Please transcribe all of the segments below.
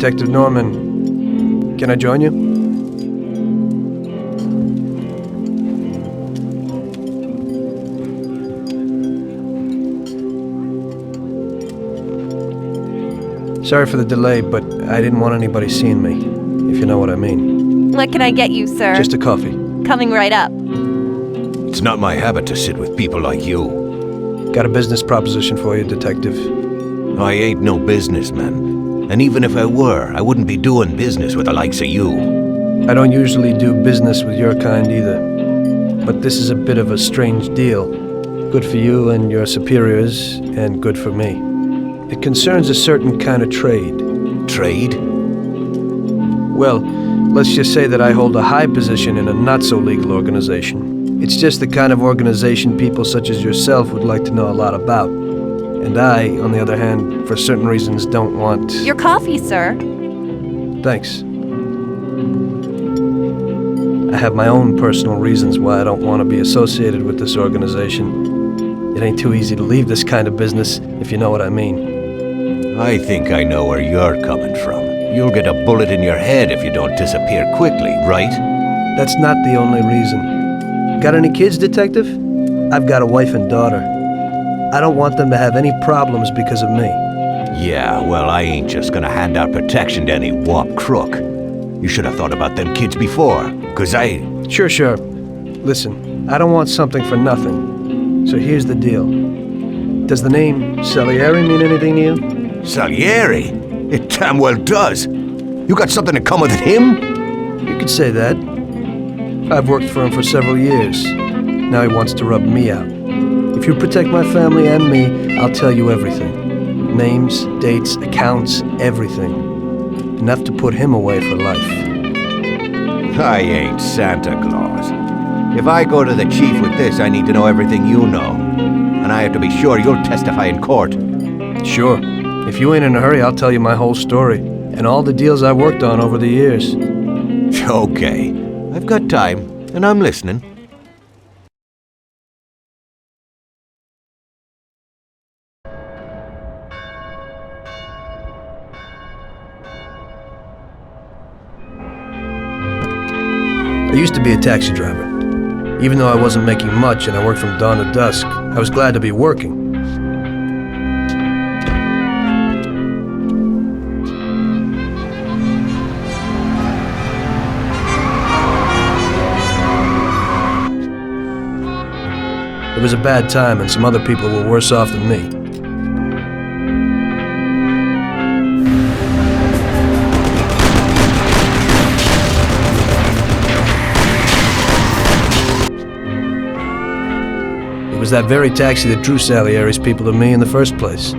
Detective Norman. Can I join you? Sorry for the delay, but I didn't want anybody seeing me, if you know what I mean. What can I get you, sir? Just a coffee. Coming right up. It's not my habit to sit with people like you. Got a business proposition for you, Detective. I ain't no businessman. And even if I were, I wouldn't be doing business with the likes of you. I don't usually do business with your kind either. But this is a bit of a strange deal. Good for you and your superiors, and good for me. It concerns a certain kind of trade. Trade? Well, let's just say that I hold a high position in a not-so-legal organization. It's just the kind of organization people such as yourself would like to know a lot about. And I, on the other hand, for certain reasons don't want... Your coffee, sir. Thanks. I have my own personal reasons why I don't want to be associated with this organization. It ain't too easy to leave this kind of business, if you know what I mean. I think I know where you're coming from. You'll get a bullet in your head if you don't disappear quickly, right? That's not the only reason. Got any kids, Detective? I've got a wife and daughter. I don't want them to have any problems because of me. Yeah, well, I ain't just gonna hand out protection to any wop crook. You should have thought about them kids before, 'cause I... Sure. Listen, I don't want something for nothing. So here's the deal. Does the name Salieri mean anything to you? Salieri? It damn well does. You got something in common with him? You could say that. I've worked for him for several years. Now he wants to rub me out. If you protect my family and me, I'll tell you everything. Names, dates, accounts, everything. Enough to put him away for life. I ain't Santa Claus. If I go to the chief with this, I need to know everything you know. And I have to be sure you'll testify in court. Sure. If you ain't in a hurry, I'll tell you my whole story. And all the deals I worked on over the years. Okay. I've got time, and I'm listening. I used to be a taxi driver. Even though I wasn't making much and I worked from dawn to dusk, I was glad to be working. It was a bad time and some other people were worse off than me. It was that very taxi that drew Salieri's people to me in the first place.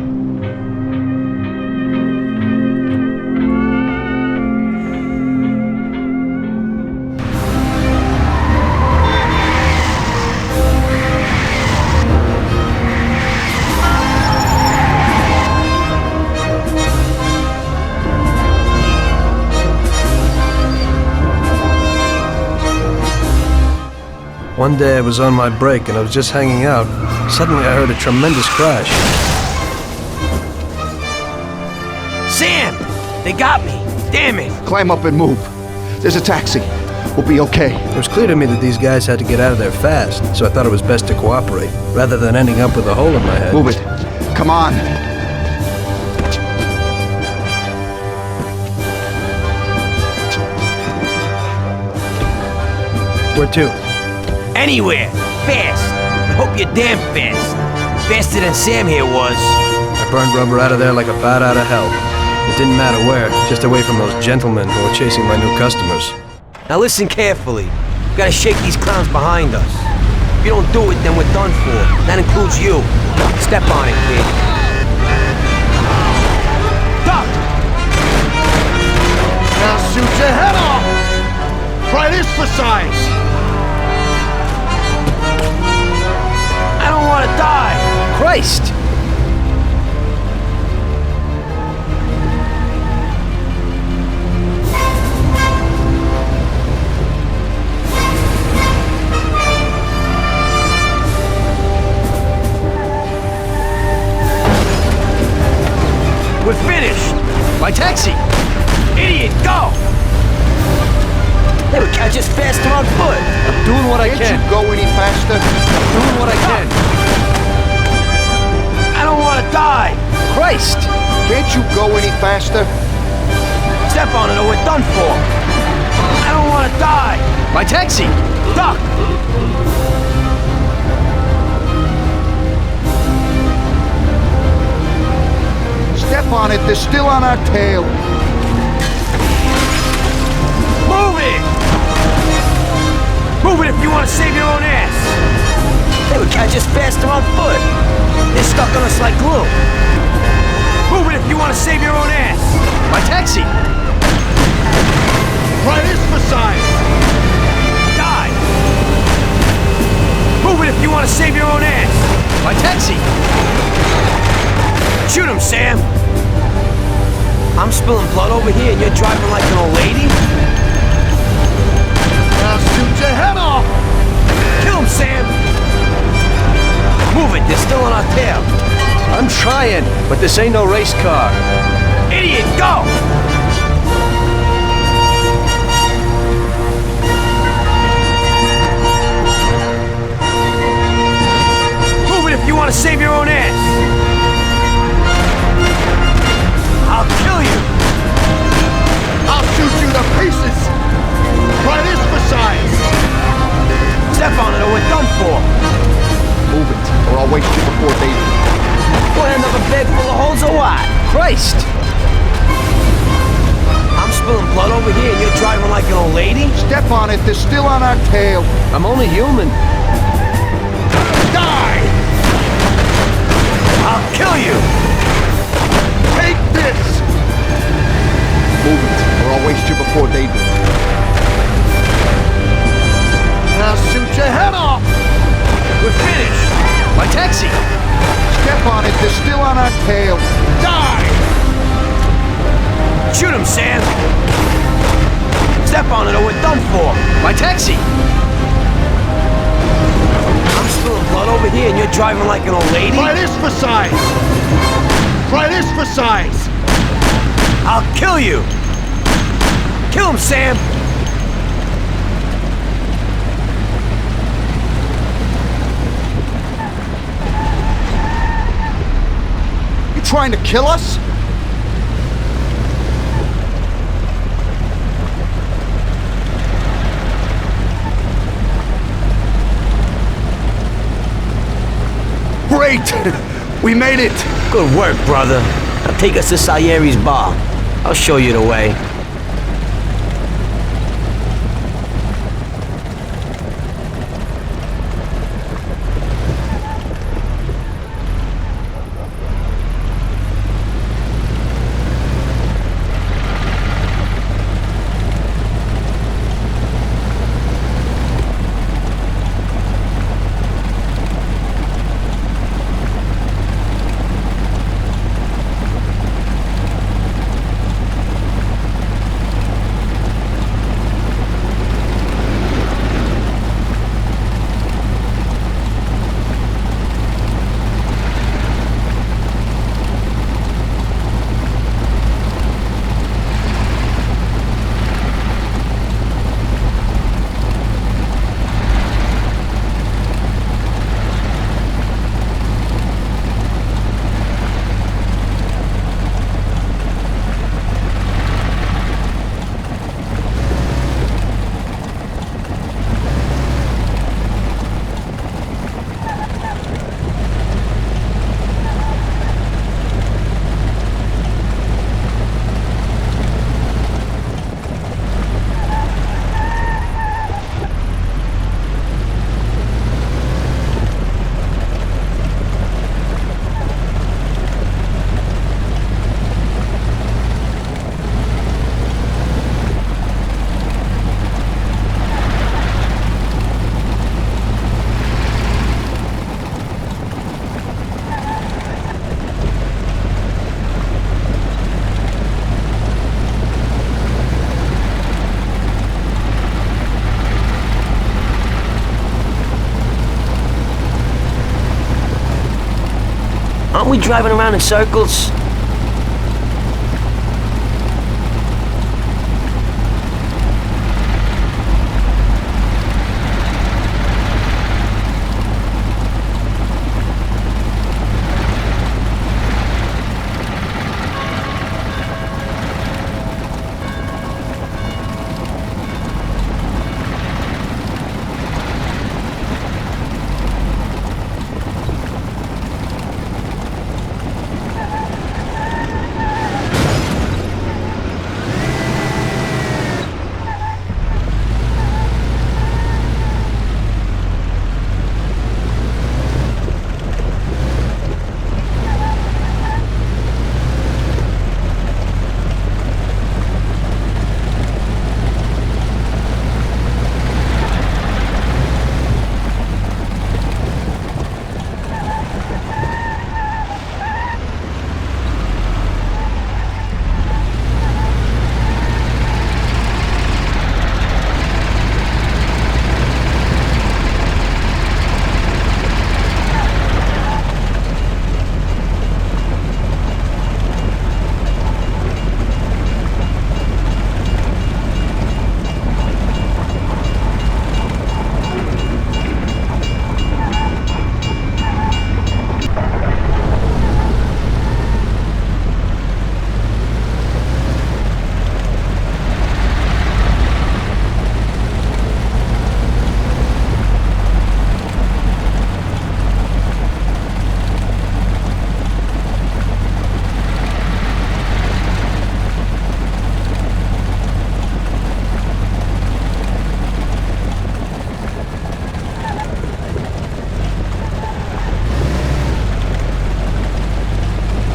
One day I was on my break and I was just hanging out. Suddenly I heard a tremendous crash. Sam! They got me! Damn it! Climb up and move. There's a taxi. We'll be okay. It was clear to me that these guys had to get out of there fast, so I thought it was best to cooperate, rather than ending up with a hole in my head. Move it. Come on. Where to? Anywhere! Fast! I hope you're damn fast. Faster than Sam here was. I burned rubber out of there like a bat out of hell. It didn't matter where, just away from those gentlemen who were chasing my new customers. Now listen carefully. We gotta shake these clowns behind us. If you don't do it, then we're done for. That includes you. Step on it, kid. Duck! Now shoot your head off! Try this for size! I don't want to die! Christ! We're finished! My taxi! Idiot, go! They would catch us faster on foot. I'm doing what I Can't can. you go any faster? Doing what I can. I don't want to die. Christ! Can't you go any faster? Step on it or we're done for. I don't want to die. My taxi! Duck! Step on it, they're still on our tail. Move it! Move it if you want to save your own ass. They would catch us faster on foot. They're stuck on us like glue. Move it if you want to save your own ass. My taxi! Try this for science. Die! Move it if you want to save your own ass. My taxi! Shoot him, Sam! I'm spilling blood over here and you're driving like an old lady? I'll shoot your head off. Kill him, Sam! Move it, they're still on our tail. I'm trying, but this ain't no race car. Idiot, go! Move it if you want to save your own ass. I'll kill you! I'll shoot you to pieces. Try this for science. Step on it or we're done for. Move it, or I'll waste you before they do. We'll end up a bag full of holes or what? Christ! I'm spilling blood over here and you're driving like an old lady? Step on it, they're still on our tail. I'm only human. Die! I'll kill you! Take this! Move it, or I'll waste you before they do. I'll shoot your head off! We're finished! My taxi! Step on it, they're still on our tail. Die! Shoot him, Sam! Step on it or we're done for! My taxi! I'm spilling blood over here and you're driving like an old lady? Try this for size! Try this for size! I'll kill you! Kill him, Sam! You trying to kill us? Great! We made it! Good work, brother. Now take us to Salieri's bar. I'll show you the way. Aren't we driving around in circles?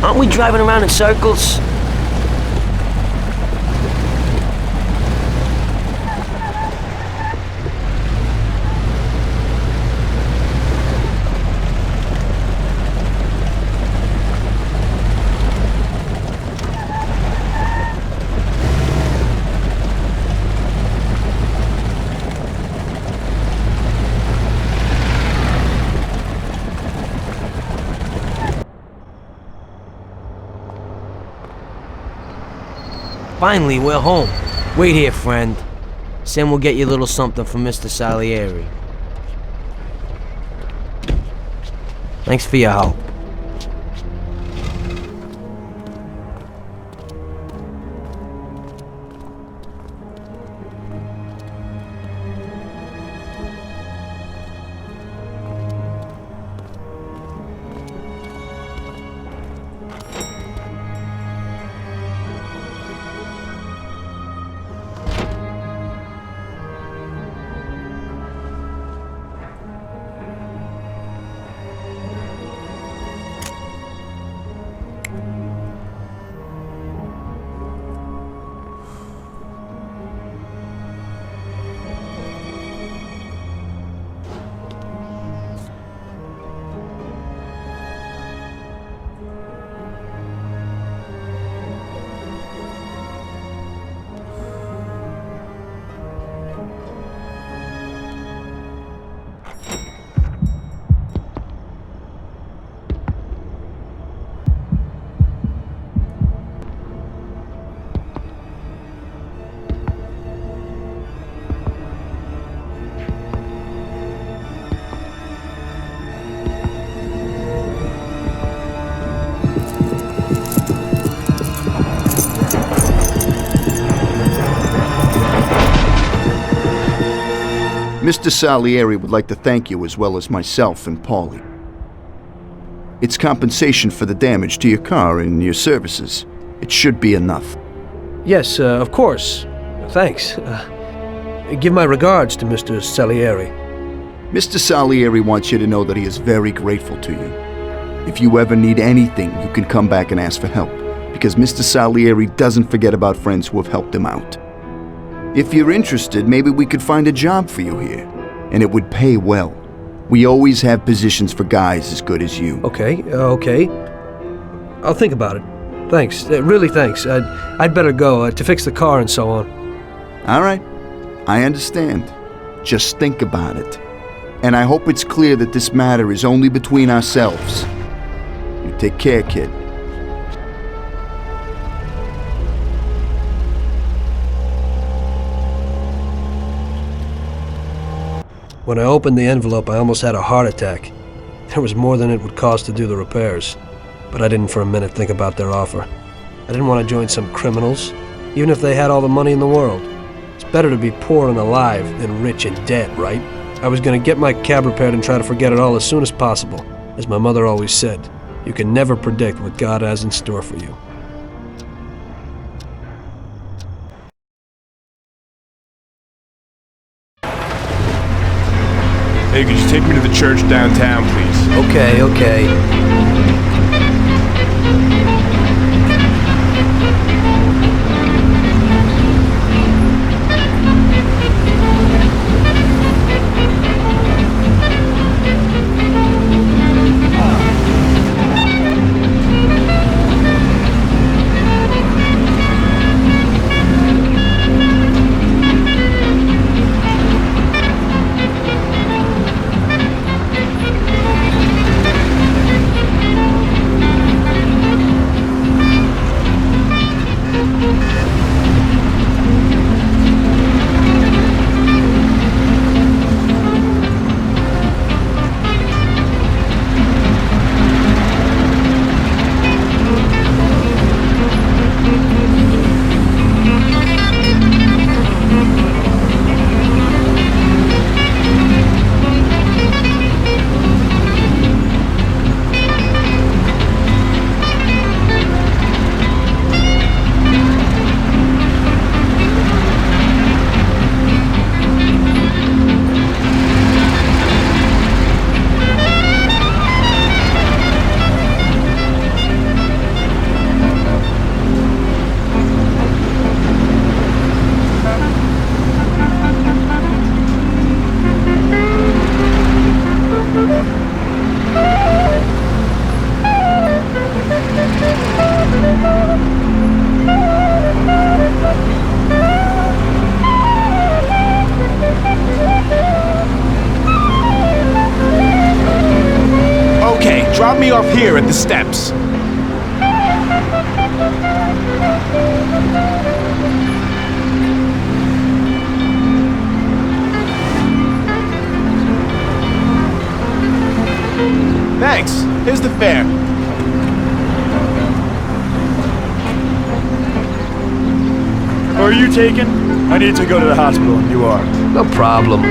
Aren't we driving around in circles? Finally, we're home. Wait here, friend. Sam will get you a little something from Mr. Salieri. Thanks for your help. Mr. Salieri would like to thank you as well as myself and Paulie. It's compensation for the damage to your car and your services. It should be enough. Yes, of course. Thanks. Give my regards to Mr. Salieri. Mr. Salieri wants you to know that he is very grateful to you. If you ever need anything, you can come back and ask for help, because Mr. Salieri doesn't forget about friends who have helped him out. If you're interested, maybe we could find a job for you here, and it would pay well. We always have positions for guys as good as you. Okay. I'll think about it. Thanks. Really thanks. I'd better go to fix the car and so on. All right. I understand. Just think about it. And I hope it's clear that this matter is only between ourselves. You take care, kid. When I opened the envelope, I almost had a heart attack. There was more than it would cost to do the repairs. But I didn't for a minute think about their offer. I didn't want to join some criminals, even if they had all the money in the world. It's better to be poor and alive than rich and dead, right? I was going to get my cab repaired and try to forget it all as soon as possible. As my mother always said, you can never predict what God has in store for you. Hey, could you take me to the church downtown, please? Okay. off here at the steps. Thanks. Here's the fare. Are you taken? I need to go to the hospital and you are. No problem.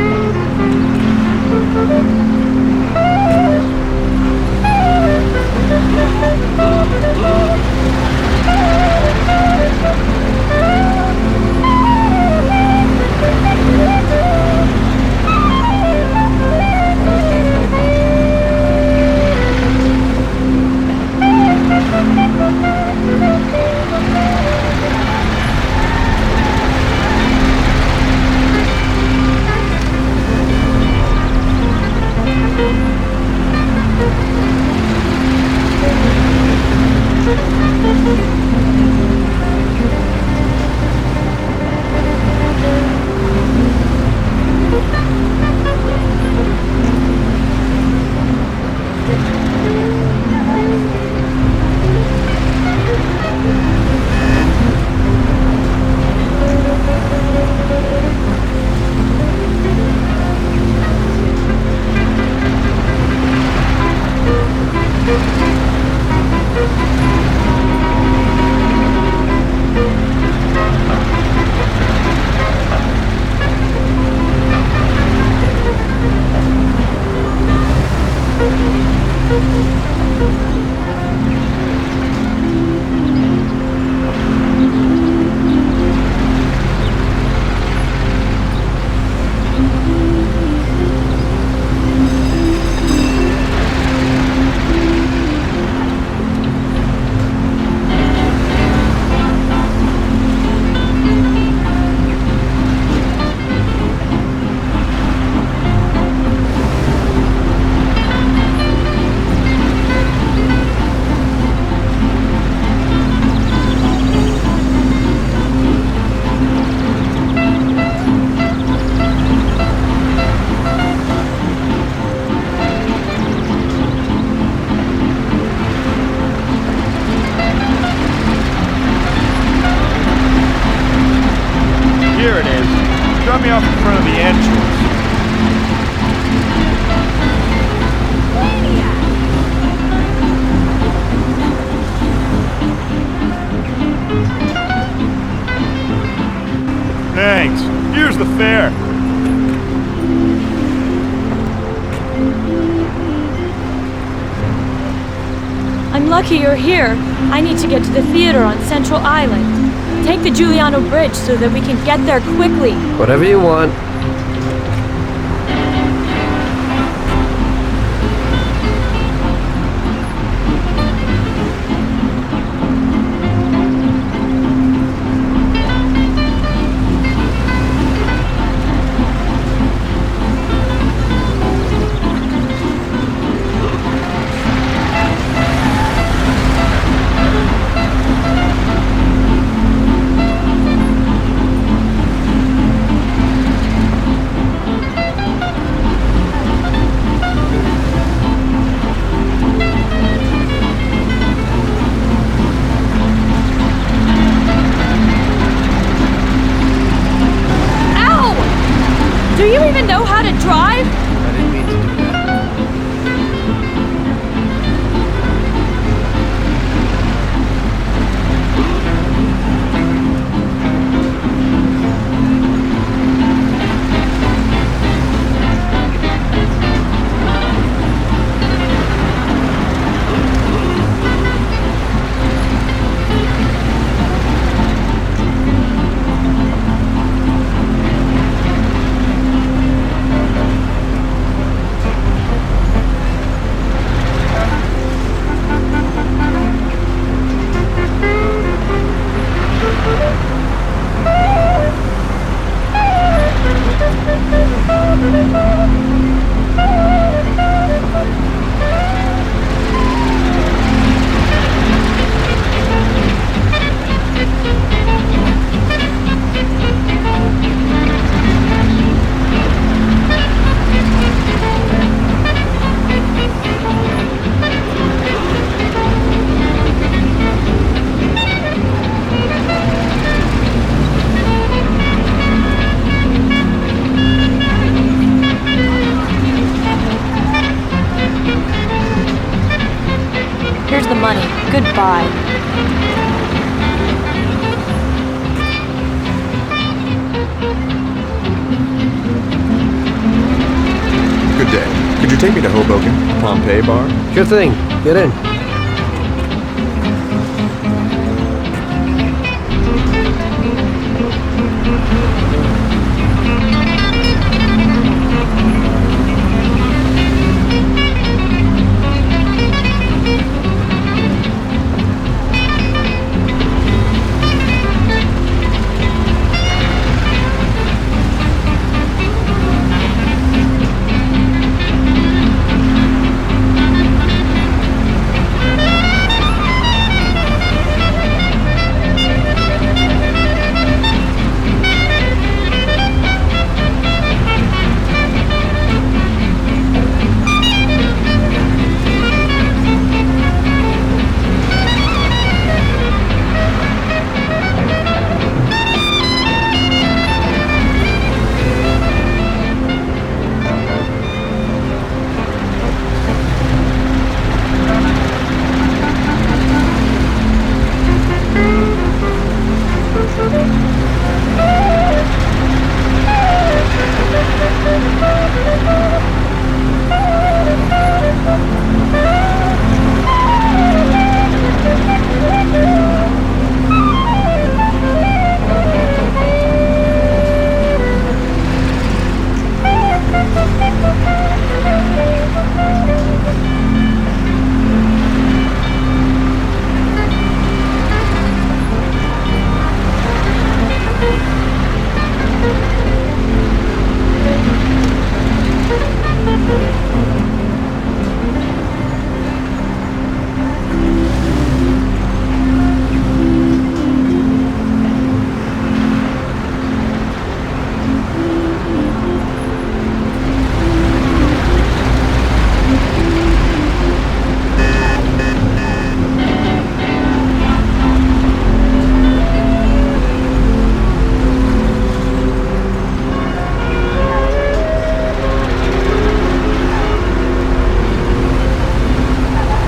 Drop me off in front of the entrance. Thanks. Here's the fare. I'm lucky you're here. I need to get to the theater on Central Island. Take the Giuliano Bridge so that we can get there quickly. Whatever you want. the money. Goodbye. Good day. Could you take me to Hoboken, Pompeii Bar? Sure thing. Get in.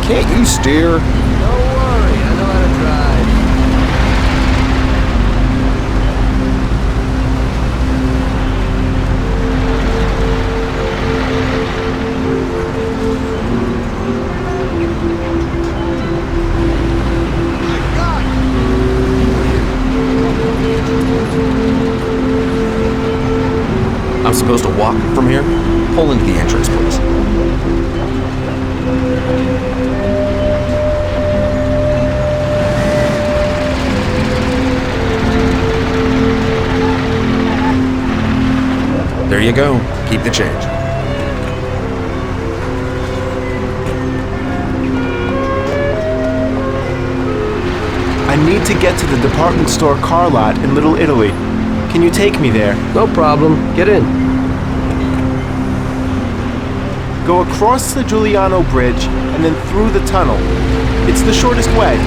Can't you steer? Don't worry, I know how to drive. I'm supposed to walk from here? Pull into the entrance, please. There you go. Keep the change. I need to get to the department store car lot in Little Italy. Can you take me there? No problem. Get in. Go across the Giuliano Bridge and then through the tunnel. It's the shortest way.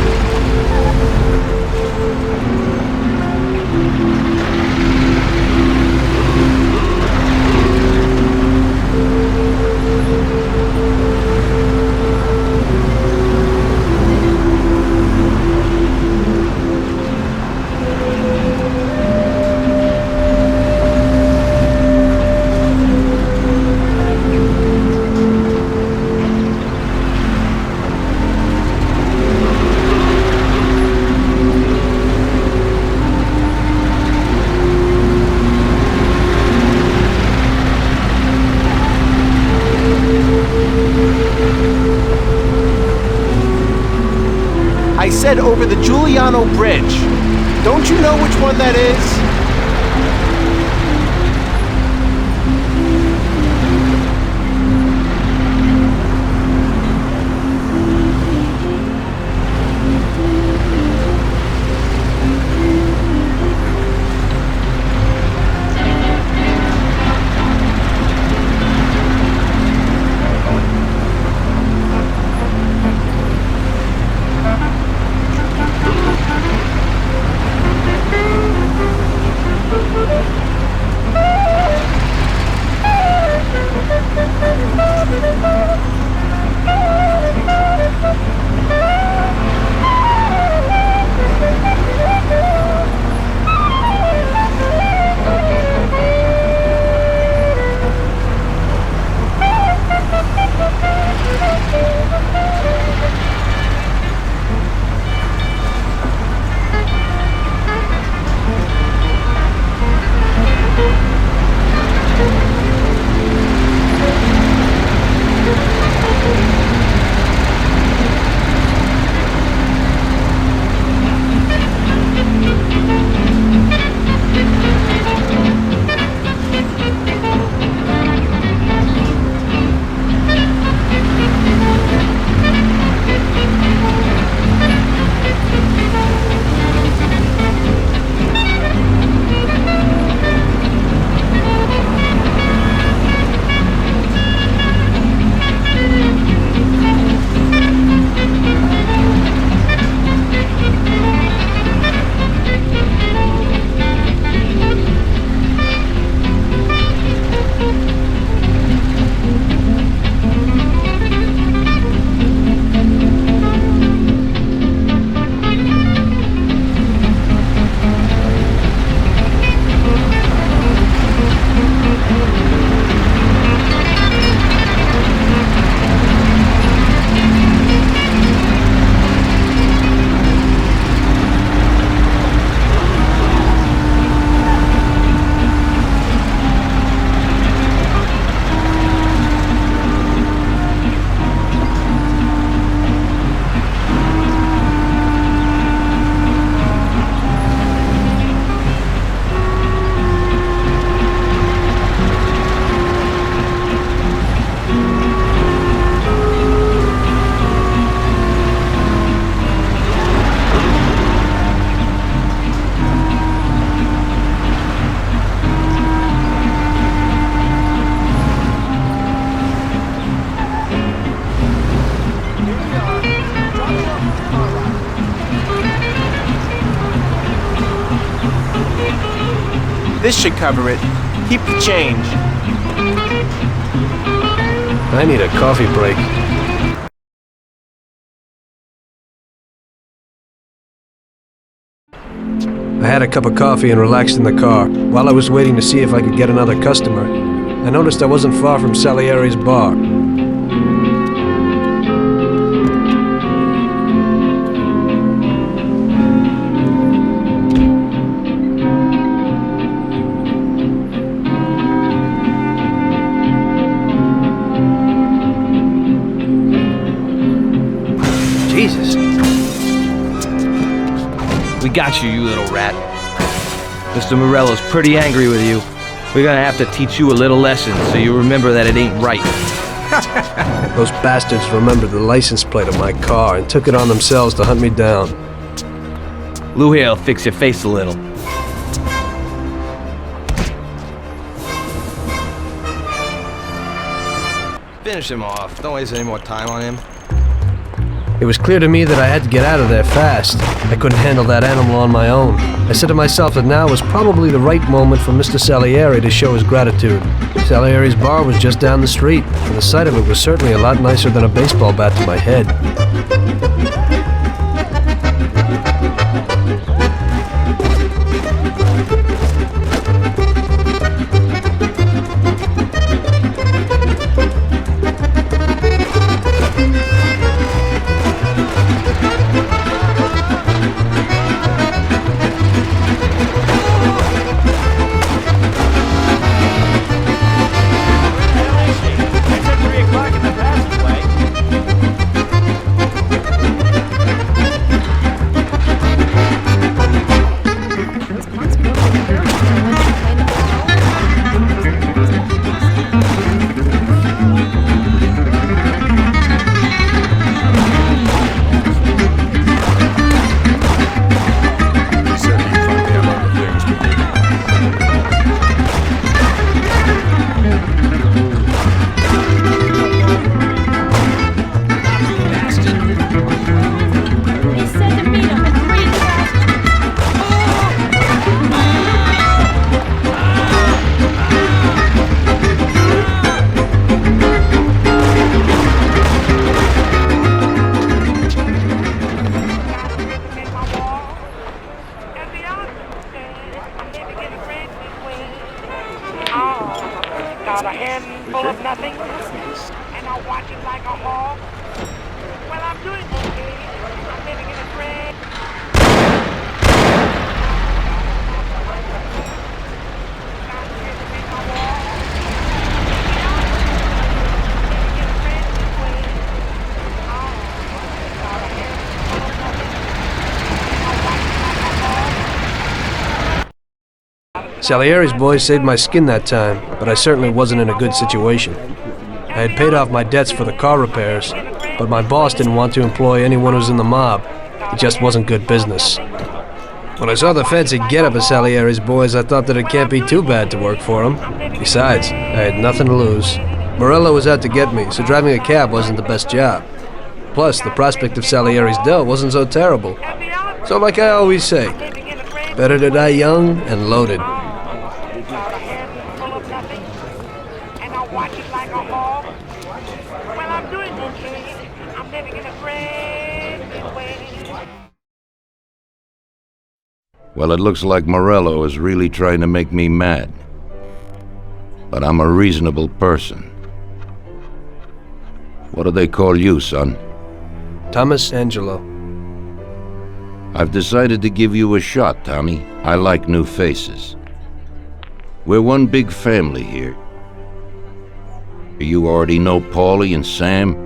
I said over the Giuliano Bridge. Don't you know which one that is? This should cover it. Keep the change. I need a coffee break. I had a cup of coffee and relaxed in the car. While I was waiting to see if I could get another customer, I noticed I wasn't far from Salieri's bar. Jesus. We got you, you little rat. Mr. Morello's pretty angry with you. We're gonna have to teach you a little lesson so you remember that it ain't right. Those bastards remembered the license plate of my car and took it on themselves to hunt me down. Lou here'll fix your face a little. Finish him off. Don't waste any more time on him. It was clear to me that I had to get out of there fast. I couldn't handle that animal on my own. I said to myself that now was probably the right moment for Mr. Salieri to show his gratitude. Salieri's bar was just down the street, and the sight of it was certainly a lot nicer than a baseball bat to my head. Salieri's boys saved my skin that time, but I certainly wasn't in a good situation. I had paid off my debts for the car repairs, but my boss didn't want to employ anyone who was in the mob. It just wasn't good business. When I saw the fancy get-up of Salieri's boys, I thought that it can't be too bad to work for them. Besides, I had nothing to lose. Morello was out to get me, so driving a cab wasn't the best job. Plus, the prospect of Salieri's dough wasn't so terrible. So like I always say, better to die young and loaded. Well, it looks like Morello is really trying to make me mad. But I'm a reasonable person. What do they call you, son? Tommy Angelo. I've decided to give you a shot, Tommy. I like new faces. We're one big family here. You already know Paulie and Sam?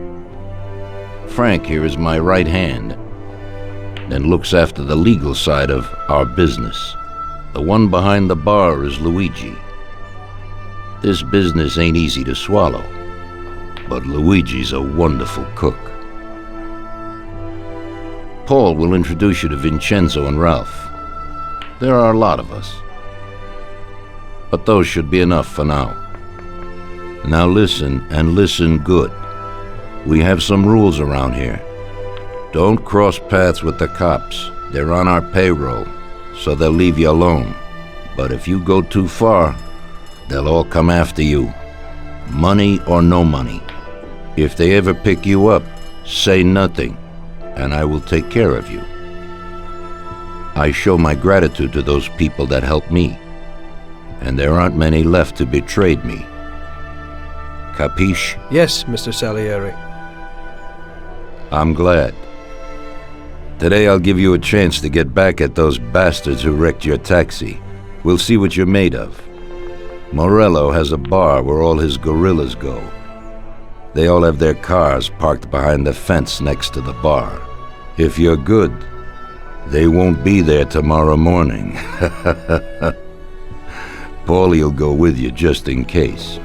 Frank here is my right hand, and looks after the legal side of our business. The one behind the bar is Luigi. This business ain't easy to swallow, but Luigi's a wonderful cook. Paul will introduce you to Vincenzo and Ralph. There are a lot of us, but those should be enough for now. Now listen, and listen good. We have some rules around here. Don't cross paths with the cops. They're on our payroll, so they'll leave you alone. But if you go too far, they'll all come after you. Money or no money. If they ever pick you up, say nothing, and I will take care of you. I show my gratitude to those people that helped me, and there aren't many left who betrayed me. Capiche? Yes, Mr. Salieri. I'm glad. Today I'll give you a chance to get back at those bastards who wrecked your taxi. We'll see what you're made of. Morello has a bar where all his gorillas go. They all have their cars parked behind the fence next to the bar. If you're good, they won't be there tomorrow morning. Paulie'll go with you just in case.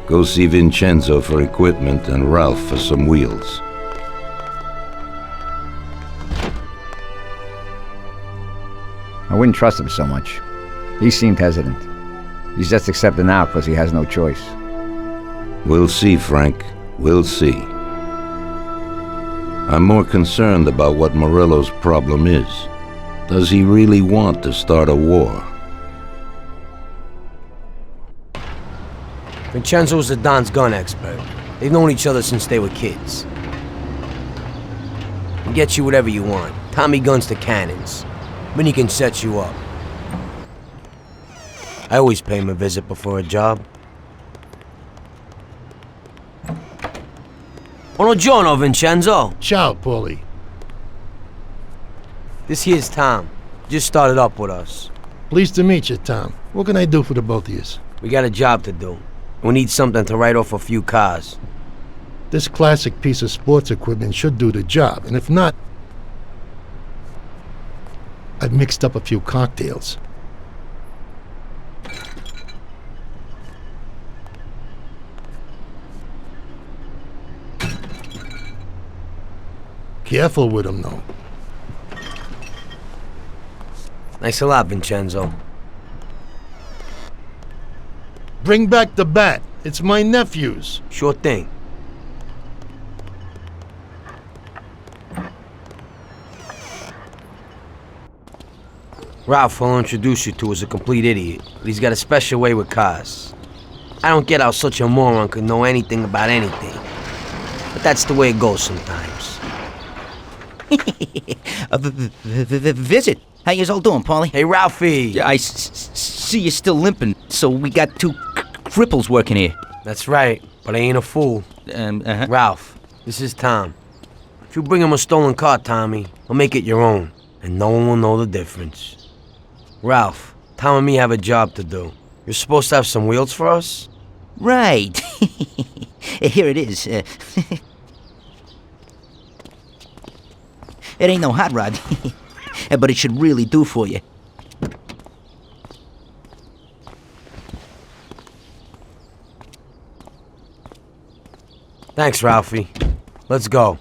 Go see Vincenzo for equipment and Ralph for some wheels. I wouldn't trust him so much. He seemed hesitant. He's just accepting now because he has no choice. We'll see, Frank. We'll see. I'm more concerned about what Morello's problem is. Does he really want to start a war? Vincenzo's the Don's gun expert. They've known each other since they were kids. He gets you whatever you want. Tommy guns to cannons. Then he can set you up. I always pay him a visit before a job. Buongiorno, Vincenzo. Ciao, Paulie. This here's Tom. Just started up with us. Pleased to meet you, Tom. What can I do for the both of you? We got a job to do. We need something to write off a few cars. This classic piece of sports equipment should do the job, and if not, I've mixed up a few cocktails. Careful with them, though. Thanks a lot, Vincenzo. Bring back the bat. It's my nephew's. Sure thing. Ralph, I'll introduce you to, is a complete idiot, but he's got a special way with cars. I don't get how such a moron could know anything about anything. But that's the way it goes sometimes. Visit. How you all doing, Paulie? Hey, Ralphie. I see you're still limping, so we got two cripples working here. That's right, but I ain't a fool. Ralph, this is Tom. If you bring him a stolen car, Tommy, I'll make it your own, and no one will know the difference. Ralph, Tom and me have a job to do. You're supposed to have some wheels for us? Right. Here it is. It ain't no hot rod, but it should really do for you. Thanks, Ralphie. Let's go.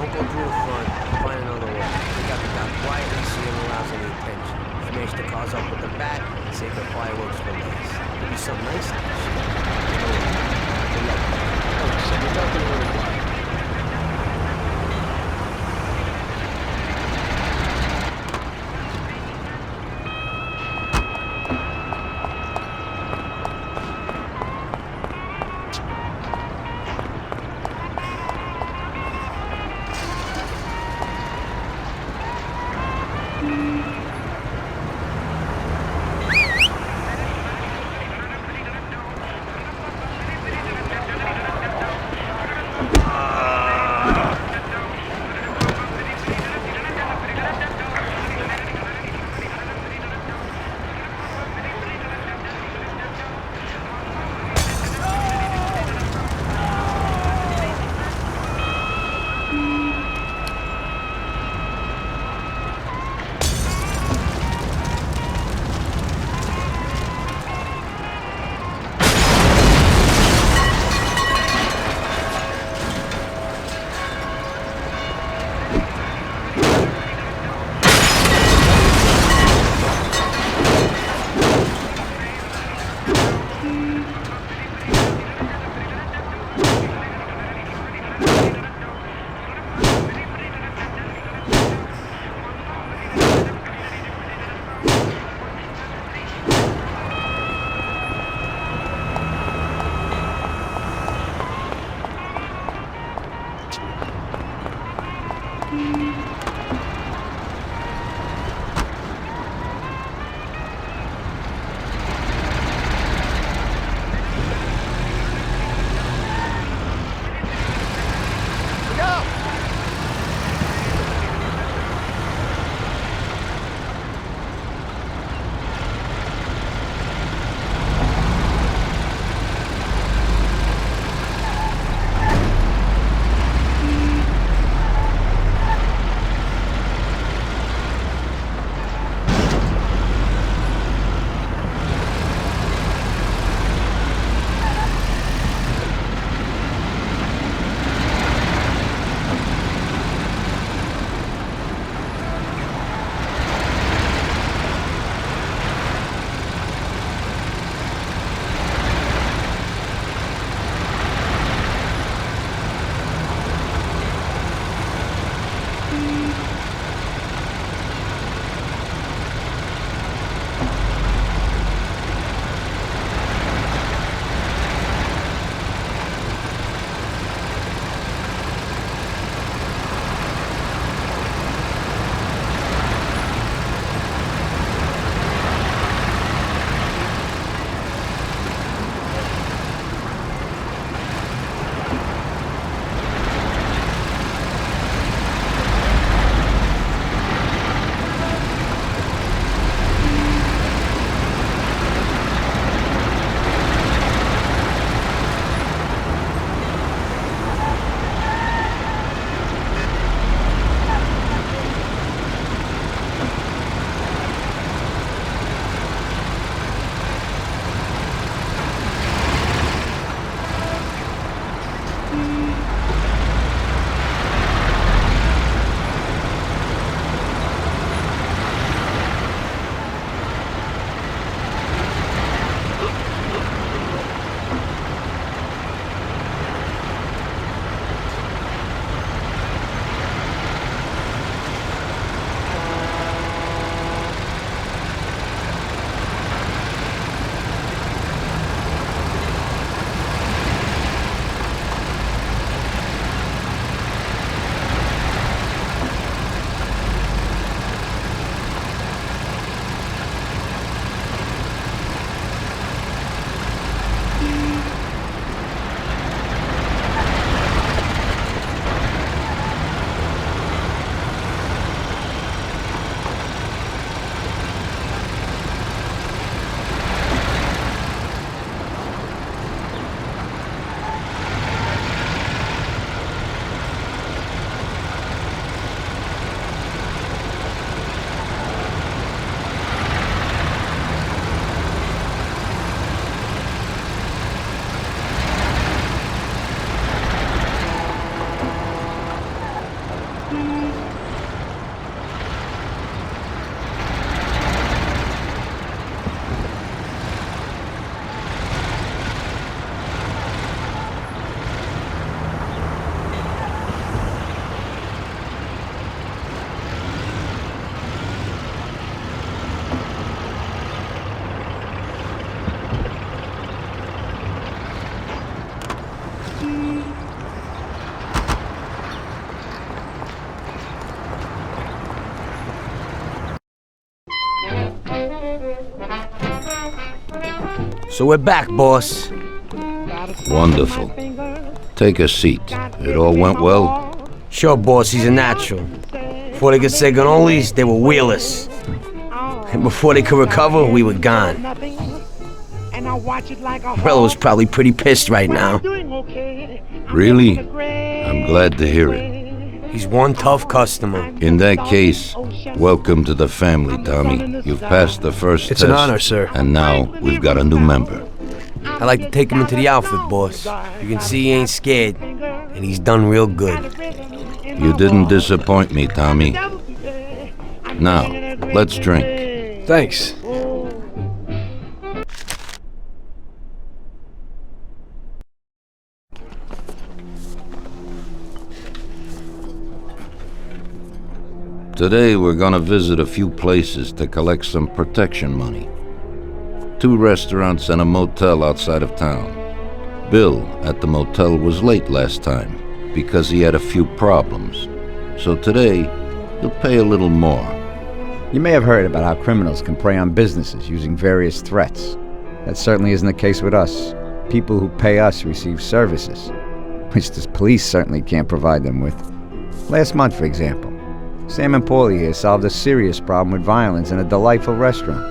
Don't go through the front. Find another way. We got the guy quietly so he don't arouse any attention. Smash the cars up with the bat and save the fireworks for last. There'll be some nice things. Good luck. Thanks. I'll be back in a little while. So we're back, boss. Wonderful. Take a seat. It all went well? Sure, boss, he's a natural. Before they could say cannolis, they were wheelers. And before they could recover, we were gone. Morello's probably pretty pissed right now. Really? I'm glad to hear it. He's one tough customer. In that case, welcome to the family, Tommy. You've passed the first test. It's an honor, sir. And now we've got a new member. I like to take him into the outfit, boss. You can see he ain't scared, and he's done real good. You didn't disappoint me, Tommy. Now, let's drink. Thanks. Today we're gonna visit a few places to collect some protection money. 2 restaurants and a motel outside of town. Bill at the motel was late last time because he had a few problems. So today, he'll pay a little more. You may have heard about how criminals can prey on businesses using various threats. That certainly isn't the case with us. People who pay us receive services, which the police certainly can't provide them with. Last month, for example, Sam and Paulie here solved a serious problem with violence in a delightful restaurant.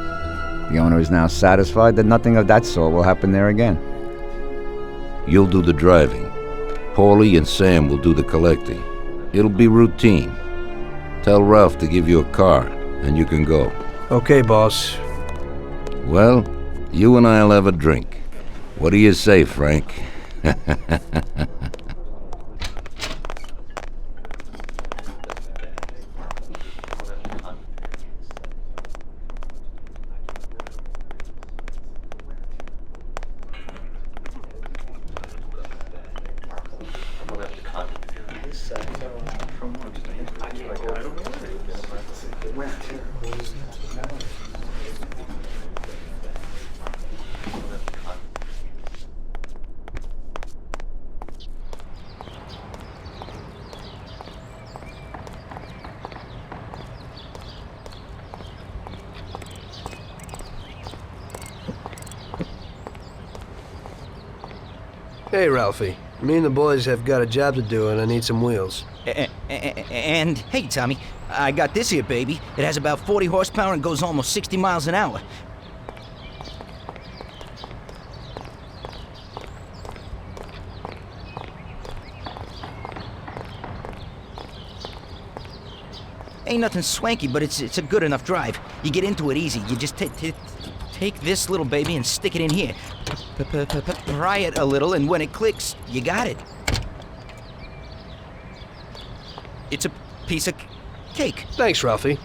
The owner is now satisfied that nothing of that sort will happen there again. You'll do the driving. Paulie and Sam will do the collecting. It'll be routine. Tell Ralph to give you a car, and you can go. Okay, boss. Well, you and I'll have a drink. What do you say, Frank? Hey, Ralphie. Me and the boys have got a job to do, and I need some wheels. And, hey, Tommy, I got this here, baby. It has about 40 horsepower and goes almost 60 miles an hour. Ain't nothing swanky, but it's a good enough drive. You get into it easy. You just take this little baby and stick it in here. Pry it a little, and when it clicks, you got it. It's a piece of cake. Thanks, Ralphie.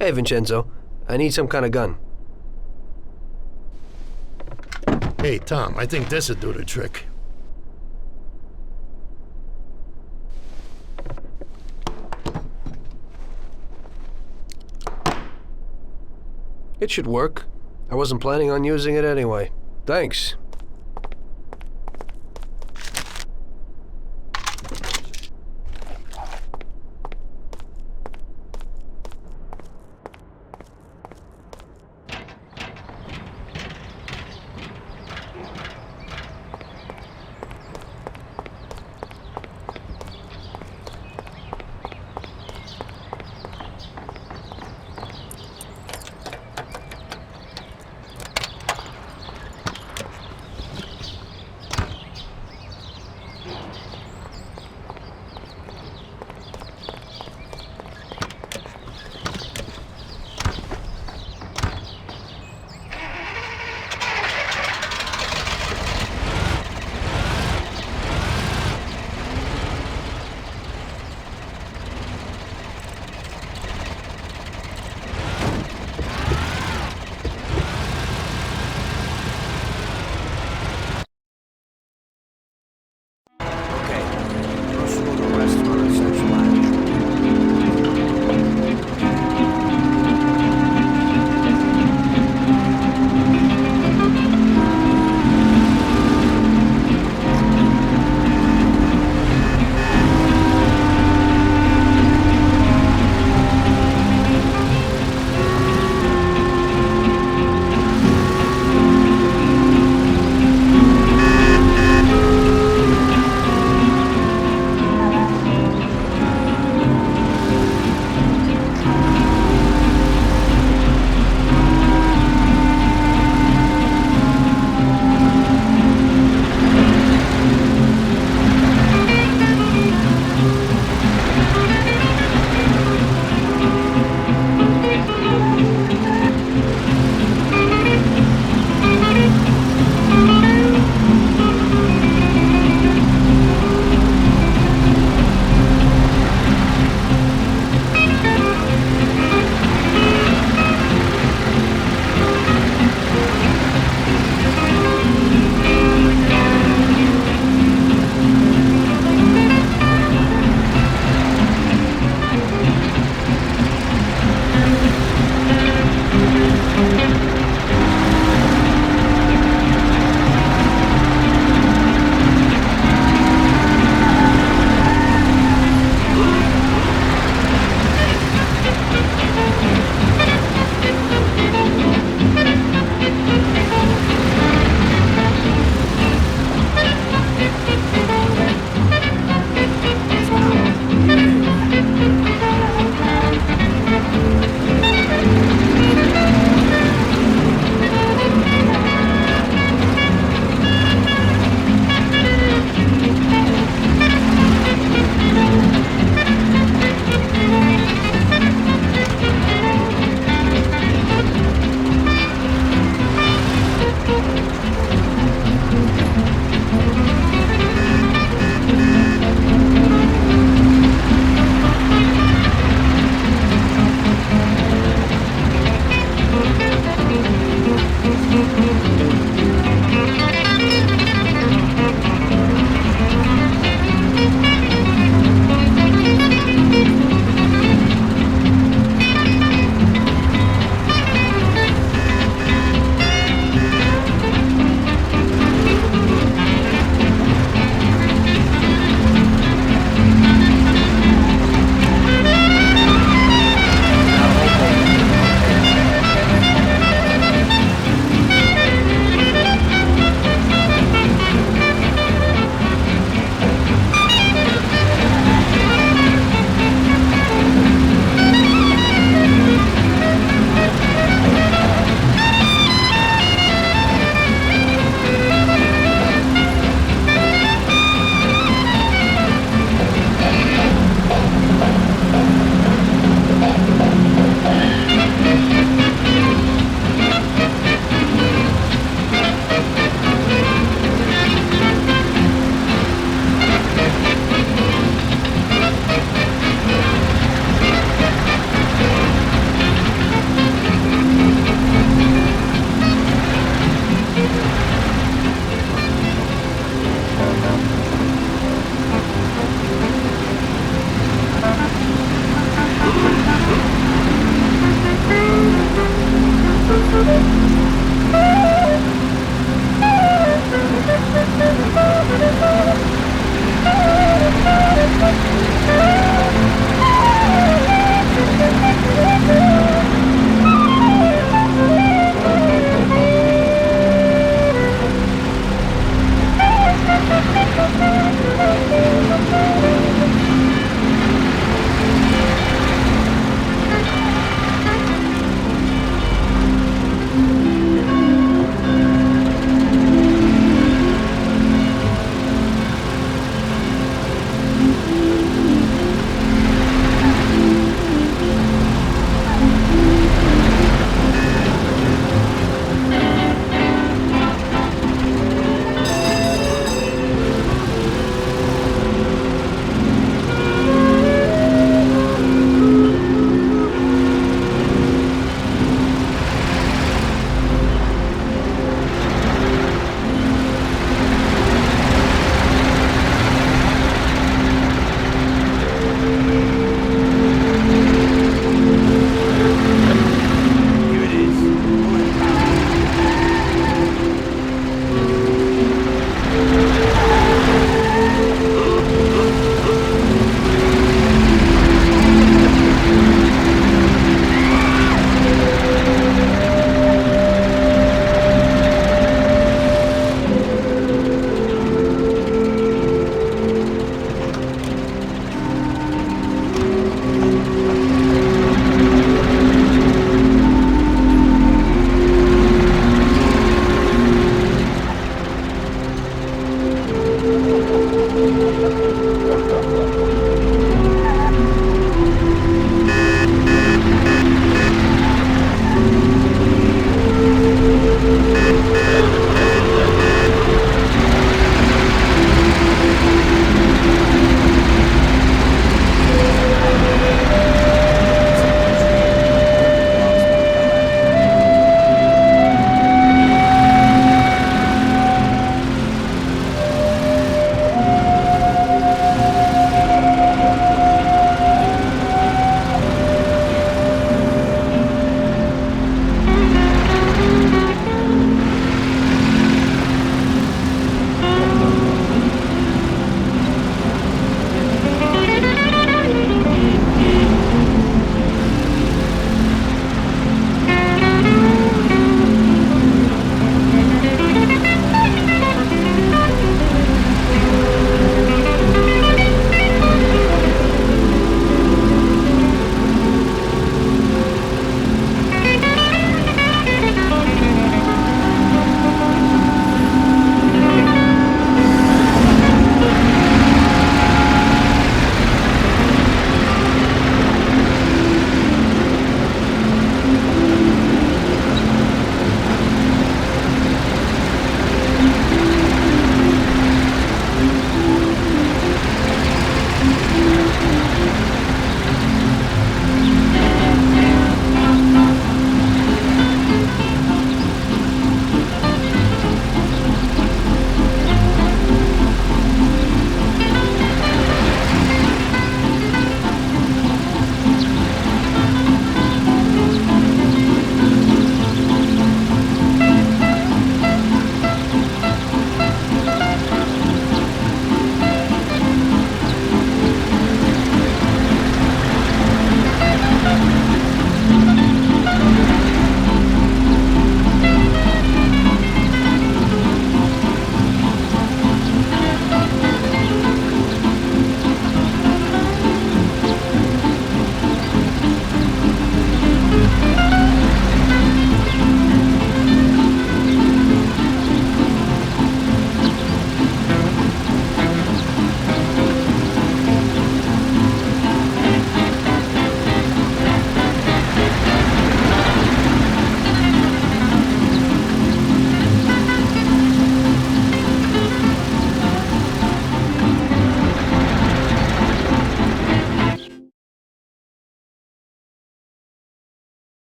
Hey, Vincenzo. I need some kind of gun. Hey, Tom, I think this'd do the trick. It should work. I wasn't planning on using it anyway. Thanks.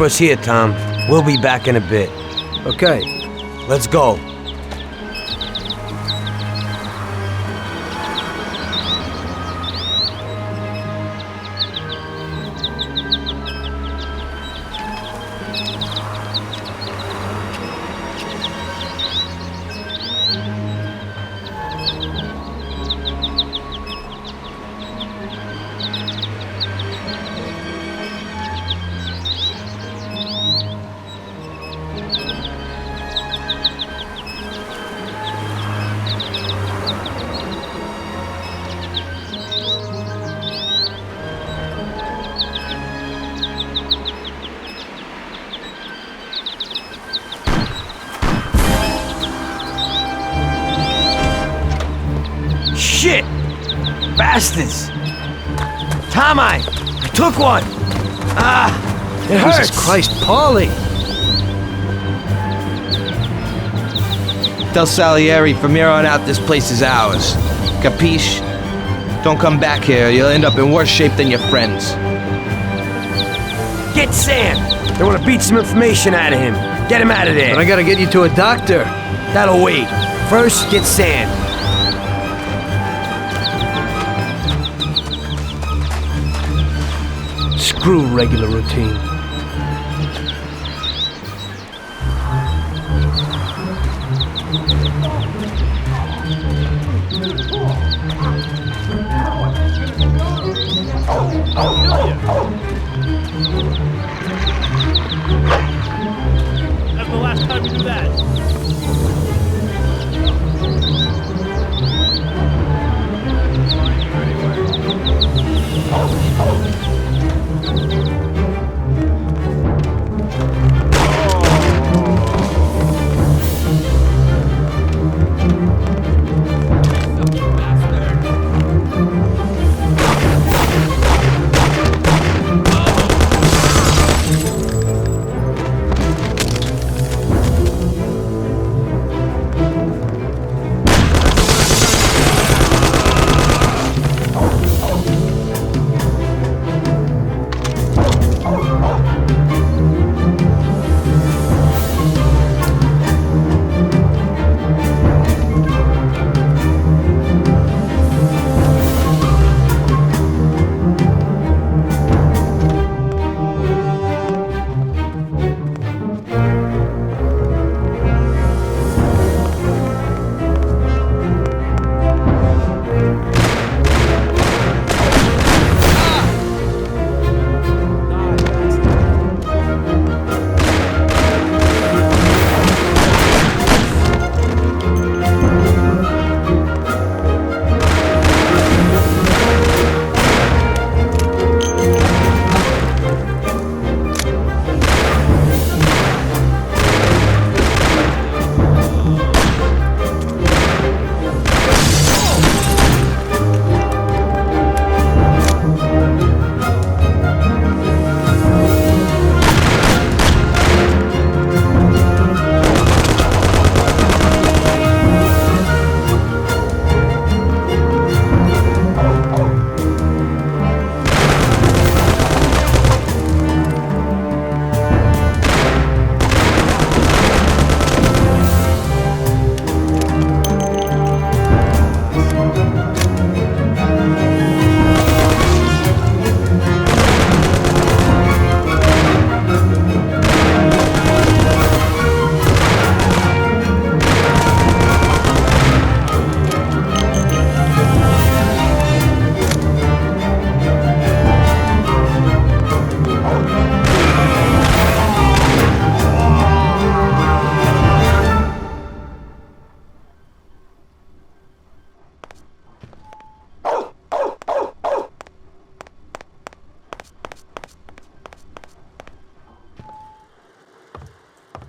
for us here, Tom. We'll be back in a bit. Okay. Let's go. Shit! Bastards! Tom, I took one! It hurts! Jesus Christ, Paulie! Tell Salieri from here on out this place is ours. Capiche? Don't come back here, you'll end up in worse shape than your friends. Get Sam! They want to beat some information out of him. Get him out of there. But I gotta get you to a doctor. That'll wait. First, get Sam. Screw regular routine. That's the last time you do that.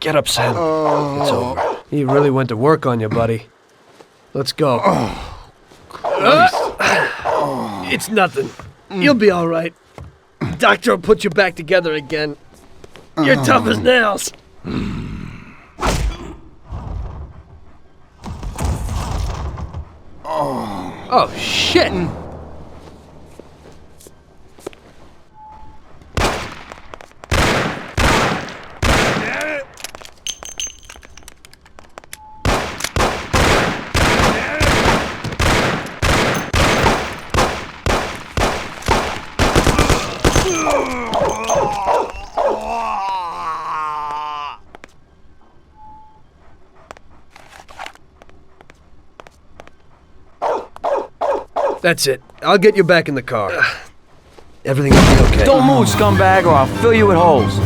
Get up, Sam. It's over. He really went to work on you, buddy. Let's go. It's nothing. You'll be all right. Doctor will put you back together again. You're tough as nails. Oh, shit! That's it. I'll get you back in the car. Everything will be okay. Don't move, scumbag, or I'll fill you with holes.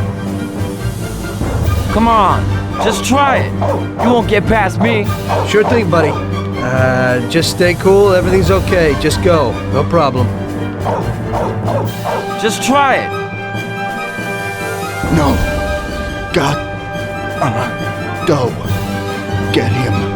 Come on, just try it. You won't get past me. Sure thing, buddy. Just stay cool. Everything's okay. Just go. No problem. Just try it. No. God. Go. Get him.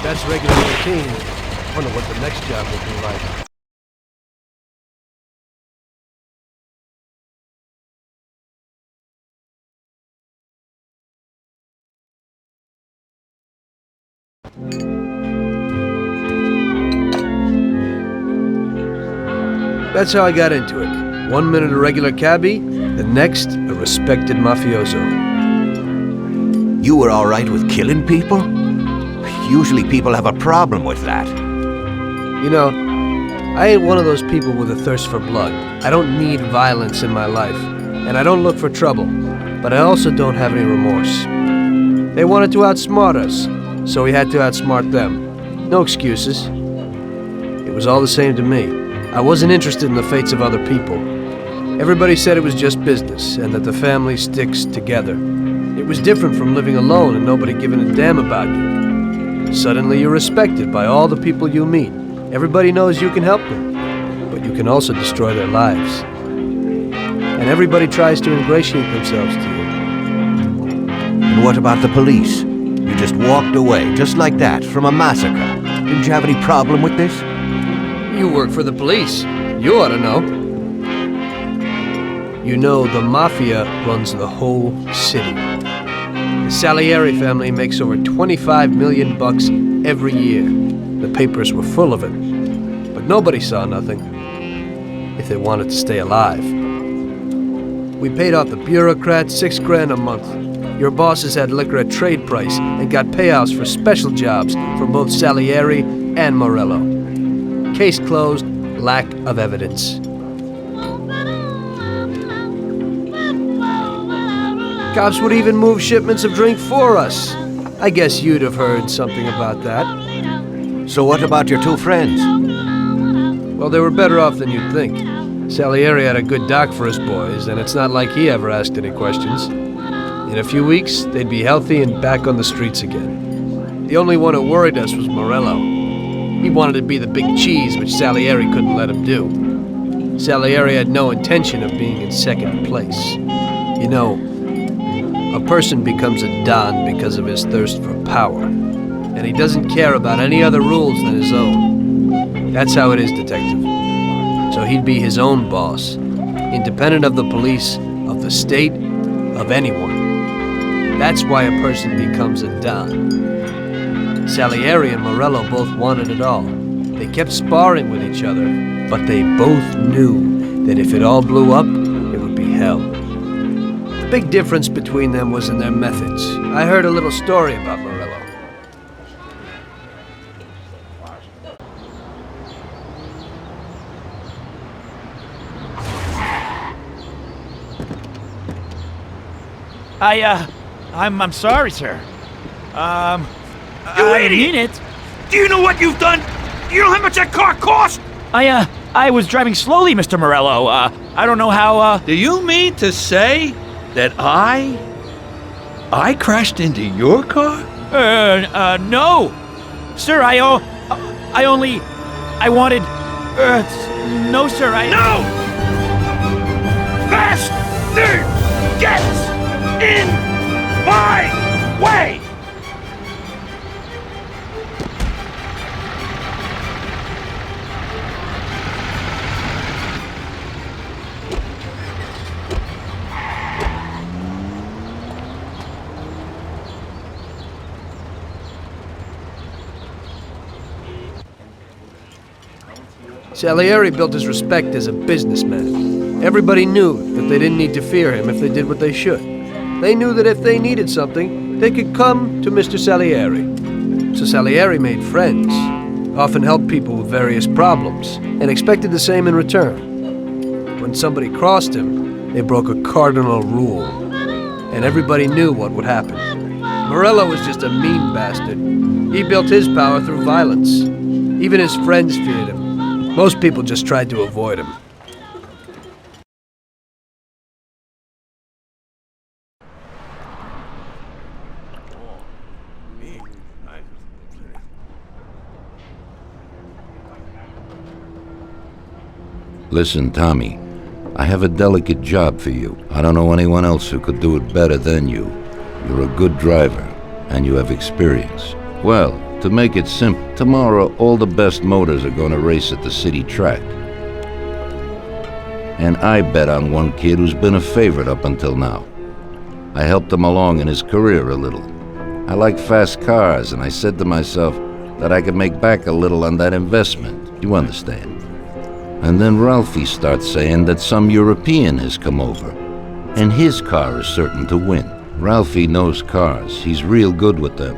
That's regular routine. Wonder what the next job will be like. That's how I got into it. 1 minute a regular cabbie, the next a respected mafioso. You were all right with killing people? Usually people have a problem with that. You know, I ain't one of those people with a thirst for blood. I don't need violence in my life, and I don't look for trouble, but I also don't have any remorse. They wanted to outsmart us, so we had to outsmart them. No excuses. It was all the same to me. I wasn't interested in the fates of other people. Everybody said it was just business, and that the family sticks together. It was different from living alone and nobody giving a damn about you. Suddenly you're respected by all the people you meet. Everybody knows you can help them, but you can also destroy their lives. And everybody tries to ingratiate themselves to you. And what about the police? You just walked away, just like that, from a massacre. Didn't you have any problem with this? You work for the police. You ought to know. You know, the Mafia runs the whole city. The Salieri family makes over $25 million every year. The papers were full of it. But nobody saw nothing. If they wanted to stay alive. We paid off the bureaucrats $6 grand a month. Your bosses had liquor at trade price and got payouts for special jobs for both Salieri and Morello. Case closed, lack of evidence. Cops would even move shipments of drink for us. I guess you'd have heard something about that. So what about your two friends? Well, they were better off than you'd think. Salieri had a good doc for his boys, and it's not like he ever asked any questions. In a few weeks, they'd be healthy and back on the streets again. The only one who worried us was Morello. He wanted to be the big cheese, which Salieri couldn't let him do. Salieri had no intention of being in second place. You know, a person becomes a Don because of his thirst for power, and he doesn't care about any other rules than his own. That's how it is, Detective. So he'd be his own boss, independent of the police, of the state, of anyone. That's why a person becomes a Don. Salieri and Morello both wanted it all. They kept sparring with each other, but they both knew that if it all blew up, it would be hell. The big difference between them was in their methods. I heard a little story about Morello. I'm sorry, sir. You idiot! Mean it. Do you know what you've done? You know how much that car cost? I was driving slowly, Mr. Morello. I don't know how, Do you mean to say that I crashed into your car? No. Sir, I wanted, no, sir, No! Bastard gets in my way! Salieri built his respect as a businessman. Everybody knew that they didn't need to fear him if they did what they should. They knew that if they needed something, they could come to Mr. Salieri. So Salieri made friends, often helped people with various problems, and expected the same in return. When somebody crossed him, they broke a cardinal rule, and everybody knew what would happen. Morello was just a mean bastard. He built his power through violence. Even his friends feared him. Most people just tried to avoid him. Listen, Tommy, I have a delicate job for you. I don't know anyone else who could do it better than you. You're a good driver, and you have experience. Well, to make it simple, tomorrow all the best motors are going to race at the city track. And I bet on one kid who's been a favorite up until now. I helped him along in his career a little. I like fast cars, and I said to myself that I could make back a little on that investment. You understand? And then Ralphie starts saying that some European has come over, and his car is certain to win. Ralphie knows cars. He's real good with them.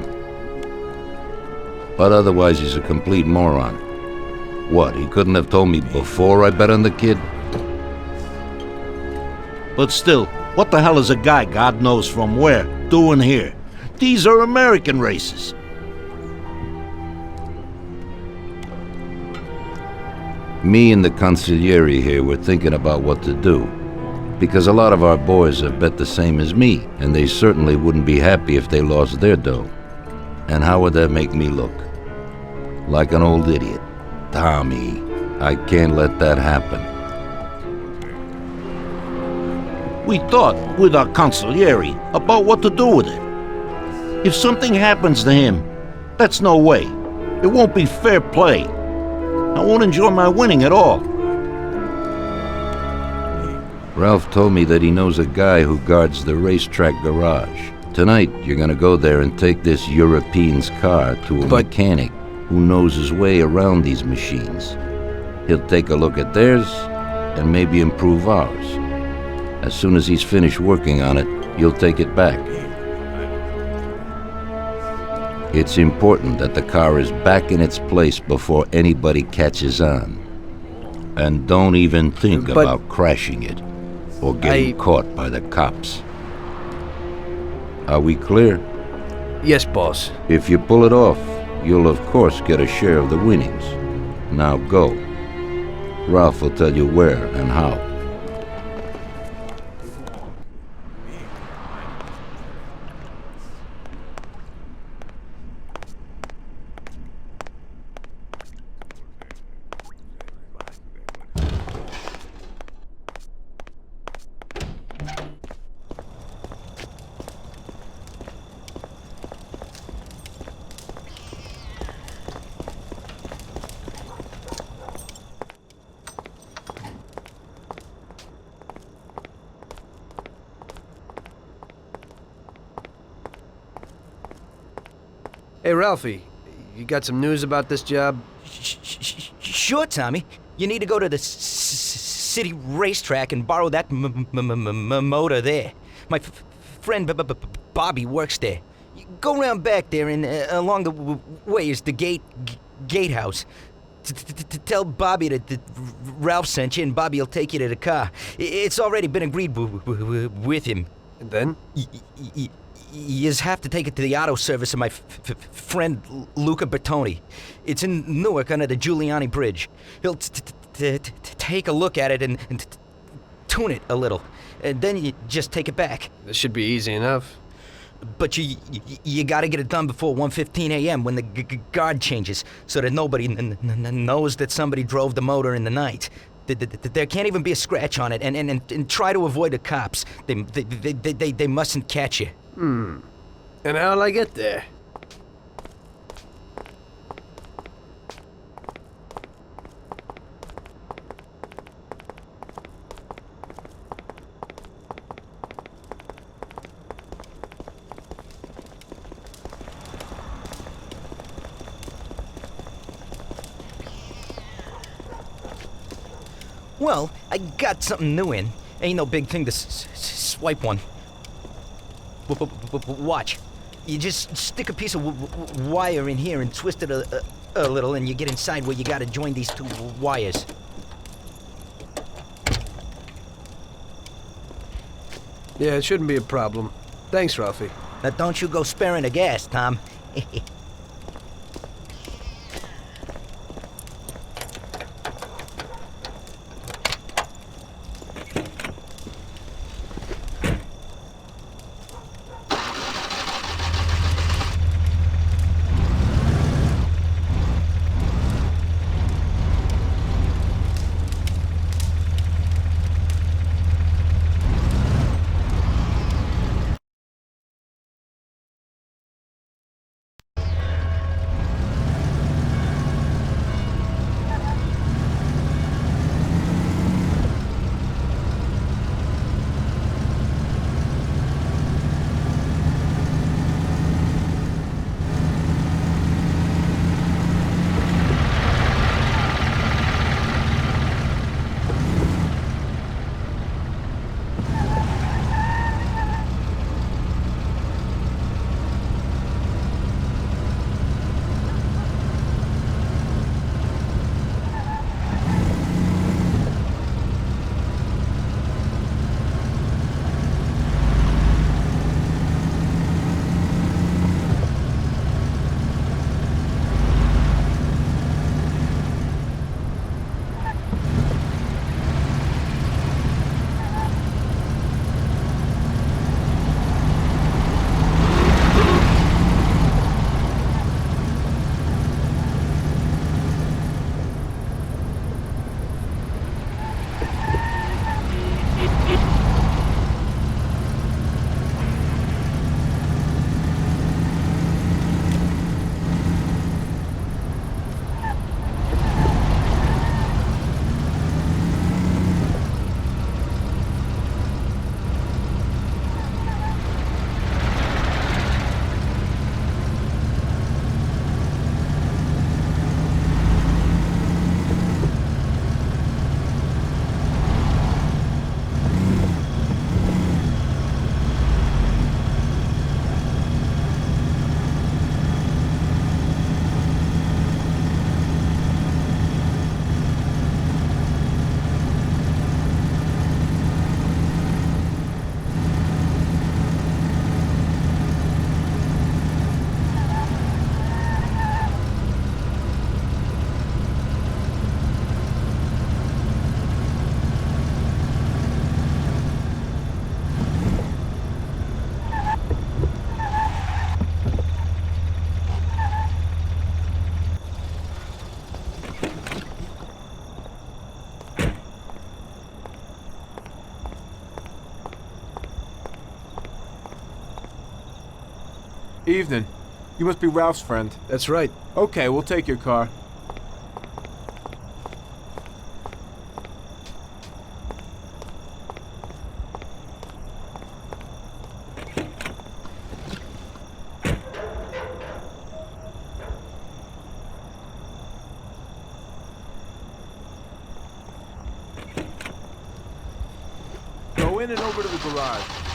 But otherwise he's a complete moron. What, he couldn't have told me before I bet on the kid? But still, what the hell is a guy, God knows from where, doing here? These are American races. Me and the consigliere here were thinking about what to do, because a lot of our boys have bet the same as me, and they certainly wouldn't be happy if they lost their dough. And how would that make me look? Like an old idiot. Tommy, I can't let that happen. We thought with our consigliere about what to do with it. If something happens to him, that's no way. It won't be fair play. I won't enjoy my winning at all. Ralph told me that he knows a guy who guards the racetrack garage. Tonight, you're gonna go there and take this European's car to a mechanic who knows his way around these machines. He'll take a look at theirs and maybe improve ours. As soon as he's finished working on it, you'll take it back. It's important that the car is back in its place before anybody catches on. And don't even think about crashing it or getting caught by the cops. Are we clear? Yes, boss. If you pull it off, you'll of course get a share of the winnings. Now go. Ralph will tell you where and how. Hey, Ralphie, you got some news about this job? Sure, Tommy. You need to go to the city racetrack and borrow that motor there. My friend Bobby works there. Go round back there and along the way is the gatehouse. Tell Bobby that Ralph sent you and Bobby will take you to the car. It's already been agreed with him. And then? You just have to take it to the auto service of my friend Luca Bertoni. It's in Newark under the Giuliani Bridge. He'll take a look at it and tune it a little. And then you just take it back. This should be easy enough. But you gotta get it done before 1:15 a.m. when the guard changes, so that nobody knows that somebody drove the motor in the night. There can't even be a scratch on it, and try to avoid the cops. They mustn't catch you. And how'll I get there? Well, I got something new in. Ain't no big thing to swipe one. Watch. You just stick a piece of wire in here and twist it a little, and you get inside where you gotta join these two wires. Yeah, it shouldn't be a problem. Thanks, Ralphie. Now don't you go sparing the gas, Tom. Evening. You must be Ralph's friend. That's right. Okay, we'll take your car. Go in and over to the garage.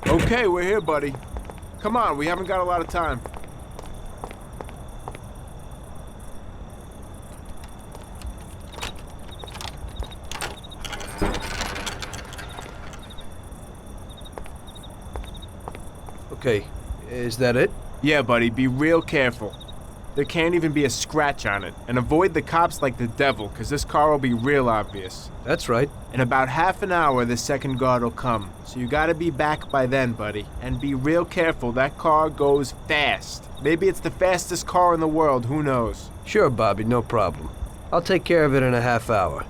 Okay, we're here, buddy. Come on, we haven't got a lot of time. Okay, is that it? Yeah, buddy, be real careful. There can't even be a scratch on it. And avoid the cops like the devil, because this car will be real obvious. That's right. In about half an hour, the second guard will come. So you gotta be back by then, buddy. And be real careful, that car goes fast. Maybe it's the fastest car in the world, who knows? Sure, Bobby, no problem. I'll take care of it in a half hour.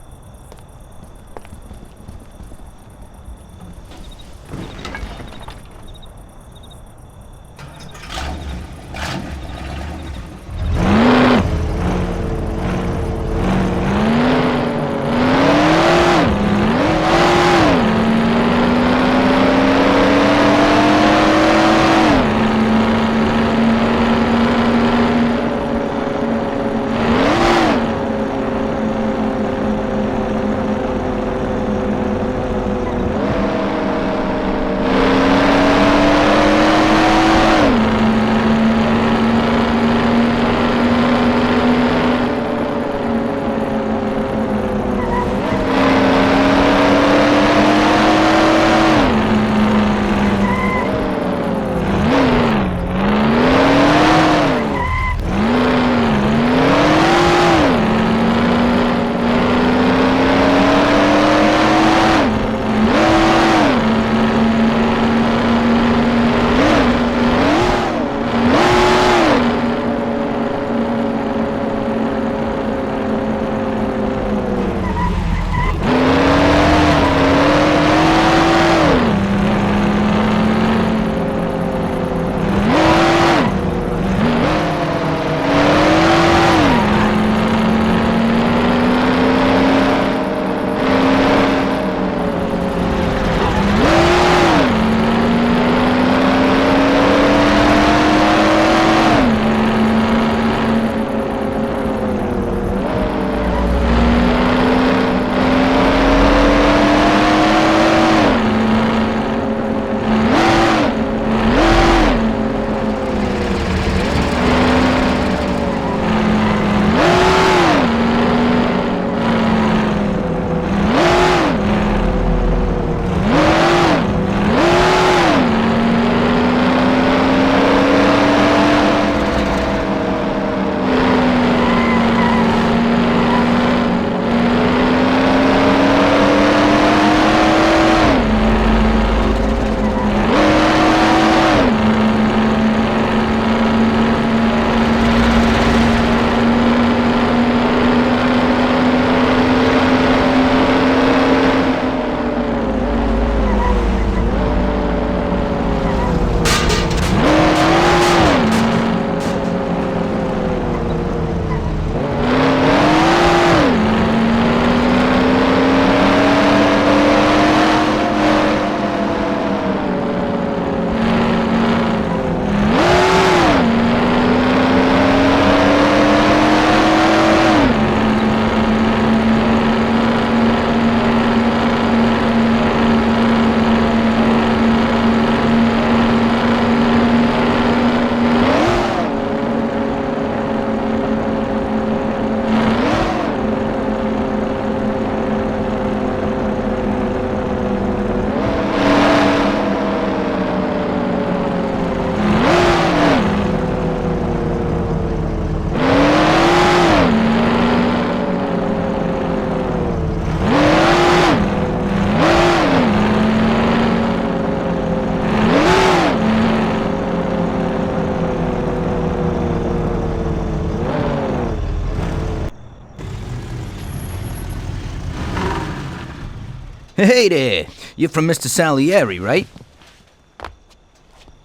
Hey there. You're from Mr. Salieri, right?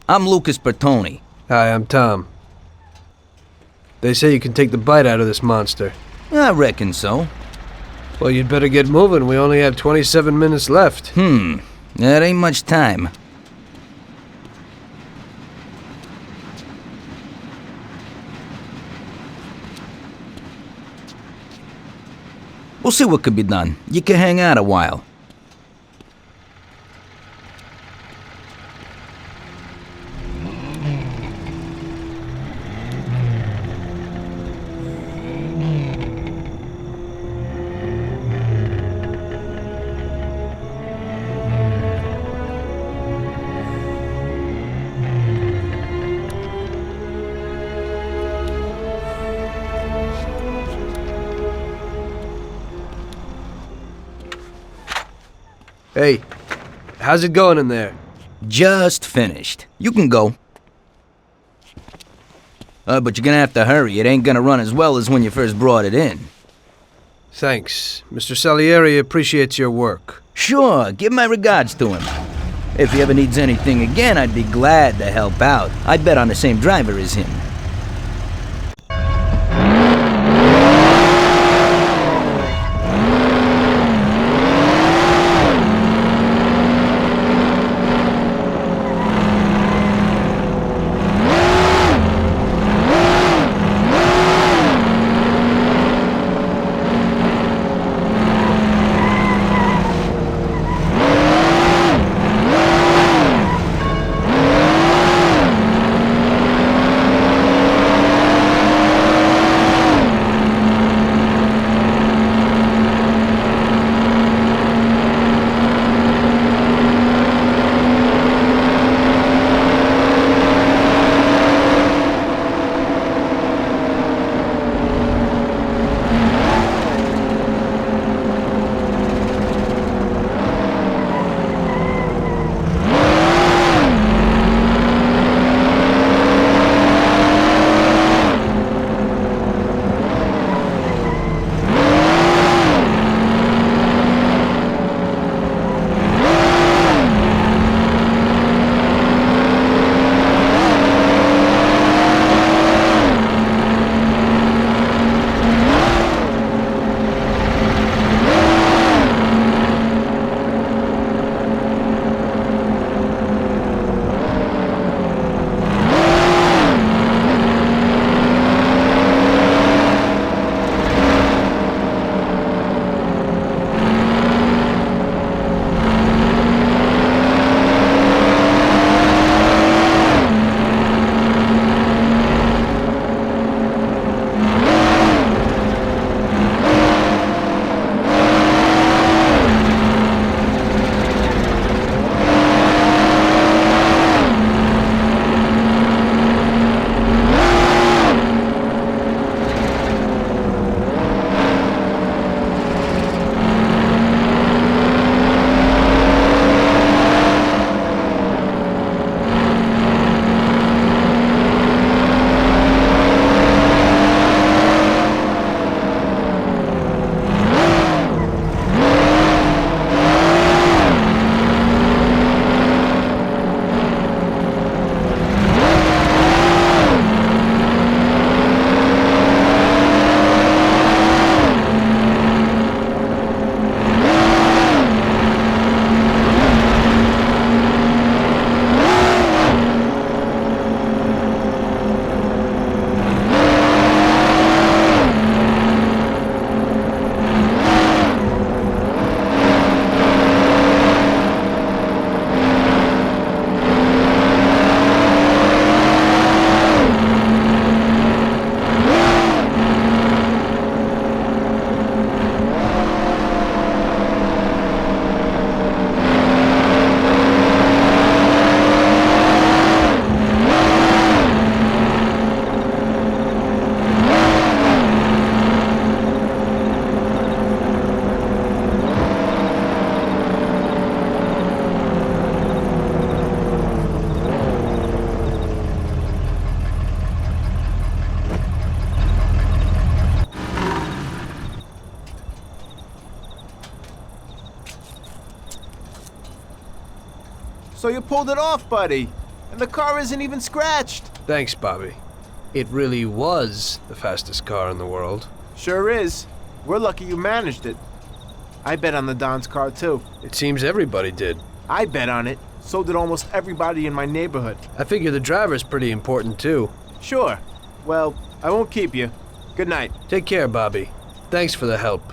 I'm Lucas Bertoni. Hi, I'm Tom. They say you can take the bite out of this monster. I reckon so. Well, you'd better get moving. We only have 27 minutes left. That ain't much time. We'll see what could be done. You can hang out a while. Hey, how's it going in there? Just finished. You can go. But you're gonna have to hurry. It ain't gonna run as well as when you first brought it in. Thanks. Mr. Salieri appreciates your work. Sure, give my regards to him. If he ever needs anything again, I'd be glad to help out. I'd bet on the same driver as him. So you pulled it off, buddy. And the car isn't even scratched. Thanks, Bobby. It really was the fastest car in the world. Sure is. We're lucky you managed it. I bet on the Don's car, too. It seems everybody did. I bet on it. So did almost everybody in my neighborhood. I figure the driver's pretty important, too. Sure. Well, I won't keep you. Good night. Take care, Bobby. Thanks for the help.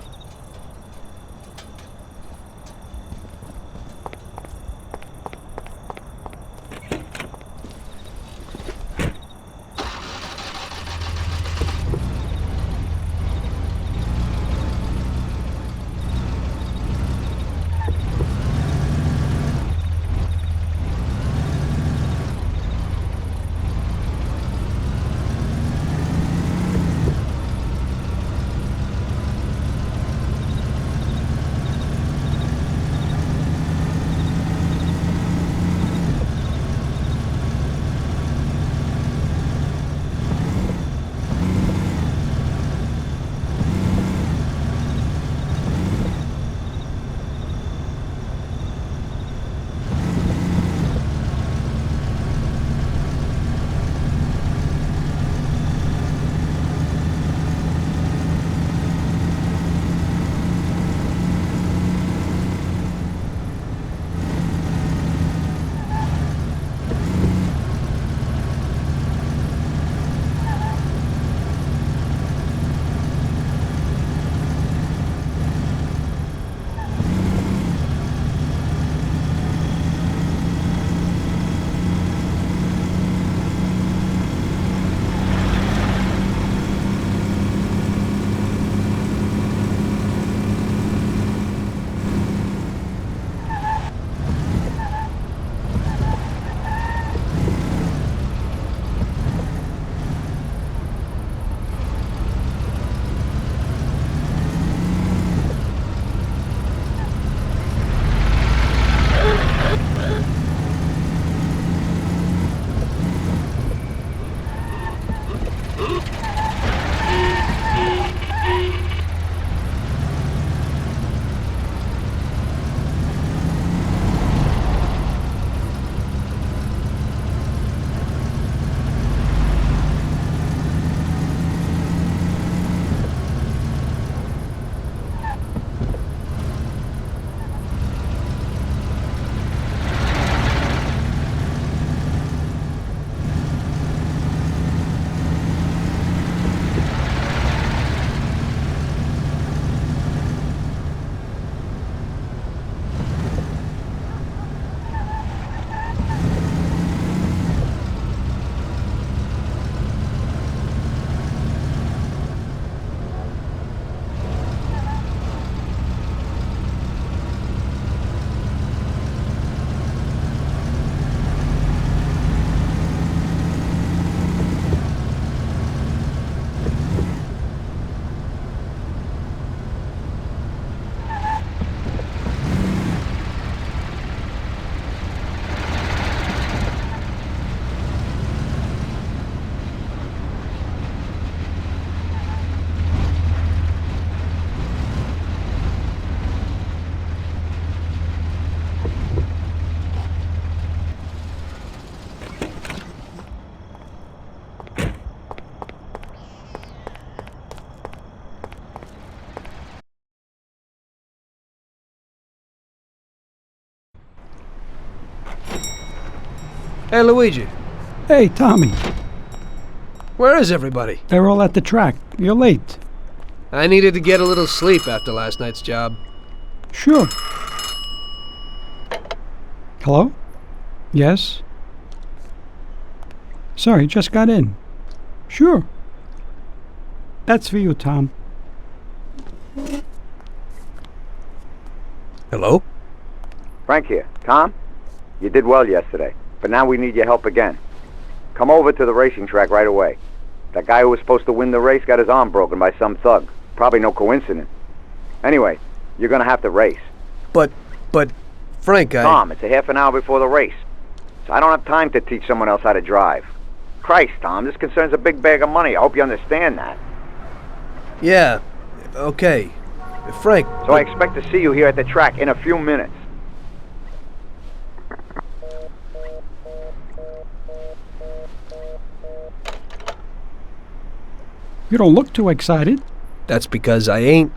Hey, Luigi. Hey, Tommy. Where is everybody? They're all at the track. You're late. I needed to get a little sleep after last night's job. Sure. Hello? Yes? Sorry, just got in. Sure. That's for you, Tom. Hello? Frank here. Tom? You did well yesterday, but now we need your help again. Come over to the racing track right away. That guy who was supposed to win the race got his arm broken by some thug. Probably no coincidence. Anyway, you're gonna have to race. But, Frank, Tom, it's a half an hour before the race. So I don't have time to teach someone else how to drive. Christ, Tom, this concerns a big bag of money. I hope you understand that. Yeah, okay. Frank... So I expect to see you here at the track in a few minutes. You don't look too excited. That's because I ain't.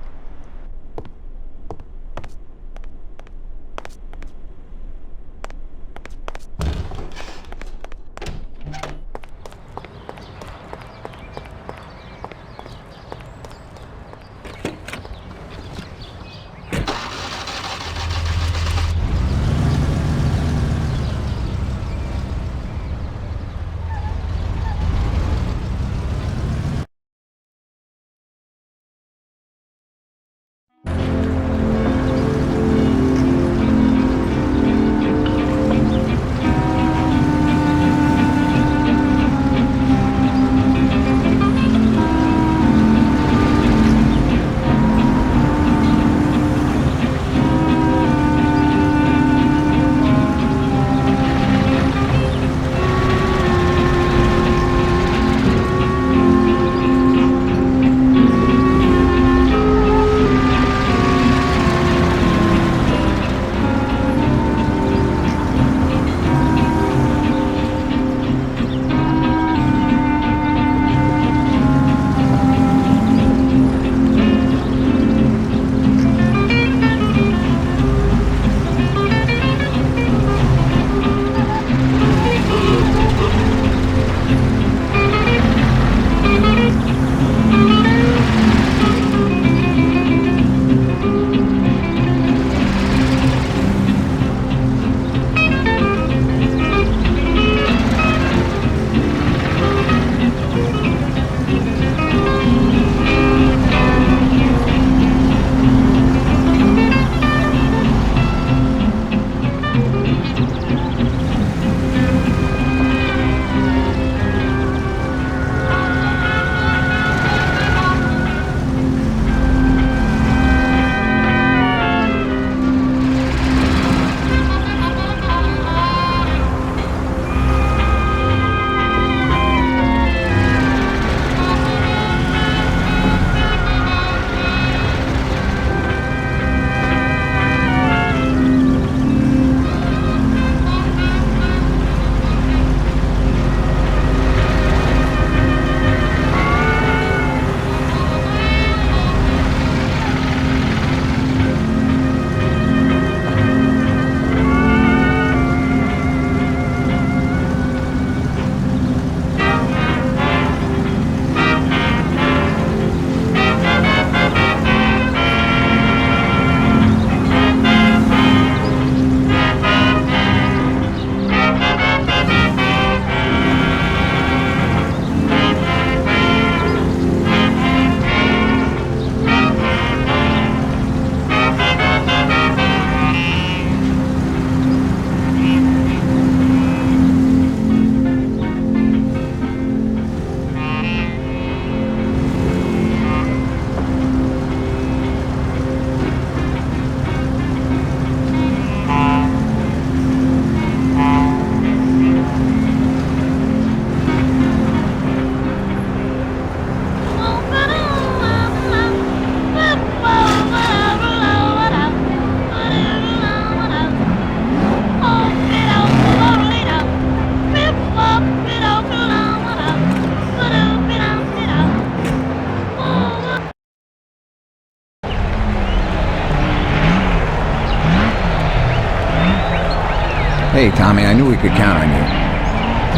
Hey, Tommy, I knew we could count on you.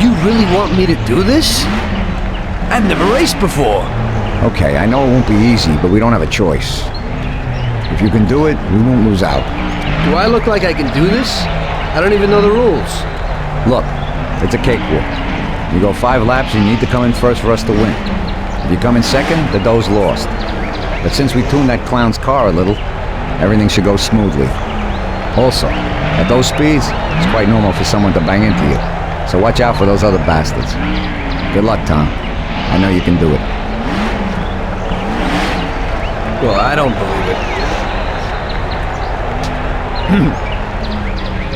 You really want me to do this? I've never raced before. Okay, I know it won't be easy, but we don't have a choice. If you can do it, we won't lose out. Do I look like I can do this? I don't even know the rules. Look, it's a cakewalk. You go 5 laps, you need to come in first for us to win. If you come in second, the dough's lost. But since we tuned that clown's car a little, everything should go smoothly. Also, at those speeds, it's quite normal for someone to bang into you. So watch out for those other bastards. Good luck, Tom. I know you can do it. Well, I don't believe it.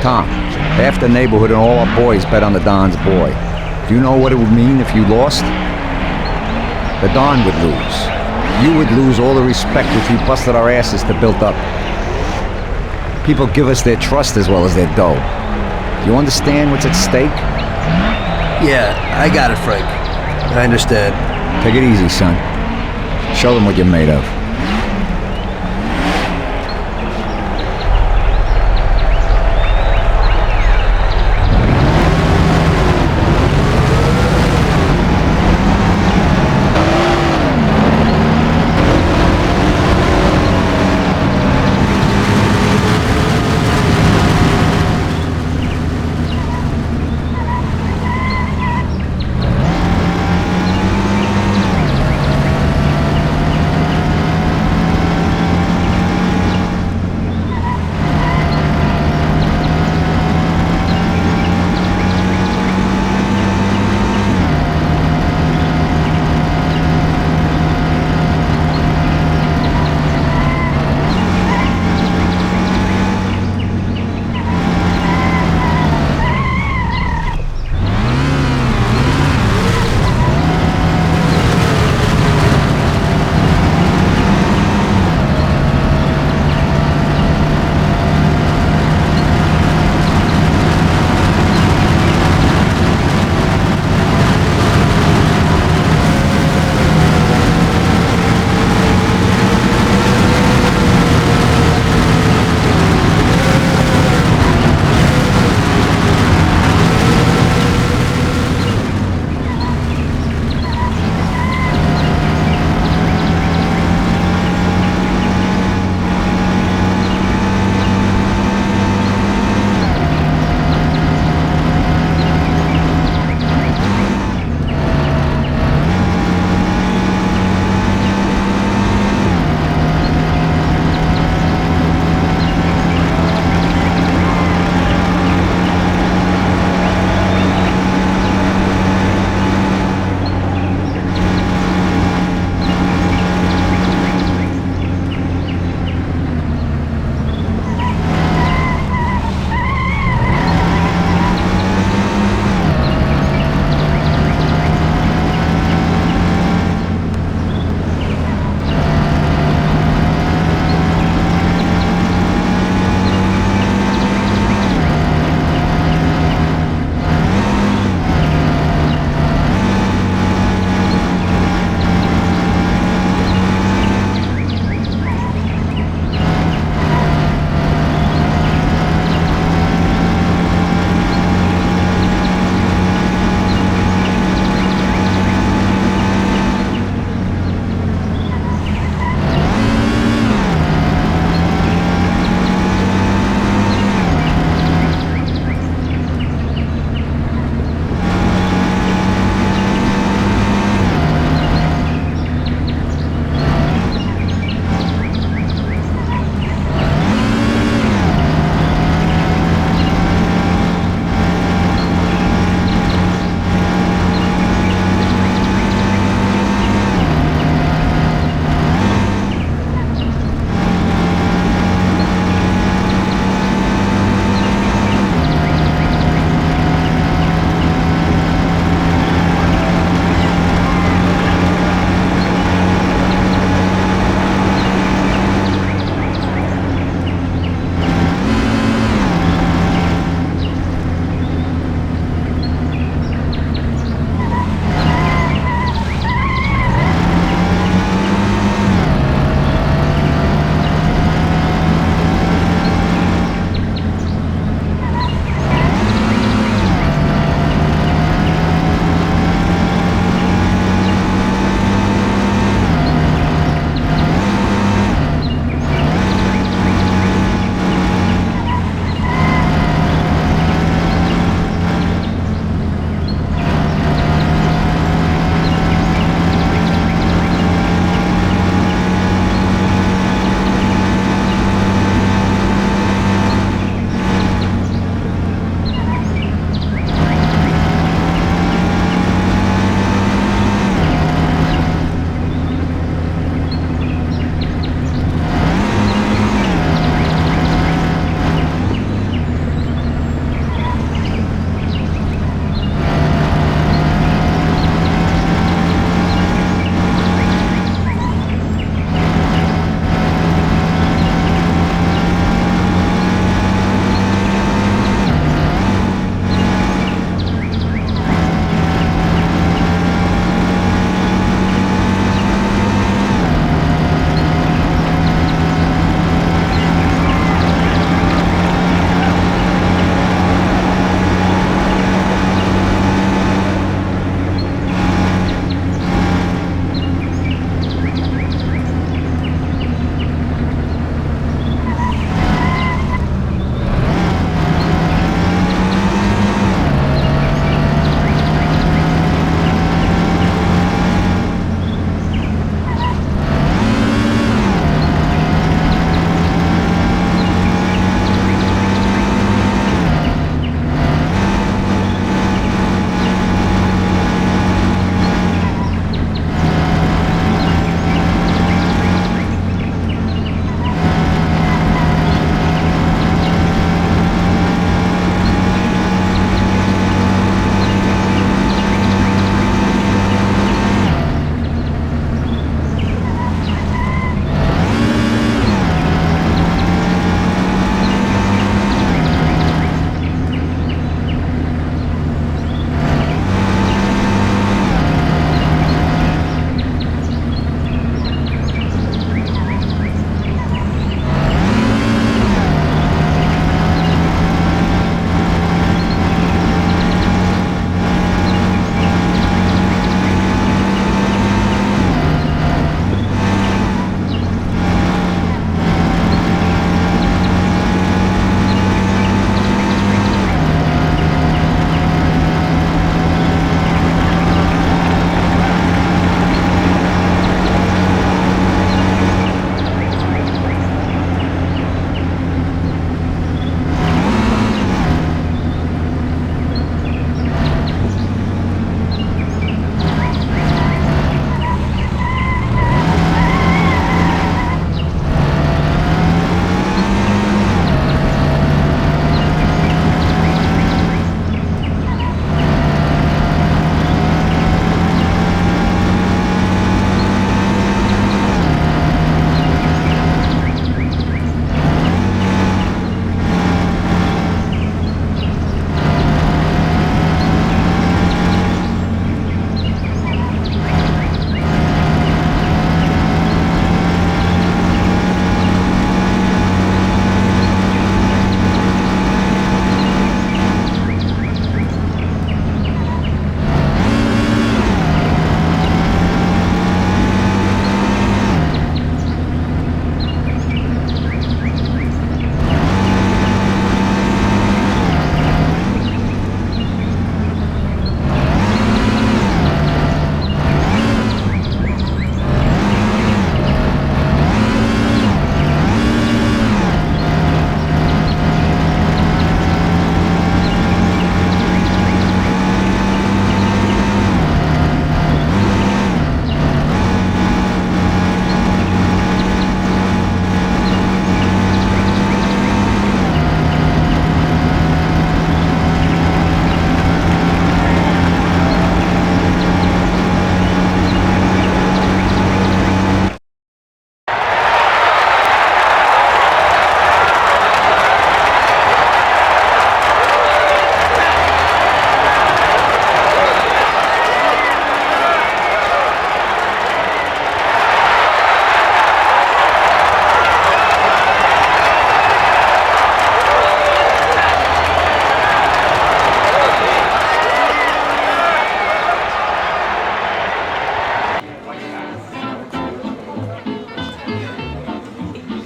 Tom, half the neighborhood and all our boys bet on the Don's boy. Do you know what it would mean if you lost? The Don would lose. You would lose all the respect which we busted our asses to build up. People give us their trust as well as their dough. Do you understand what's at stake? Yeah, I got it, Frank. I understand. Take it easy, son. Show them what you're made of.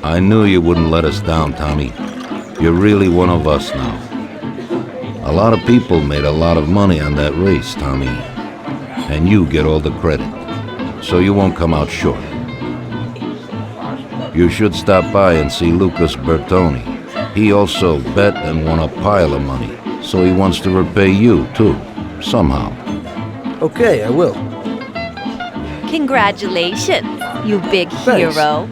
I knew you wouldn't let us down, Tommy. You're really one of us now. A lot of people made a lot of money on that race, Tommy. And you get all the credit. So you won't come out short. You should stop by and see Lucas Bertoni. He also bet and won a pile of money. So he wants to repay you, too. Somehow. Okay, I will. Congratulations, you big Thanks. hero.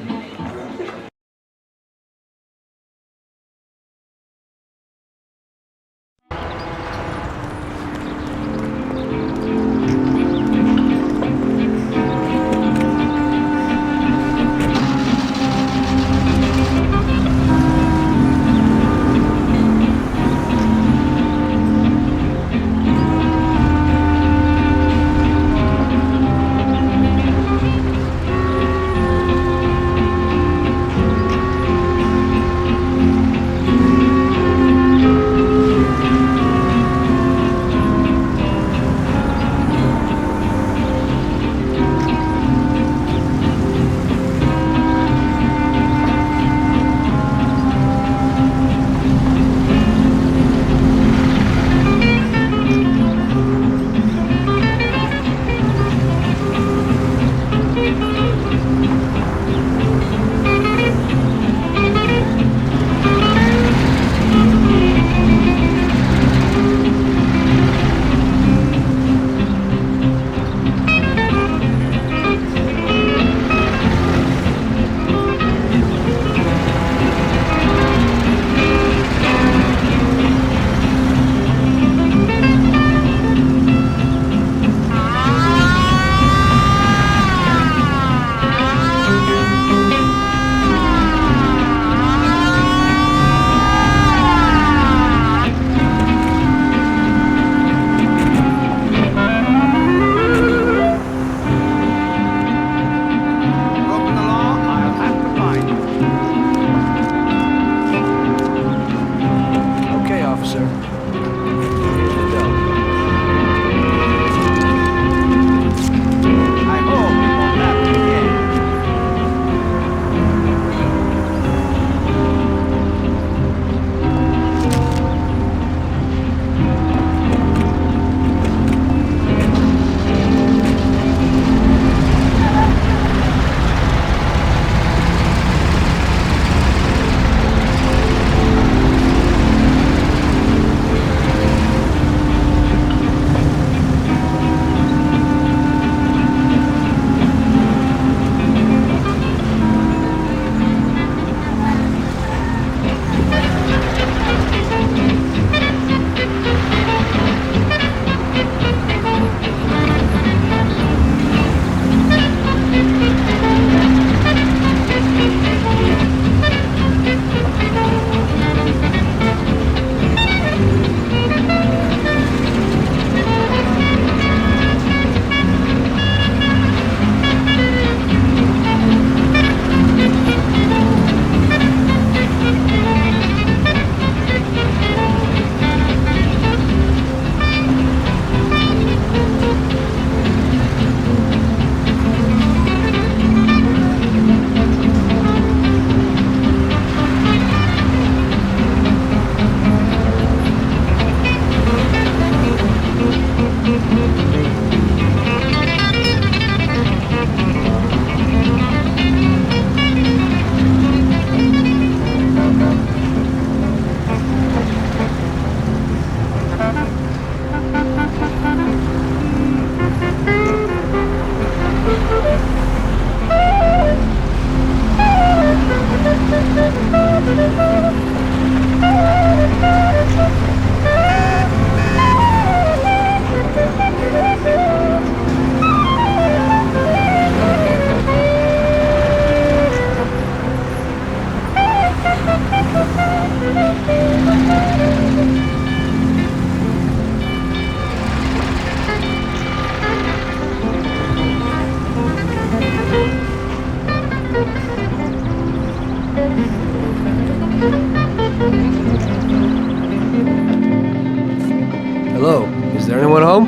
Hello, is there anyone home?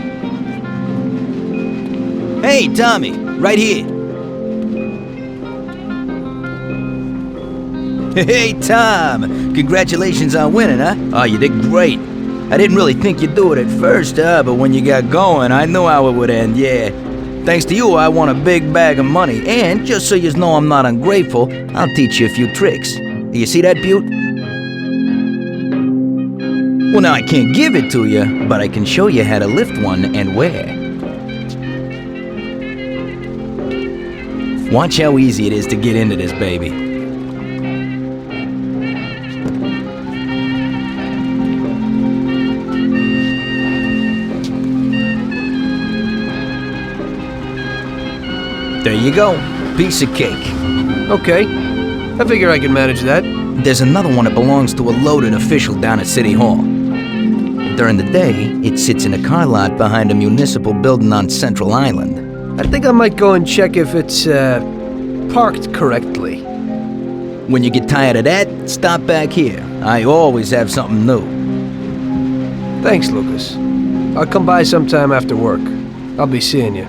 Hey, Tommy, right here. Hey, Tom! Congratulations on winning, huh? Oh, you did great. I didn't really think you'd do it at first, but when you got going, I knew how it would end, yeah. Thanks to you, I won a big bag of money, and just so you know I'm not ungrateful, I'll teach you a few tricks. You see that, Butte? Well, now I can't give it to you, but I can show you how to lift one and where. Watch how easy it is to get into this baby. There you go. Piece of cake. Okay. I figure I can manage that. There's another one that belongs to a loaded official down at City Hall. During the day, it sits in a car lot behind a municipal building on Central Island. I think I might go and check if it's, parked correctly. When you get tired of that, stop back here. I always have something new. Thanks, Lucas. I'll come by sometime after work. I'll be seeing you.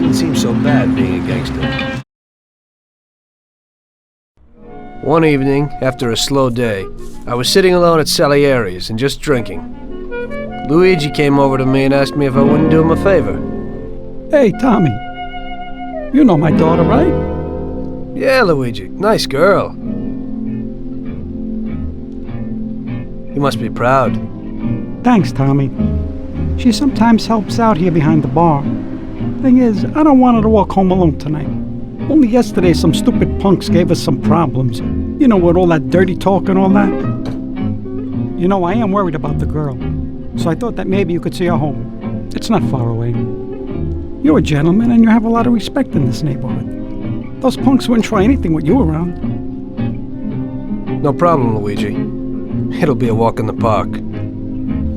It seems so bad being a gangster. One evening, after a slow day, I was sitting alone at Salieri's and just drinking. Luigi came over to me and asked me if I wouldn't do him a favor. Hey, Tommy. You know my daughter, right? Yeah, Luigi. Nice girl. You must be proud. Thanks, Tommy. She sometimes helps out here behind the bar. Thing is, I don't want her to walk home alone tonight. Only yesterday some stupid punks gave us some problems. You know, with all that dirty talk and all that. You know, I am worried about the girl. So I thought that maybe you could see her home. It's not far away. You're a gentleman and you have a lot of respect in this neighborhood. Those punks wouldn't try anything with you around. No problem, Luigi. It'll be a walk in the park.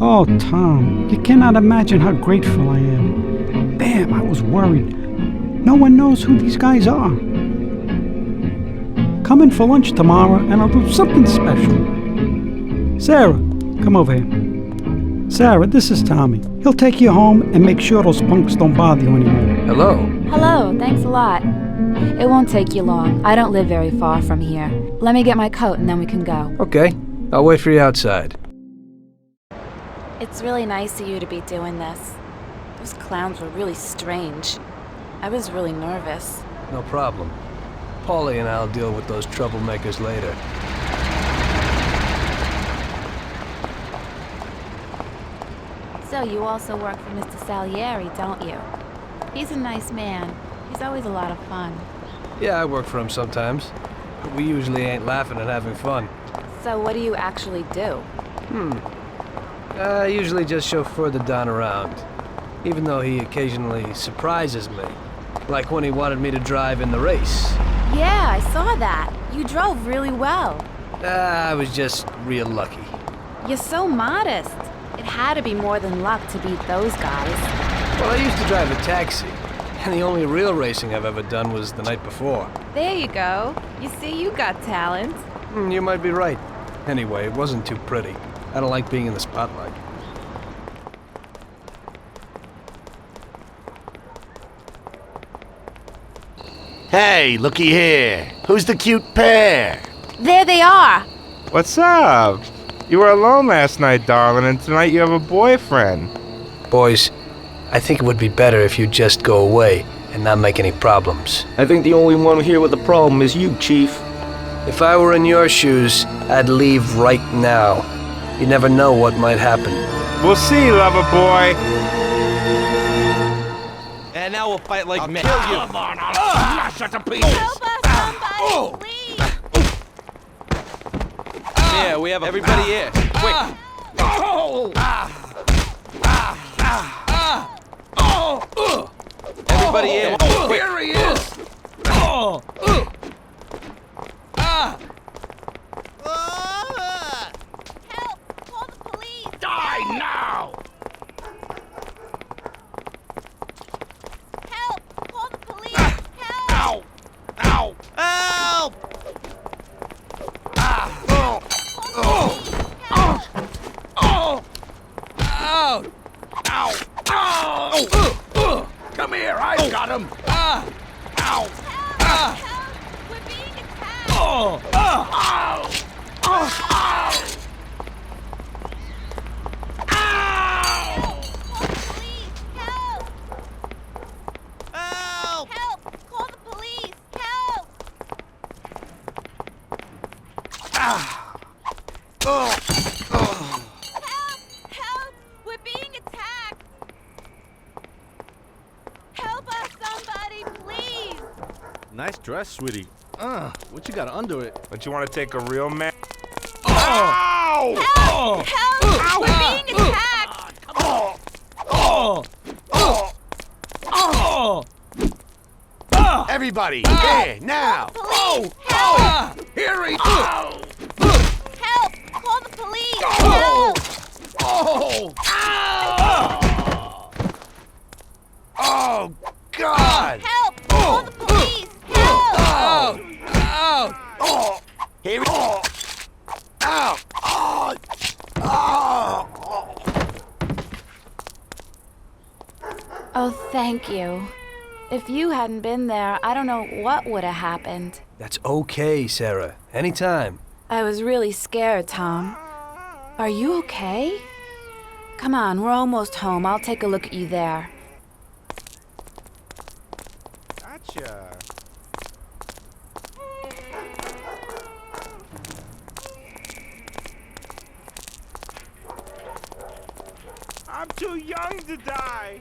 Oh, Tom, you cannot imagine how grateful I am. Damn, I was worried. No one knows who these guys are. Come in for lunch tomorrow and I'll do something special. Sarah, come over here. Sarah, this is Tommy. He'll take you home and make sure those punks don't bother you anymore. Hello. Hello, thanks a lot. It won't take you long. I don't live very far from here. Let me get my coat and then we can go. Okay, I'll wait for you outside. It's really nice of you to be doing this. Those clowns were really strange. I was really nervous. No problem. Paulie and I'll deal with those troublemakers later. So you also work for Mr. Salieri, don't you? He's a nice man. He's always a lot of fun. Yeah, I work for him sometimes. But we usually ain't laughing and having fun. So what do you actually do? I usually just chauffeur the Don around. Even though he occasionally surprises me. Like when he wanted me to drive in the race. Yeah, I saw that. You drove really well. I was just real lucky. You're so modest. It had to be more than luck to beat those guys. Well, I used to drive a taxi. And the only real racing I've ever done was the night before. There you go. You see, you got talent. You might be right. Anyway, it wasn't too pretty. I don't like being in the spotlight. Hey, looky here. Who's the cute pair? There they are. What's up? You were alone last night, darling, and tonight you have a boyfriend. Boys, I think it would be better if you just go away and not make any problems. I think the only one here with a problem is you, Chief. If I were in your shoes, I'd leave right now. You never know what might happen. We'll see, lover boy. And now we'll fight like men. Kill you. Come on, I'll smash it to pieces. Help us, somebody, please. Yeah, we have everybody here. Quick. Everybody here. Quick. Here he is. Help! Call the police! Die now! Help! Call the police! Help! Ow! Ow! Help! Come here, I've got him! Ow! Help! We're being attacked! Help! Help! Call the police! Help! Help! We're being attacked! Help us, somebody, please! Nice dress, sweetie. What you got under it? Don't you want to take a real man? Ow! Help! Help! We're being attacked! Everybody, here, now! Police! Help! Here he is! Help! Call the police! Help! Oh, God! Help! Call the police! Help! Here we go! Ow! Oh! Oh, thank you. If you hadn't been there, I don't know what would have happened. That's okay, Sarah. Anytime. I was really scared, Tom. Are you okay? Come on, we're almost home. I'll take a look at you there. Gotcha. I'm too young to die.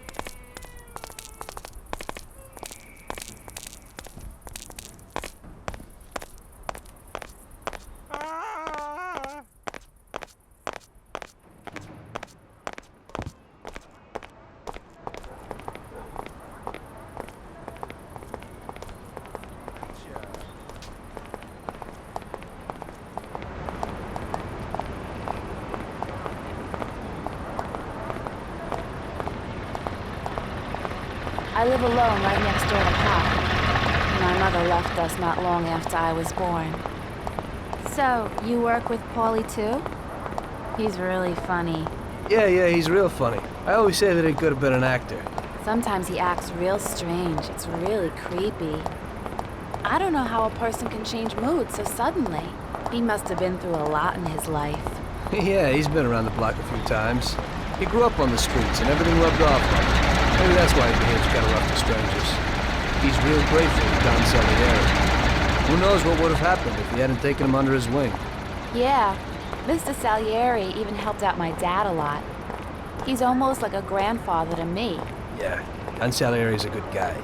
I live alone right next door to Pop. My mother left us not long after I was born. So, you work with Paulie too? He's really funny. Yeah, he's real funny. I always say that he could have been an actor. Sometimes he acts real strange. It's really creepy. I don't know how a person can change mood so suddenly. He must have been through a lot in his life. Yeah, he's been around the block a few times. He grew up on the streets and everything rubbed off on him. Maybe that's why he behaves kind of rough to strangers. He's real grateful to Don Salieri. Who knows what would have happened if he hadn't taken him under his wing. Yeah, Mr. Salieri even helped out my dad a lot. He's almost like a grandfather to me. Yeah, Don Salieri's a good guy.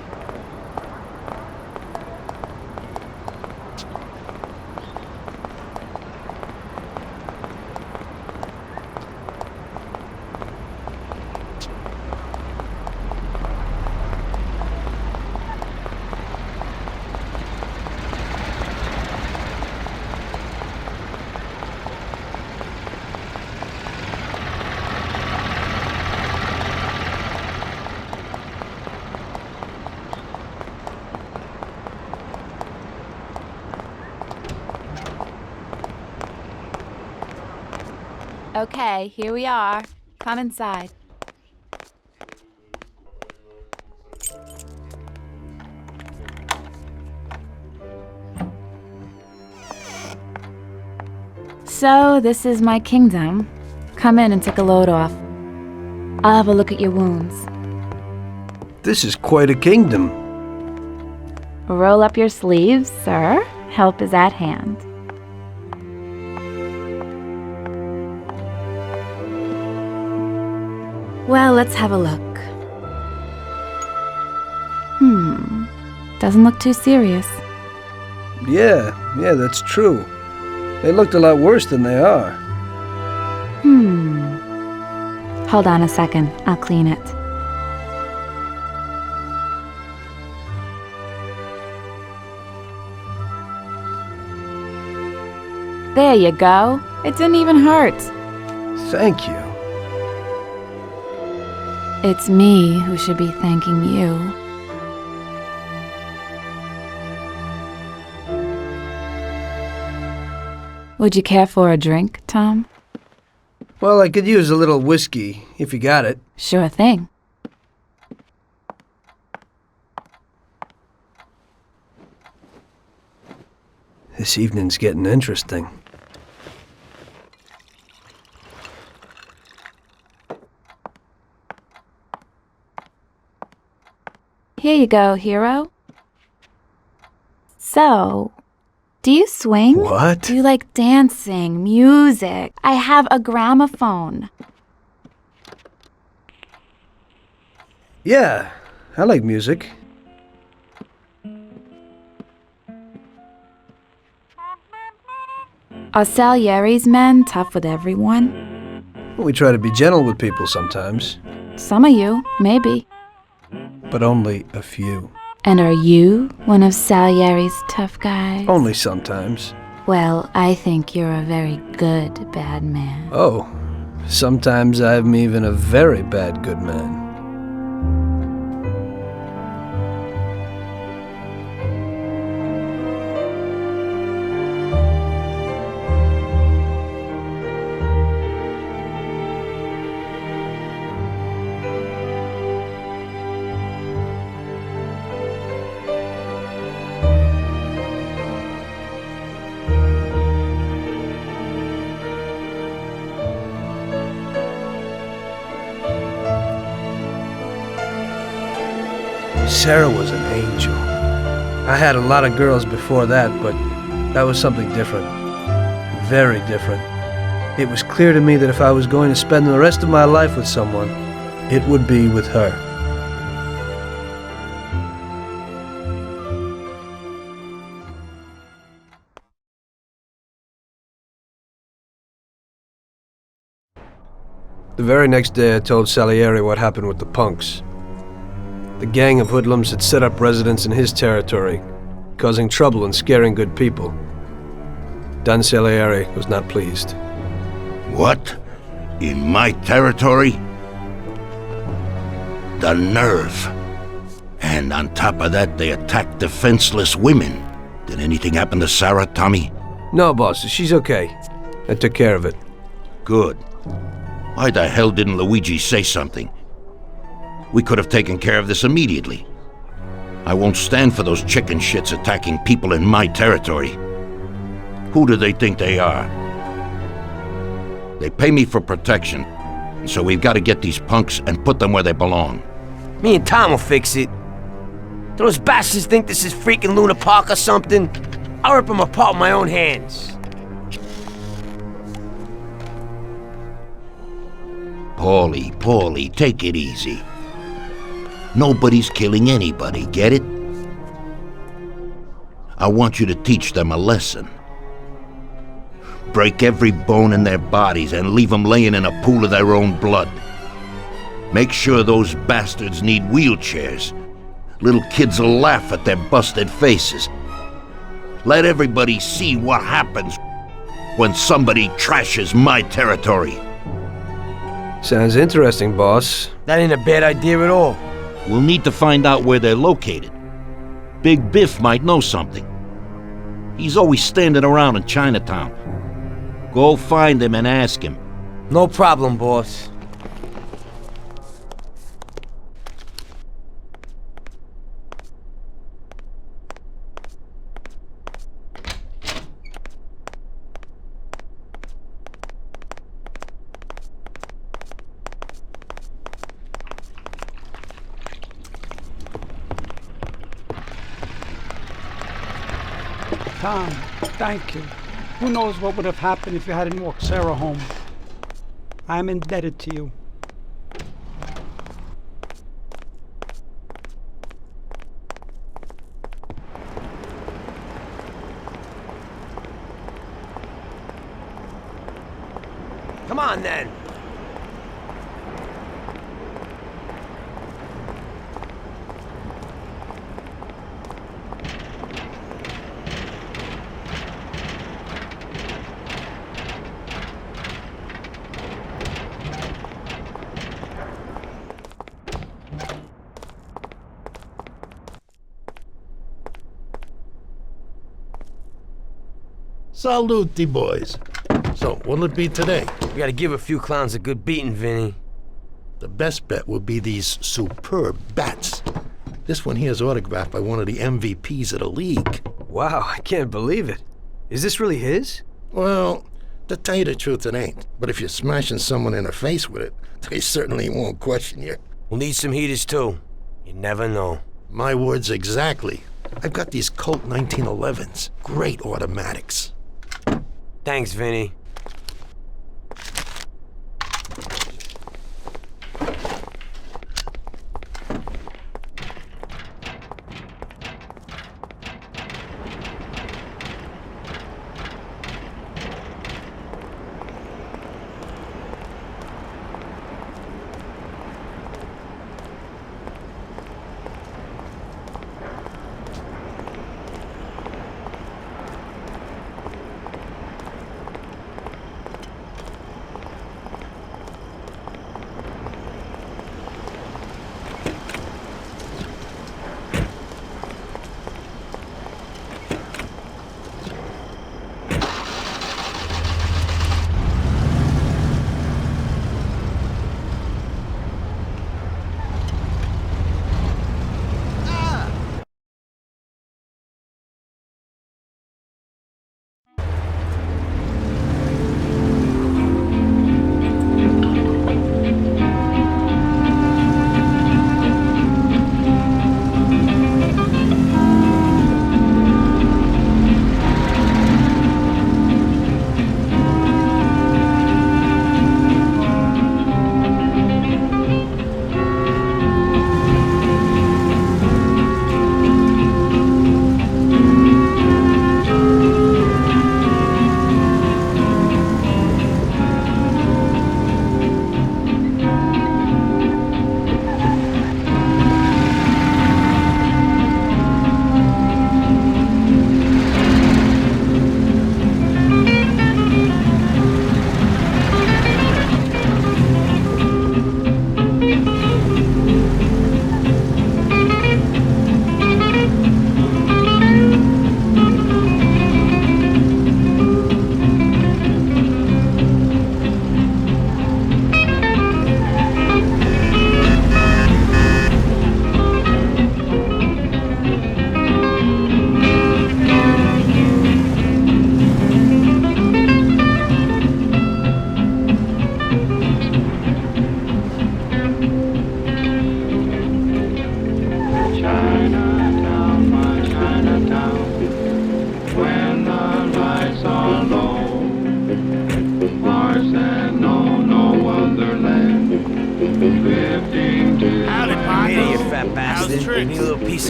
Okay, here we are. Come inside. So, this is my kingdom. Come in and take a load off. I'll have a look at your wounds. This is quite a kingdom. Roll up your sleeves, sir. Help is at hand. Well, let's have a look. Doesn't look too serious. Yeah, that's true. They looked a lot worse than they are. Hold on a second. I'll clean it. There you go. It didn't even hurt. Thank you. It's me who should be thanking you. Would you care for a drink, Tom? Well, I could use a little whiskey, if you got it. Sure thing. This evening's getting interesting. Here you go, hero. So, do you swing? What? Do you like dancing, music? I have a gramophone. Yeah, I like music. Are Salieri's men tough with everyone? We try to be gentle with people sometimes. Some of you, maybe. But only a few. And are you one of Salieri's tough guys? Only sometimes. Well, I think you're a very good bad man. Oh, sometimes I'm even a very bad good man. Sarah was an angel. I had a lot of girls before that, but that was something different. Very different. It was clear to me that if I was going to spend the rest of my life with someone, it would be with her. The very next day I told Salieri what happened with the punks. The gang of hoodlums had set up residence in his territory, causing trouble and scaring good people. Don Salieri was not pleased. What? In my territory? The nerve. And on top of that, they attacked defenseless women. Did anything happen to Sarah, Tommy? No, boss. She's okay. I took care of it. Good. Why the hell didn't Luigi say something? We could have taken care of this immediately. I won't stand for those chicken shits attacking people in my territory. Who do they think they are? They pay me for protection, so we've got to get these punks and put them where they belong. Me and Tom will fix it. Do those bastards think this is freaking Luna Park or something? I'll rip them apart with my own hands. Paulie, take it easy. Nobody's killing anybody, get it? I want you to teach them a lesson. Break every bone in their bodies and leave them laying in a pool of their own blood. Make sure those bastards need wheelchairs. Little kids will laugh at their busted faces. Let everybody see what happens when somebody trashes my territory. Sounds interesting, boss. That ain't a bad idea at all. We'll need to find out where they're located. Big Biff might know something. He's always standing around in Chinatown. Go find him and ask him. No problem, boss. Tom, thank you. Who knows what would have happened if you hadn't walked Sarah home. I am indebted to you. Come on, then. Salute, boys. So, what'll it be today? We gotta give a few clowns a good beating, Vinny. The best bet would be these superb bats. This one here is autographed by one of the MVPs of the league. Wow, I can't believe it. Is this really his? Well, to tell you the truth, it ain't. But if you're smashing someone in the face with it, they certainly won't question you. We'll need some heaters, too. You never know. My words exactly. I've got these Colt 1911s. Great automatics. Thanks, Vinny.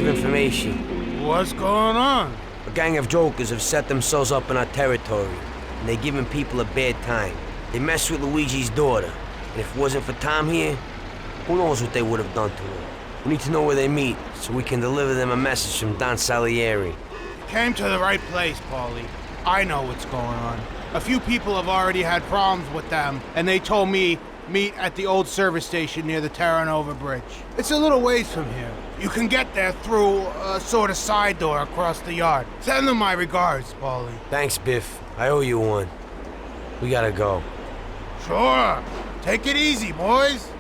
of information. What's going on? A gang of jokers have set themselves up in our territory, and they're giving people a bad time. They messed with Luigi's daughter, and if it wasn't for Tom here, who knows what they would have done to her. We need to know where they meet, so we can deliver them a message from Don Salieri. Came to the right place, Paulie. I know what's going on. A few people have already had problems with them, and they told me meet at the old service station near the Terranova Bridge. It's a little ways from here. You can get there through a sort of side door across the yard. Send them my regards, Paulie. Thanks, Biff. I owe you one. We gotta go. Sure. Take it easy, boys.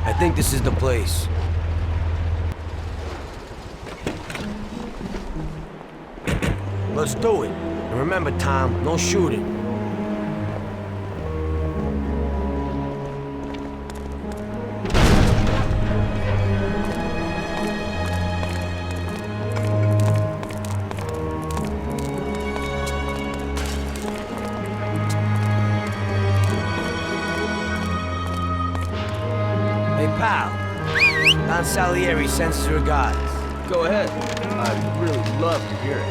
I think this is the place. Let's do it. And remember, Tom, no shooting. Don Salieri sends his regards. Go ahead. I'd really love to hear it.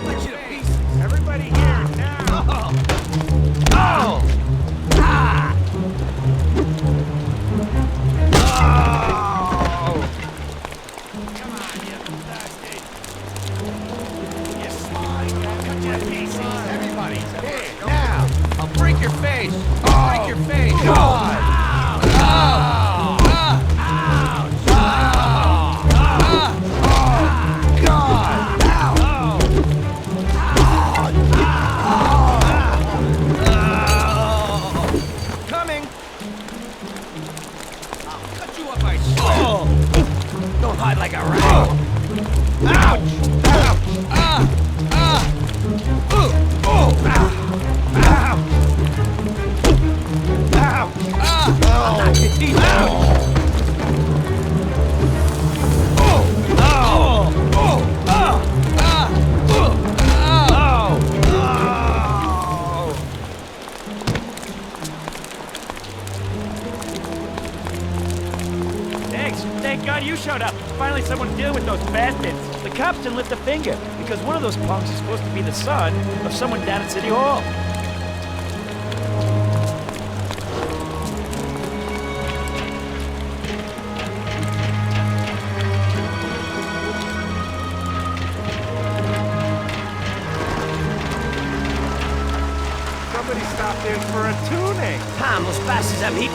Split you to pieces. Everybody here now. Oh! Ah! Oh! Come on, you bastard. You slime. Split you to pieces. Everybody. Here, now. I'll break your face. I'll break your face. God. Don't hide like a rat. Ouch! Ouch! Ah! Ah! Ooh! Oh! Ow! Ow! Ow! Ah! I'll knock your teeth out! Oh! Oh! Oh! Ah! Ah! Oh! Thank God you showed up. Finally someone's dealing with those bastards. The cops didn't lift a finger, because one of those punks is supposed to be the son of someone down at City Hall. Somebody stopped in for a tuning. Tom, those bastards have heat.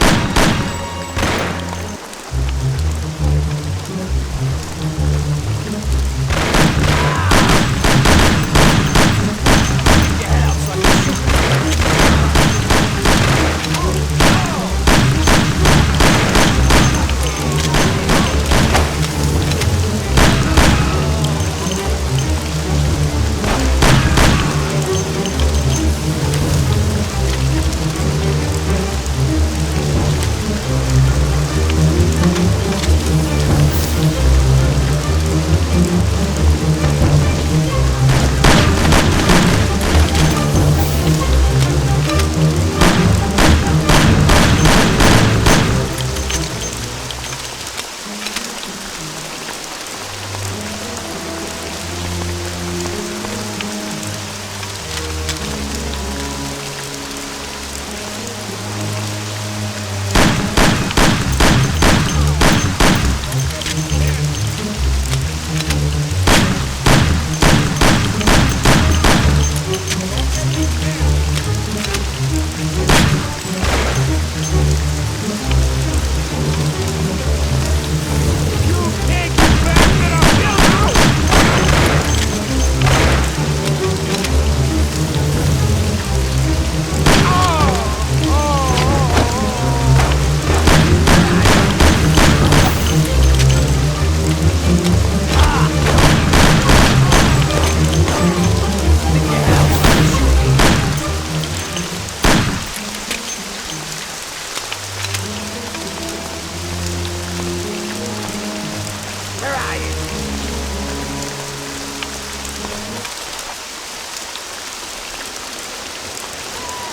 Where are you?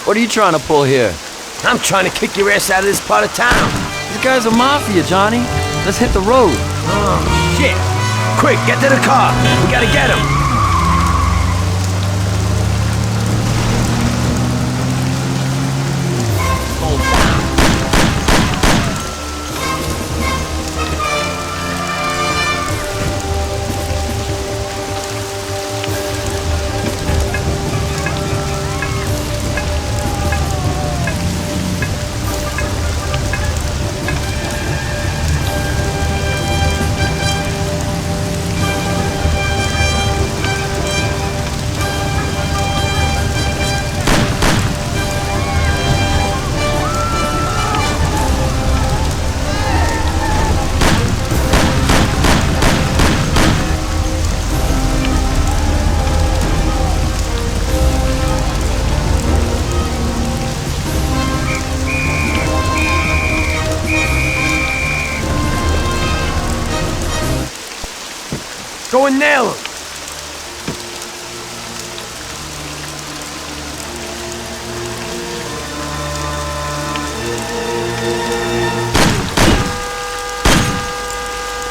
What are you trying to pull here? I'm trying to kick your ass out of this part of town. These guys are Mafia, Johnny. Let's hit the road. Oh, shit. Quick, get to the car. We gotta get him. Go and nail him.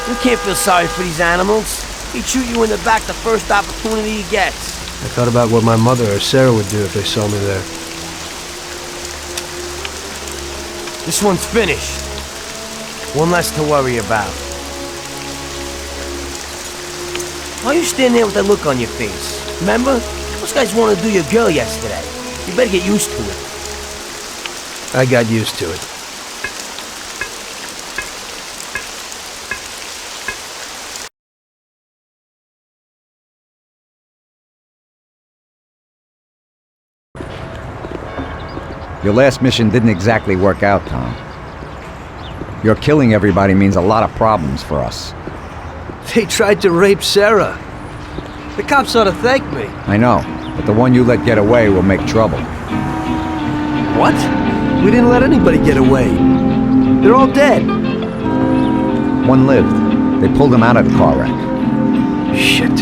You can't feel sorry for these animals. He'd shoot you in the back the first opportunity he gets. I thought about what my mother or Sarah would do if they saw me there. This one's finished. One less to worry about. Why are you standing there with that look on your face? Remember? Those guys wanted to do your girl yesterday. You better get used to it. I got used to it. Your last mission didn't exactly work out, Tom. Your killing everybody means a lot of problems for us. They tried to rape Sarah. The cops ought to thank me. I know, but the one you let get away will make trouble. What? We didn't let anybody get away. They're all dead. One lived. They pulled him out of the car wreck. Shit.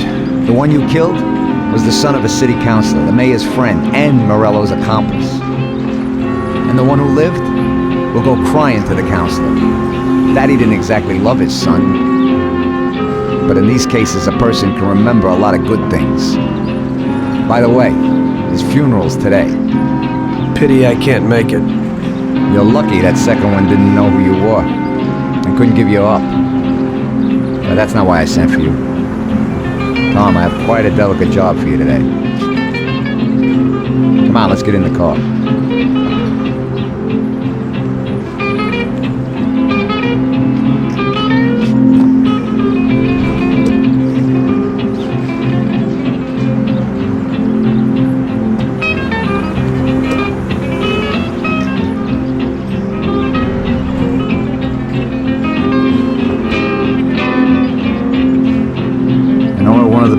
The one you killed was the son of a city councilor, the mayor's friend, and Morello's accomplice. And the one who lived will go crying to the councilor. Daddy didn't exactly love his son. But in these cases, a person can remember a lot of good things. By the way, his funeral's today. Pity I can't make it. You're lucky that second one didn't know who you were and couldn't give you up. But that's not why I sent for you. Tom, I have quite a delicate job for you today. Come on, let's get in the car.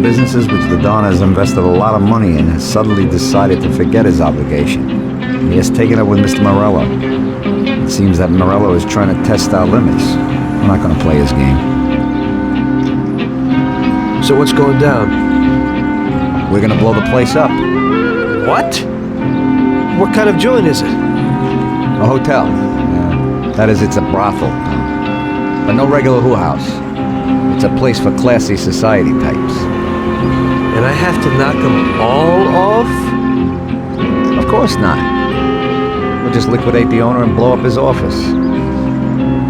Businesses which the Don has invested a lot of money in has suddenly decided to forget his obligation. And he has taken up with Mr. Morello. It seems that Morello is trying to test our limits. We're not going to play his game. So what's going down? We're going to blow the place up. What? What kind of joint is it? A hotel. That is, it's a brothel. But no regular hoo house. It's a place for classy society types. And I have to knock them all off? Of course not. We'll just liquidate the owner and blow up his office.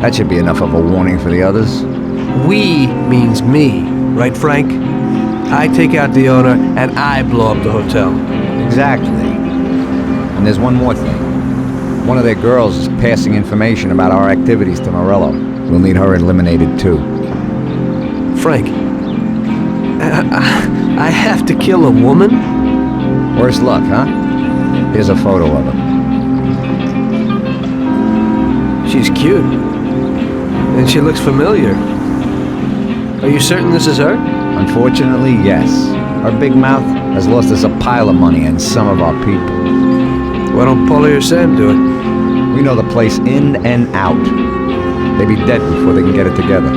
That should be enough of a warning for the others. We means me, right, Frank? I take out the owner and I blow up the hotel. Exactly. And there's one more thing. One of their girls is passing information about our activities to Morello. We'll need her eliminated too. Frank, I have to kill a woman? Worse luck, huh? Here's a photo of her. She's cute. And she looks familiar. Are you certain this is her? Unfortunately, yes. Her big mouth has lost us a pile of money and some of our people. Why don't Paulie or Sam do it? We know the place in and out. They'd be dead before they can get it together.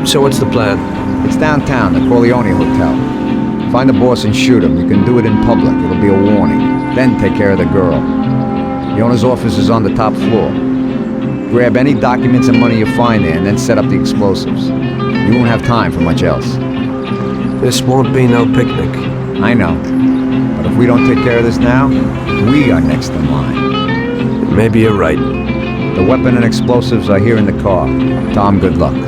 So what's the plan? It's downtown, the Corleone Hotel. Find the boss and shoot him. You can do it in public. It'll be a warning. Then take care of the girl. The owner's office is on the top floor. Grab any documents and money you find there, and then set up the explosives. You won't have time for much else. This won't be no picnic. I know. But if we don't take care of this now, we are next in line. Maybe you're right. The weapon and explosives are here in the car. Tom, good luck. Good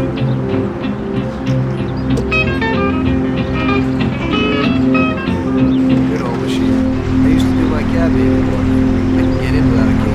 old machine. I used to do my cab before. I can get in without a key.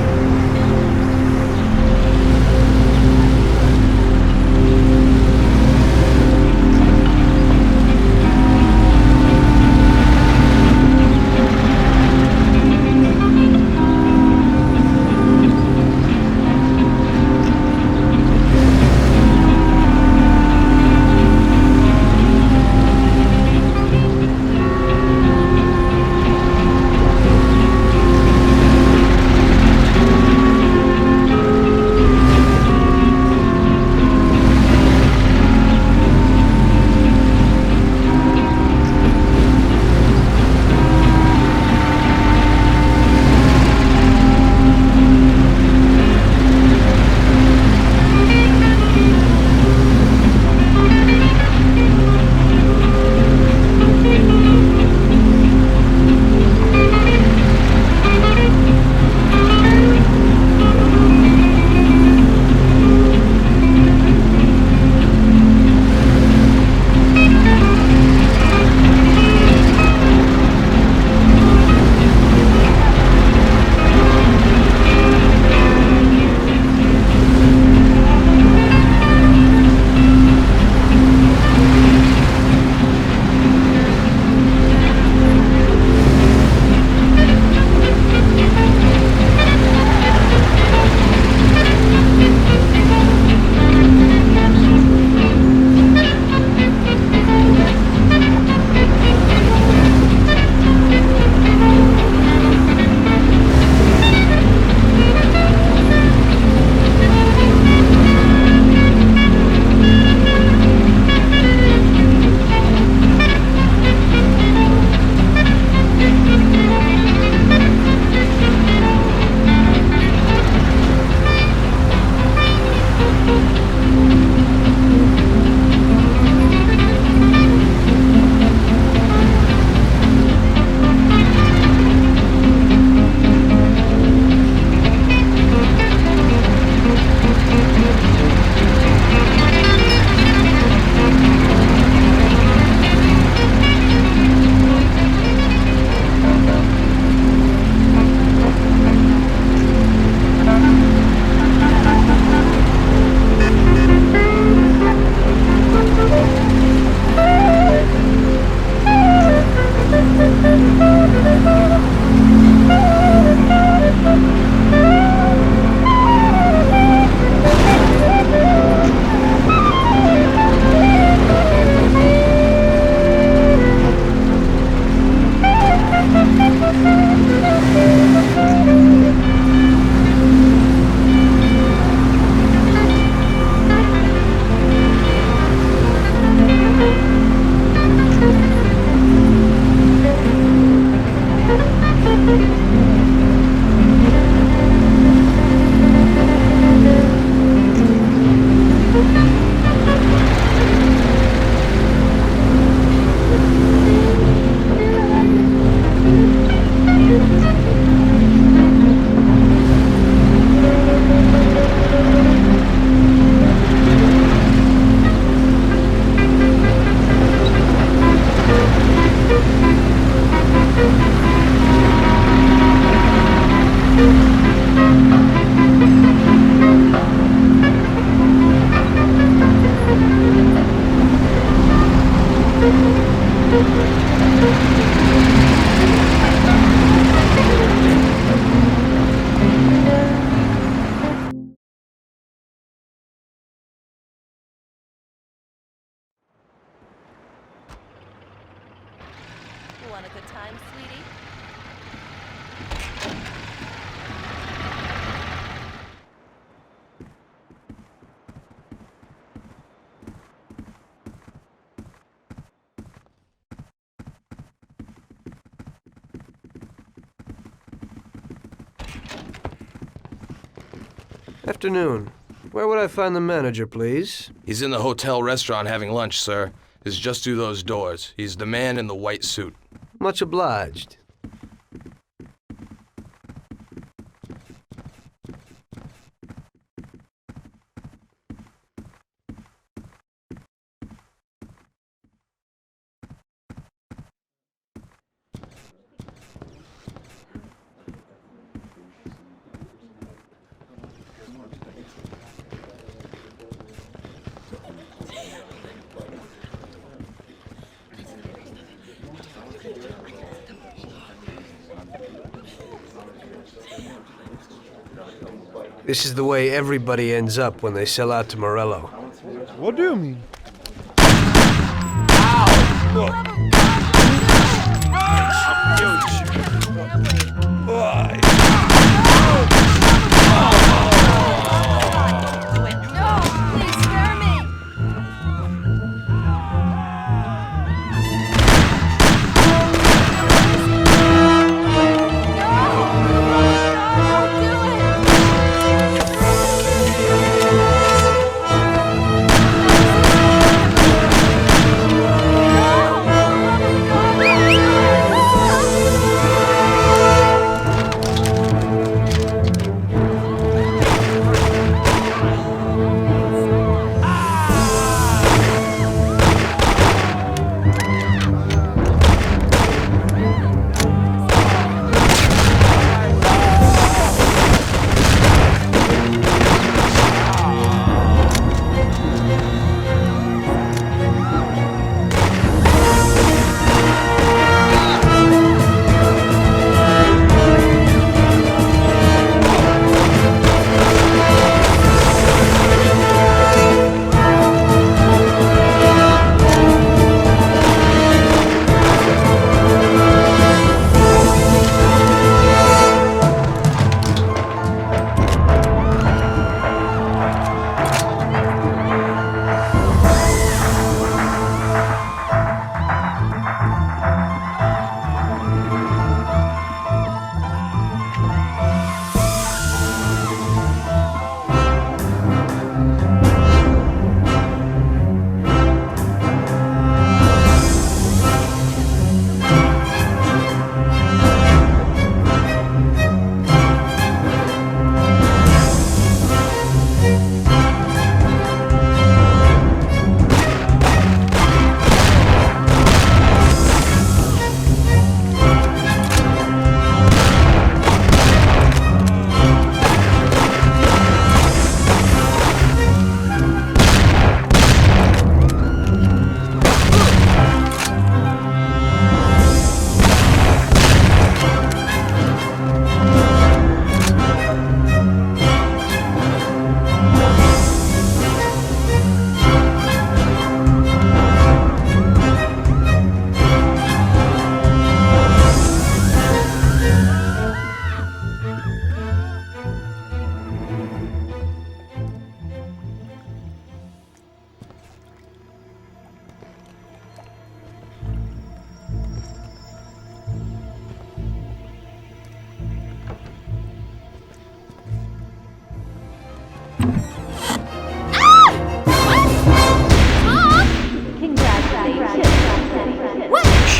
afternoon. Where would I find the manager, please? He's in the hotel restaurant having lunch, sir. It's just through those doors. He's the man in the white suit. Much obliged. This is the way everybody ends up when they sell out to Morello. What do you mean?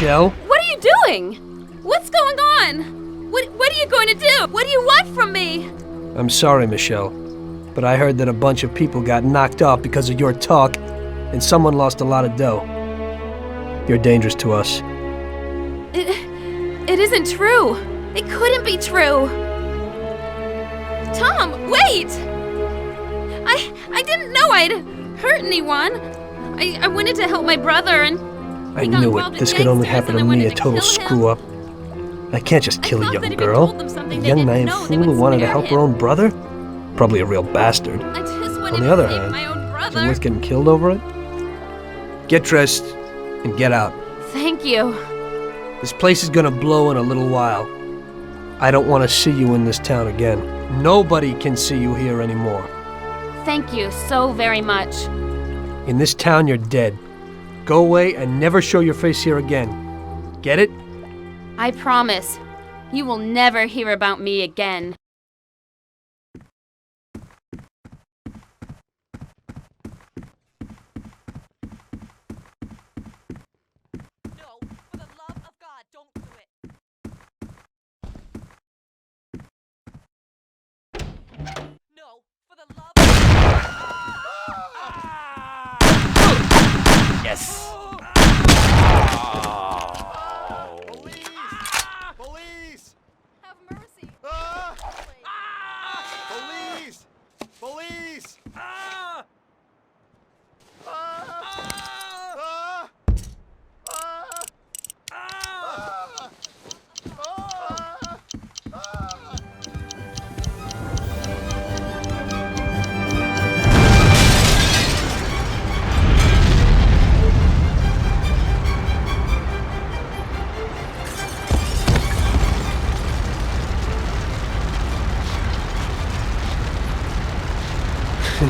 Michelle? What are you doing? What's going on? What are you going to do? What do you want from me? I'm sorry, Michelle, but I heard that a bunch of people got knocked off because of your talk, and someone lost a lot of dough. You're dangerous to us. It isn't true. It couldn't be true. Tom, wait! I didn't know I'd hurt anyone. I wanted to help my brother and... I knew it. This could only happen to me, a total screw-up. I can't just kill a young girl. A young naive fool who wanted to help her own brother? Probably a real bastard. On the other hand, is it worth getting killed over it? Get dressed and get out. Thank you. This place is gonna blow in a little while. I don't want to see you in this town again. Nobody can see you here anymore. Thank you so very much. In this town, you're dead. Go away and never show your face here again. Get it? I promise. You will never hear about me again. Yes. Police! Have mercy. Police! Police!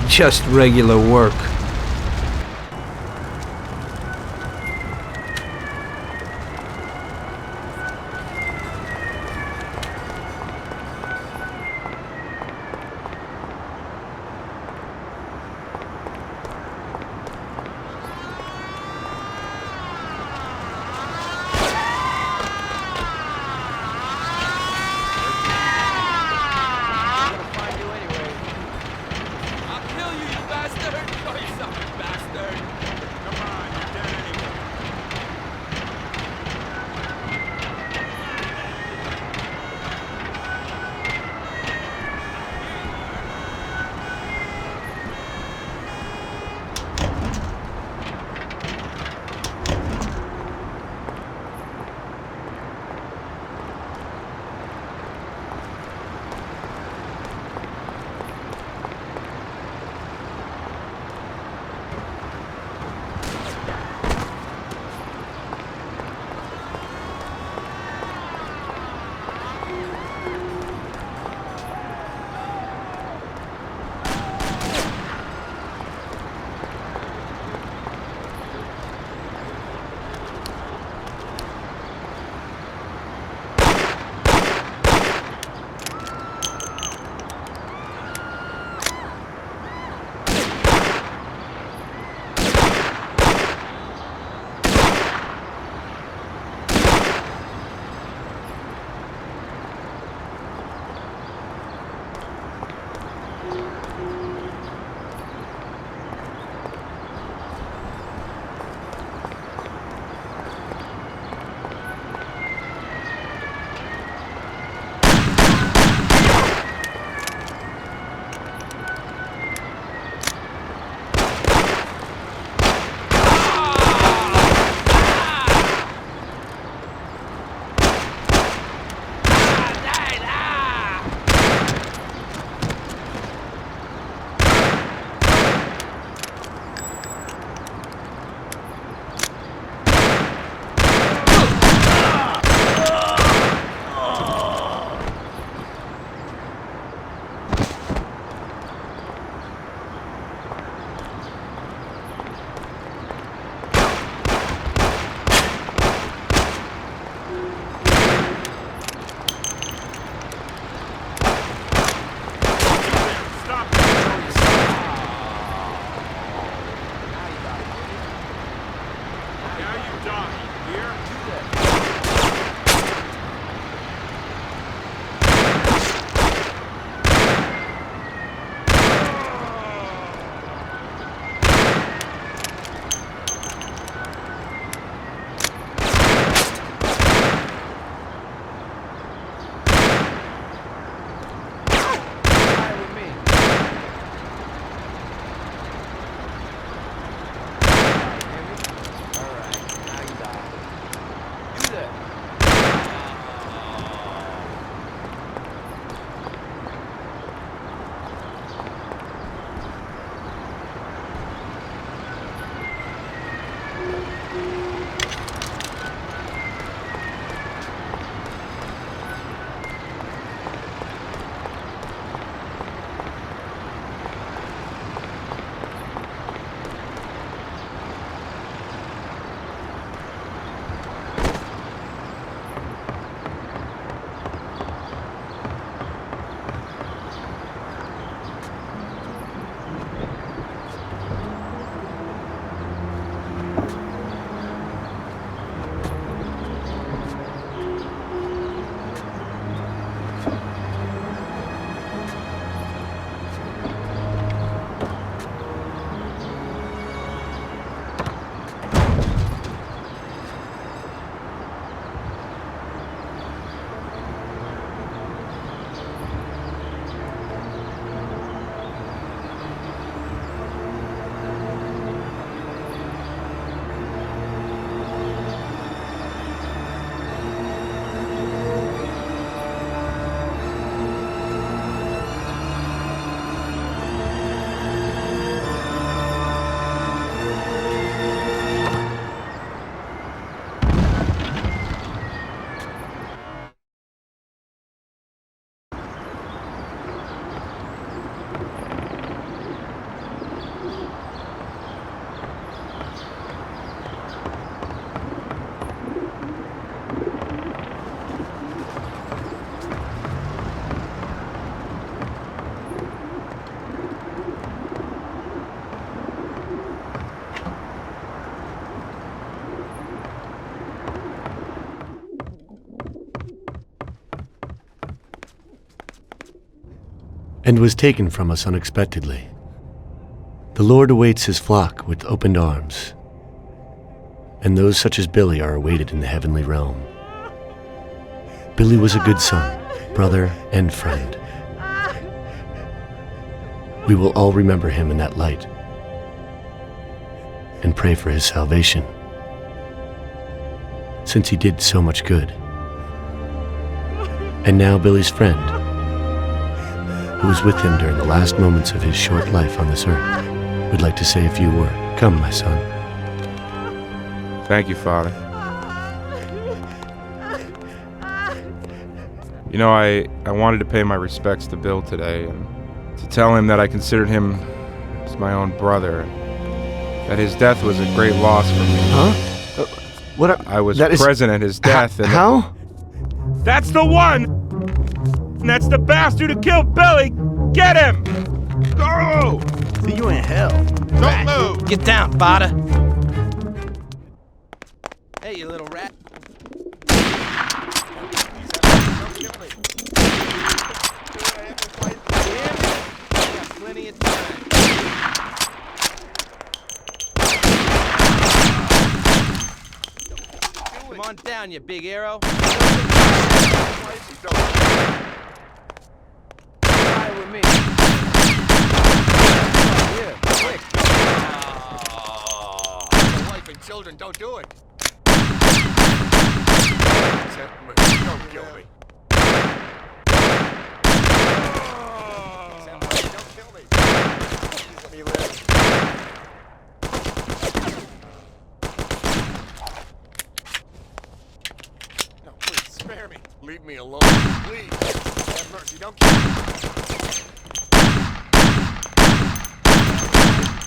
Just regular work. I'll kill you, you bastard! and was taken from us unexpectedly. The Lord awaits his flock with opened arms, and those such as Billy are awaited in the heavenly realm. Billy was a good son, brother, and friend. We will all remember him in that light and pray for his salvation, since he did so much good. And now Billy's friend, who was with him during the last moments of his short life on this earth, would like to say a few words. Come, my son. Thank you, Father. You know, I wanted to pay my respects to Bill today and to tell him that I considered him as my own brother, that his death was a great loss for me. Huh? I was present at his death. How? That's the one! And that's the bastard who killed Billy! Get him! Go! See you in hell. Don't move! Get down, Bada. Hey, you little rat. Plenty of time. Come on down, you big arrow. Fly with me. Here, quick. My wife and children, don't do it. Don't kill me. Don't kill me. Please let me live. No, please, spare me. Leave me alone, please. Have mercy, don't kill me.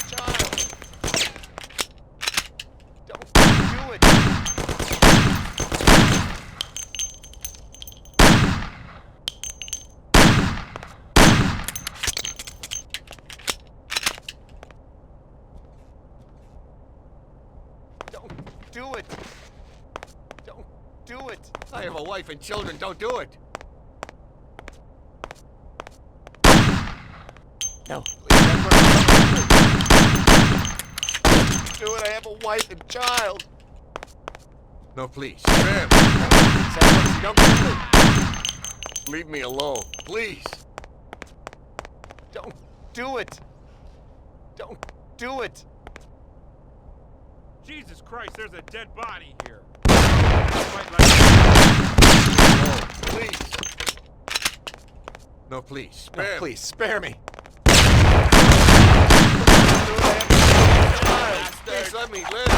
Child. Don't do it. Do it! Don't do it! I have a wife and children, don't do it! No, please, do it, I have a wife and child! No, please, spare me! Don't kill me! Leave me alone, please! Don't do it! Don't do it! Jesus Christ, there's a dead body here. Please. No, please, spare me. Please, spare me. Please let me live.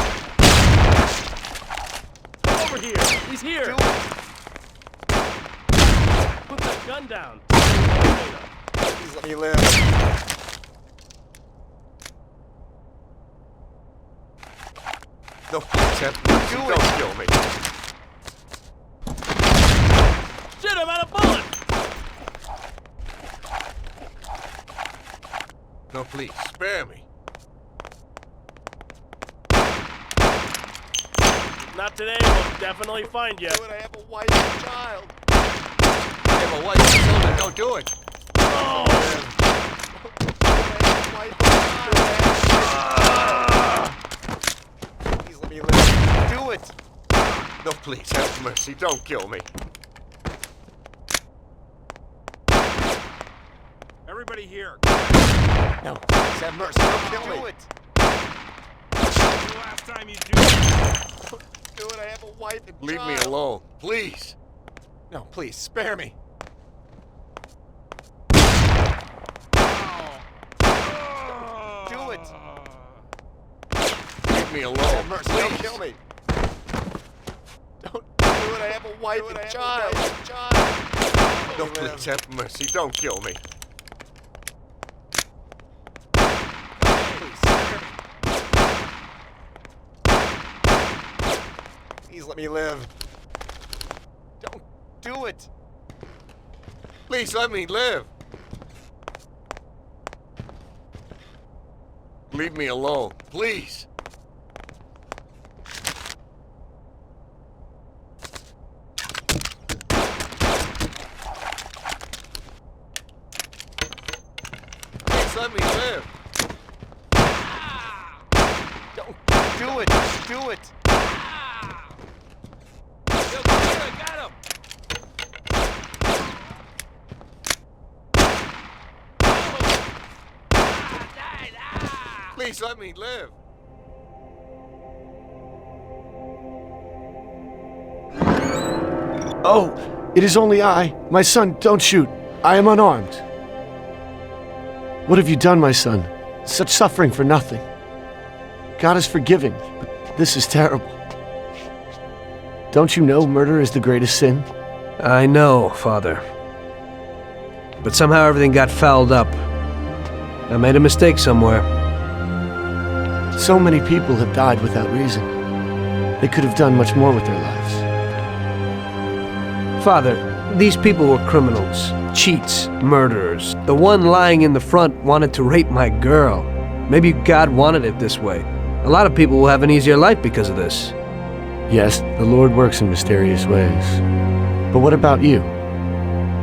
Over here. He's here. Put that gun down. Please let me live. No, please, don't kill me. Shit, I'm out of bullets! No, please, spare me. Not today, we'll definitely find you. Do it, I have a wife and child. I have a wife and children, don't do it. Oh! Please let me live. Do it. No, please, have mercy, don't kill me. Everybody here. No, please, have mercy, don't kill me. Do it. The last time you do it. Do it, I have a wife and child. Leave me alone, please. No, please, spare me. Do it. Leave me alone. Have mercy, please. Don't kill me. Don't do it, I have a wife and child. No, please, have mercy, don't kill me. Please, spare me. Please let me live. Don't do it. Please let me live. Leave me alone, please. Please let me live. Don't do it. Just do it. Yo, I got him. Please let me live. Oh, it is only I. My son, don't shoot. I am unarmed. What have you done, my son? Such suffering for nothing. God is forgiving, but this is terrible. Don't you know murder is the greatest sin? I know, Father. But somehow everything got fouled up. I made a mistake somewhere. So many people have died without reason. They could have done much more with their lives. Father, these people were criminals, cheats, murderers. The one lying in the front wanted to rape my girl. Maybe God wanted it this way. A lot of people will have an easier life because of this. Yes, the Lord works in mysterious ways. But what about you?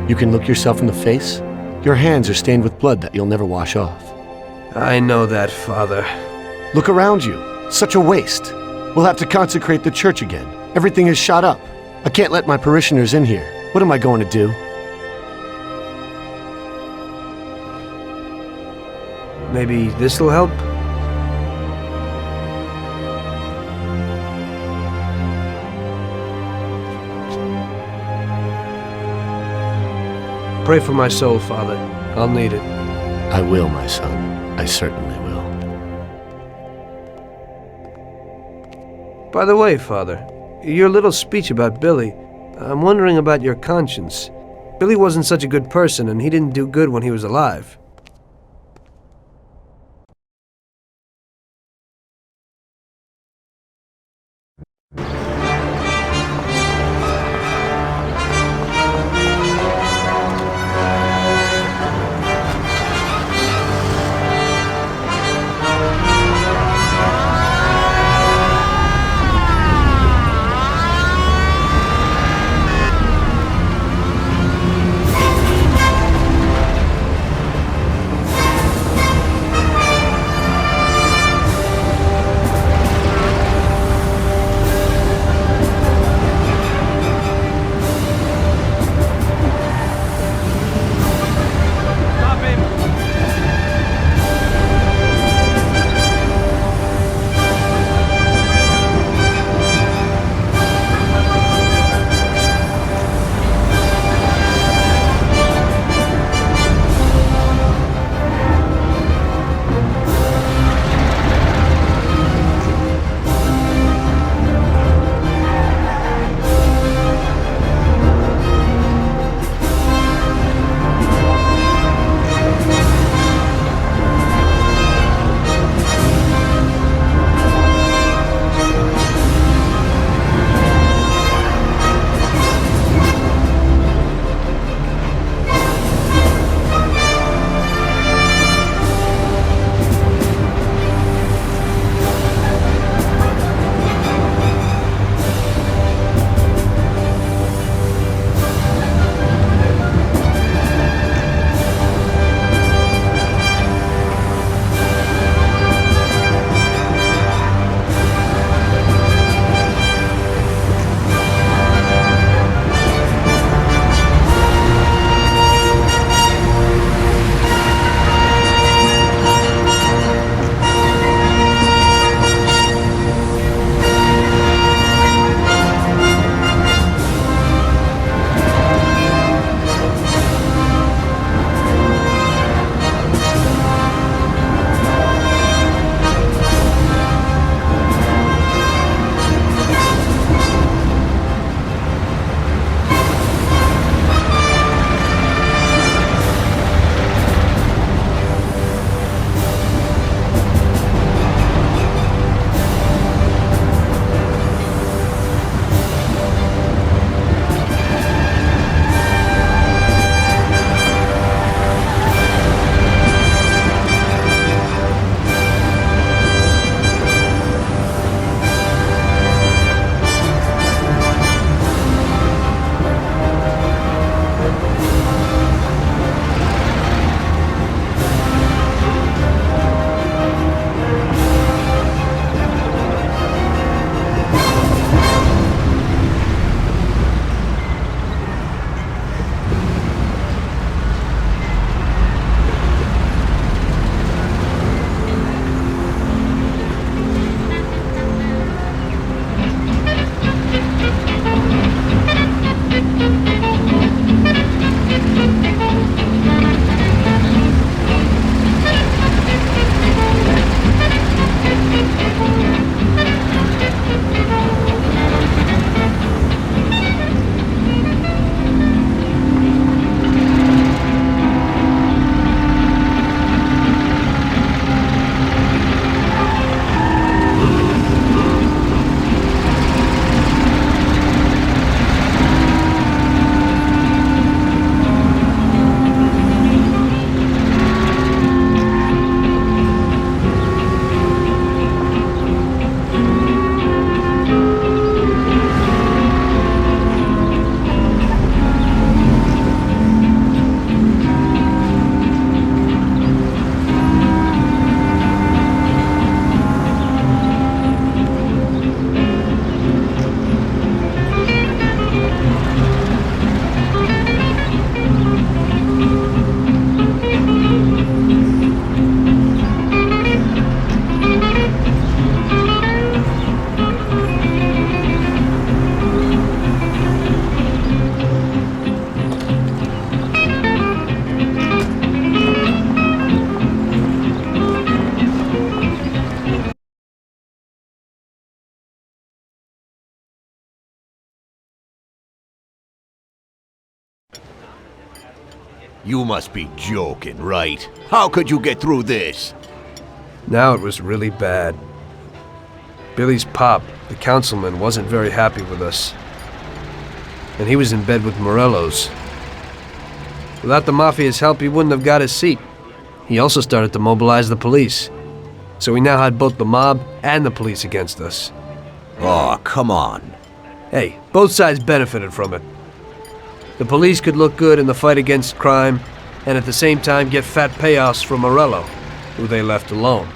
You can look yourself in the face? Your hands are stained with blood that you'll never wash off. I know that, Father. Look around you. Such a waste. We'll have to consecrate the church again. Everything is shot up. I can't let my parishioners in here. What am I going to do? Maybe this'll help? Pray for my soul, Father. I'll need it. I will, my son. I certainly will. By the way, Father, your little speech about Billy, I'm wondering about your conscience. Billy wasn't such a good person, and he didn't do good when he was alive. You must be joking, right? How could you get through this? Now it was really bad. Billy's pop, the councilman, wasn't very happy with us. And he was in bed with Morello's. Without the Mafia's help, he wouldn't have got his seat. He also started to mobilize the police. So we now had both the mob and the police against us. Oh, come on. Hey, both sides benefited from it. The police could look good in the fight against crime, and at the same time get fat payoffs from Morello, who they left alone.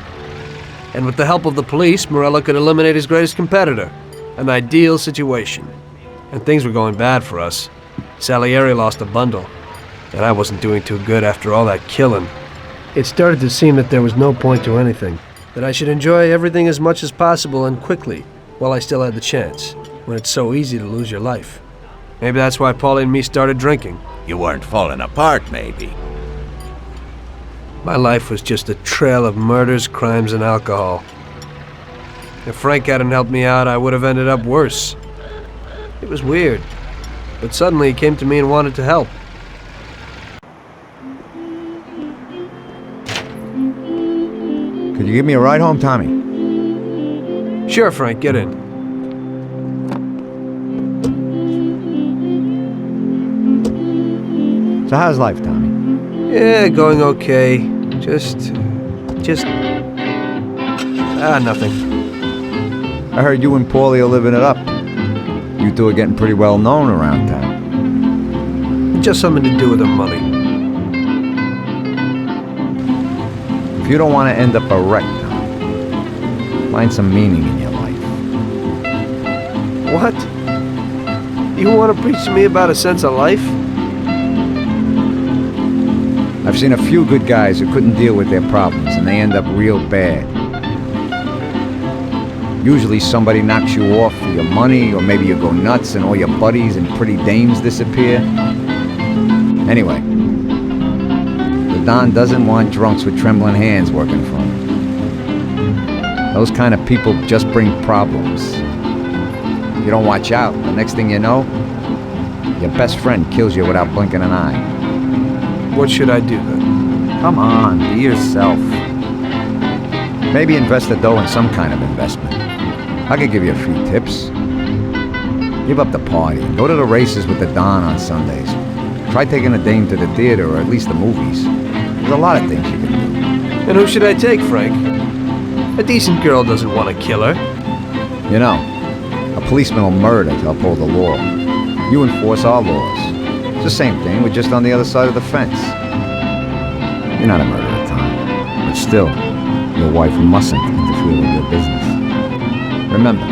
And with the help of the police, Morello could eliminate his greatest competitor. An ideal situation. And things were going bad for us. Salieri lost a bundle, and I wasn't doing too good after all that killing. It started to seem that there was no point to anything, that I should enjoy everything as much as possible and quickly, while I still had the chance, when it's so easy to lose your life. Maybe that's why Paulie and me started drinking. You weren't falling apart, maybe. My life was just a trail of murders, crimes, and alcohol. If Frank hadn't helped me out, I would have ended up worse. It was weird, but suddenly he came to me and wanted to help. Could you give me a ride home, Tommy? Sure, Frank, get in. So how's life, Tommy? Yeah, going okay. Nothing. I heard you and Paulie are living it up. You two are getting pretty well known around town. Just something to do with the money. If you don't want to end up a wreck, Tommy, find some meaning in your life. What? You want to preach to me about a sense of life? I've seen a few good guys who couldn't deal with their problems, and they end up real bad. Usually somebody knocks you off for your money, or maybe you go nuts and all your buddies and pretty dames disappear. Anyway, the Don doesn't want drunks with trembling hands working for him. Those kind of people just bring problems. If you don't watch out, the next thing you know, your best friend kills you without blinking an eye. What should I do then? Come on, be yourself. Maybe invest the dough in some kind of investment. I could give you a few tips. Give up the party. Go to the races with the Don on Sundays. Try taking a dame to the theater or at least the movies. There's a lot of things you can do. And who should I take, Frank? A decent girl doesn't want to kill her. You know, a policeman will murder to uphold the law. You enforce our laws. It's the same thing, we're just on the other side of the fence. You're not a murderer, Tom. But still, your wife mustn't interfere with your business. Remember,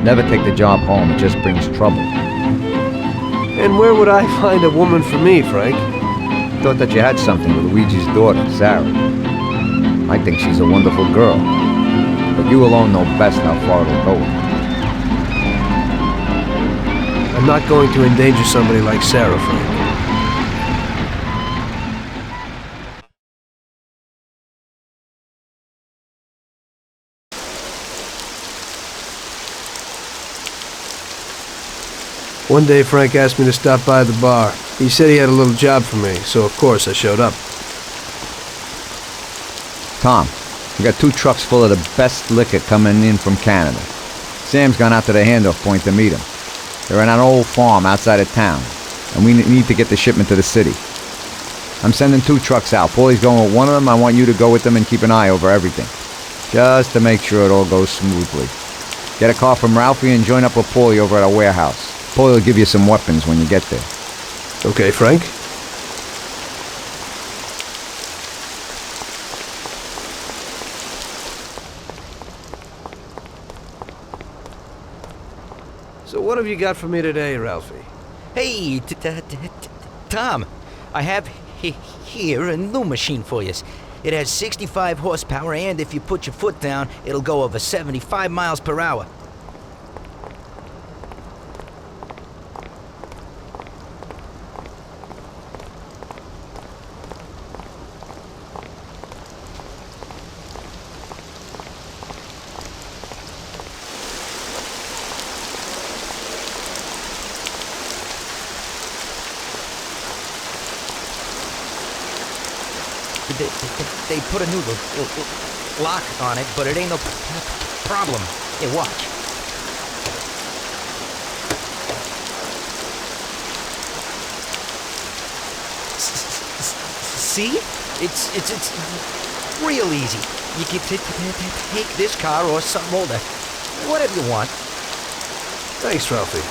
never take the job home, it just brings trouble. And where would I find a woman for me, Frank? Thought that you had something with Luigi's daughter, Sarah. I think she's a wonderful girl, but you alone know best how far it'll go. I'm not going to endanger somebody like Sarah, Frank. One day, Frank asked me to stop by the bar. He said he had a little job for me, so of course I showed up. Tom, we got 2 trucks full of the best liquor coming in from Canada. Sam's gone out to the handoff point to meet him. They're in an old farm outside of town, and we need to get the shipment to the city. I'm sending 2 trucks out. Paulie's going with one of them. I want you to go with them and keep an eye over everything, just to make sure it all goes smoothly. Get a car from Ralphie and join up with Paulie over at our warehouse. Paulie will give you some weapons when you get there. Okay, Frank. So what have you got for me today, Ralphie? Hey, Tom, I have here a new machine for you. It has 65 horsepower, and if you put your foot down, it'll go over 75 miles per hour. they put a new lock on it, but it ain't no problem. Here, watch. See? It's real easy. You can take this car or something older. Whatever you want. Thanks, Ralphie.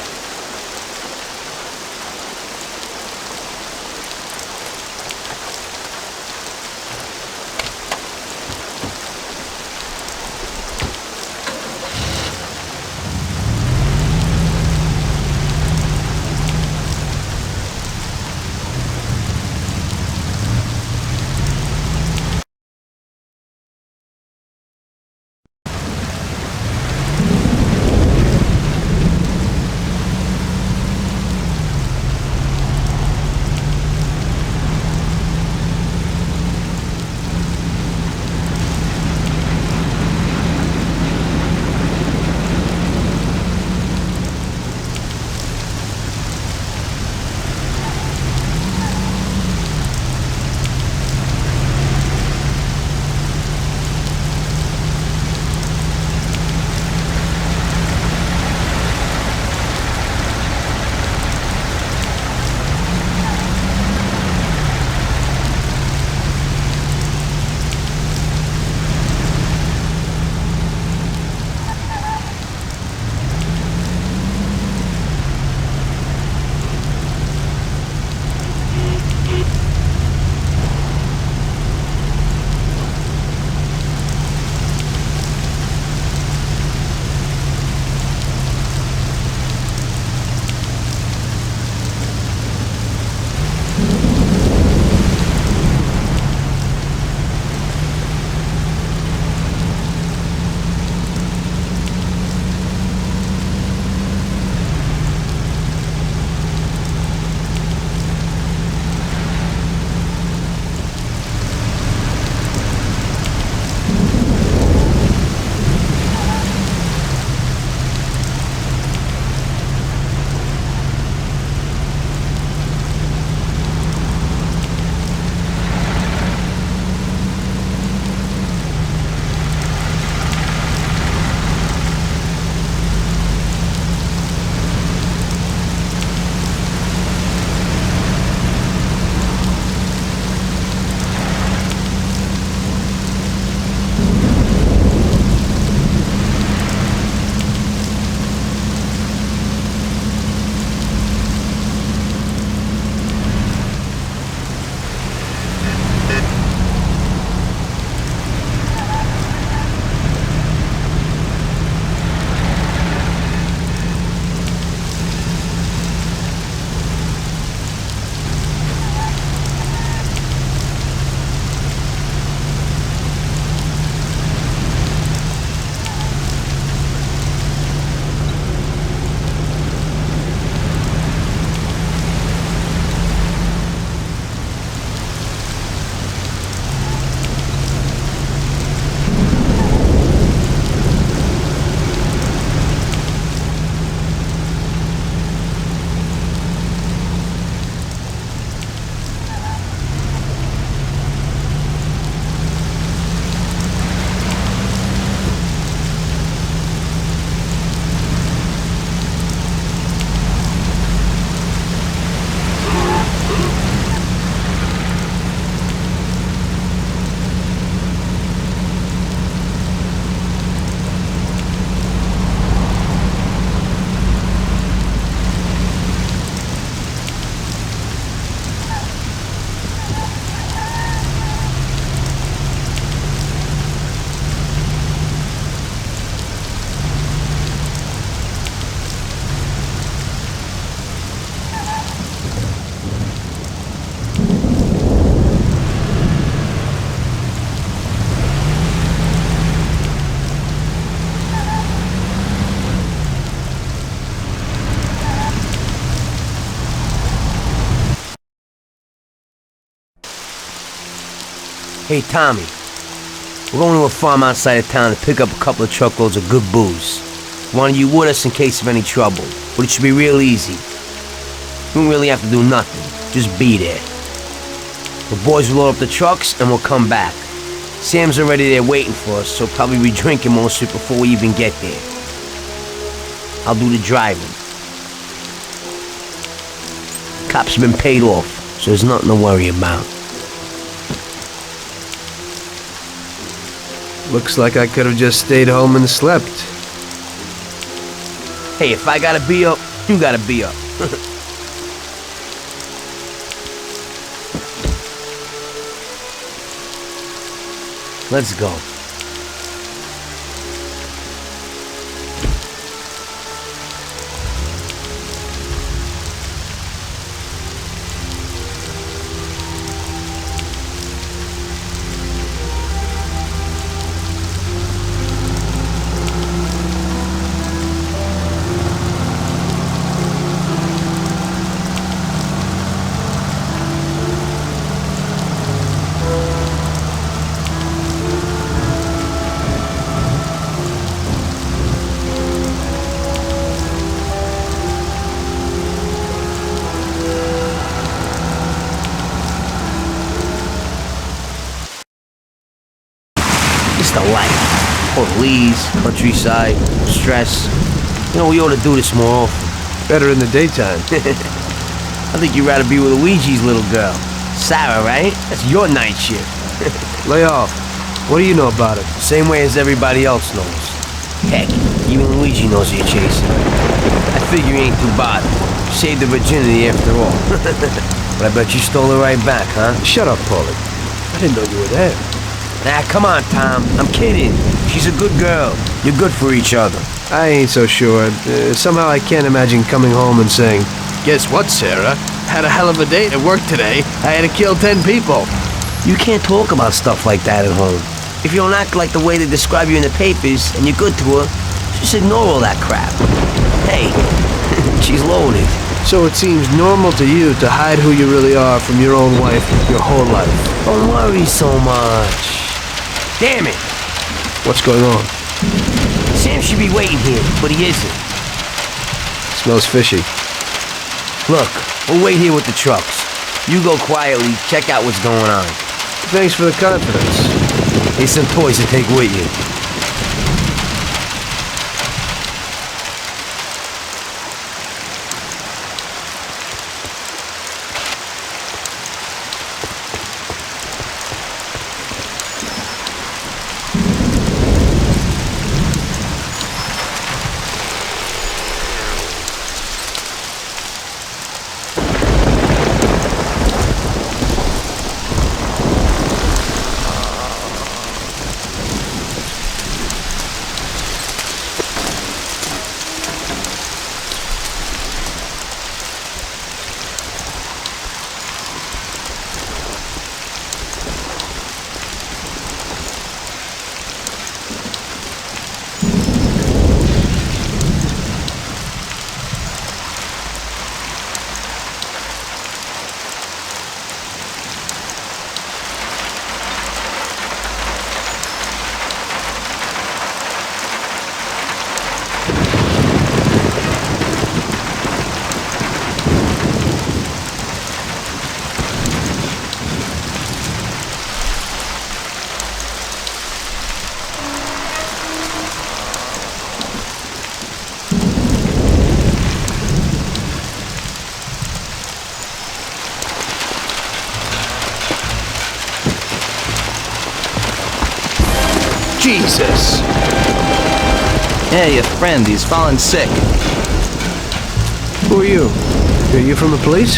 Hey, Tommy. We're going to a farm outside of town to pick up a couple of truckloads of good booze. Wanted you with us in case of any trouble, but it should be real easy. You don't really have to do nothing. Just be there. The boys will load up the trucks and we'll come back. Sam's already there waiting for us, so probably be drinking most of it before we even get there. I'll do the driving. Cops been paid off, so there's nothing to worry about. Looks like I could have just stayed home and slept. Hey, if I gotta be up, you gotta be up. Let's go. The life. Police, countryside, stress. You know, we ought to do this more often. Better in the daytime. I think you'd rather be with Luigi's little girl. Sarah, right? That's your night shift. Lay off. What do you know about it? Same way as everybody else knows. Heck, even Luigi knows you're chasing. I figure you ain't too bothered. You saved the virginity after all. But I bet you stole her right back, huh? Shut up, Paulie. I didn't know you were there. Nah, come on, Tom. I'm kidding. She's a good girl. You're good for each other. I ain't so sure. Somehow I can't imagine coming home and saying, "Guess what, Sarah? Had a hell of a day at work today. I had to kill 10 people." You can't talk about stuff like that at home. If you don't act like the way they describe you in the papers and you're good to her, just ignore all that crap. Hey, she's loaded. So it seems normal to you to hide who you really are from your own wife your whole life. Don't worry so much. Damn it! What's going on? Sam should be waiting here, but he isn't. Smells fishy. Look, we'll wait here with the trucks. You go quietly, check out what's going on. Thanks for the confidence. Here's some toys to take with you. Jesus! Yeah, your friend, he's fallen sick. Who are you? Are you from the police?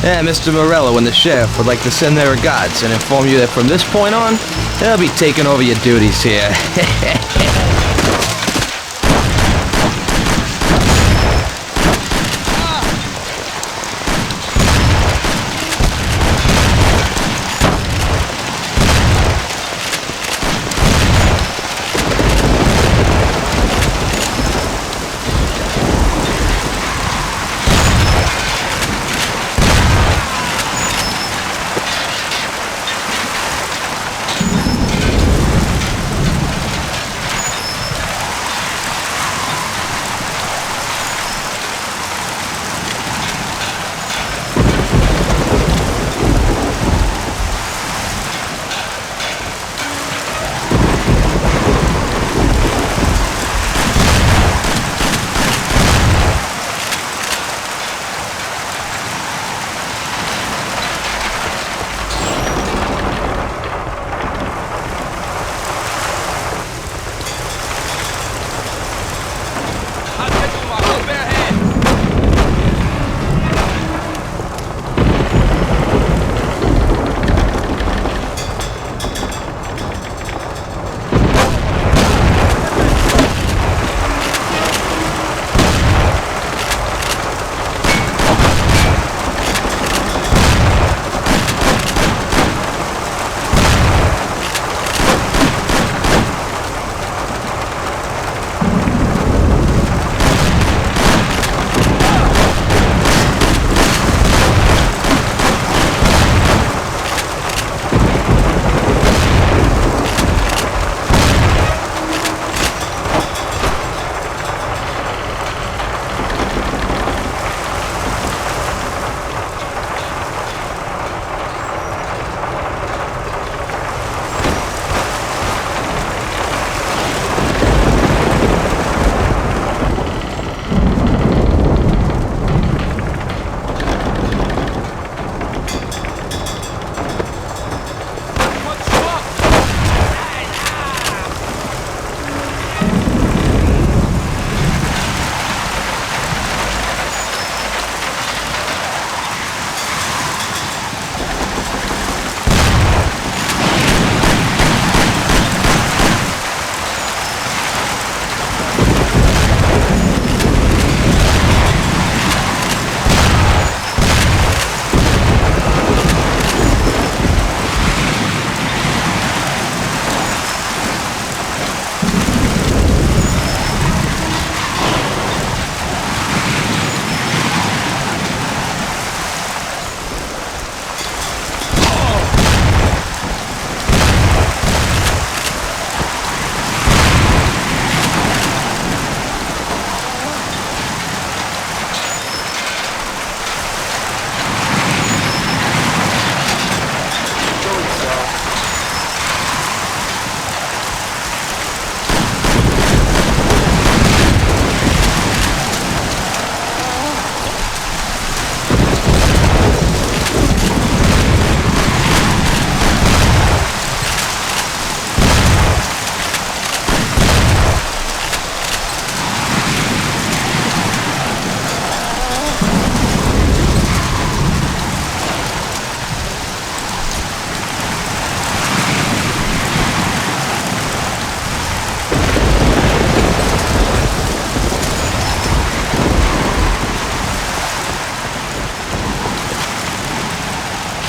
Yeah, Mr. Morello and the sheriff would like to send their regards and inform you that from this point on, they'll be taking over your duties here.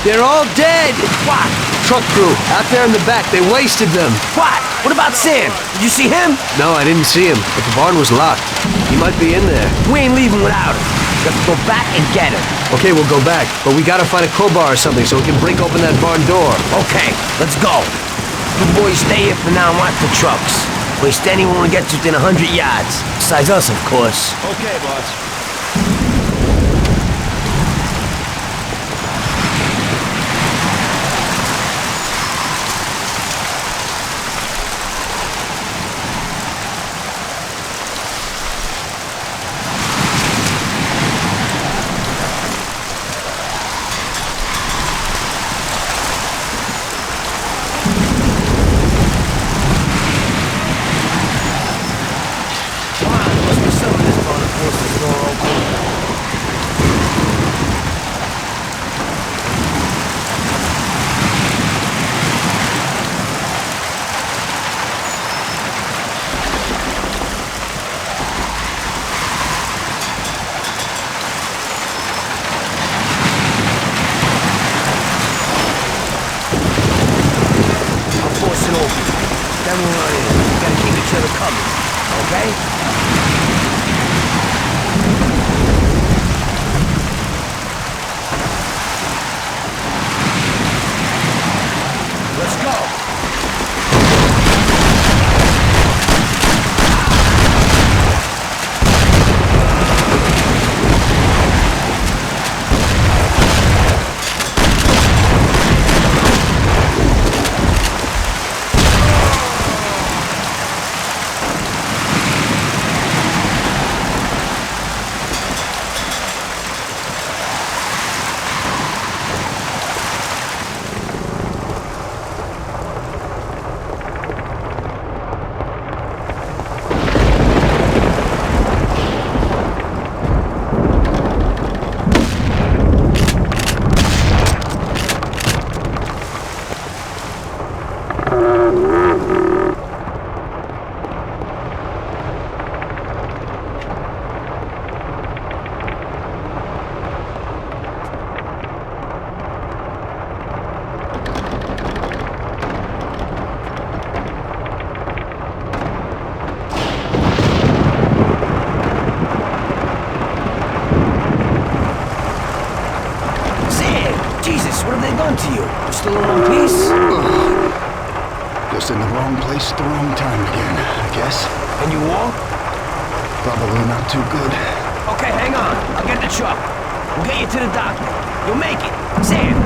They're all dead! What? Truck crew, out there in the back, they wasted them. What? What about Sam? Did you see him? No, I didn't see him, but the barn was locked. He might be in there. We ain't leaving without him. We have to go back and get him. Okay, we'll go back, but we gotta find a crowbar or something so we can break open that barn door. Okay, let's go. You boys stay here for now and watch the trucks. Waste anyone who gets within 100 yards. Besides us, of course. Okay, boss. Just in the wrong place at the wrong time again, I guess. And you walk? Probably not too good. Okay, hang on. I'll get the truck. We'll get you to the doctor. You'll make it. Sam,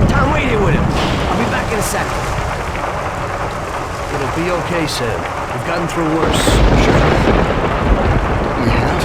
Tom, wait here with him. I'll be back in a second. It'll be okay, Sam. We've gotten through worse. Sure. We have?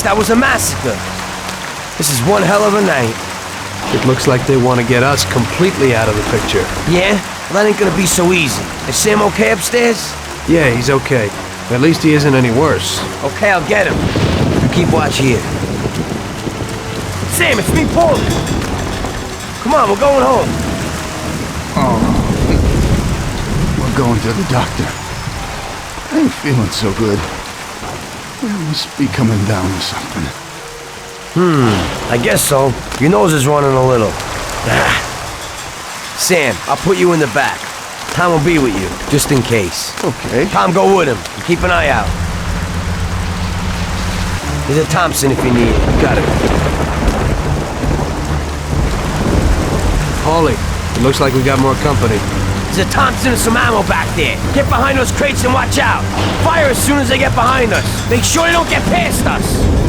That was a massacre. This is one hell of a night. It looks like they want to get us completely out of the picture. Yeah? Well, that ain't gonna be so easy. Is Sam okay upstairs? Yeah, he's okay. At least he isn't any worse. Okay, I'll get him. You keep watch here. Sam, it's me, Paul. Come on, we're going home. Oh. We're going to the doctor. I ain't feeling so good. We must be coming down or something. I guess so. Your nose is running a little. Sam, I'll put you in the back. Tom will be with you, just in case. Okay. Tom, go with him. Keep an eye out. There's a Thompson if you need it. Got it. Paulie, It looks like we got more company. There's a Thompson and some ammo back there. Get behind those crates and watch out. Fire as soon as they get behind us. Make sure they don't get past us.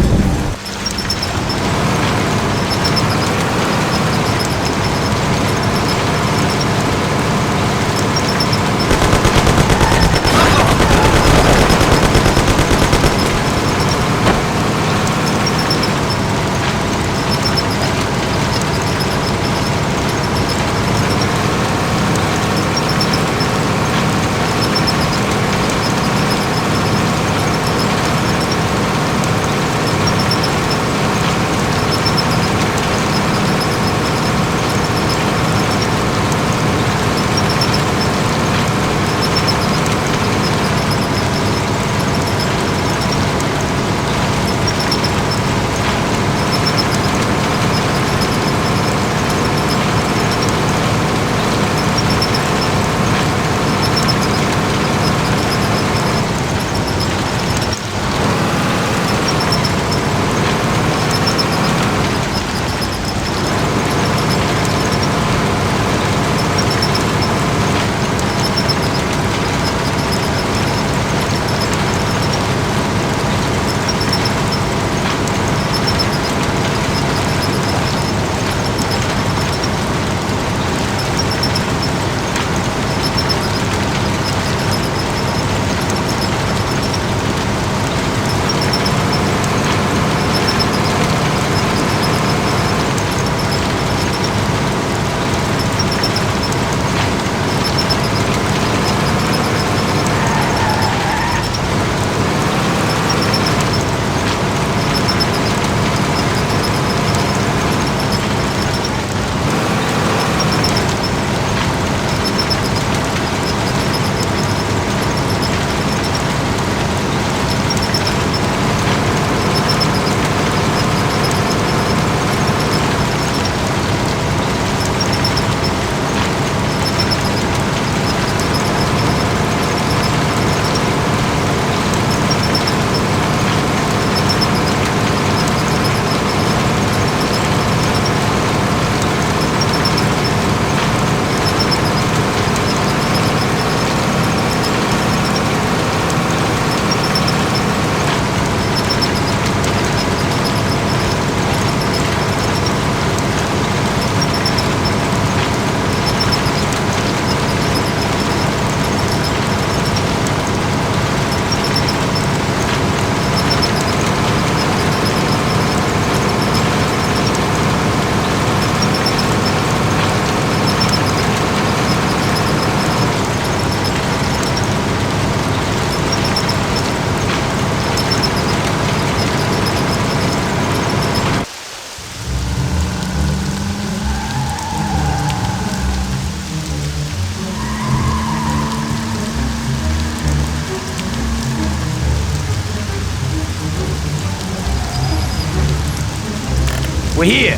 We're here.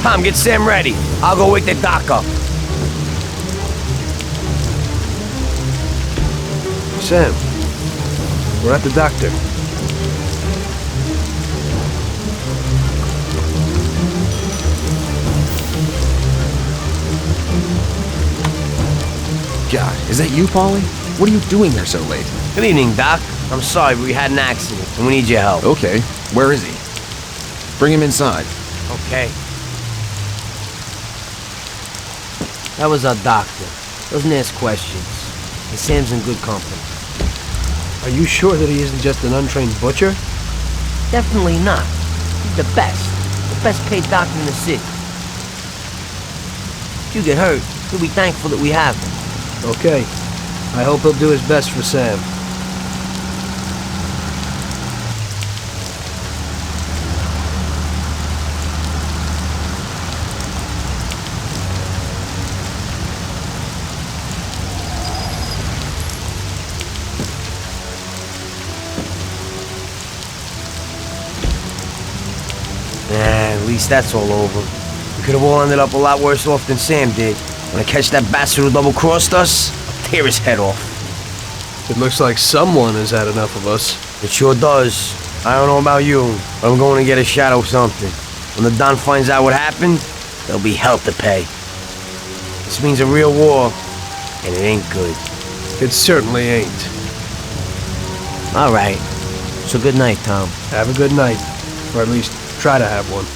Tom, get Sam ready. I'll go wake the doc up. Sam, we're at the doctor. God, is that you, Paulie? What are you doing here so late? Good evening, Doc. I'm sorry, but we had an accident, and we need your help. Okay, where is he? Bring him inside. Okay. That was our doctor. Doesn't ask questions. And Sam's in good company. Are you sure that he isn't just an untrained butcher? Definitely not. He's the best. The best paid doctor in the city. If you get hurt, you'll be thankful that we have him. Okay. I hope he'll do his best for Sam. At least that's all over. We could have all ended up a lot worse off than Sam did. When I catch that bastard who double-crossed us, I'll tear his head off. It looks like someone has had enough of us. It sure does. I don't know about you, but I'm going to get a shot of something. When the Don finds out what happened, there'll be hell to pay. This means a real war, and it ain't good. It certainly ain't. All right. So good night, Tom. Have a good night. Or at least try to have one.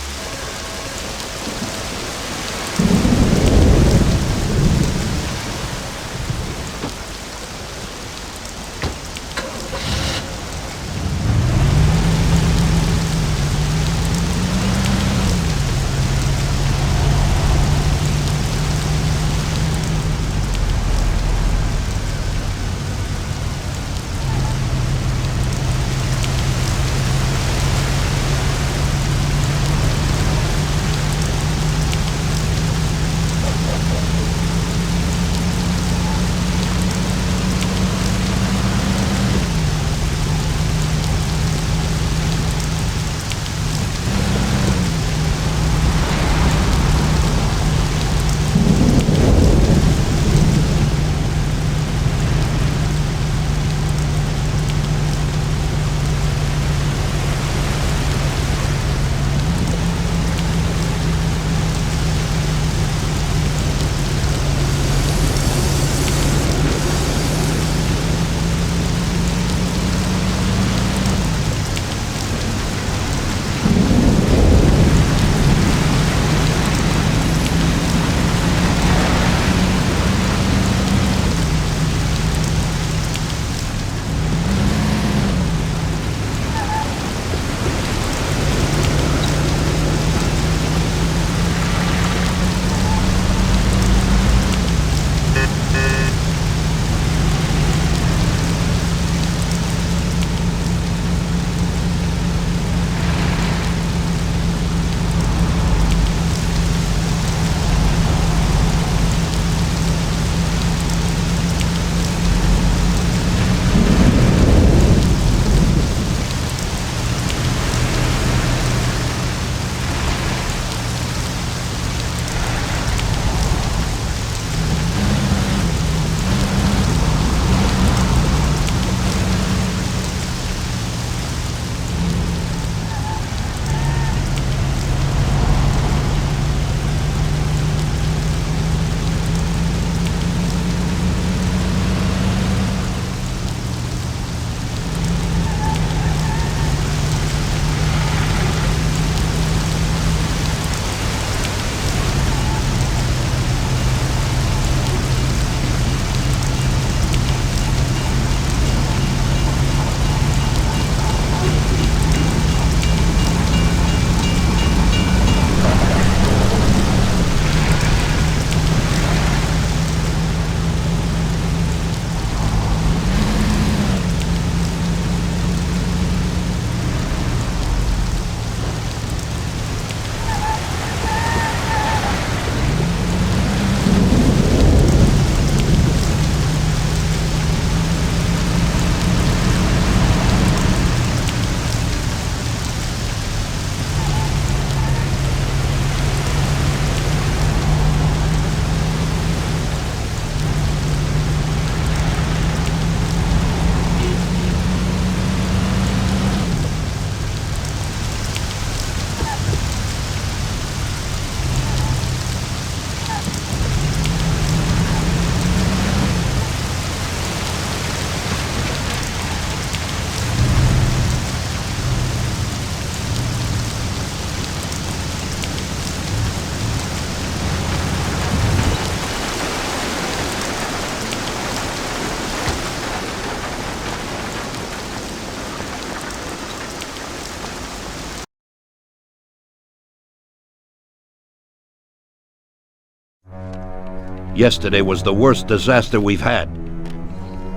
Yesterday was the worst disaster we've had.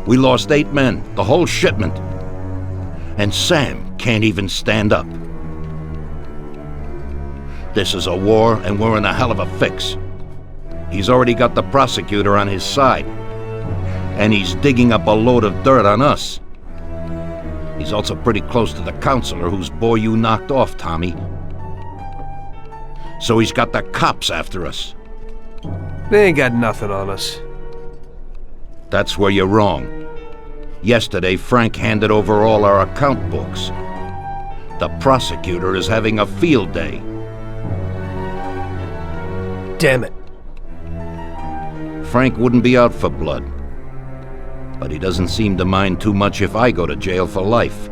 We lost 8 men, the whole shipment. And Sam can't even stand up. This is a war, and we're in a hell of a fix. He's already got the prosecutor on his side. And he's digging up a load of dirt on us. He's also pretty close to the counselor whose boy you knocked off, Tommy. So he's got the cops after us. They ain't got nothing on us. That's where you're wrong. Yesterday, Frank handed over all our account books. The prosecutor is having a field day. Damn it. Frank wouldn't be out for blood. But he doesn't seem to mind too much if I go to jail for life.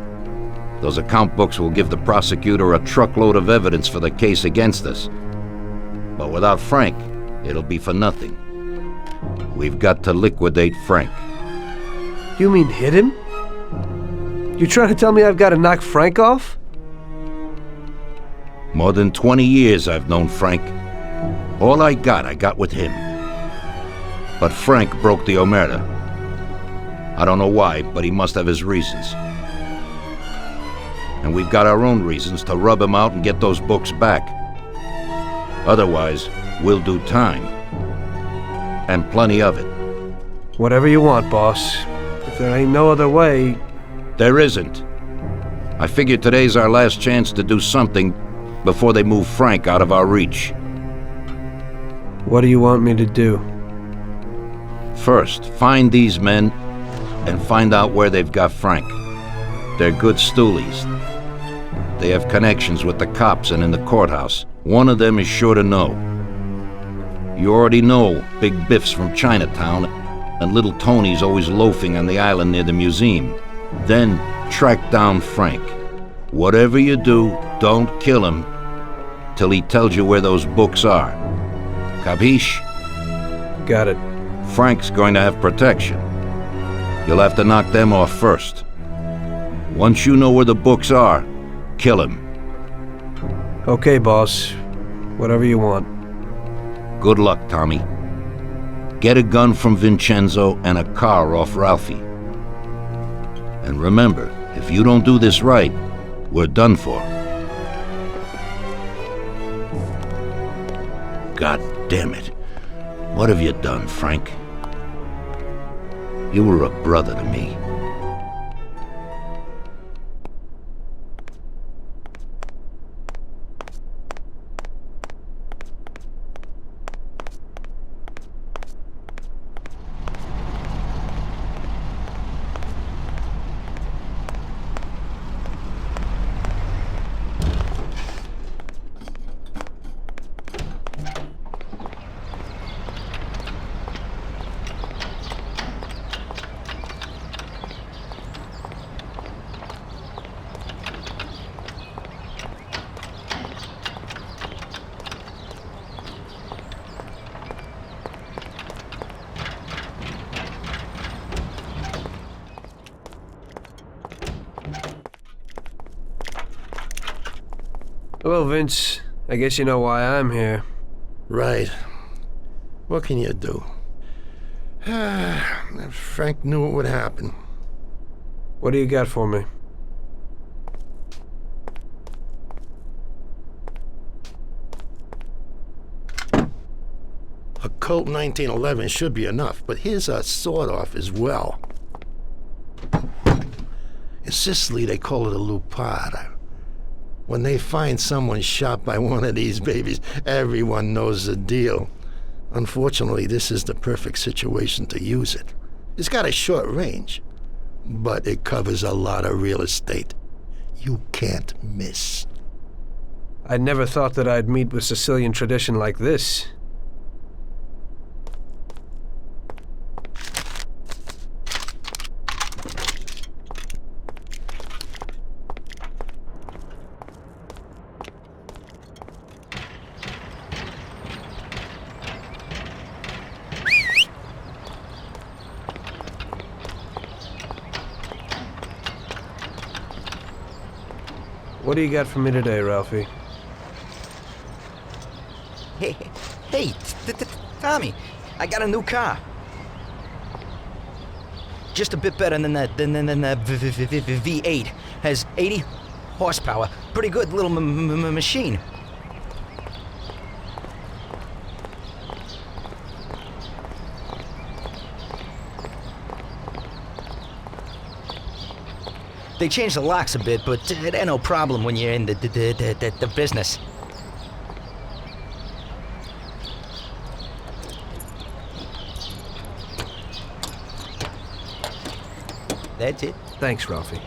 Those account books will give the prosecutor a truckload of evidence for the case against us. But without Frank, it'll be for nothing. We've got to liquidate Frank. You mean hit him? You trying to tell me I've got to knock Frank off? More than 20 years I've known Frank. All I got with him. But Frank broke the Omerta. I don't know why, but he must have his reasons. And we've got our own reasons to rub him out and get those books back. Otherwise, we'll do time. And plenty of it. Whatever you want, boss. If there ain't no other way... There isn't. I figure today's our last chance to do something before they move Frank out of our reach. What do you want me to do? First, find these men and find out where they've got Frank. They're good stoolies. They have connections with the cops and in the courthouse. One of them is sure to know. You already know Big Biff's from Chinatown, and Little Tony's always loafing on the island near the museum. Then track down Frank. Whatever you do, don't kill him till he tells you where those books are. Capiche? Got it. Frank's going to have protection. You'll have to knock them off first. Once you know where the books are, kill him. Okay, boss. Whatever you want. Good luck, Tommy. Get a gun from Vincenzo and a car off Ralphie. And remember, if you don't do this right, we're done for. God damn it. What have you done, Frank? You were a brother to me. Hello, Vince. I guess you know why I'm here. Right. What can you do? Frank knew it would happen. What do you got for me? A Colt 1911 should be enough, but here's a sawed-off as well. In Sicily, they call it a lupara. When they find someone shot by one of these babies, everyone knows the deal. Unfortunately, this is the perfect situation to use it. It's got a short range, but it covers a lot of real estate. You can't miss. I never thought that I'd meet with Sicilian tradition like this. What do you got for me today, Ralphie? Hey, Tommy, I got a new car. Just a bit better than the V8. Has 80 horsepower. Pretty good little machine. They changed the locks a bit, but it ain't no problem when you're in the business. That's it. Thanks, Ralphie.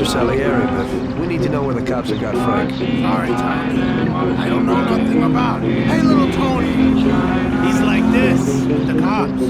Mr. Salieri, but we need to know where the cops have got Frank. Sorry, Tommy. I don't know nothing about it. Hey, little Tony. He's like this with the cops.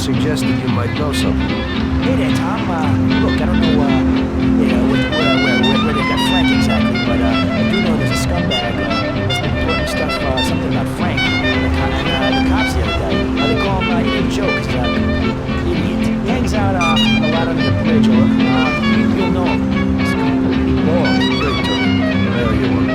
suggested you might know something. Hey there, Tom. Look, I don't know where they got Frank exactly, but I do know there's a scumbag that's been putting stuff, something about Frank, and the cops the other day. They call him Idiot Joe, 'cause he's an idiot. He hangs out a lot under the bridge, or you'll know him. He's a complete ball. Great, Tony. There you are.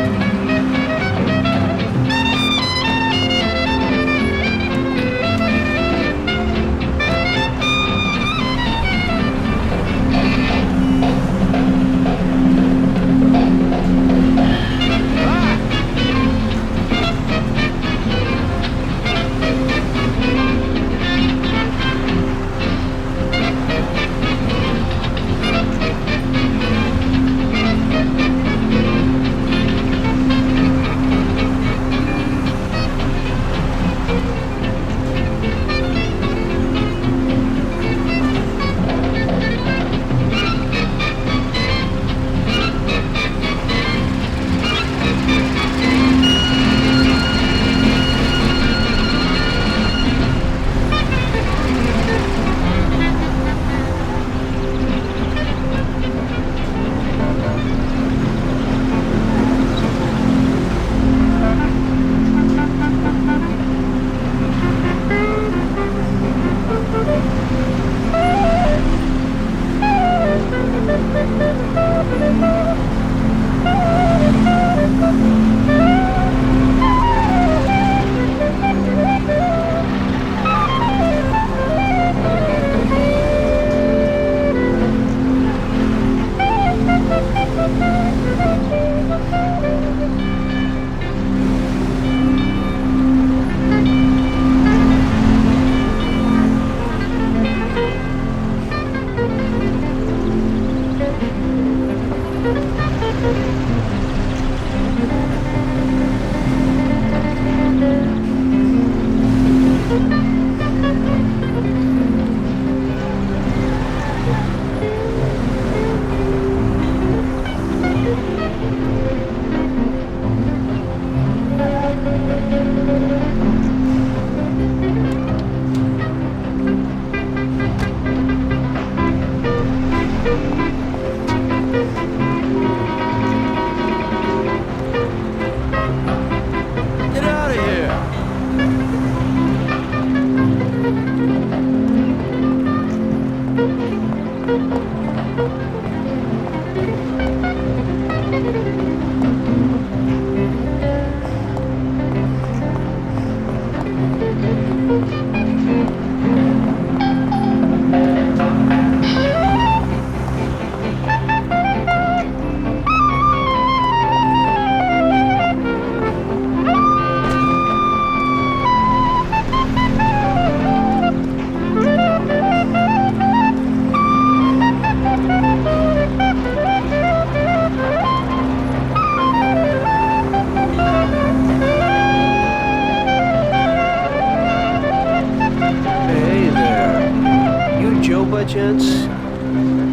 Chance?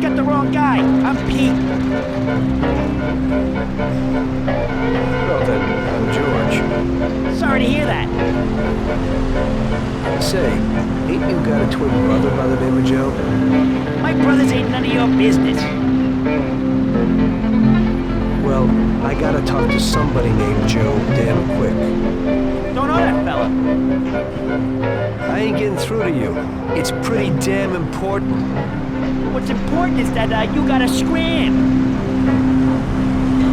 Got the wrong guy. I'm Pete. Well then, I'm George. Sorry to hear that. Say, ain't you got a twin brother by the name of Joe? My brothers ain't none of your business. Well, I gotta talk to somebody named Joe damn quick. Don't know that fella. I ain't getting through to you. It's pretty damn important. What's important is that you gotta scram.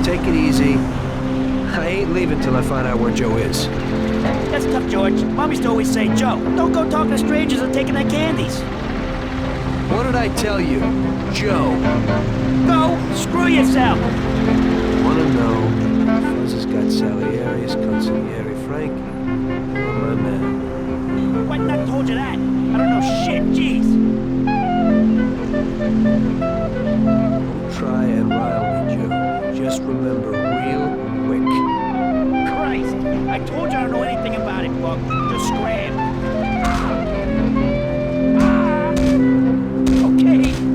Take it easy. I ain't leaving till I find out where Joe is. That's tough, George. Mom used to always say, Joe, don't go talking to strangers or taking their candies. What did I tell you? Joe. Go screw yourself. Wanna know? Fuzz has got Salieri's consigliere Frank. Oh, my man. Why not told you that? I don't know shit, jeez. Don't try and rile me, Joe. Just remember real quick. Christ, I told you I don't know anything about it, Buck. Just scram.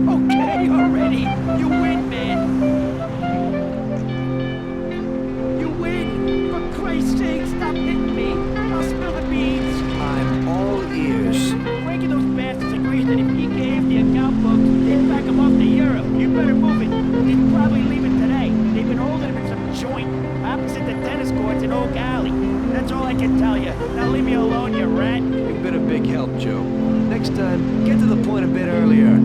Okay already. You win, man. You win. For Christ's sake, stop hitting me. I'll spill the beans. I'm all ears. Frankie, those bastards agreed that if he gave the account book, they'd back him off to Europe. You better move it. He's probably leaving today. They've been holding him in some joint opposite the tennis courts in Oak Alley. That's all I can tell you. Now leave me alone, you rat. You've been a big help, Joe. Next time, get to the point a bit earlier.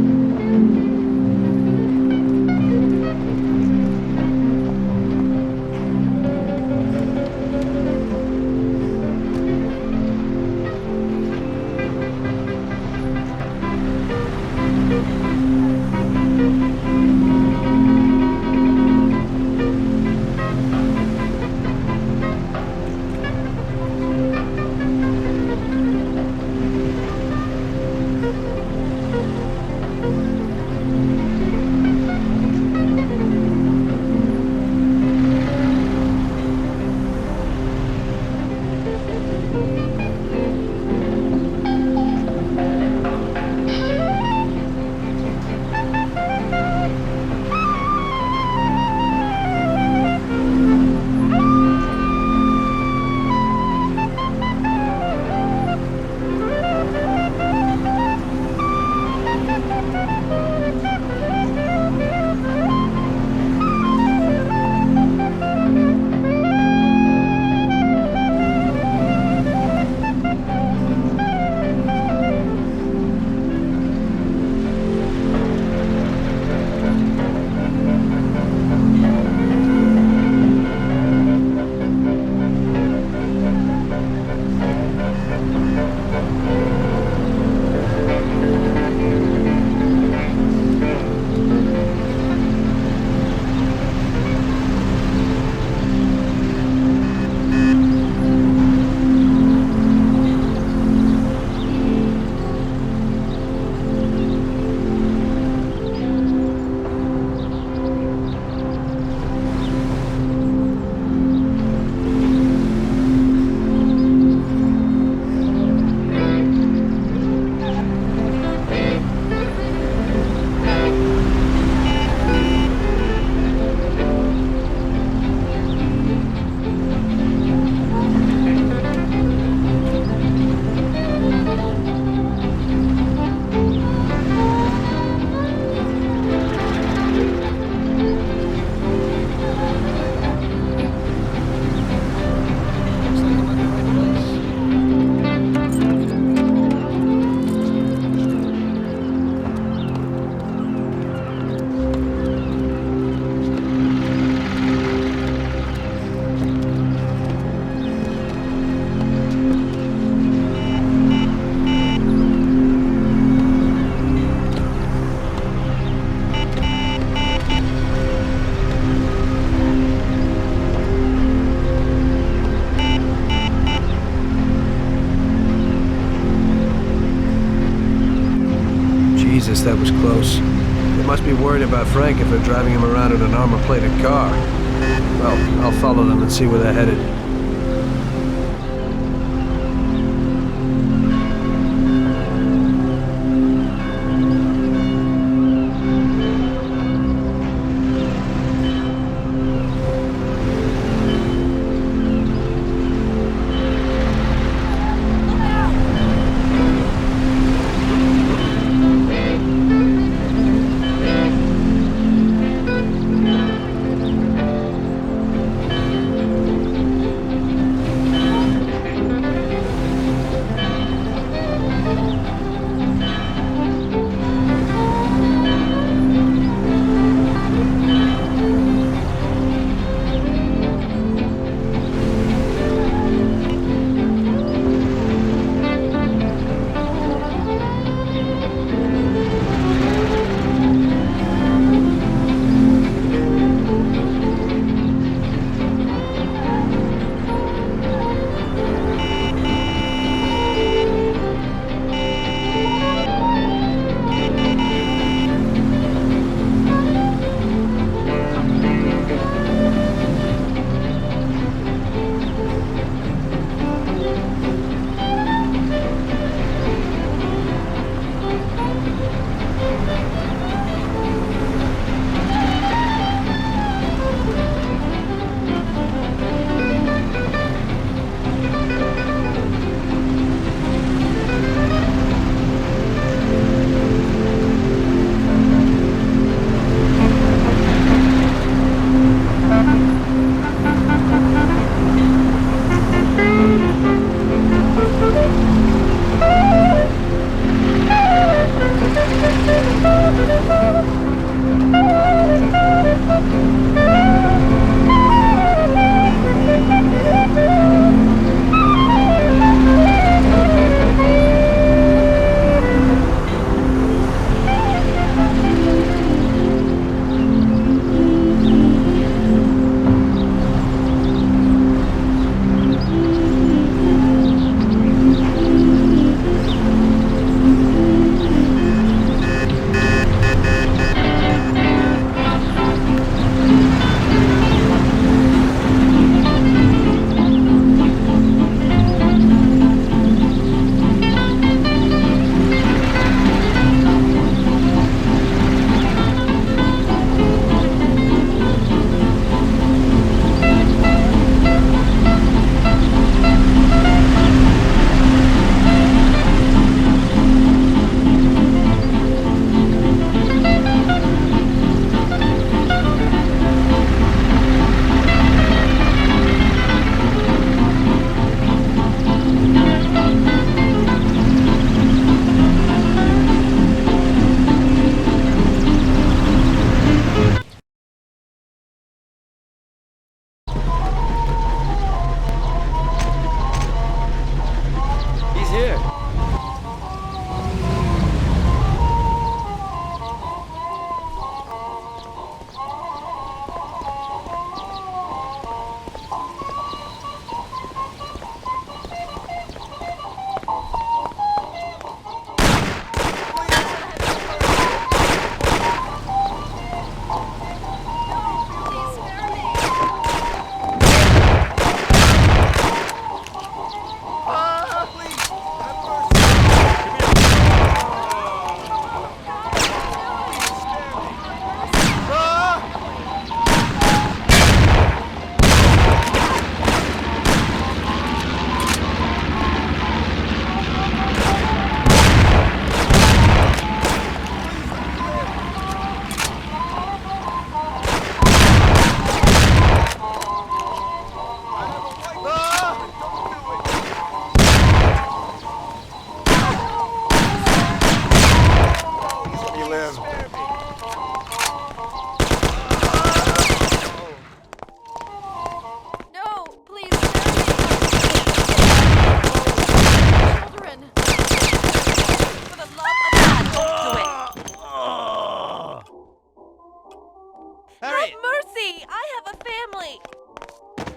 that was close. They must be worried about Frank if they're driving him around in an armor-plated car. Well, I'll follow them and see where they're headed.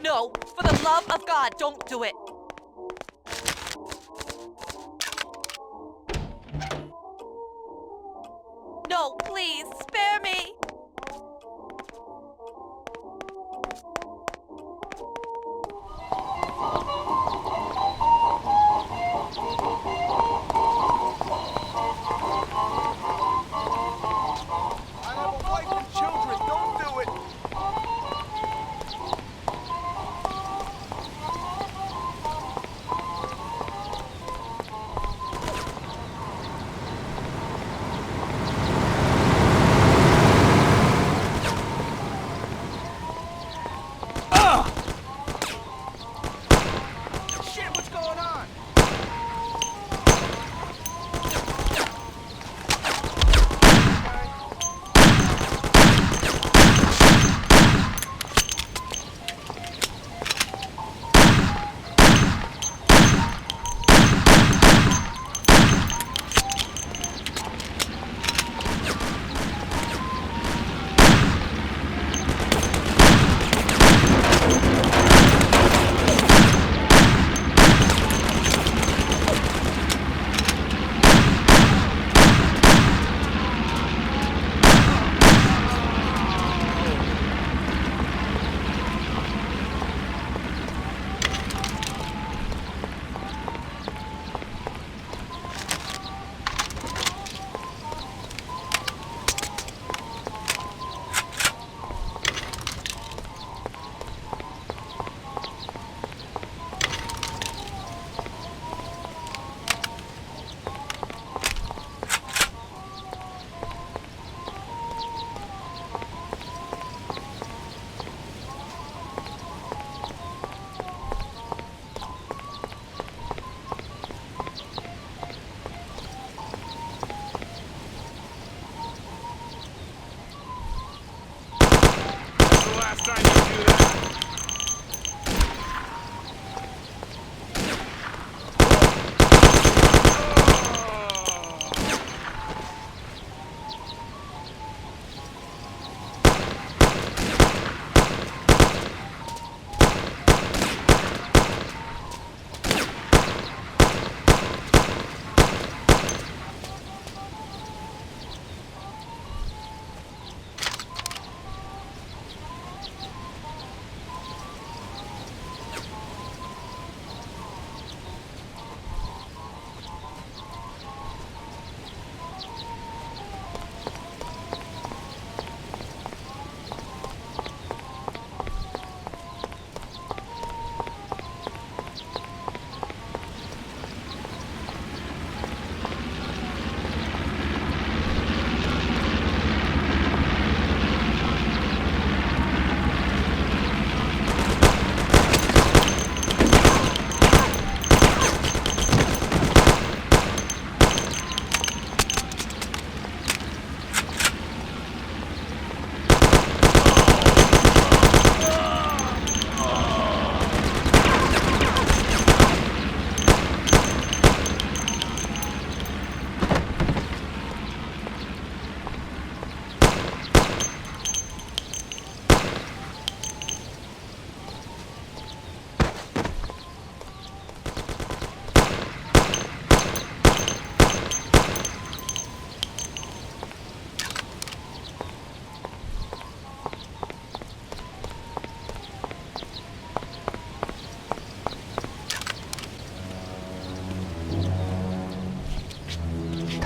No, for the love of God, don't do it. No, please, spare me.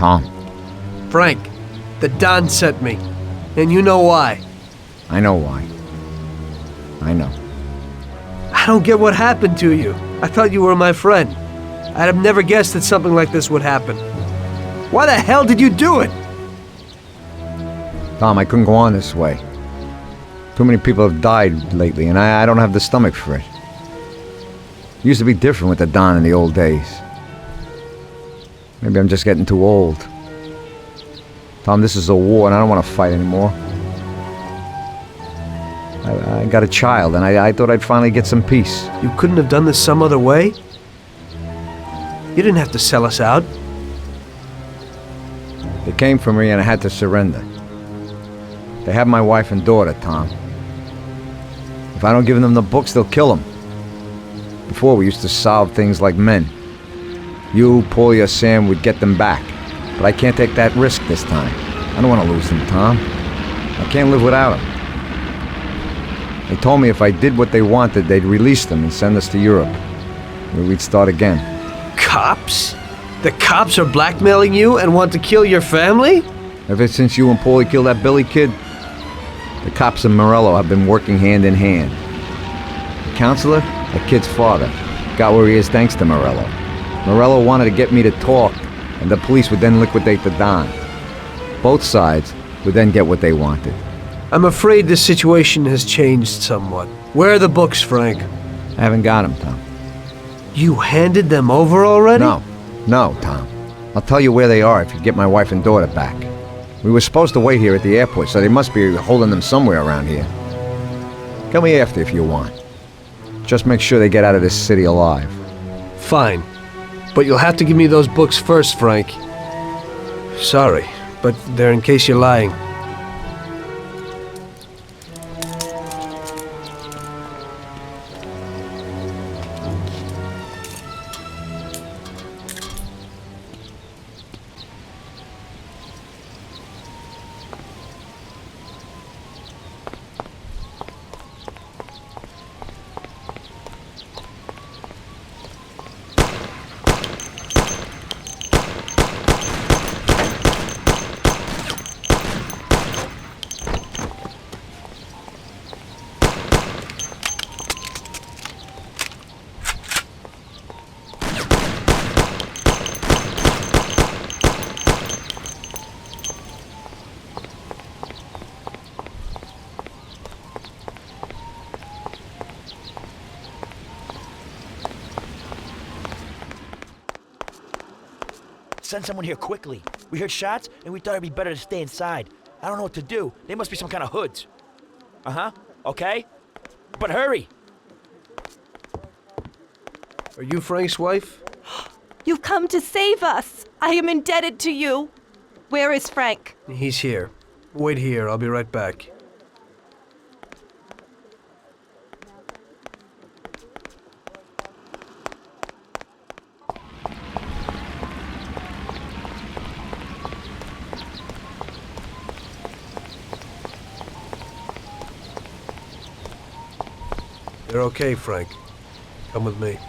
Tom. Frank, the Don sent me. And you know why. I know why. I know. I don't get what happened to you. I thought you were my friend. I'd have never guessed that something like this would happen. Why the hell did you do it? Tom, I couldn't go on this way. Too many people have died lately, and I don't have the stomach for it. It used to be different with the Don in the old days. Maybe I'm just getting too old. Tom, this is a war, and I don't want to fight anymore. I got a child, and I thought I'd finally get some peace. You couldn't have done this some other way? You didn't have to sell us out. They came for me, and I had to surrender. They have my wife and daughter, Tom. If I don't give them the books, they'll kill them. Before, we used to solve things like men. You, Paulie, or Sam would get them back. But I can't take that risk this time. I don't want to lose them, Tom. I can't live without them. They told me if I did what they wanted, they'd release them and send us to Europe, where we'd start again. Cops? The cops are blackmailing you and want to kill your family? Ever since you and Paulie killed that Billy kid, the cops and Morello have been working hand in hand. The counselor, the kid's father, got where he is thanks to Morello. Morello wanted to get me to talk, and the police would then liquidate the Don. Both sides would then get what they wanted. I'm afraid this situation has changed somewhat. Where are the books, Frank? I haven't got them, Tom. You handed them over already? No, Tom. I'll tell you where they are if you get my wife and daughter back. We were supposed to wait here at the airport, so they must be holding them somewhere around here. Tell me after if you want. Just make sure they get out of this city alive. Fine. But you'll have to give me those books first, Frank. Sorry, but they're in case you're lying. Send someone here quickly. We heard shots, and we thought it'd be better to stay inside. I don't know what to do. They must be some kind of hoods. Uh-huh. Okay. But hurry! Are you Frank's wife? You've come to save us. I am indebted to you. Where is Frank? He's here. Wait here. I'll be right back. You're okay, Frank. Come with me.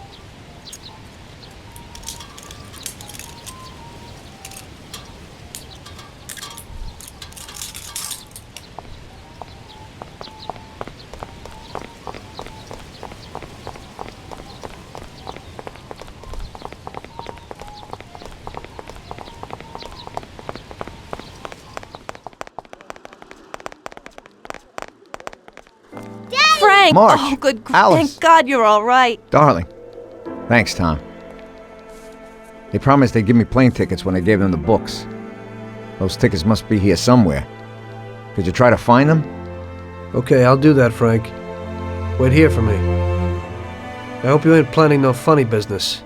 March, oh, good. Alice. Thank God you're all right. Darling. Thanks, Tom. They promised they'd give me plane tickets when I gave them the books. Those tickets must be here somewhere. Could you try to find them? Okay, I'll do that, Frank. Wait here for me. I hope you ain't planning no funny business.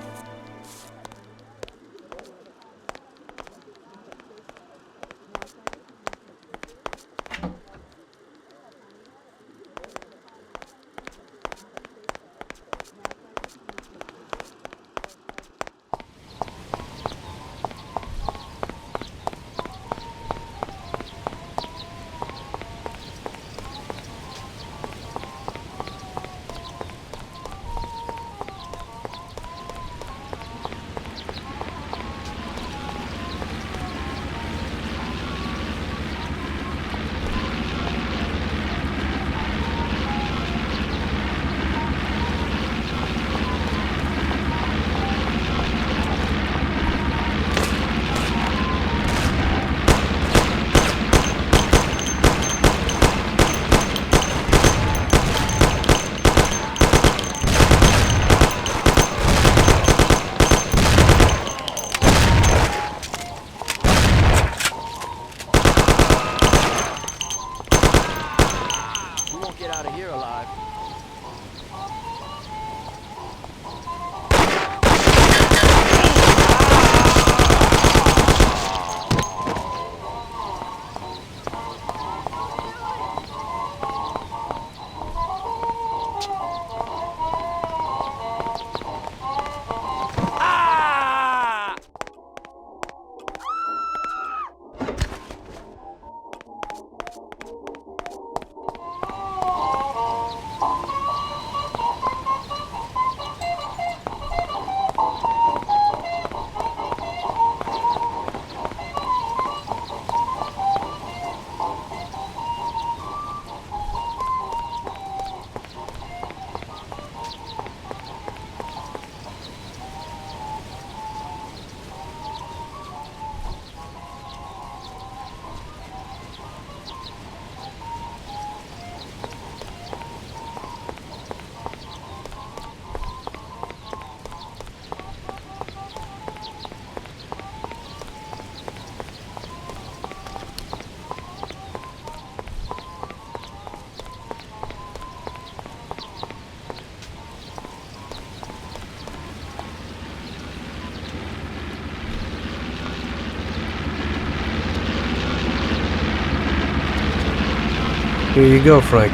Here you go, Frank.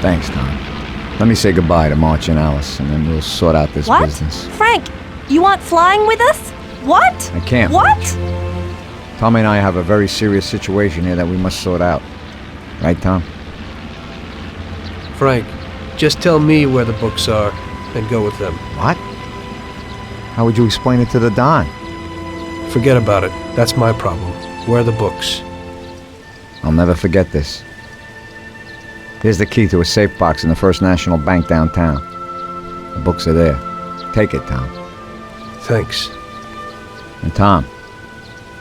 Thanks, Tom. Let me say goodbye to March and Alice, and then we'll sort out this What? business. Frank, you aren't flying with us? What? I can't. What? Tommy and I have a very serious situation here that we must sort out. Right, Tom? Frank, just tell me where the books are and go with them. What? How would you explain it to the Don? Forget about it. That's my problem. Where are the books? I'll never forget this. Here's the key to a safe box in the First National Bank downtown. The books are there. Take it, Tom. Thanks. And Tom,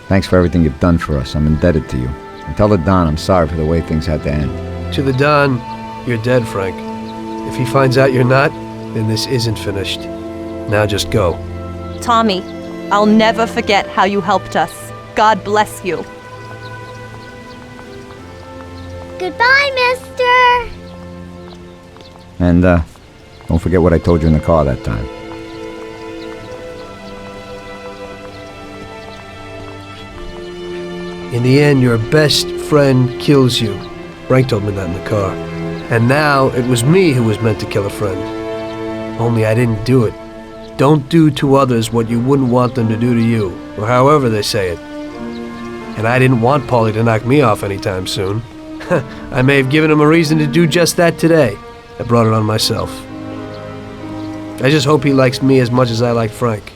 thanks for everything you've done for us. I'm indebted to you. And tell the Don I'm sorry for the way things had to end. To the Don, you're dead, Frank. If he finds out you're not, then this isn't finished. Now just go. Tommy, I'll never forget how you helped us. God bless you. Goodbye, mister! And, don't forget what I told you in the car that time. In the end, your best friend kills you. Frank told me that in the car. And now, it was me who was meant to kill a friend. Only I didn't do it. Don't do to others what you wouldn't want them to do to you, or however they say it. And I didn't want Paulie to knock me off anytime soon. I may have given him a reason to do just that today. I brought it on myself. I just hope he likes me as much as I like Frank.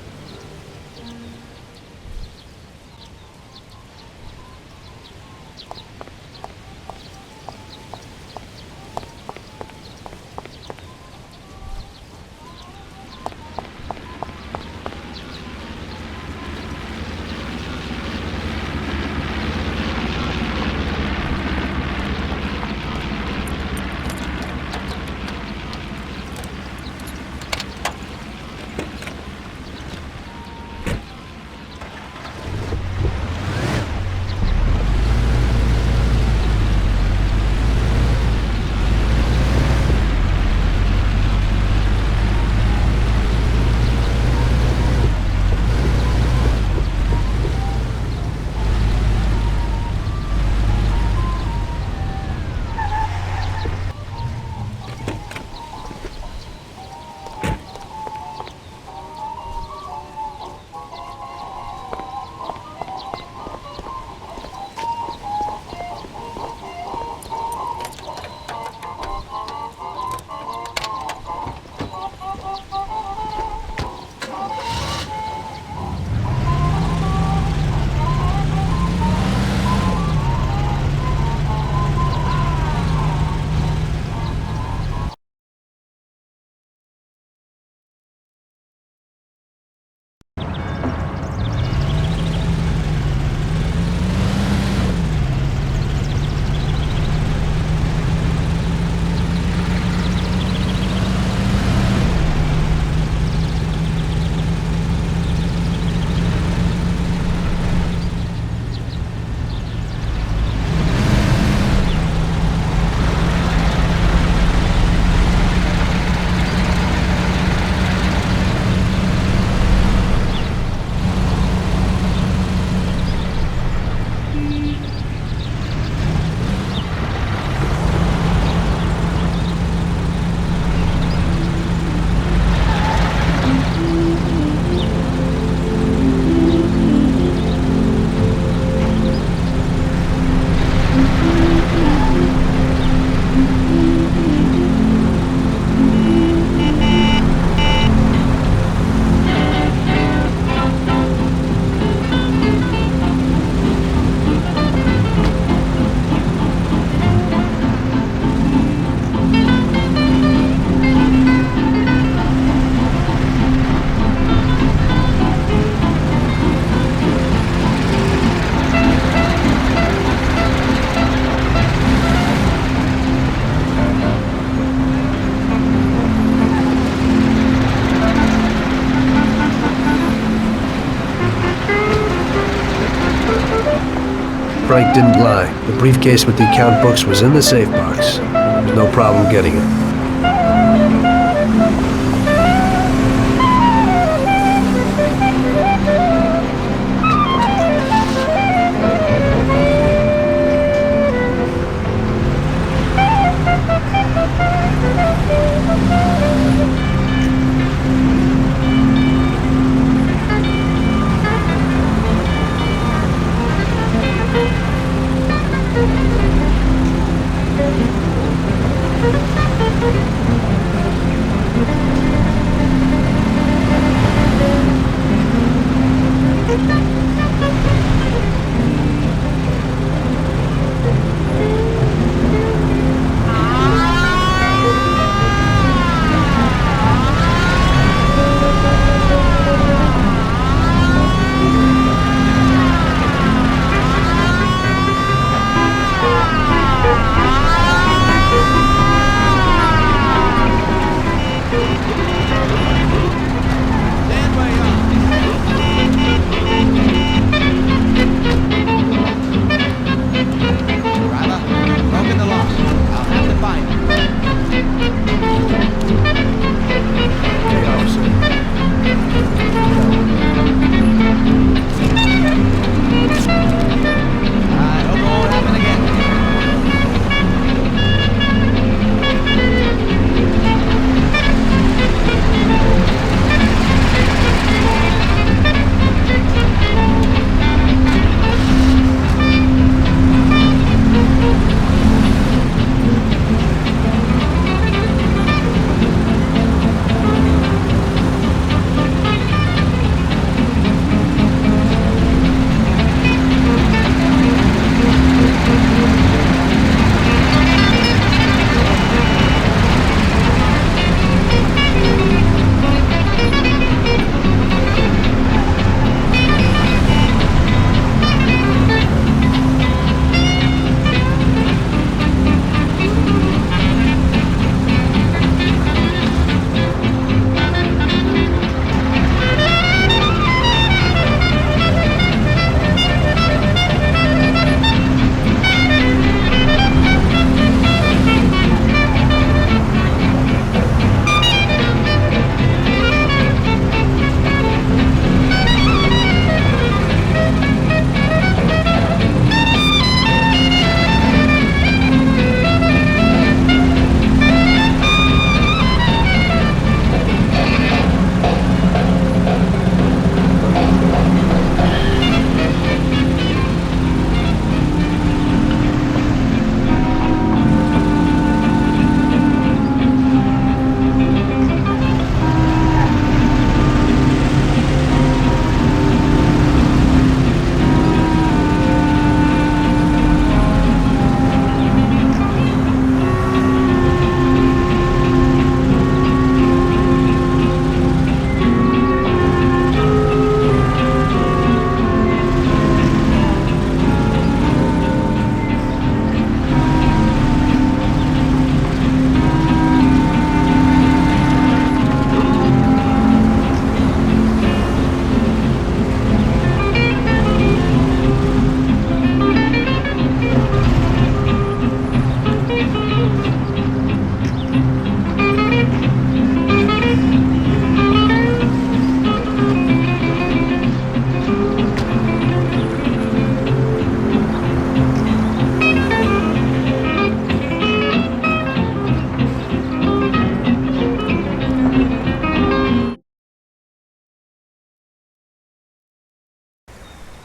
Frank didn't lie. The briefcase with the account books was in the safe box. There was no problem getting it.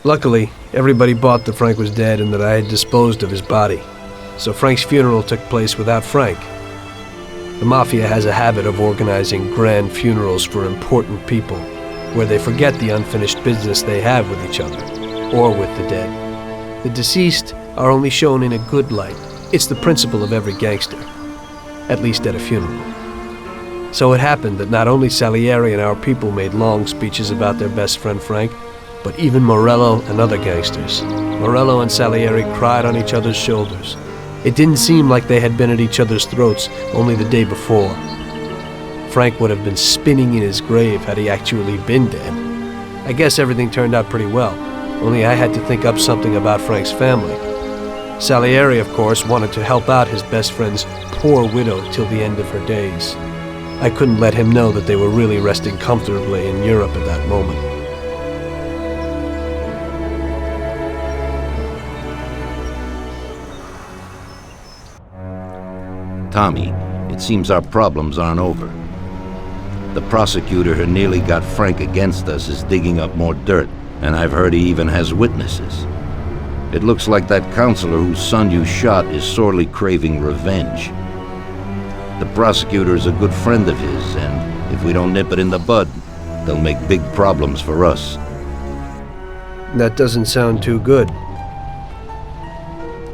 Luckily, everybody bought that Frank was dead and that I had disposed of his body. So Frank's funeral took place without Frank. The Mafia has a habit of organizing grand funerals for important people, where they forget the unfinished business they have with each other, or with the dead. The deceased are only shown in a good light. It's the principle of every gangster, at least at a funeral. So it happened that not only Salieri and our people made long speeches about their best friend Frank, but even Morello and other gangsters. Morello and Salieri cried on each other's shoulders. It didn't seem like they had been at each other's throats only the day before. Frank would have been spinning in his grave had he actually been dead. I guess everything turned out pretty well, only I had to think up something about Frank's family. Salieri, of course, wanted to help out his best friend's poor widow till the end of her days. I couldn't let him know that they were really resting comfortably in Europe at that moment. Tommy, it seems our problems aren't over. The prosecutor who nearly got Frank against us is digging up more dirt, and I've heard he even has witnesses. It looks like that counselor whose son you shot is sorely craving revenge. The prosecutor is a good friend of his, and if we don't nip it in the bud, they'll make big problems for us. That doesn't sound too good.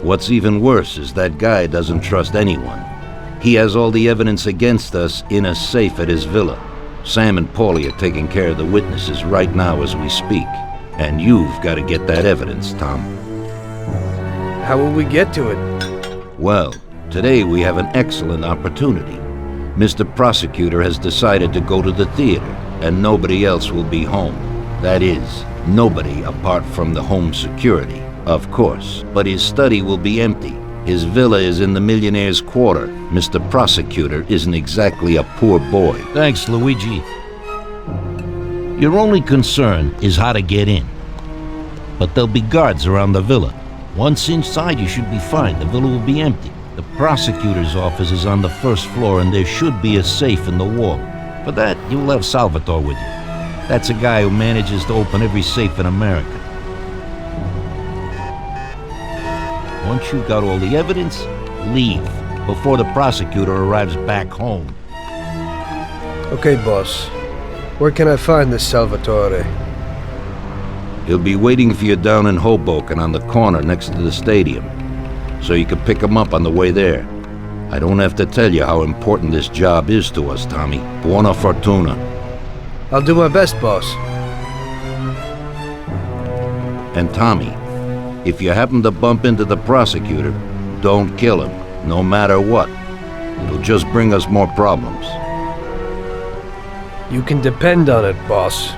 What's even worse is that guy doesn't trust anyone. He has all the evidence against us in a safe at his villa. Sam and Paulie are taking care of the witnesses right now as we speak. And you've got to get that evidence, Tom. How will we get to it? Well, today we have an excellent opportunity. Mr. Prosecutor has decided to go to the theater, and nobody else will be home. That is, nobody apart from the home security, of course. But his study will be empty. His villa is in the Millionaire's Quarter. Mr. Prosecutor isn't exactly a poor boy. Thanks, Luigi. Your only concern is how to get in. But there'll be guards around the villa. Once inside, you should be fine. The villa will be empty. The prosecutor's office is on the first floor, and there should be a safe in the wall. For that, you'll have Salvatore with you. That's a guy who manages to open every safe in America. Once you've got all the evidence, leave before the prosecutor arrives back home. Okay, boss. Where can I find this Salvatore? He'll be waiting for you down in Hoboken on the corner next to the stadium, so you can pick him up on the way there. I don't have to tell you how important this job is to us, Tommy. Buona fortuna. I'll do my best, boss. And Tommy, if you happen to bump into the prosecutor, don't kill him, no matter what. It'll just bring us more problems. You can depend on it, boss.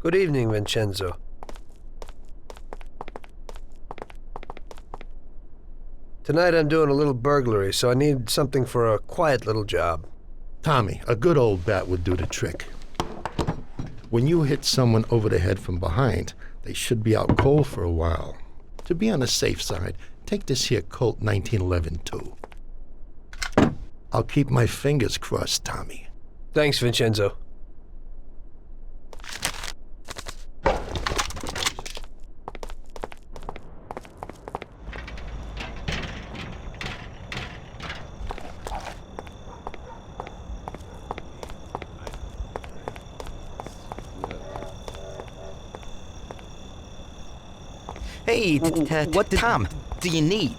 Good evening, Vincenzo. Tonight I'm doing a little burglary, so I need something for a quiet little job. Tommy, a good old bat would do the trick. When you hit someone over the head from behind, they should be out cold for a while. To be on the safe side, take this here Colt 1911 too. I'll keep my fingers crossed, Tommy. Thanks, Vincenzo. Hey, what Tom, do you need?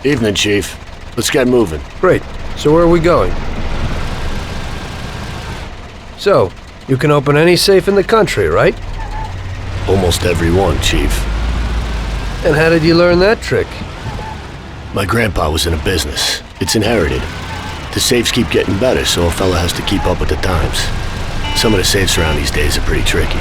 Evening, Chief. Let's get moving. Great. So where are we going? So, you can open any safe in the country, right? Almost every one, Chief. And how did you learn that trick? My grandpa was in a business. It's inherited. The safes keep getting better, so a fella has to keep up with the times. Some of the safes around these days are pretty tricky.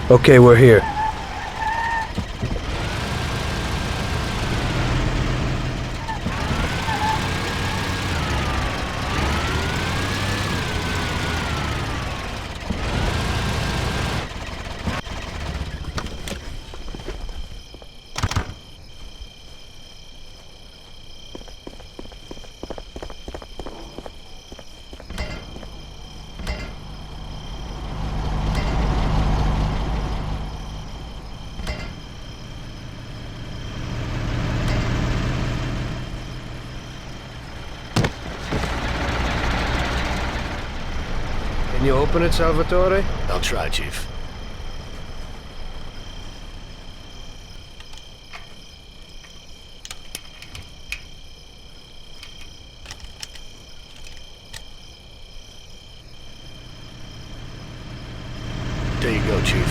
Okay, we're here. Can you open it, Salvatore? I'll try, Chief. There you go, Chief.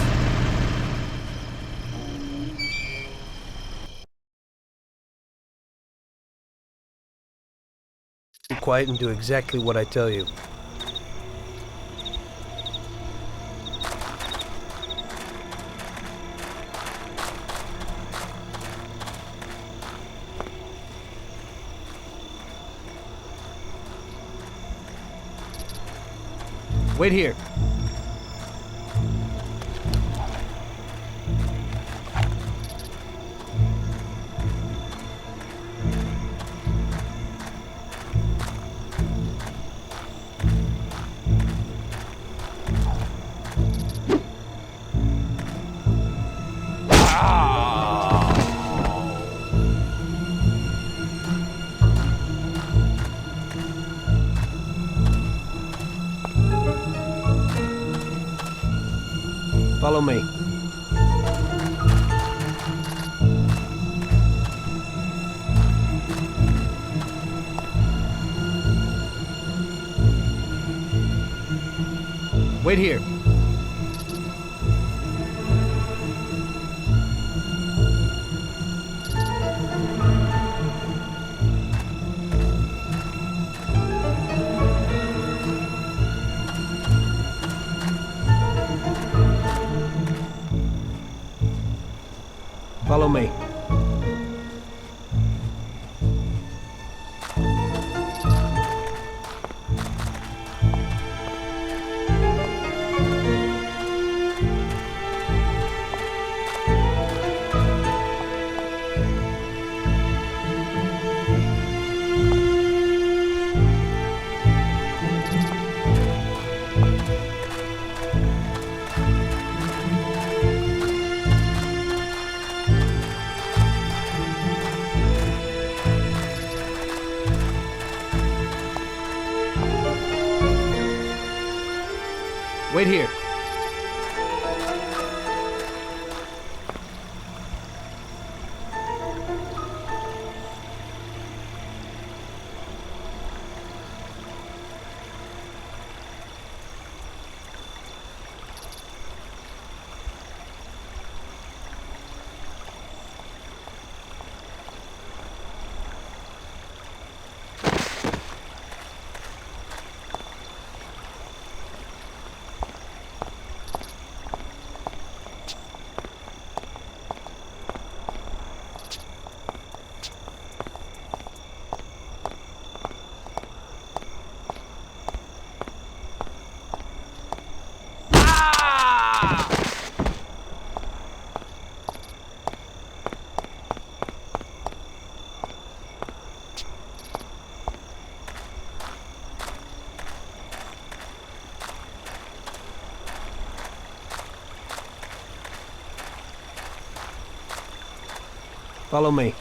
Be quiet and do exactly what I tell you. Wait here. Follow me. Wait here. Follow me. Wait here. Follow me.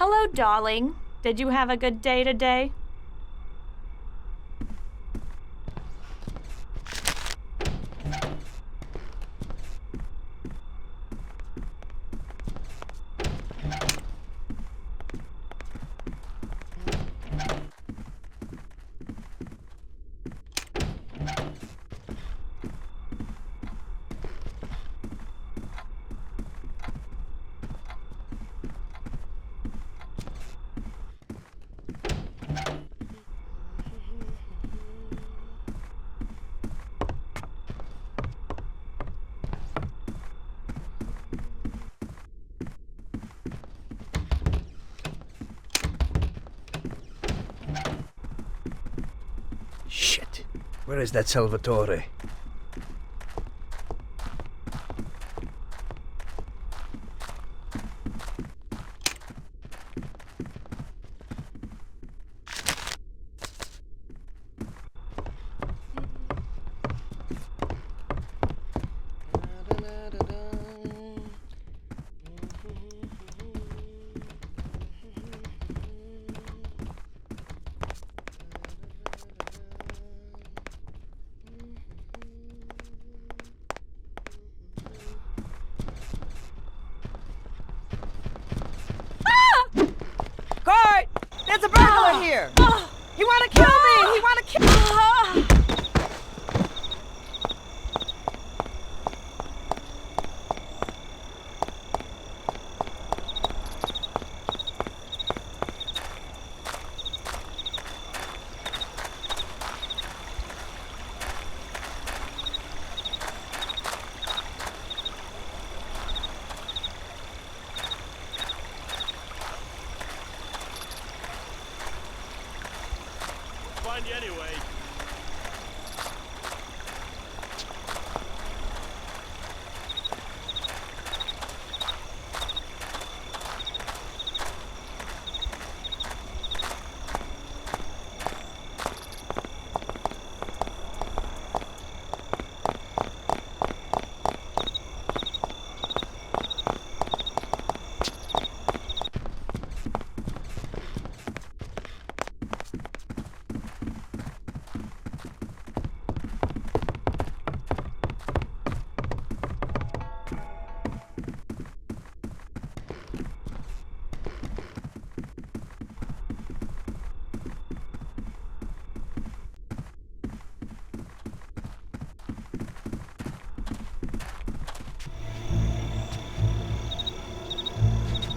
Hello, darling. Did you have a good day today? Where is that Salvatore? There's a burglar here! He wanna kill me! He wanna kill me! Find you anyway.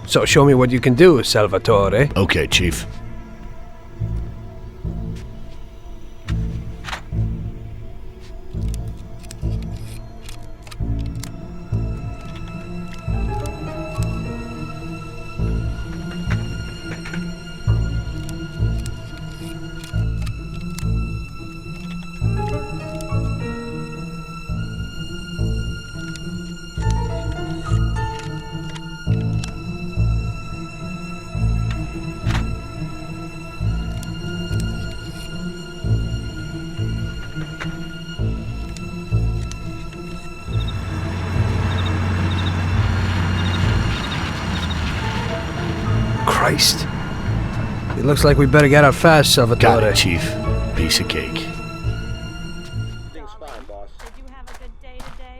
So show me what you can do, Salvatore. Okay, Chief. Christ. It looks like we better get out fast, Salvatore. Got it, Chief. Piece of cake. Did you have a good day today?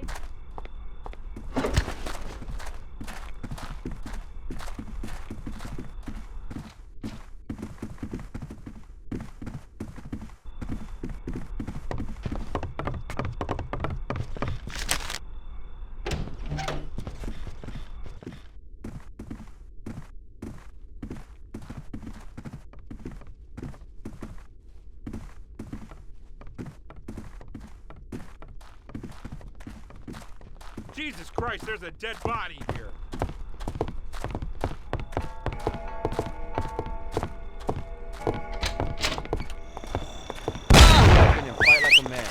Jesus Christ, there's a dead body here. Fight like a man.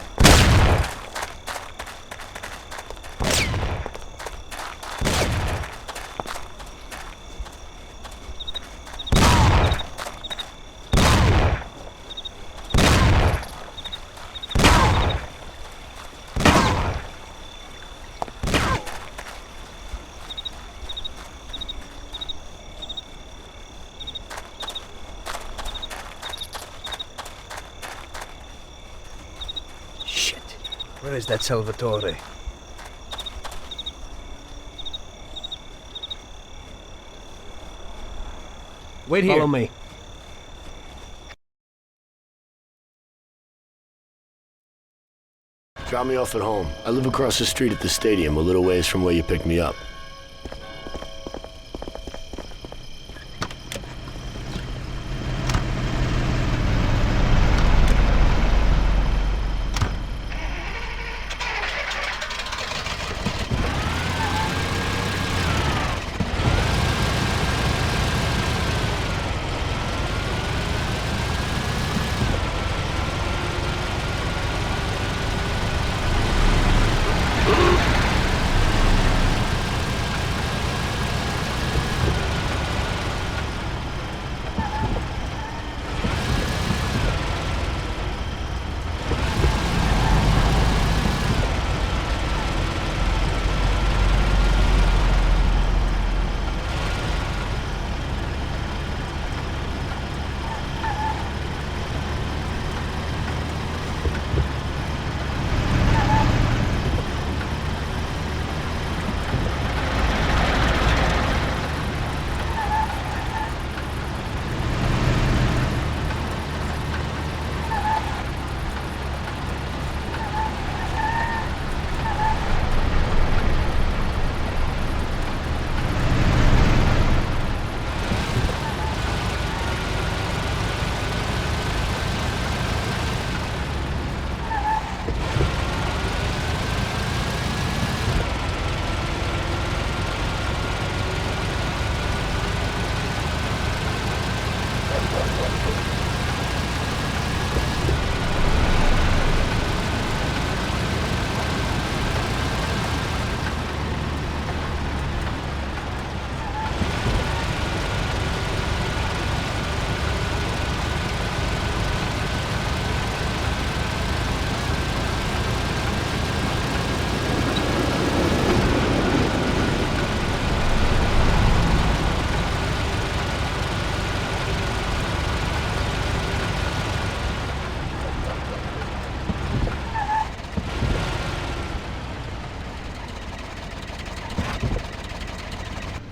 Where is that Salvatore? Wait here. Follow me. Drop me off at home. I live across the street at the stadium, a little ways from where you picked me up.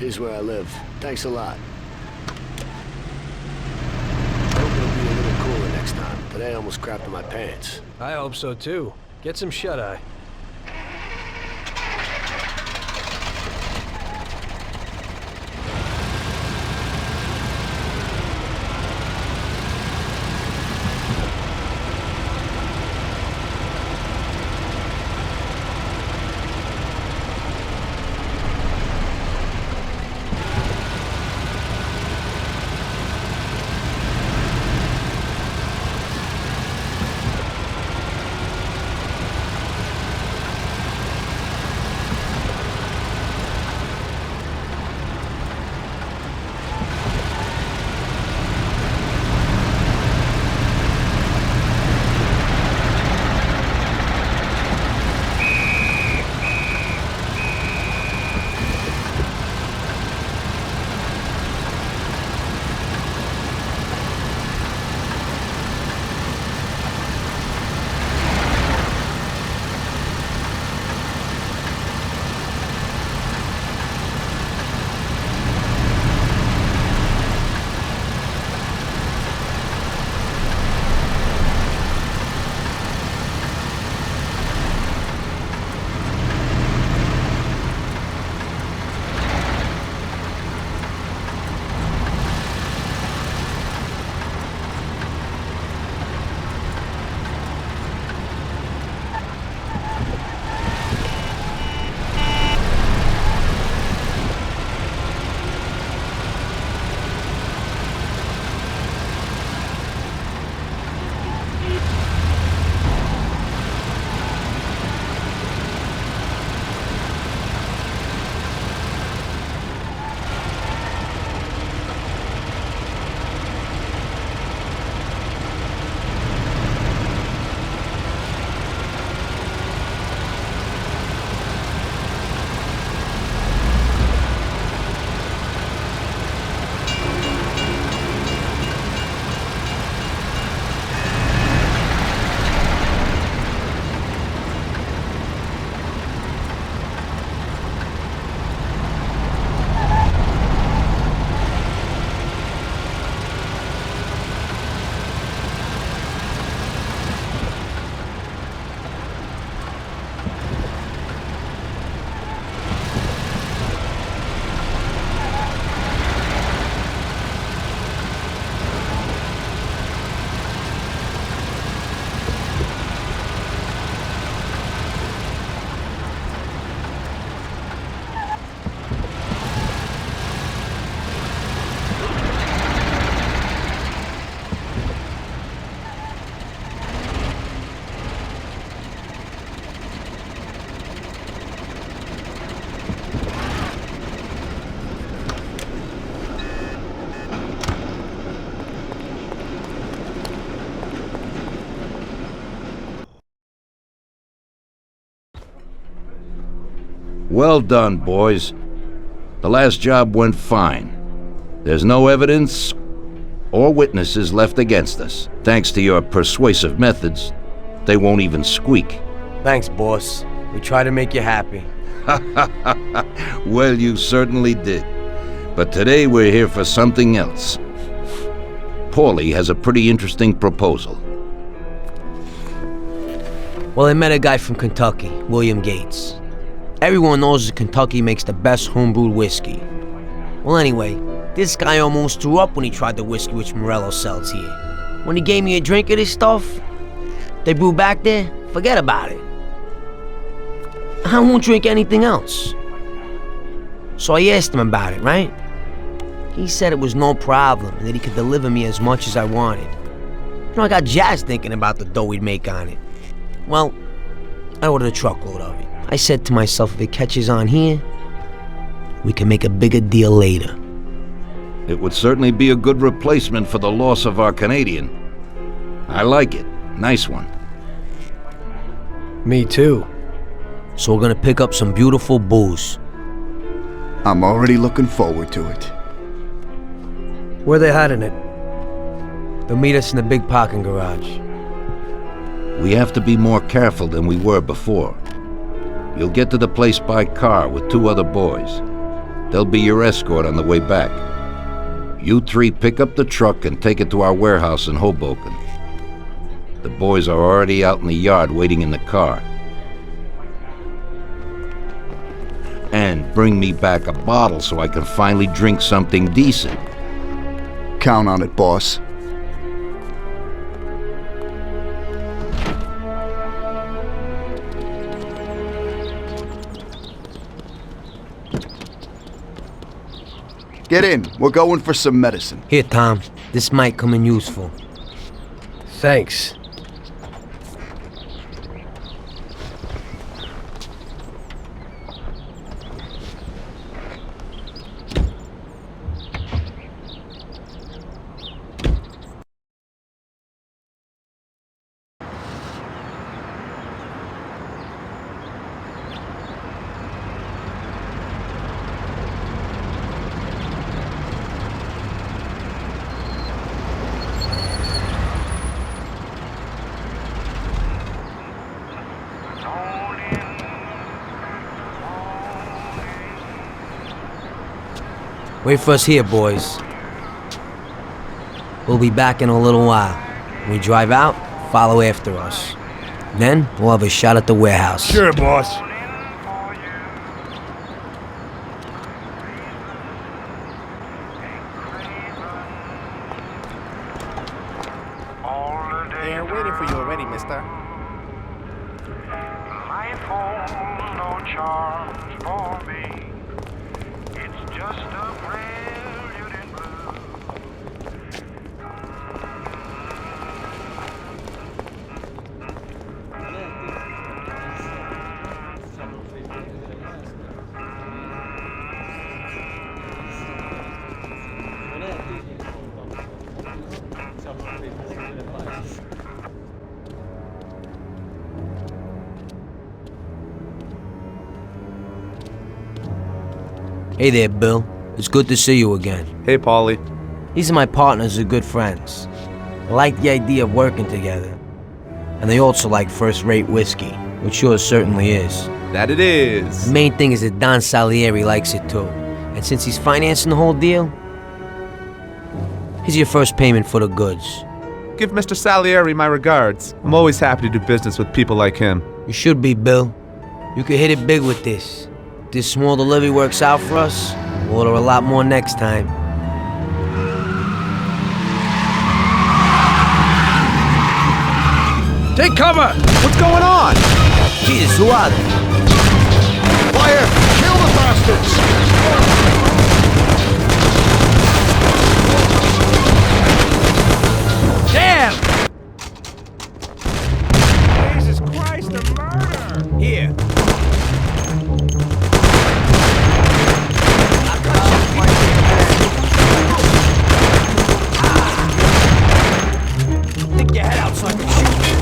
Here's where I live. Thanks a lot. I hope it'll be a little cooler next time. Today I almost crapped in my pants. I hope so too. Get some shut-eye. Well done, boys. The last job went fine. There's no evidence or witnesses left against us. Thanks to your persuasive methods, they won't even squeak. Thanks, boss. We try to make you happy. Well, you certainly did. But today we're here for something else. Paulie has a pretty interesting proposal. Well, I met a guy from Kentucky, William Gates. Everyone knows that Kentucky makes the best homebrewed whiskey. Well, anyway, this guy almost threw up when he tried the whiskey which Morello sells here. When he gave me a drink of this stuff they brew back there, forget about it. I won't drink anything else. So I asked him about it, right? He said it was no problem and that he could deliver me as much as I wanted. You know, I got jazzed thinking about the dough we'd make on it. Well, I ordered a truckload of it. I said to myself, if it catches on here, we can make a bigger deal later. It would certainly be a good replacement for the loss of our Canadian. I like it. Nice one. Me too. So we're gonna pick up some beautiful booze. I'm already looking forward to it. Where they hiding it? They'll meet us in the big parking garage. We have to be more careful than we were before. You'll get to the place by car with 2 other boys. They'll be your escort on the way back. You three pick up the truck and take it to our warehouse in Hoboken. The boys are already out in the yard waiting in the car. And bring me back a bottle so I can finally drink something decent. Count on it, boss. Get in. We're going for some medicine. Here, Tom. This might come in useful. Thanks. Wait for us here, boys. We'll be back in a little while. When we drive out, follow after us. Then, we'll have a shot at the warehouse. Sure, boss. They're waiting for you already, mister. Life holds no charms for me. It's just a prelude in blue. Hey there, Bill. It's good to see you again. Hey, Paulie. These are my partners who are good friends. They like the idea of working together. And they also like first-rate whiskey, which yours certainly is. That it is. The main thing is that Don Salieri likes it too. And since he's financing the whole deal, here's your first payment for the goods. Give Mr. Salieri my regards. I'm always happy to do business with people like him. You should be, Bill. You could hit it big with this. If this small delivery works out for us, we'll order a lot more next time. Take cover! What's going on? Jesus, who are they? Fire! Kill the bastards! Damn! Jesus Christ, a murder! Here. Stick your head out so I can shoot you.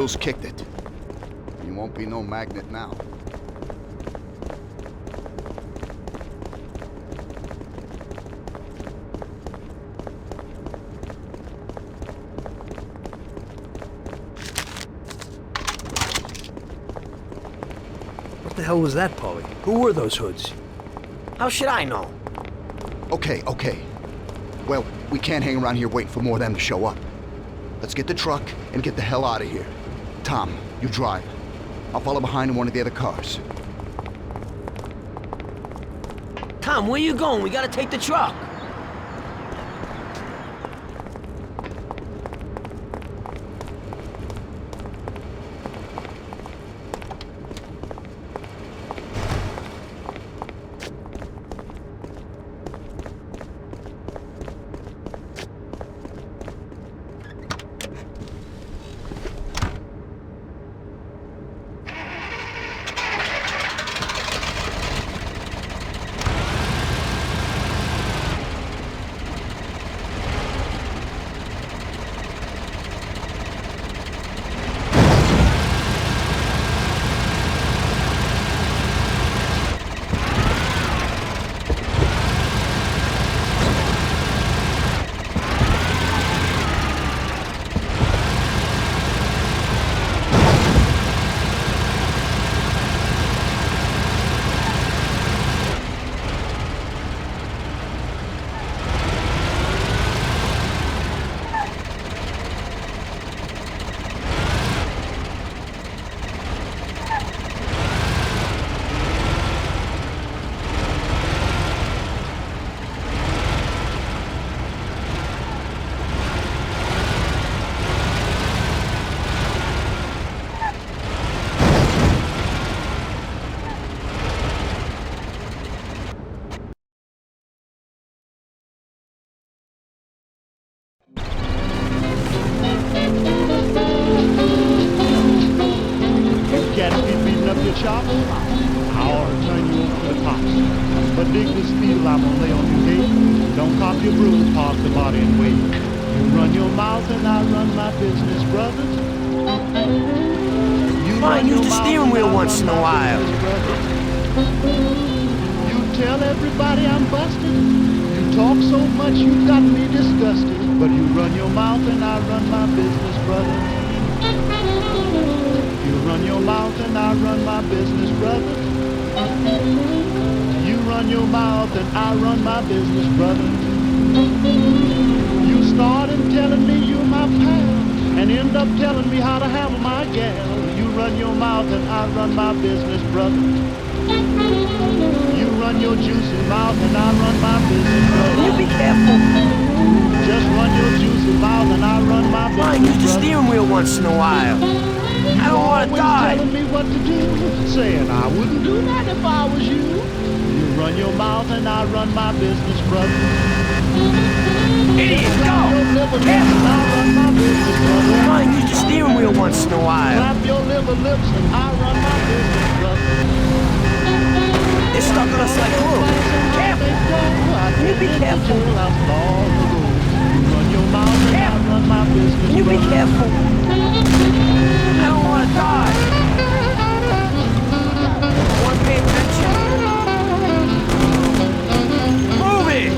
Bill's kicked it. He won't be no magnet now. What the hell was that, Polly? Who were those hoods? How should I know? Okay. Well, we can't hang around here waiting for more of them to show up. Let's get the truck and get the hell out of here. Tom, you drive. I'll follow behind in one of the other cars. Tom, where you going? We gotta take the truck. Chop, I'll turn you over to the cops. But dig this steel I'm gonna lay on your gate. Don't cop your brew, park the body and wait. You run your mouth and I run my business, brothers. Fine, use the steering wheel once in a while. You tell everybody I'm busted. You talk so much you got me disgusted. But you run your mouth and I run my business, brother. You run your mouth and I run my business, brother. You run your mouth and I run my business, brother. You started telling me you're my pal and end up telling me how to handle my gal. You run your mouth and I run my business, brother. You run your juicy mouth and I run my business, brother. You be careful. Just run your juicy mouth and I run my business, Fine, use the steering wheel once in a while. I don't want to die. Telling me what to do, saying I wouldn't do that if I was you. You run your mouth and I run my business, brother. Idiot, go! Careful. I run my business, brother. Fine, use the steering wheel once in a while. Clap your liver lips and I run my business, brother. They're stuck on us like glue. Careful. Can you be careful? You run your mouth and I run my business, Can you be careful? I don't want to die. Want to pay attention? Move it!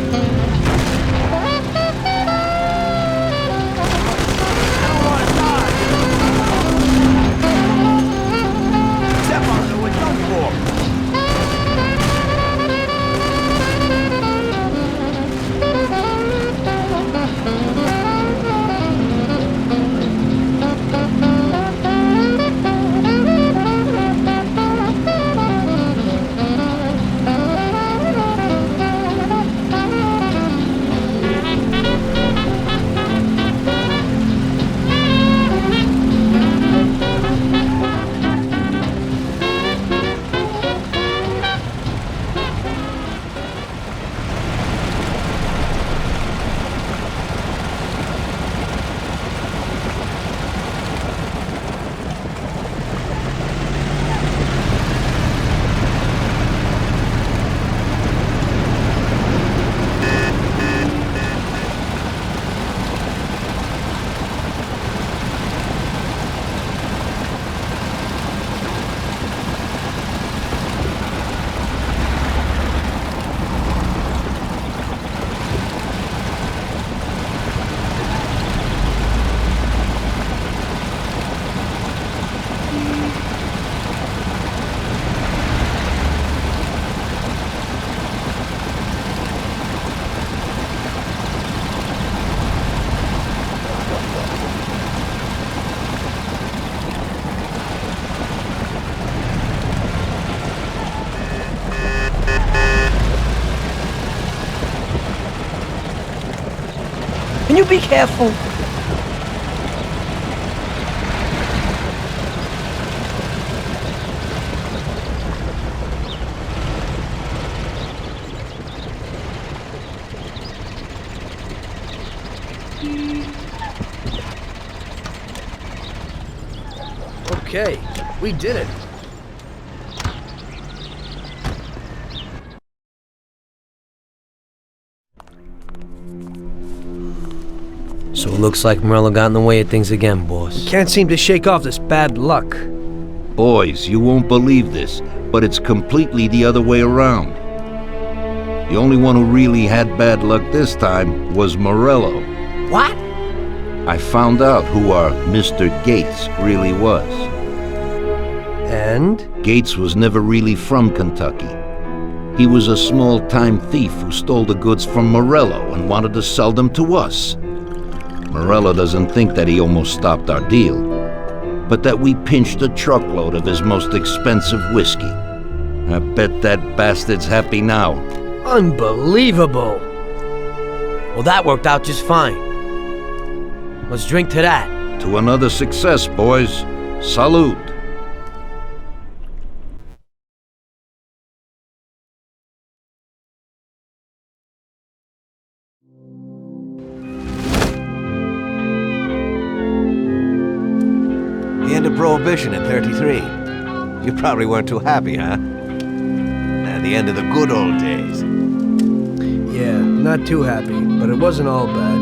I don't want to die. Step on it, we're done for. Can you be careful? Okay, we did it. So it looks like Morello got in the way of things again, boss. Can't seem to shake off this bad luck. Boys, you won't believe this, but it's completely the other way around. The only one who really had bad luck this time was Morello. What? I found out who our Mr. Gates really was. And? Gates was never really from Kentucky. He was a small-time thief who stole the goods from Morello and wanted to sell them to us. Morello doesn't think that he almost stopped our deal, but that we pinched a truckload of his most expensive whiskey. I bet that bastard's happy now. Unbelievable! Well, that worked out just fine. Let's drink to that. To another success, boys. Salute. The end of Prohibition in 33. You probably weren't too happy, huh? The end of the good old days. Yeah, not too happy, but it wasn't all bad.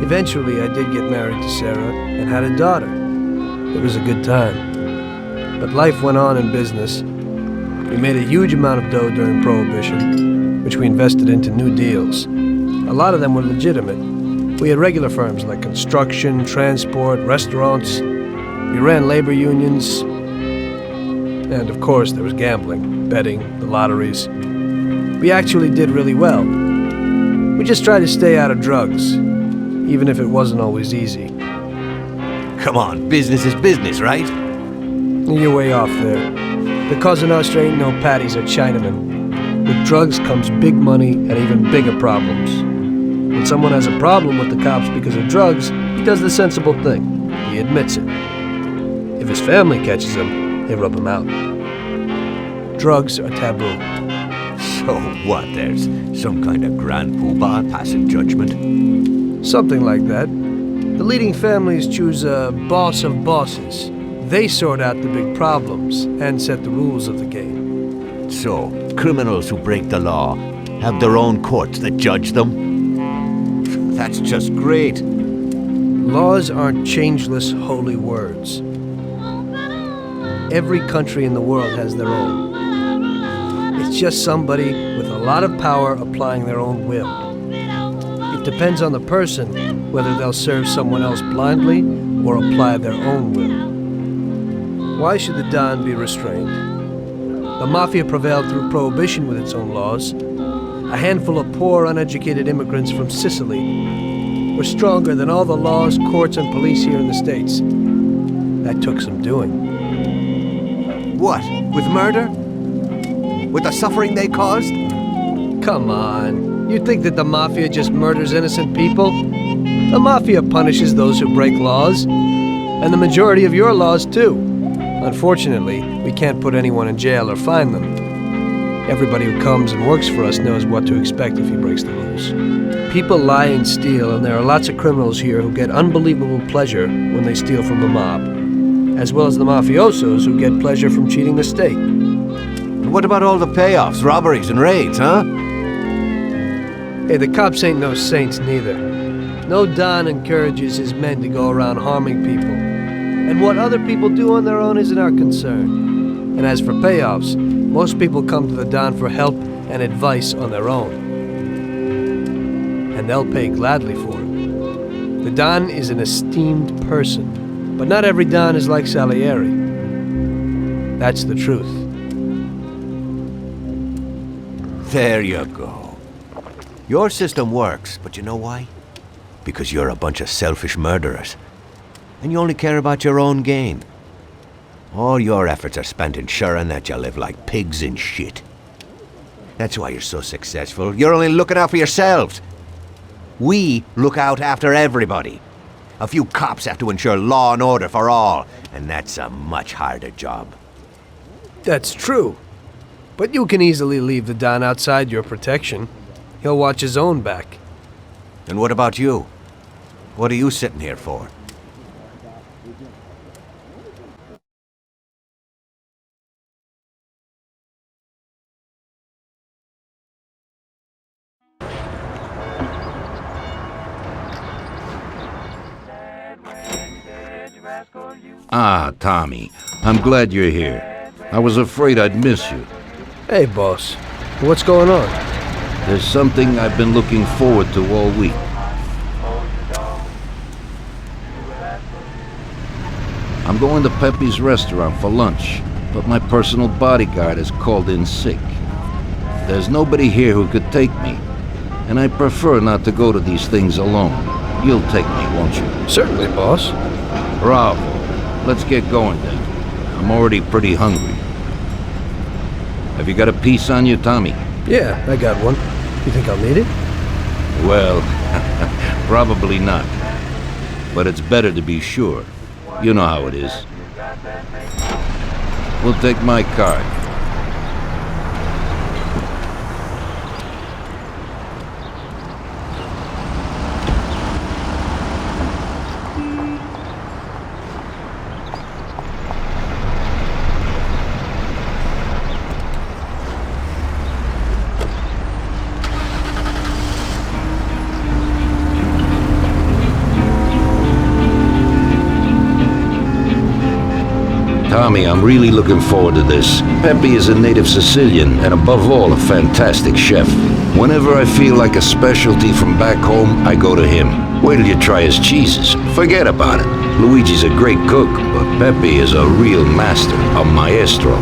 Eventually, I did get married to Sarah and had a daughter. It was a good time. But life went on in business. We made a huge amount of dough during Prohibition, which we invested into new deals. A lot of them were legitimate. We had regular firms like construction, transport, restaurants. We ran labor unions. And of course, there was gambling, betting, the lotteries. We actually did really well. We just tried to stay out of drugs, even if it wasn't always easy. Come on, business is business, right? You're way off there. The Cosa Nostra ain't no patties or Chinamen. With drugs comes big money and even bigger problems. When someone has a problem with the cops because of drugs, he does the sensible thing. He admits it. If his family catches him, they rub him out. Drugs are taboo. So what, there's some kind of grand poobah passing judgment? Something like that. The leading families choose a boss of bosses. They sort out the big problems and set the rules of the game. So, criminals who break the law have their own courts that judge them? That's just great. Laws aren't changeless holy words. Every country in the world has their own. It's just somebody with a lot of power applying their own will. It depends on the person whether they'll serve someone else blindly or apply their own will. Why should the Don be restrained? The Mafia prevailed through Prohibition with its own laws. A handful of poor, uneducated immigrants from Sicily were stronger than all the laws, courts, and police here in the States. That took some doing. What? With murder? With the suffering they caused? Come on. You think that the Mafia just murders innocent people? The Mafia punishes those who break laws. And the majority of your laws, too. Unfortunately, we can't put anyone in jail or fine them. Everybody who comes and works for us knows what to expect if he breaks the rules. People lie and steal, and there are lots of criminals here who get unbelievable pleasure when they steal from the mob, as well as the mafiosos who get pleasure from cheating the state. And what about all the payoffs, robberies, and raids, huh? Hey, the cops ain't no saints neither. No Don encourages his men to go around harming people. And what other people do on their own isn't our concern. And as for payoffs, most people come to the Don for help and advice on their own. And they'll pay gladly for it. The Don is an esteemed person, but not every Don is like Salieri. That's the truth. There you go. Your system works, but you know why? Because you're a bunch of selfish murderers. And you only care about your own gain. All your efforts are spent ensuring that you live like pigs in shit. That's why you're so successful. You're only looking out for yourselves. We look out after everybody. A few cops have to ensure law and order for all, and that's a much harder job. That's true. But you can easily leave the Don outside your protection. He'll watch his own back. And what about you? What are you sitting here for? Ah, Tommy. I'm glad you're here. I was afraid I'd miss you. Hey, boss. What's going on? There's something I've been looking forward to all week. I'm going to Pepe's restaurant for lunch, but my personal bodyguard has called in sick. There's nobody here who could take me, and I prefer not to go to these things alone. You'll take me, won't you? Certainly, boss. Bravo. Let's get going then. I'm already pretty hungry. Have you got a piece on you, Tommy? Yeah, I got one. You think I'll need it? Well, probably not. But it's better to be sure. You know how it is. We'll take my card. Tommy, I'm really looking forward to this. Pepe is a native Sicilian, and above all, a fantastic chef. Whenever I feel like a specialty from back home, I go to him. Wait till you try his cheeses. Forget about it. Luigi's a great cook, but Pepe is a real master, a maestro.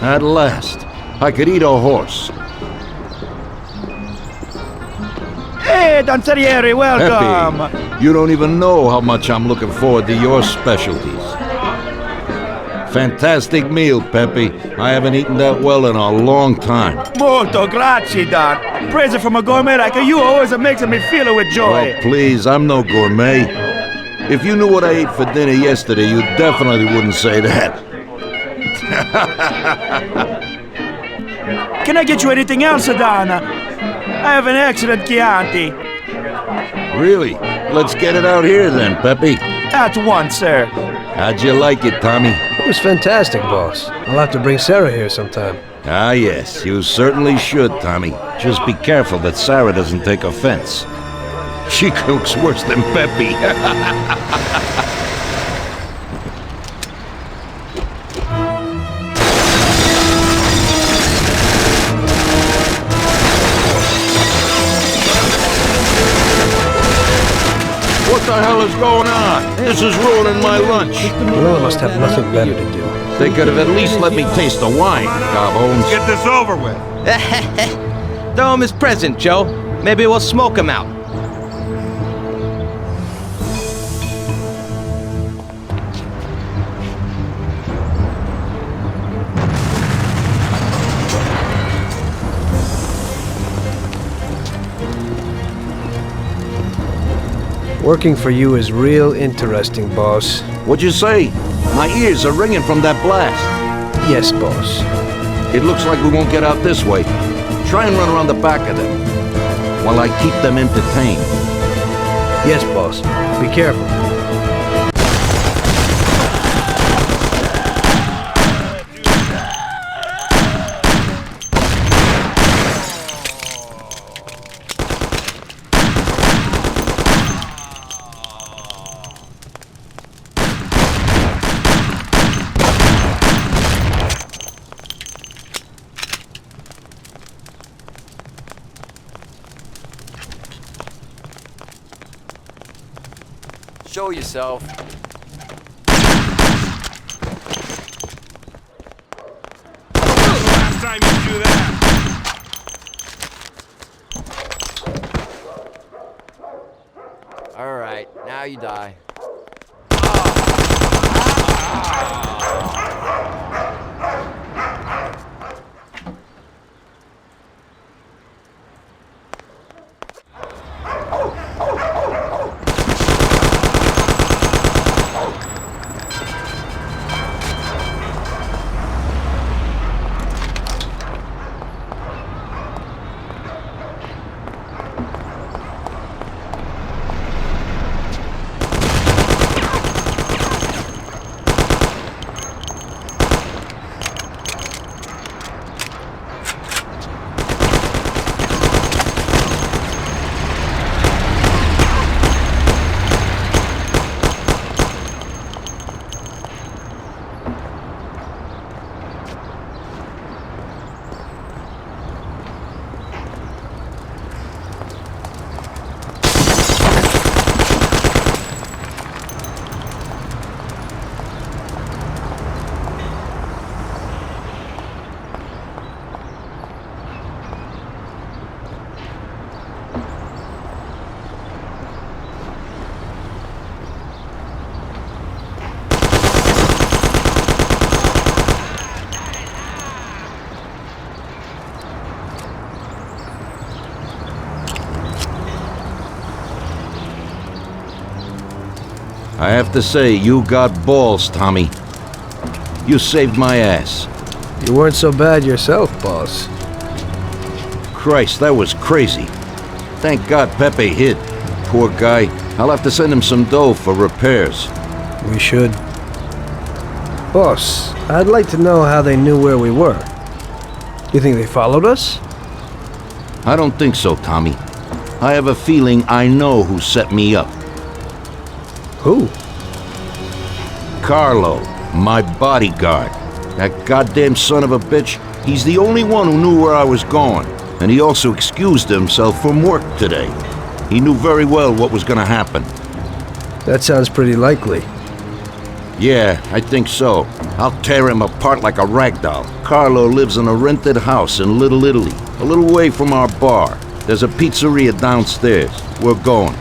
At last. I could eat a horse. Hey, Don Salieri, welcome! Pepe, you don't even know how much I'm looking forward to your specialties. Fantastic meal, Pepe. I haven't eaten that well in a long time. Molto grazie, Don. Praise from a gourmet like you always makes me feel with joy. Oh, please, I'm no gourmet. If you knew what I ate for dinner yesterday, you definitely wouldn't say that. Can I get you anything else, Don? I have an excellent Chianti. Really? Let's get it out here then, Pepe. At once, sir. How'd you like it, Tommy? It was fantastic, boss. I'll have to bring Sarah here sometime. Ah, yes, you certainly should, Tommy. Just be careful that Sarah doesn't take offense. She cooks worse than Pepe. What the hell is going on? This is ruining my lunch. Morello must have nothing better to do. They could have at least let me taste the wine, Gobbones. Get this over with. Throw him his present, Joe. Maybe we'll smoke him out. Working for you is real interesting, boss. What'd you say? My ears are ringing from that blast. Yes, boss. It looks like we won't get out this way. Try and run around the back of them, while I keep them entertained. Yes, boss. Be careful. Show yourself. Last time you do that. All right, now you die. I have to say, you got balls, Tommy. You saved my ass. You weren't so bad yourself, boss. Christ, that was crazy. Thank God Pepe hid. Poor guy. I'll have to send him some dough for repairs. We should. Boss, I'd like to know how they knew where we were. You think they followed us? I don't think so, Tommy. I have a feeling I know who set me up. Who? Carlo, my bodyguard. That goddamn son of a bitch, he's the only one who knew where I was going. And he also excused himself from work today. He knew very well what was gonna happen. That sounds pretty likely. Yeah, I think so. I'll tear him apart like a rag doll. Carlo lives in a rented house in Little Italy, a little way from our bar. There's a pizzeria downstairs. We're going.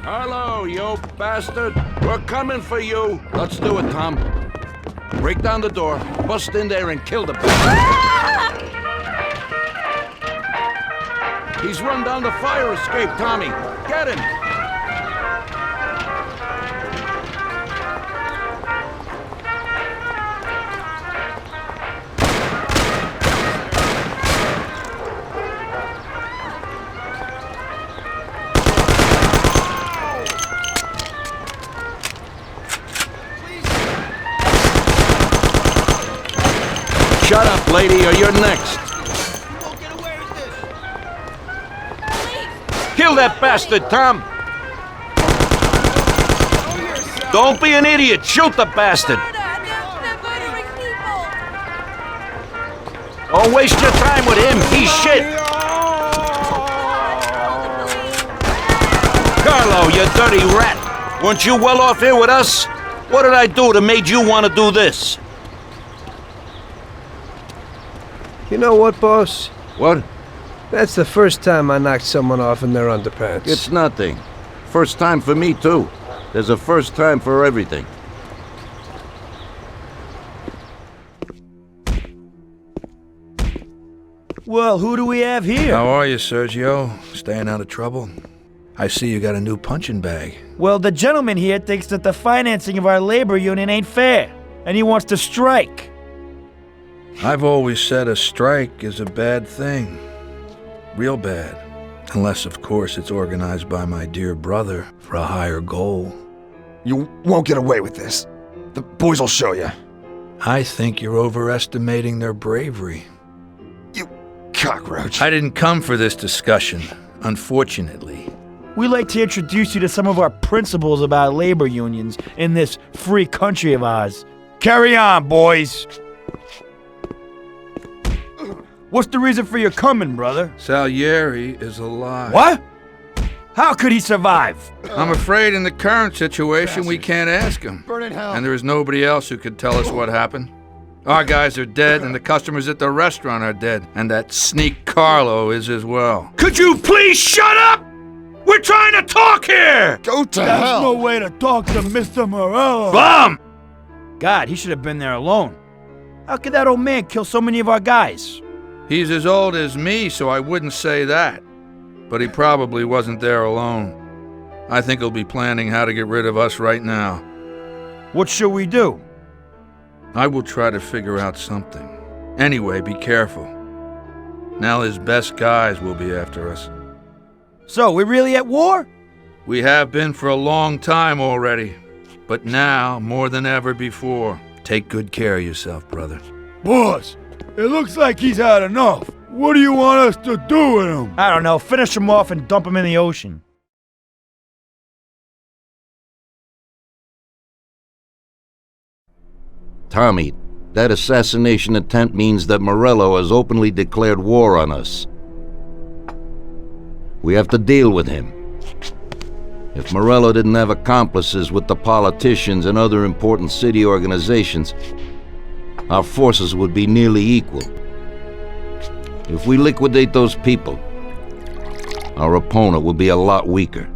Carlo, you bastard! We're coming for you! Let's do it, Tom. Break down the door, bust in there, and kill the bastard. He's run down the fire escape, Tommy. Get him! Shut up, lady, or you're next. Kill that bastard, Tom! Don't be an idiot! Shoot the bastard! Don't waste your time with him! He's shit! Carlo, you dirty rat! Weren't you well off here with us? What did I do that made you want to do this? You know what, boss? What? That's the first time I knocked someone off in their underpants. It's nothing. First time for me, too. There's a first time for everything. Well, who do we have here? How are you, Sergio? Staying out of trouble? I see you got a new punching bag. Well, the gentleman here thinks that the financing of our labor union ain't fair, and he wants to strike. I've always said a strike is a bad thing. Real bad. Unless, of course, it's organized by my dear brother for a higher goal. You won't get away with this. The boys will show you. I think you're overestimating their bravery. You cockroach. I didn't come for this discussion, unfortunately. We'd like to introduce you to some of our principles about labor unions in this free country of ours. Carry on, boys! What's the reason for your coming, brother? Salieri is alive. What? How could he survive? I'm afraid in the current situation we can't ask him. Burn in hell. And there is nobody else who could tell us what happened. Our guys are dead, and the customers at the restaurant are dead. And that sneak Carlo is as well. Could you please shut up? We're trying to talk here! Go to hell! That's no way to talk to Mr. Morello. Bum! God, he should have been there alone. How could that old man kill so many of our guys? He's as old as me, so I wouldn't say that. But he probably wasn't there alone. I think he'll be planning how to get rid of us right now. What should we do? I will try to figure out something. Anyway, be careful. Now his best guys will be after us. So, we're really at war? We have been for a long time already. But now, more than ever before, take good care of yourself, brother. Boss! It looks like he's had enough. What do you want us to do with him? I don't know. Finish him off and dump him in the ocean. Tommy, that assassination attempt means that Morello has openly declared war on us. We have to deal with him. If Morello didn't have accomplices with the politicians and other important city organizations, our forces would be nearly equal. If we liquidate those people, our opponent will be a lot weaker.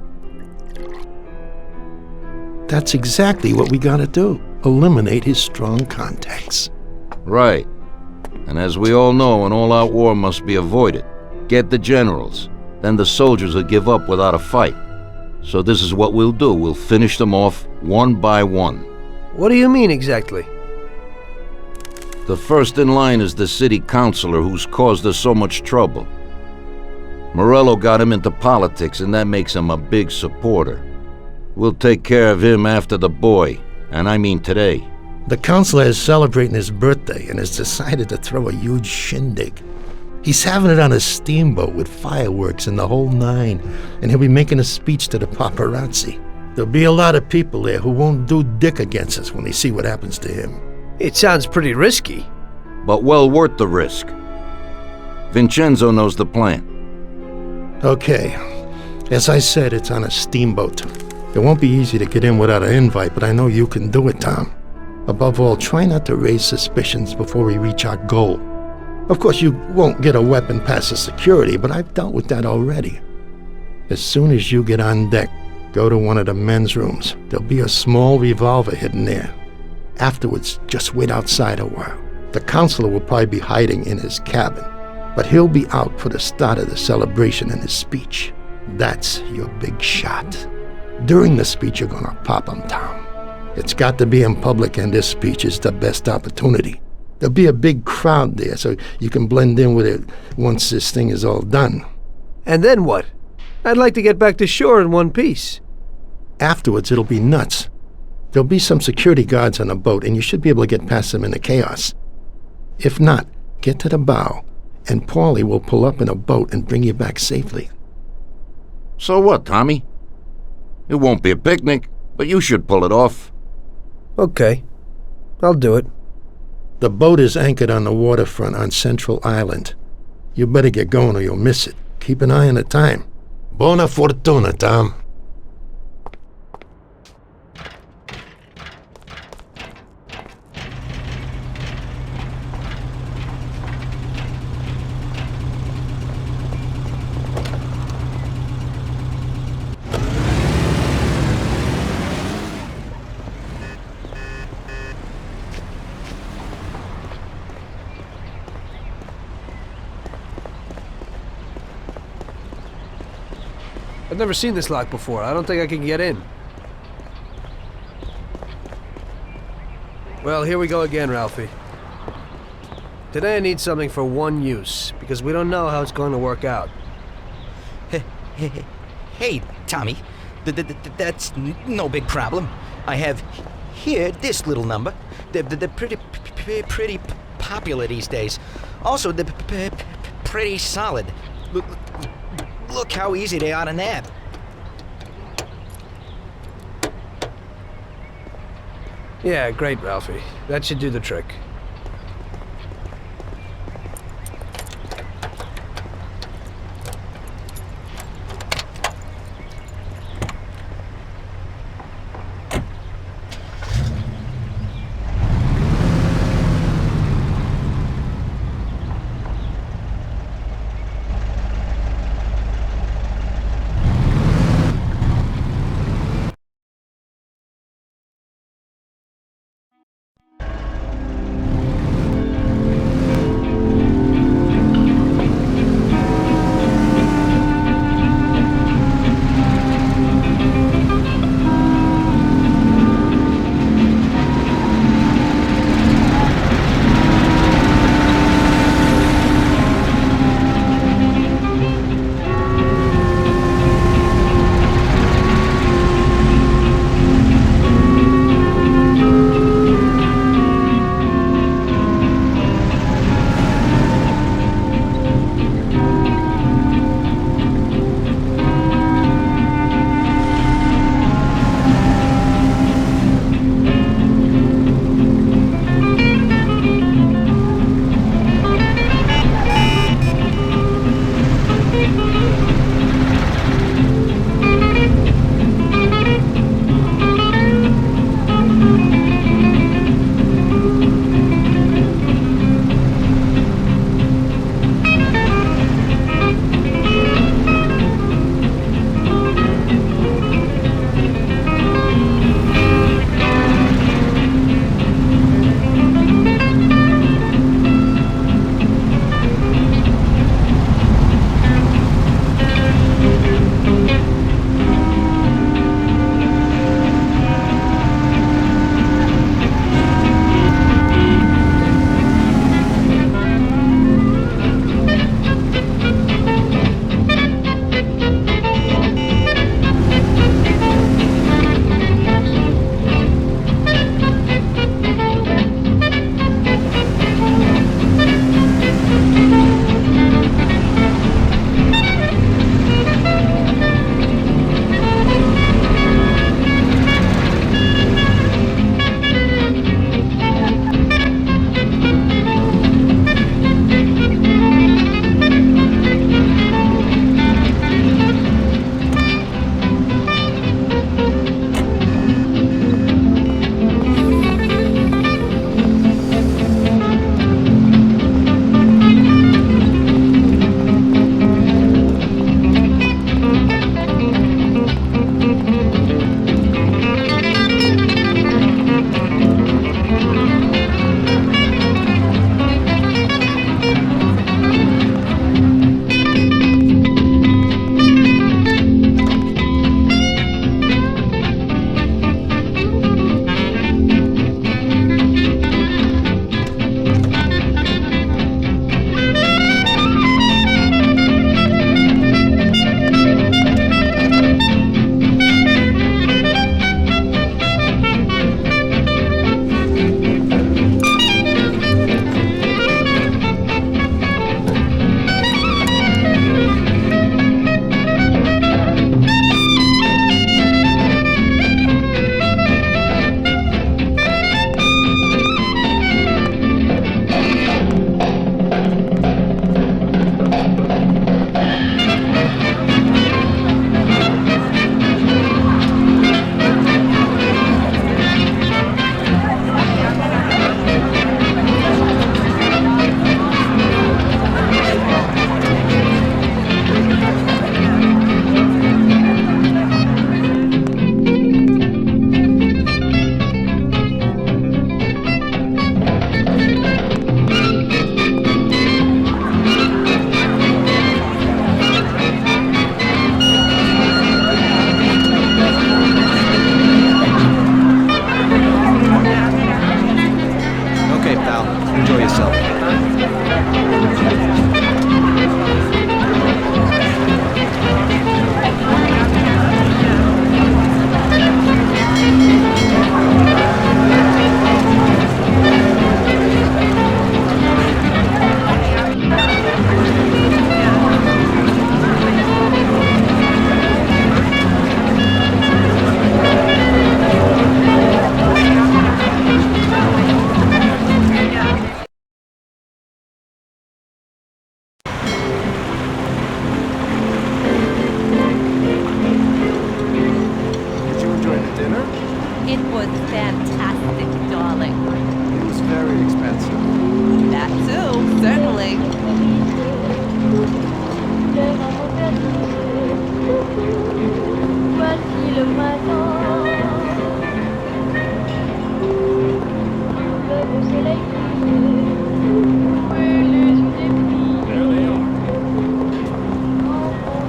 That's exactly what we gotta do. Eliminate his strong contacts. Right. And as we all know, an all-out war must be avoided. Get the generals. Then the soldiers will give up without a fight. So this is what we'll do. We'll finish them off one by one. What do you mean exactly? The first in line is the city councilor who's caused us so much trouble. Morello got him into politics, and that makes him a big supporter. We'll take care of him after the boy, and I mean today. The councilor is celebrating his birthday and has decided to throw a huge shindig. He's having it on a steamboat with fireworks and the whole nine, and he'll be making a speech to the paparazzi. There'll be a lot of people there who won't do dick against us when they see what happens to him. It sounds pretty risky. But well worth the risk. Vincenzo knows the plan. Okay. As I said, it's on a steamboat. It won't be easy to get in without an invite, but I know you can do it, Tom. Above all, try not to raise suspicions before we reach our goal. Of course, you won't get a weapon past the security, but I've dealt with that already. As soon as you get on deck, go to one of the men's rooms. There'll be a small revolver hidden there. Afterwards, just wait outside a while. The counselor will probably be hiding in his cabin. But he'll be out for the start of the celebration in his speech. That's your big shot. During the speech, you're gonna pop him, Tom. It's got to be in public, and this speech is the best opportunity. There'll be a big crowd there, so you can blend in with it once this thing is all done. And then what? I'd like to get back to shore in one piece. Afterwards, it'll be nuts. There'll be some security guards on the boat, and you should be able to get past them in the chaos. If not, get to the bow, and Paulie will pull up in a boat and bring you back safely. So what, Tommy? It won't be a picnic, but you should pull it off. Okay. I'll do it. The boat is anchored on the waterfront on Central Island. You better get going or you'll miss it. Keep an eye on the time. Buona fortuna, Tom. I've never seen this lock before. I don't think I can get in. Well, here we go again, Ralphie. Today I need something for one use, because we don't know how it's going to work out. Hey, Tommy. That's no big problem. I have here this little number. They're pretty popular these days. Also, they're pretty solid. Look how easy they are to nab. Yeah, great, Ralphie. That should do the trick.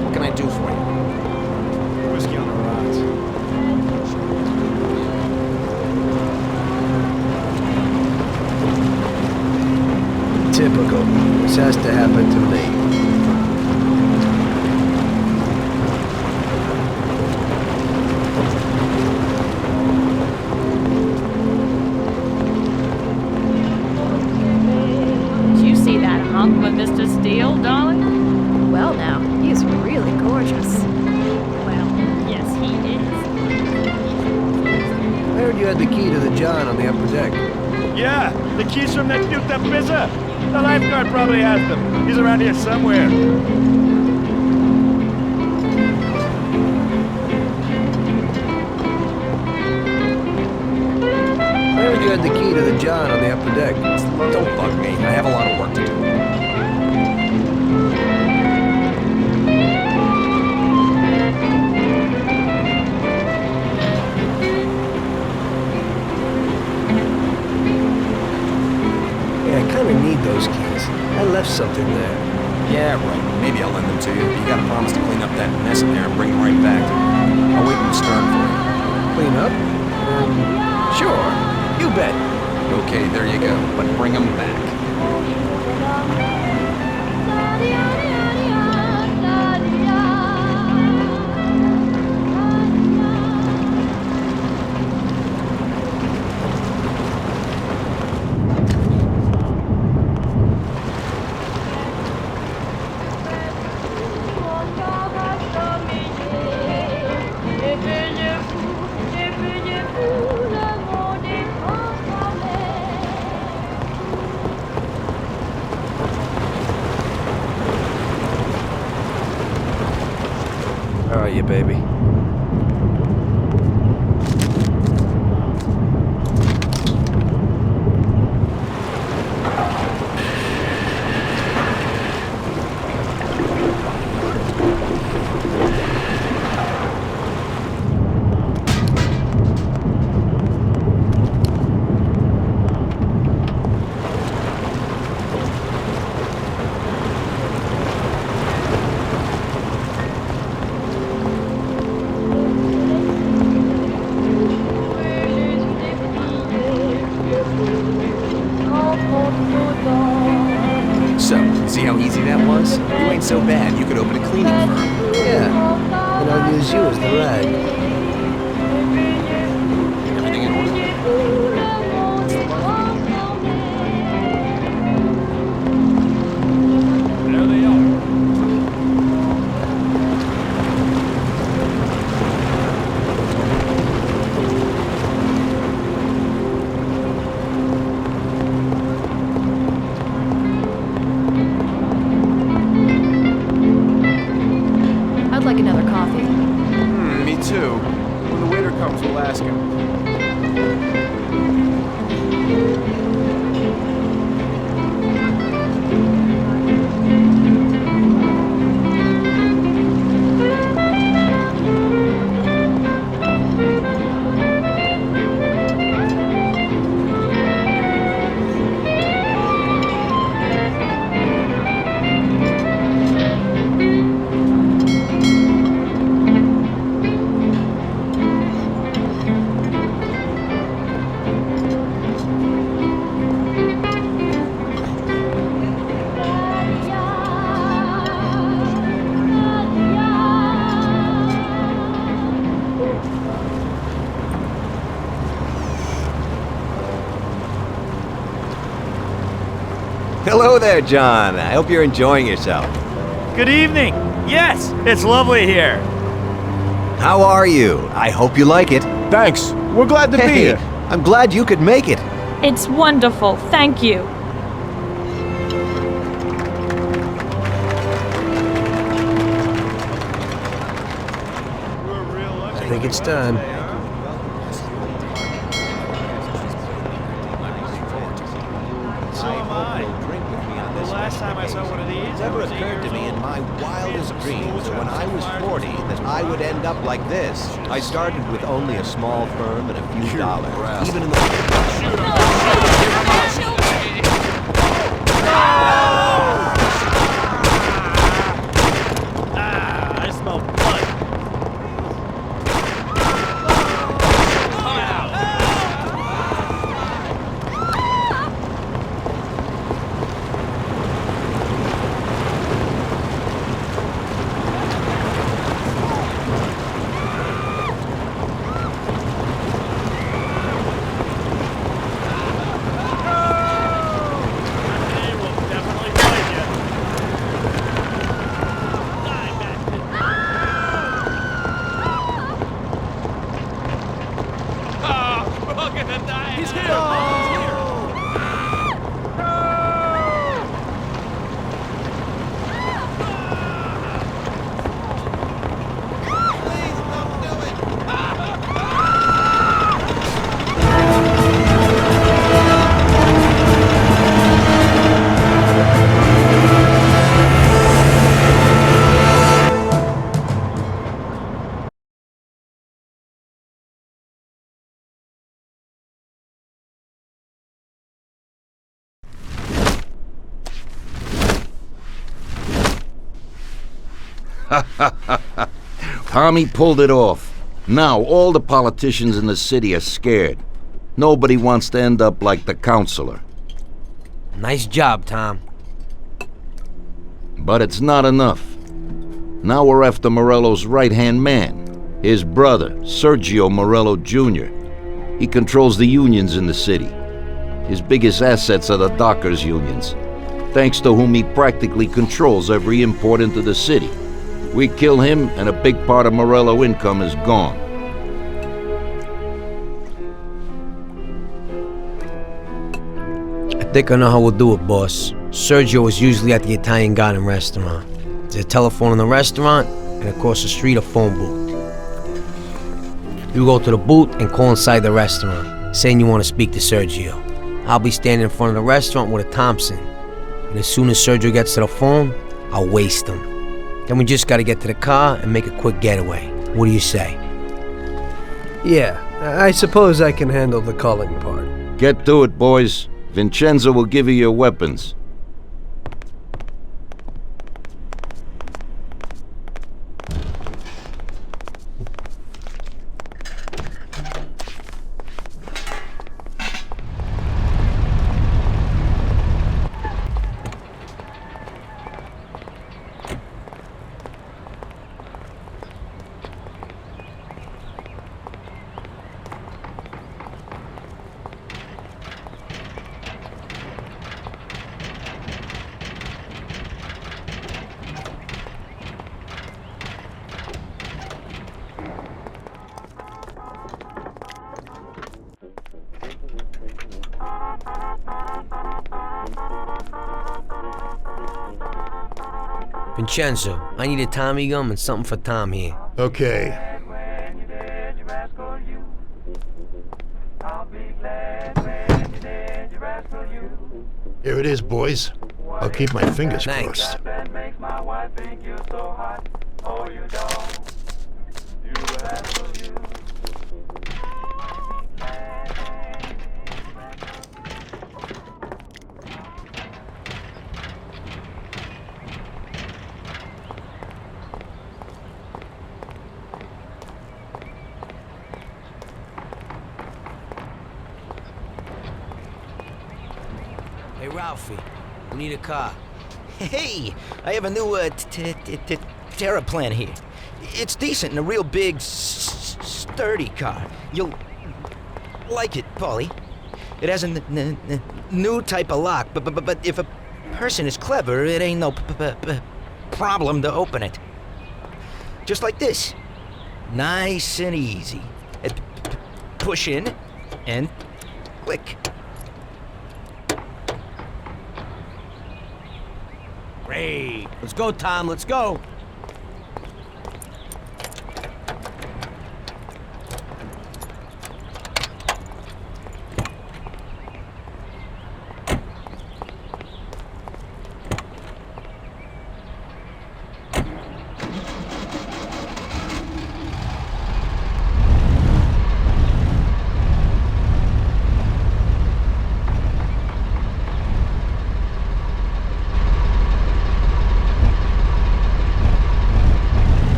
What can I do for you? Whiskey on the rocks. Typical. This has to happen to me. Did you see that hunk with Mr. Steele, darling? Well now, he's really gorgeous. Well, yes, he is. I heard you had the key to the John on the upper deck. Yeah, the keys from that duked up pizza. The lifeguard probably has them. He's around here somewhere. I heard you had the key to the John on the upper deck. Don't bug me. I have a lot of work to do. Yeah, I kind of need those keys. I left something there. Yeah, right. Maybe I'll lend them to you. You gotta promise to clean up that mess in there and bring them right back. I'll wait in the stern for you. Clean up? Sure. You bet. Okay, there you go. But bring them back. How are you, baby? So, see how easy that was? You ain't so bad. You could open a cleaning firm. Yeah. And I'll use you as the rag. Everything in order? There they are. I'd like another coffee. Me too. When the waiter comes, we'll ask him. Hello there, John. I hope you're enjoying yourself. Good evening. Yes, it's lovely here. How are you? I hope you like it. Thanks. We're glad to be Hey, here. I'm glad you could make it. It's wonderful. Thank you. I think it's time. So am I. The last time I saw one of these, never occurred to me in my wildest dreams that when I was 40 that I would end up like this. I started with only a small firm and a few dollars. Even in the... I smell blood. Tommy pulled it off. Now all the politicians in the city are scared. Nobody wants to end up like the counselor. Nice job, Tom. But it's not enough. Now we're after Morello's right-hand man, his brother, Sergio Morello Jr. He controls the unions in the city. His biggest assets are the dockers' unions, thanks to whom he practically controls every import into the city. We kill him, and a big part of Morello income is gone. I think I know how we'll do it, boss. Sergio is usually at the Italian Garden restaurant. There's a telephone in the restaurant, and across the street a phone booth. You go to the booth and call inside the restaurant, saying you want to speak to Sergio. I'll be standing in front of the restaurant with a Thompson, and as soon as Sergio gets to the phone, I'll waste him. Then we just gotta get to the car and make a quick getaway. What do you say? Yeah, I suppose I can handle the calling part. Get to it, boys. Vincenzo will give you your weapons. Vincenzo, I need a Tommy gum and something for Tom here. Okay. Here it is, boys. I'll keep my fingers crossed. Hey, Ralphie, we need a car. Hey, I have a new Terra plan here. It's decent and a real big, sturdy car. You'll like it, Paulie. It has a new type of lock, but if a person is clever, it ain't no problem to open it. Just like this. Nice and easy. Push in and click. Great. Let's go, Tom. Let's go.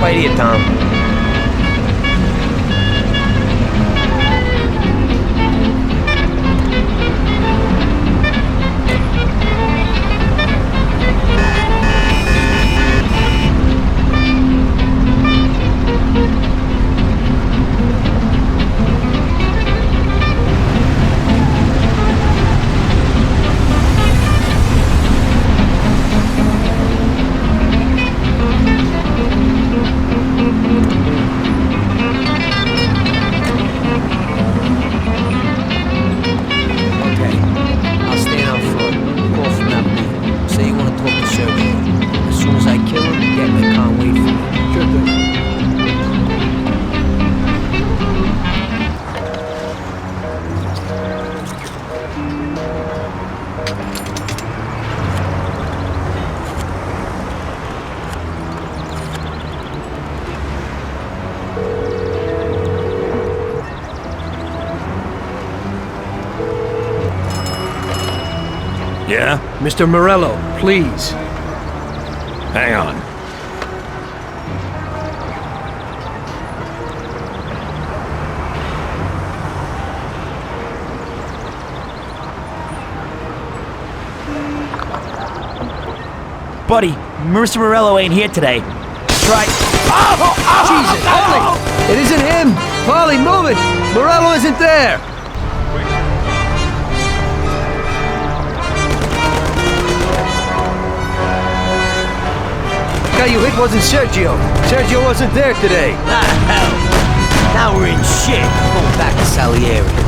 Right here, Tom. Yeah? Mr. Morello, please. Hang on. Buddy, Mr. Morello ain't here today. Try. Jesus, Polly! It isn't him! Polly, move it! Morello isn't there! The guy you hit wasn't Sergio. Sergio wasn't there today. Ah, hell. Now we're in shit. Going back to Salieri.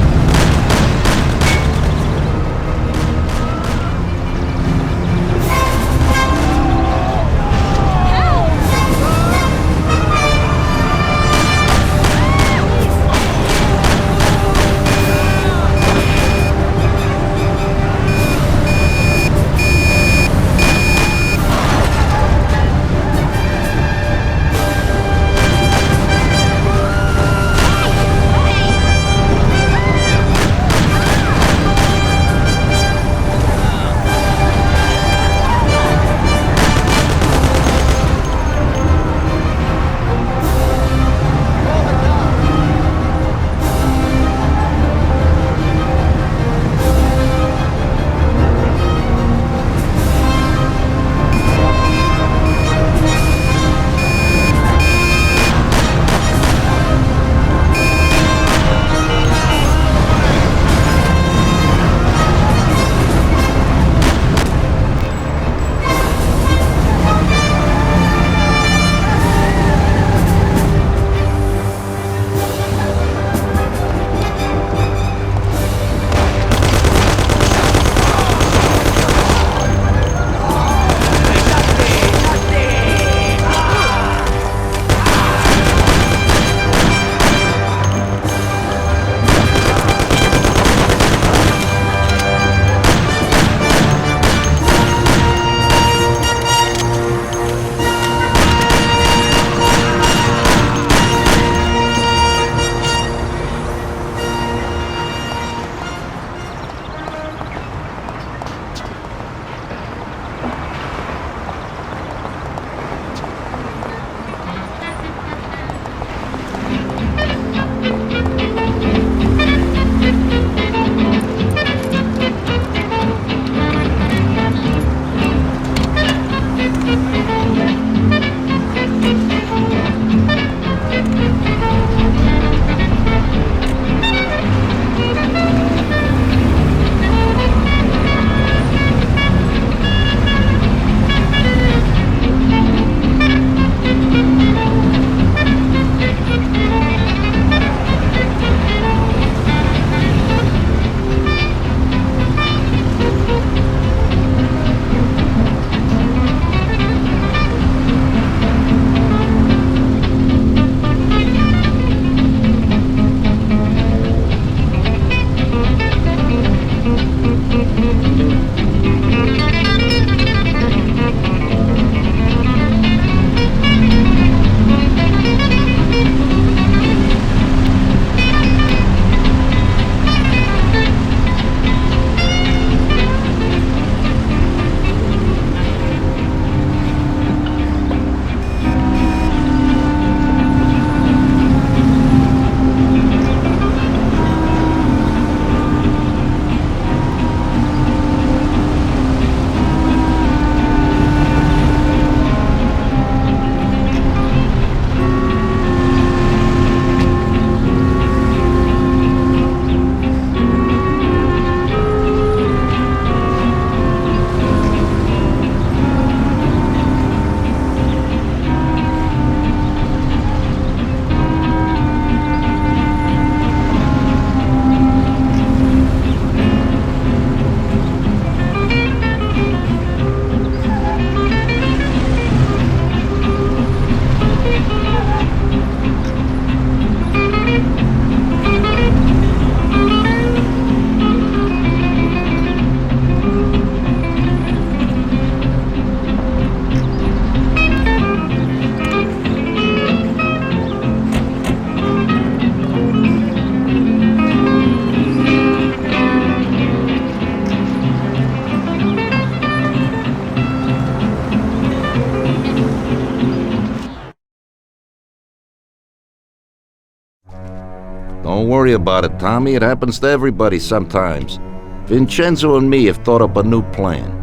Don't worry about it, Tommy. It happens to everybody sometimes. Vincenzo and me have thought up a new plan.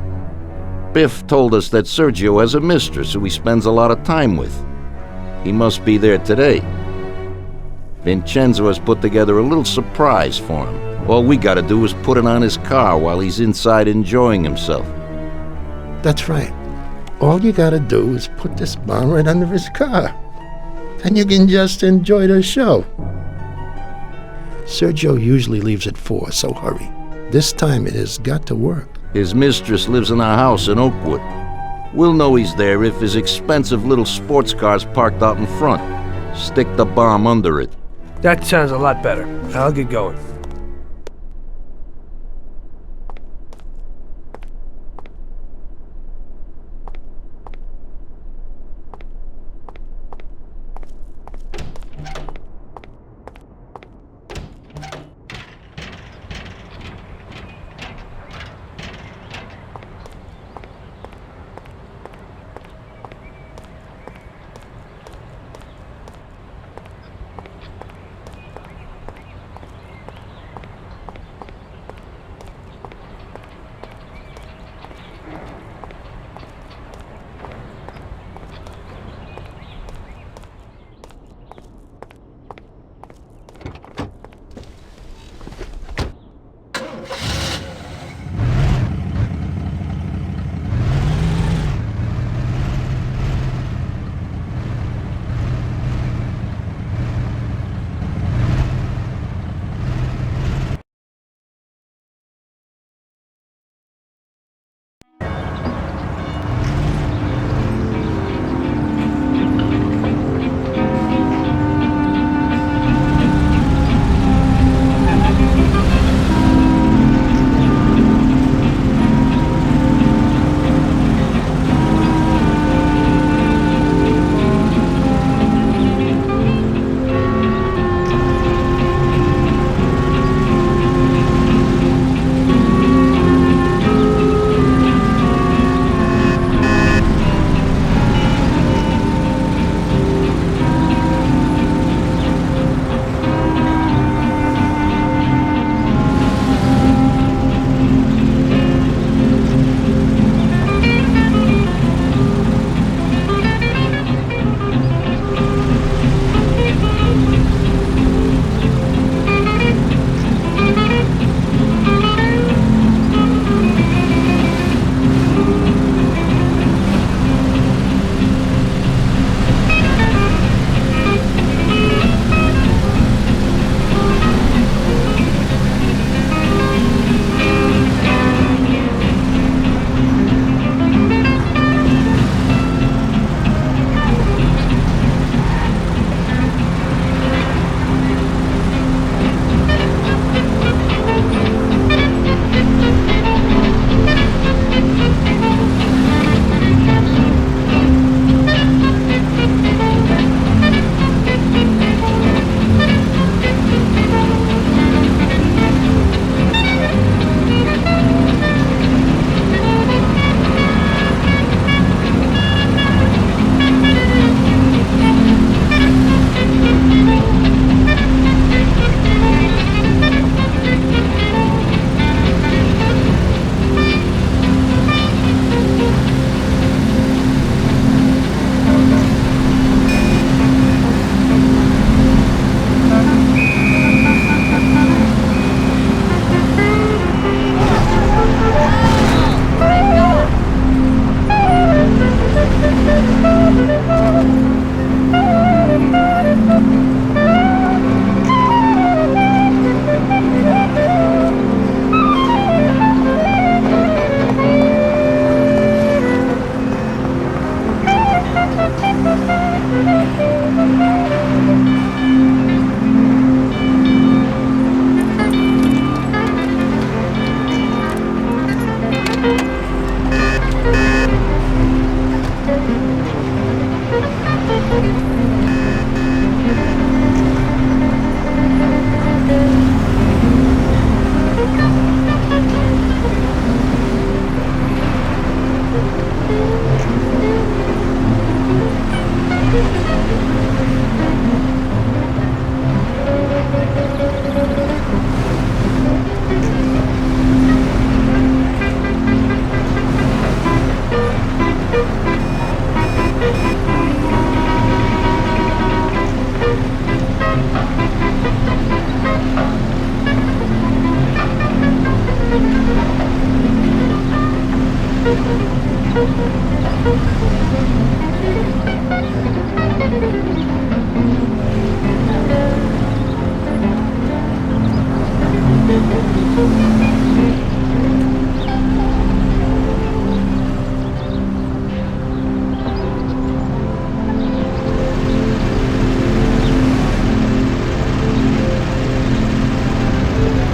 Biff told us that Sergio has a mistress who he spends a lot of time with. He must be there today. Vincenzo has put together a little surprise for him. All we gotta do is put it on his car while he's inside enjoying himself. That's right. All you gotta do is put this bomb right under his car. And you can just enjoy the show. Sergio usually leaves at 4, so hurry. This time it has got to work. His mistress lives in a house in Oakwood. We'll know he's there if his expensive little sports car's parked out in front. Stick the bomb under it. That sounds a lot better. I'll get going.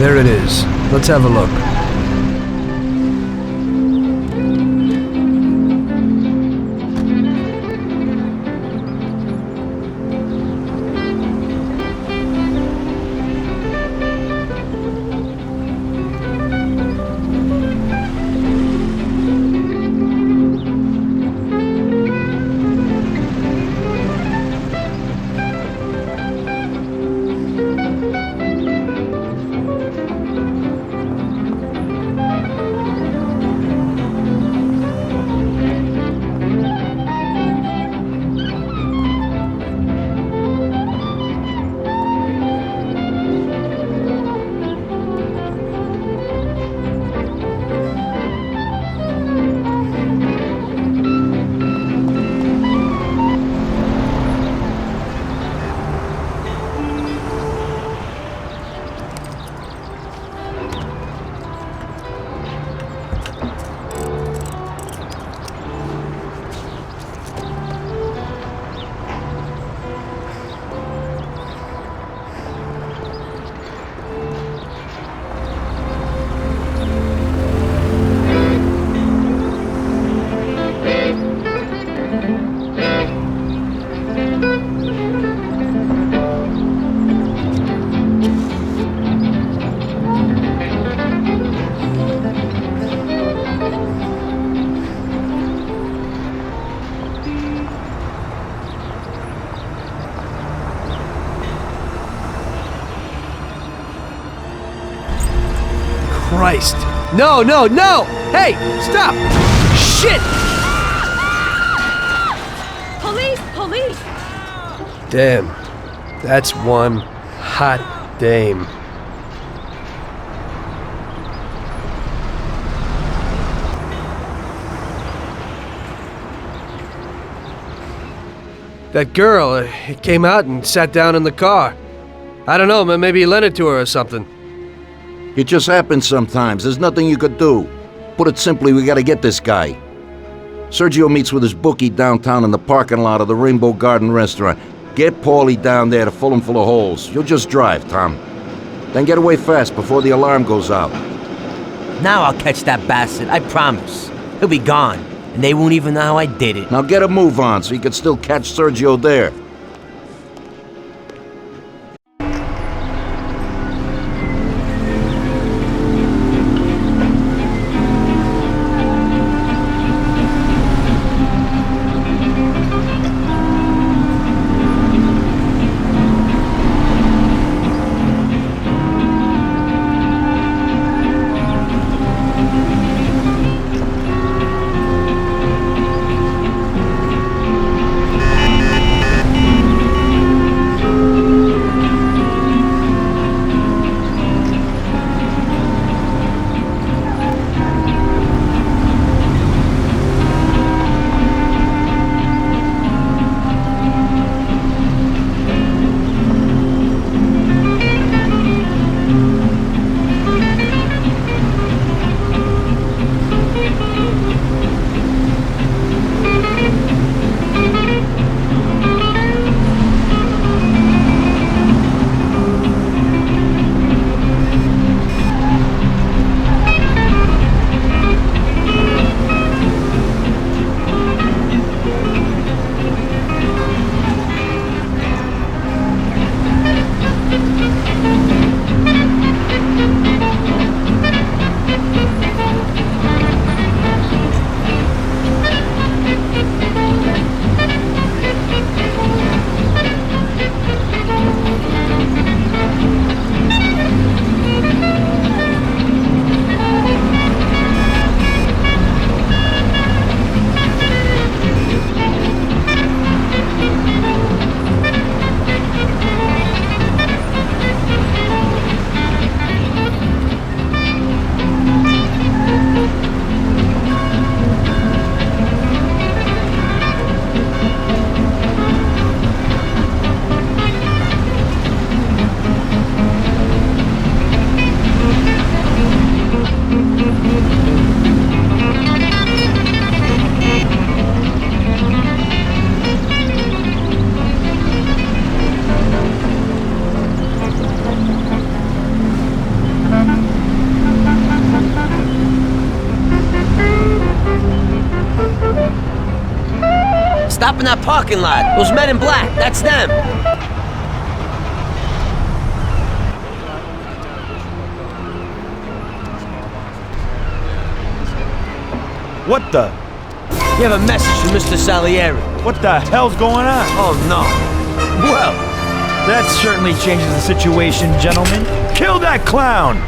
There it is. Let's have a look. Christ. No, no, no! Hey, stop! Shit! Police! Police! Damn. That's one hot dame. That girl came out and sat down in the car. I don't know, maybe he lent it to her or something. It just happens sometimes. There's nothing you could do. Put it simply, we gotta get this guy. Sergio meets with his bookie downtown in the parking lot of the Rainbow Garden restaurant. Get Paulie down there to fill him full of holes. You'll just drive, Tom. Then get away fast before the alarm goes out. Now I'll catch that bastard, I promise. He'll be gone, and they won't even know how I did it. Now get a move on so you can still catch Sergio there. Stop in that parking lot. Those men in black, that's them. What the? You have a message from Mr. Salieri. What the hell's going on? Oh, no. Well, that certainly changes the situation, gentlemen. Kill that clown!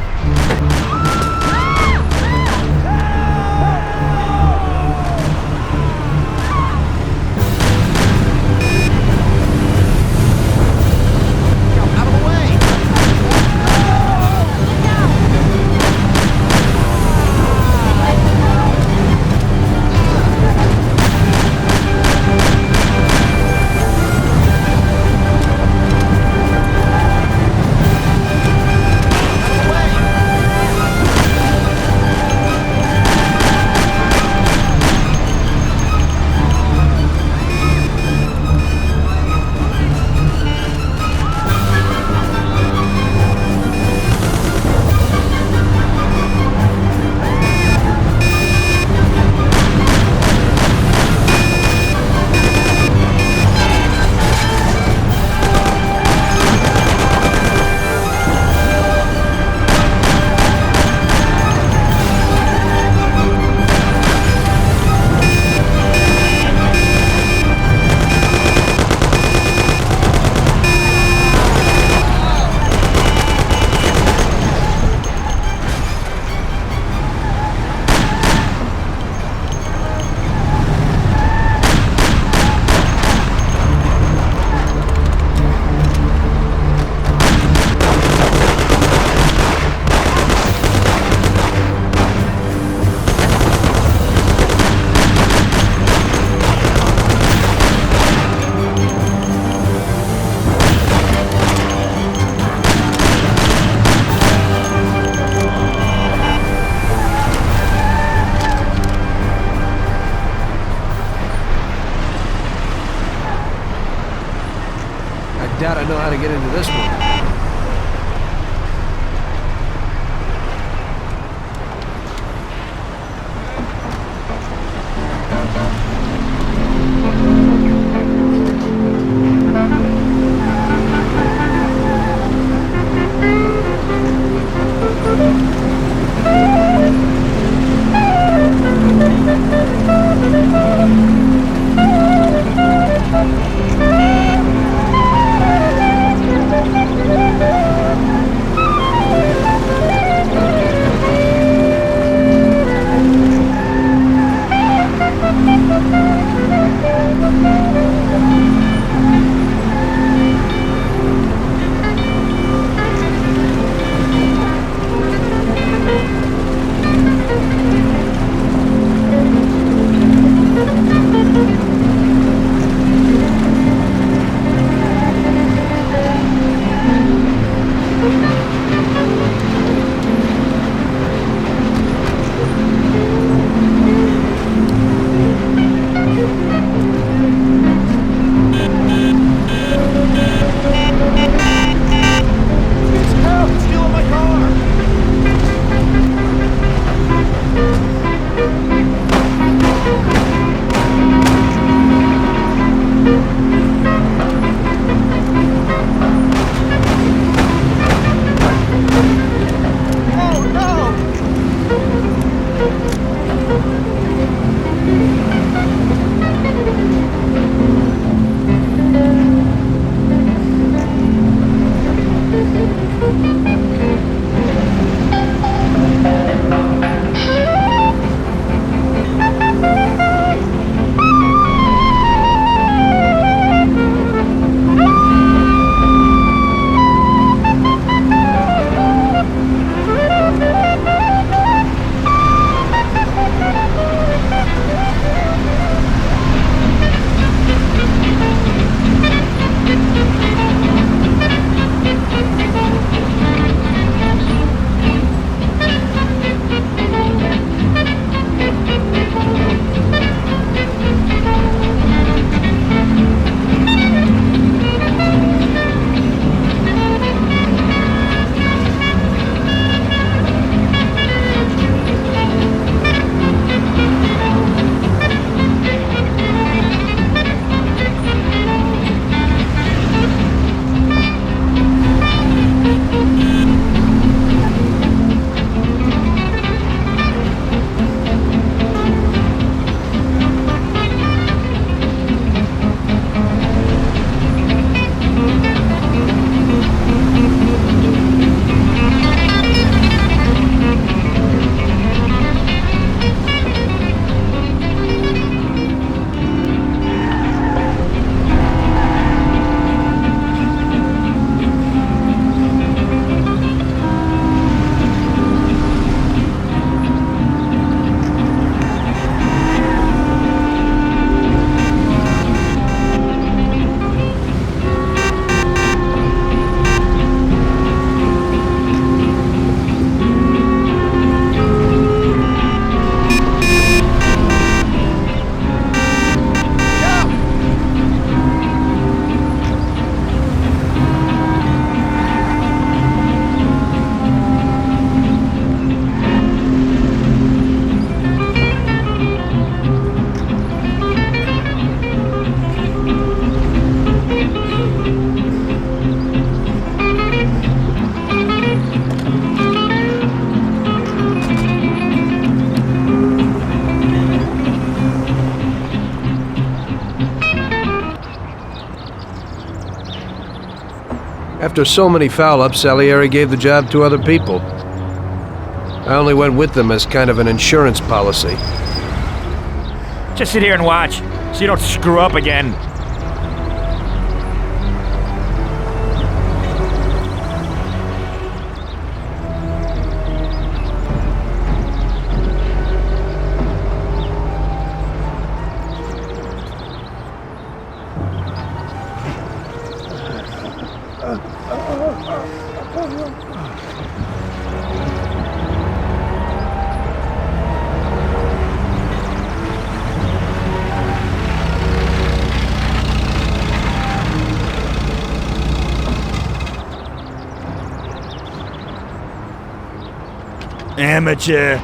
After so many foul-ups, Salieri gave the job to other people. I only went with them as kind of an insurance policy. Just sit here and watch, so you don't screw up again. Amateur.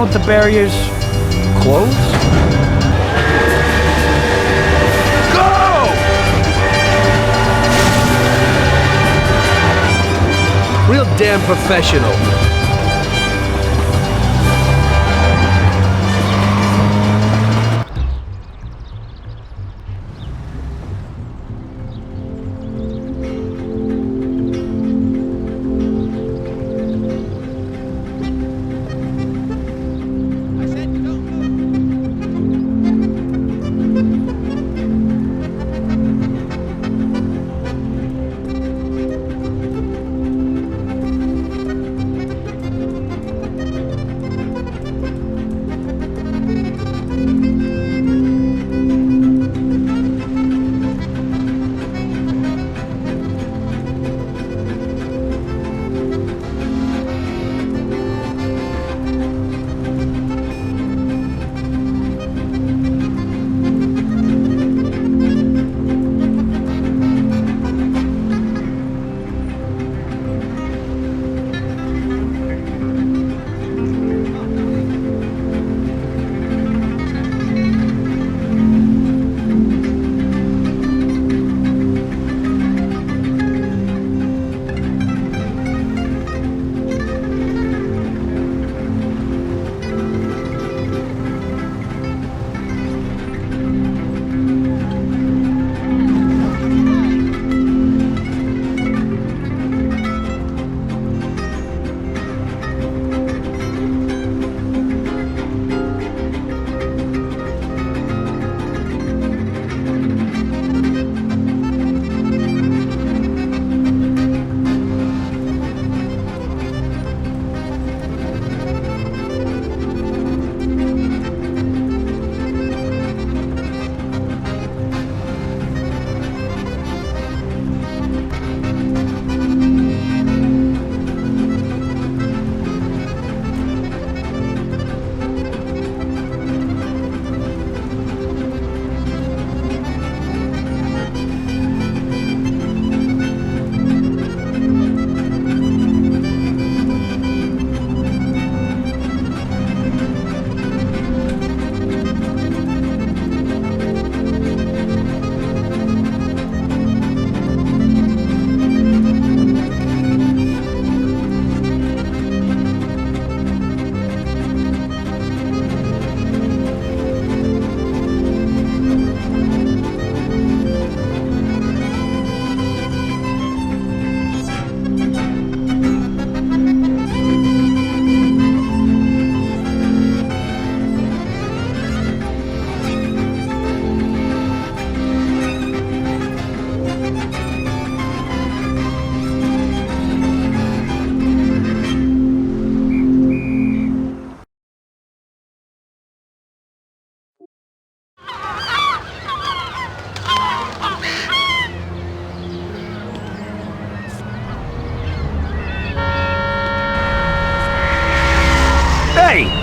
The barriers close? Go! Real damn professional.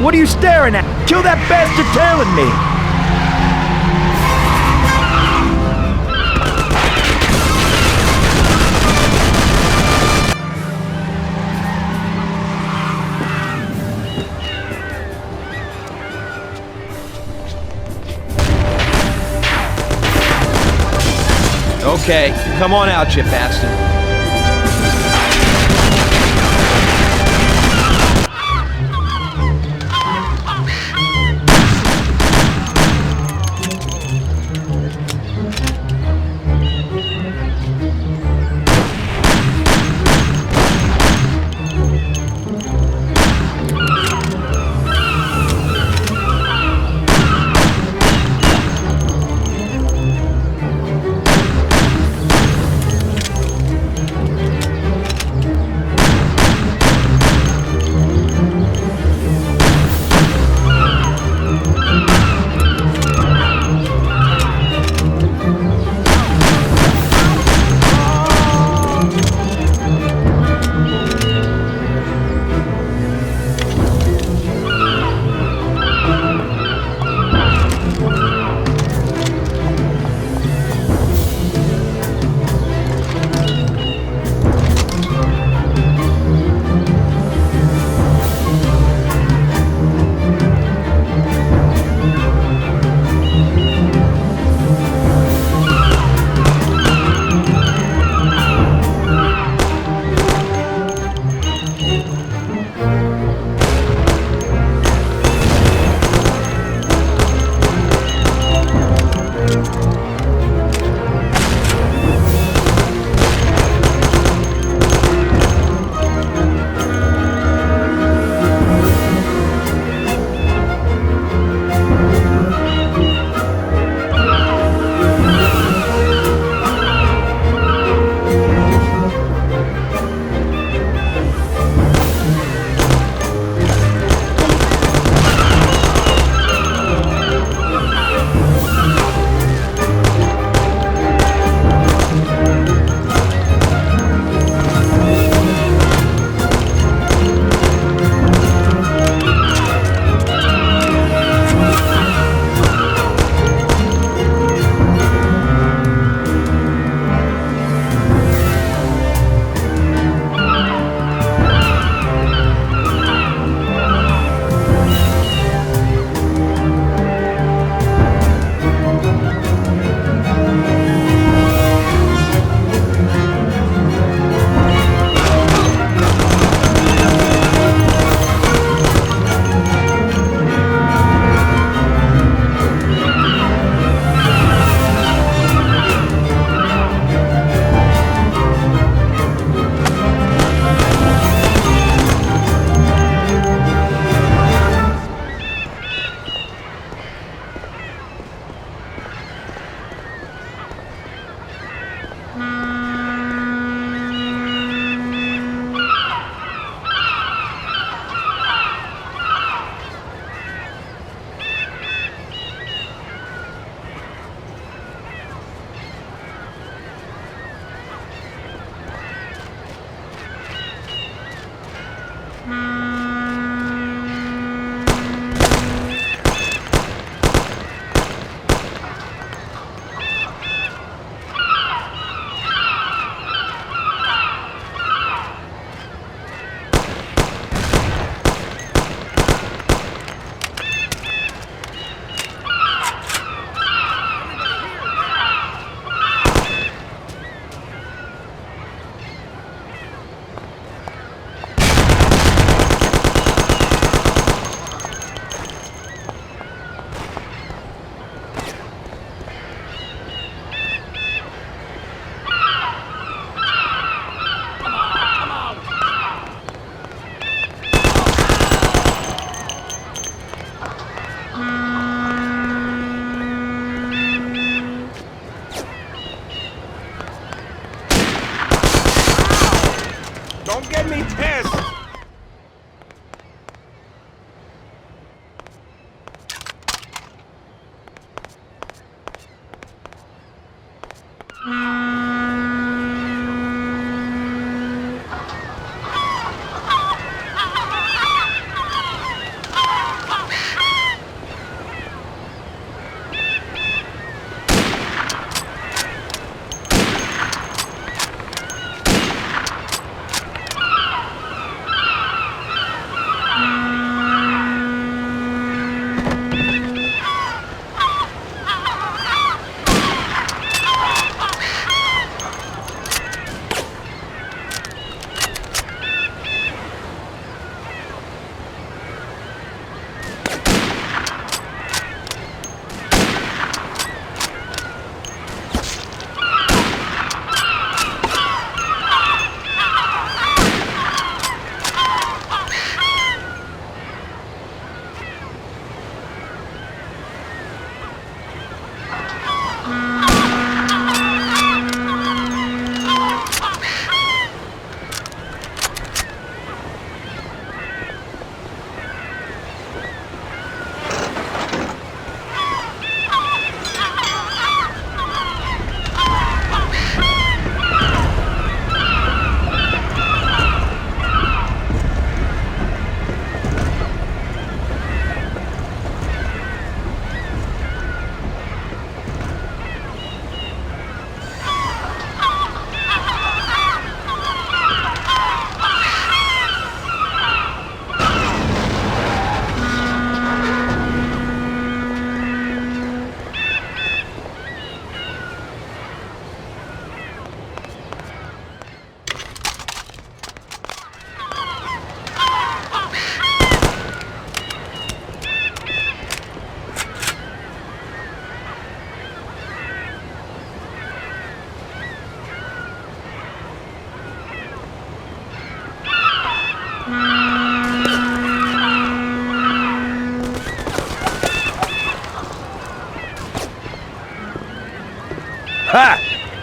What are you staring at? Kill that bastard tailing me! Okay, come on out, you bastard.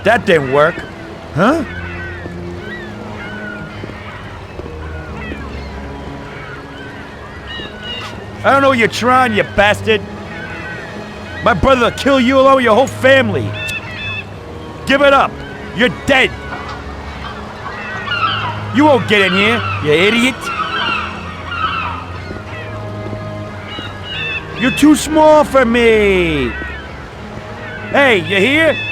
That didn't work. Huh? I don't know what you're trying, you bastard. My brother will kill you along with your whole family. Give it up. You're dead. You won't get in here, you idiot. You're too small for me. Hey, you here?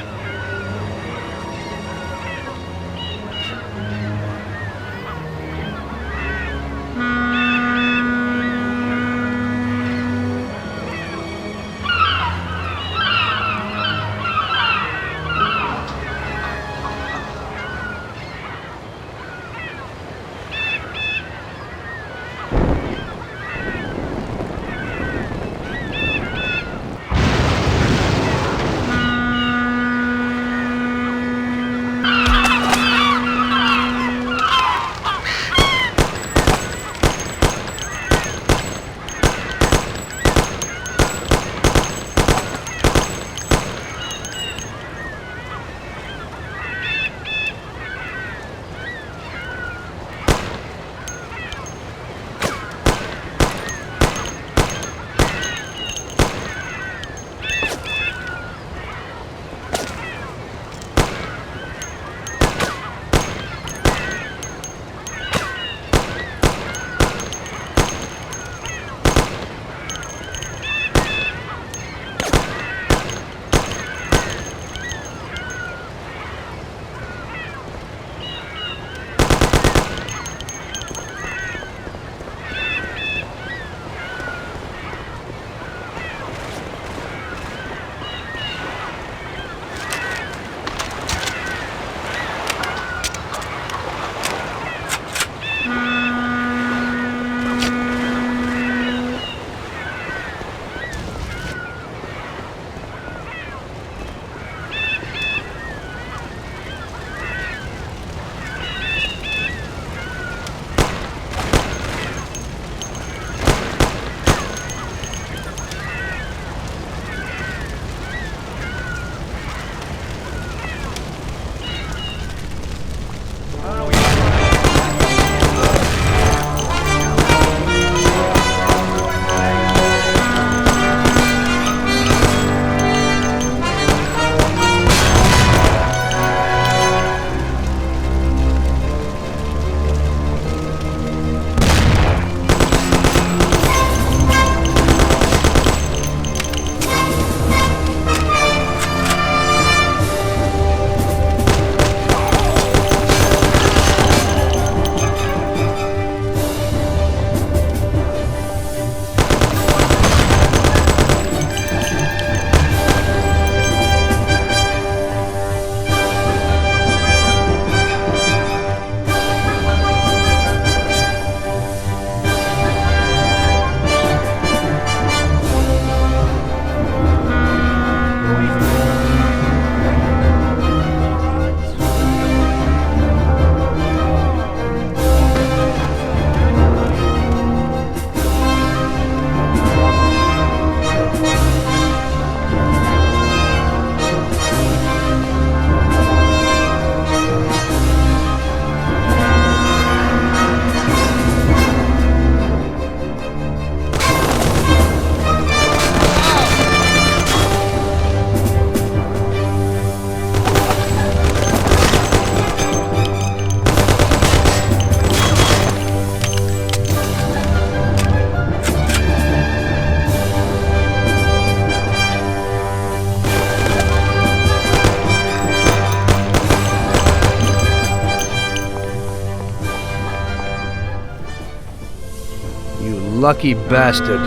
Lucky bastard.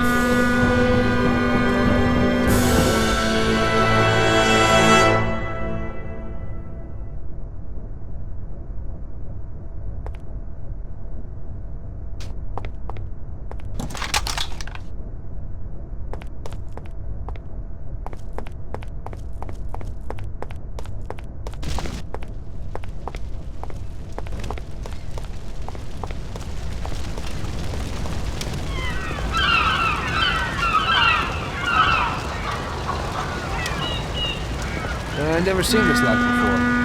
I've never seen this lot before.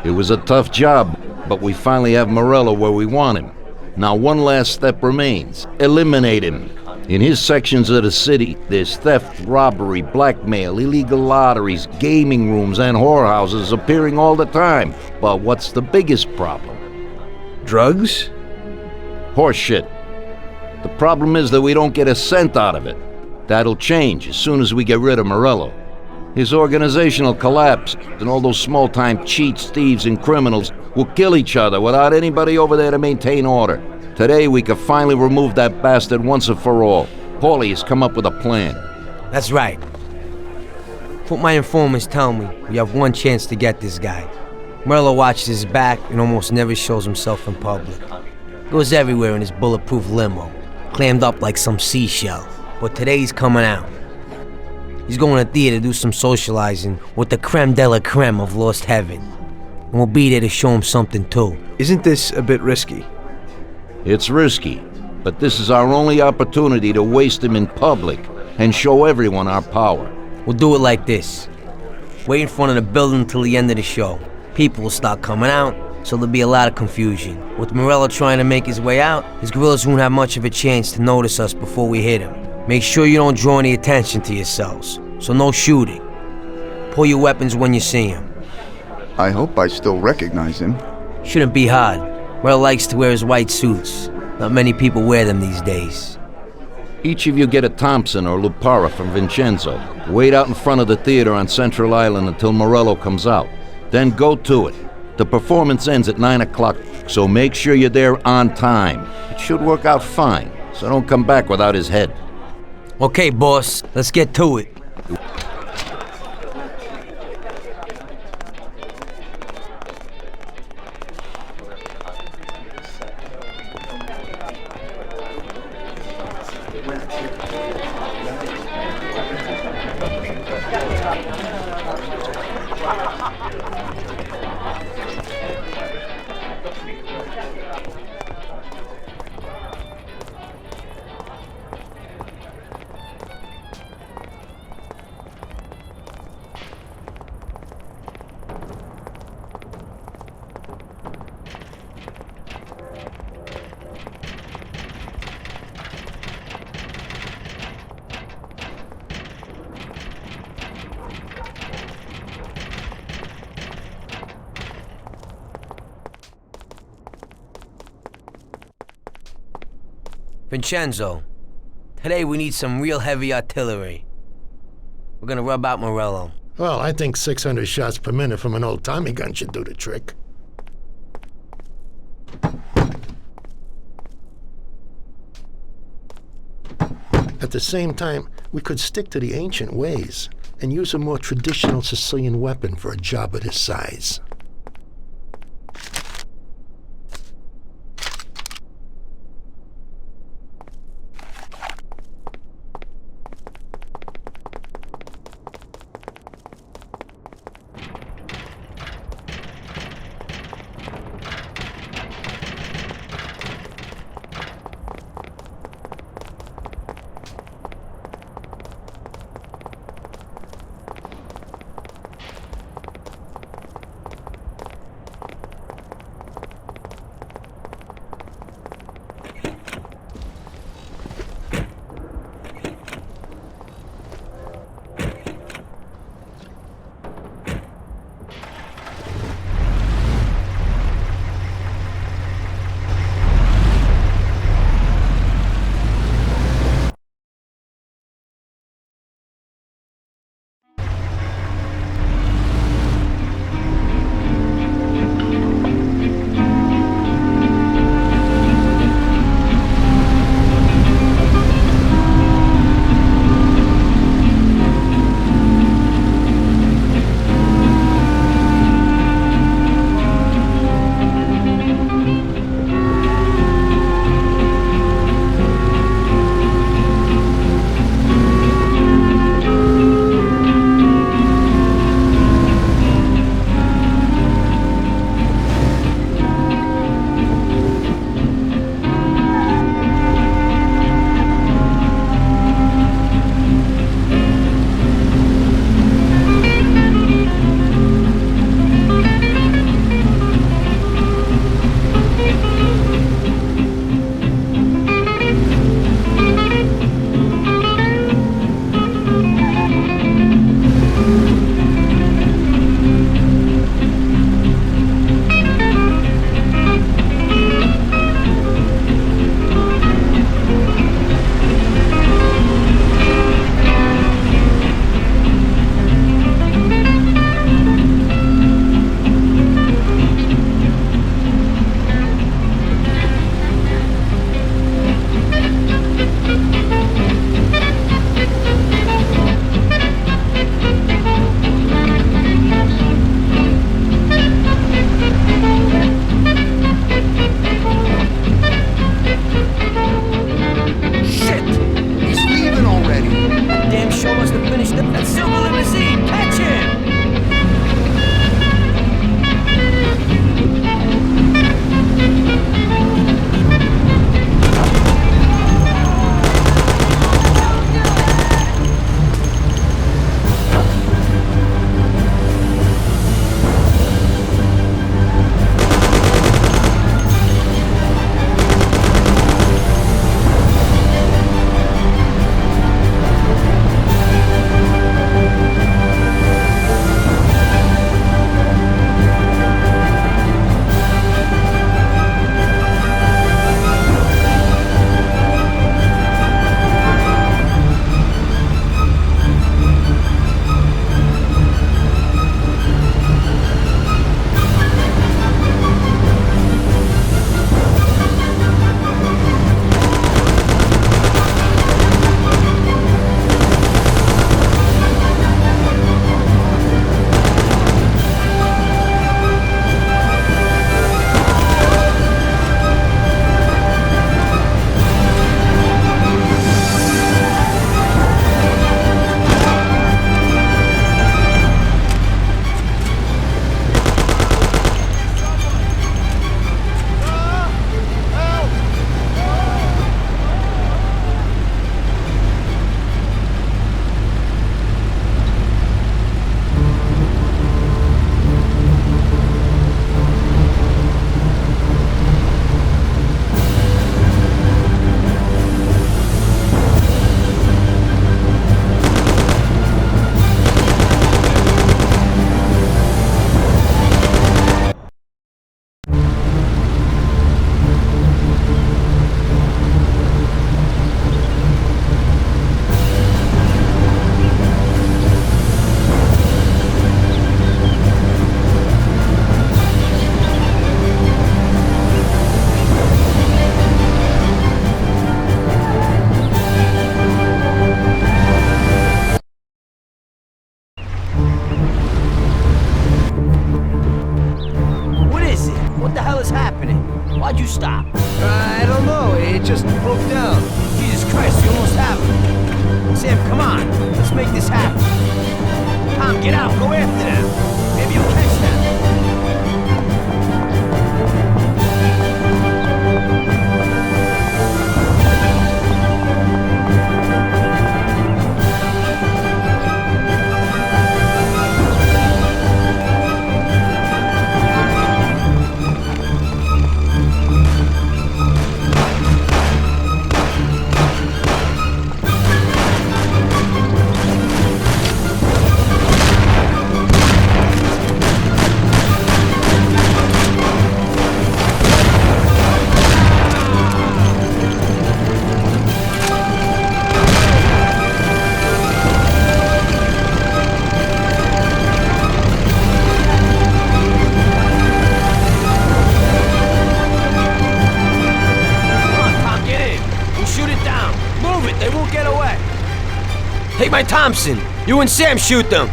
It was a tough job, but we finally have Morello where we want him. Now one last step remains. Eliminate him. In his sections of the city, there's theft, robbery, blackmail, illegal lotteries, gaming rooms, and whorehouses appearing all the time. But what's the biggest problem? Drugs? Horseshit. The problem is that we don't get a cent out of it. That'll change as soon as we get rid of Morello. His organization will collapse, and all those small-time cheats, thieves, and criminals will kill each other without anybody over there to maintain order. Today, we could finally remove that bastard once and for all. Paulie has come up with a plan. That's right. What my informants tell me, we have one chance to get this guy. Morello watches his back and almost never shows himself in public. Goes everywhere in his bulletproof limo, clammed up like some seashell. But today he's coming out. He's going to theater to do some socializing with the Crème De La Crème of Lost Heaven. And we'll be there to show him something too. Isn't this a bit risky? It's risky, but this is our only opportunity to waste him in public and show everyone our power. We'll do it like this. Wait in front of the building till the end of the show. People will start coming out, so there'll be a lot of confusion. With Morello trying to make his way out, his guerrillas won't have much of a chance to notice us before we hit him. Make sure you don't draw any attention to yourselves, so no shooting. Pull your weapons when you see him. I hope I still recognize him. Shouldn't be hard. Morello likes to wear his white suits. Not many people wear them these days. Each of you get a Thompson or Lupara from Vincenzo. Wait out in front of the theater on Central Island until Morello comes out. Then go to it. The performance ends at 9 o'clock, so make sure you're there on time. It should work out fine, so don't come back without his head. Okay, boss, let's get to it. Vincenzo, today we need some real heavy artillery. We're gonna rub out Morello. Well, I think 600 shots per minute from an old Tommy gun should do the trick. At the same time, we could stick to the ancient ways and use a more traditional Sicilian weapon for a job of this size. What the hell is happening? Why'd you stop? I don't know. It just broke down. Jesus Christ, you almost have him. Sam, come on. Let's make this happen. Tom, get out. Go after them. Maybe you'll catch them. Take my Thompson. You and Sam shoot them.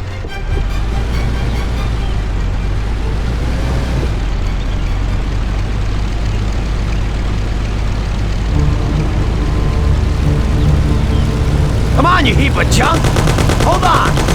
Come on, you heap of junk. Hold on.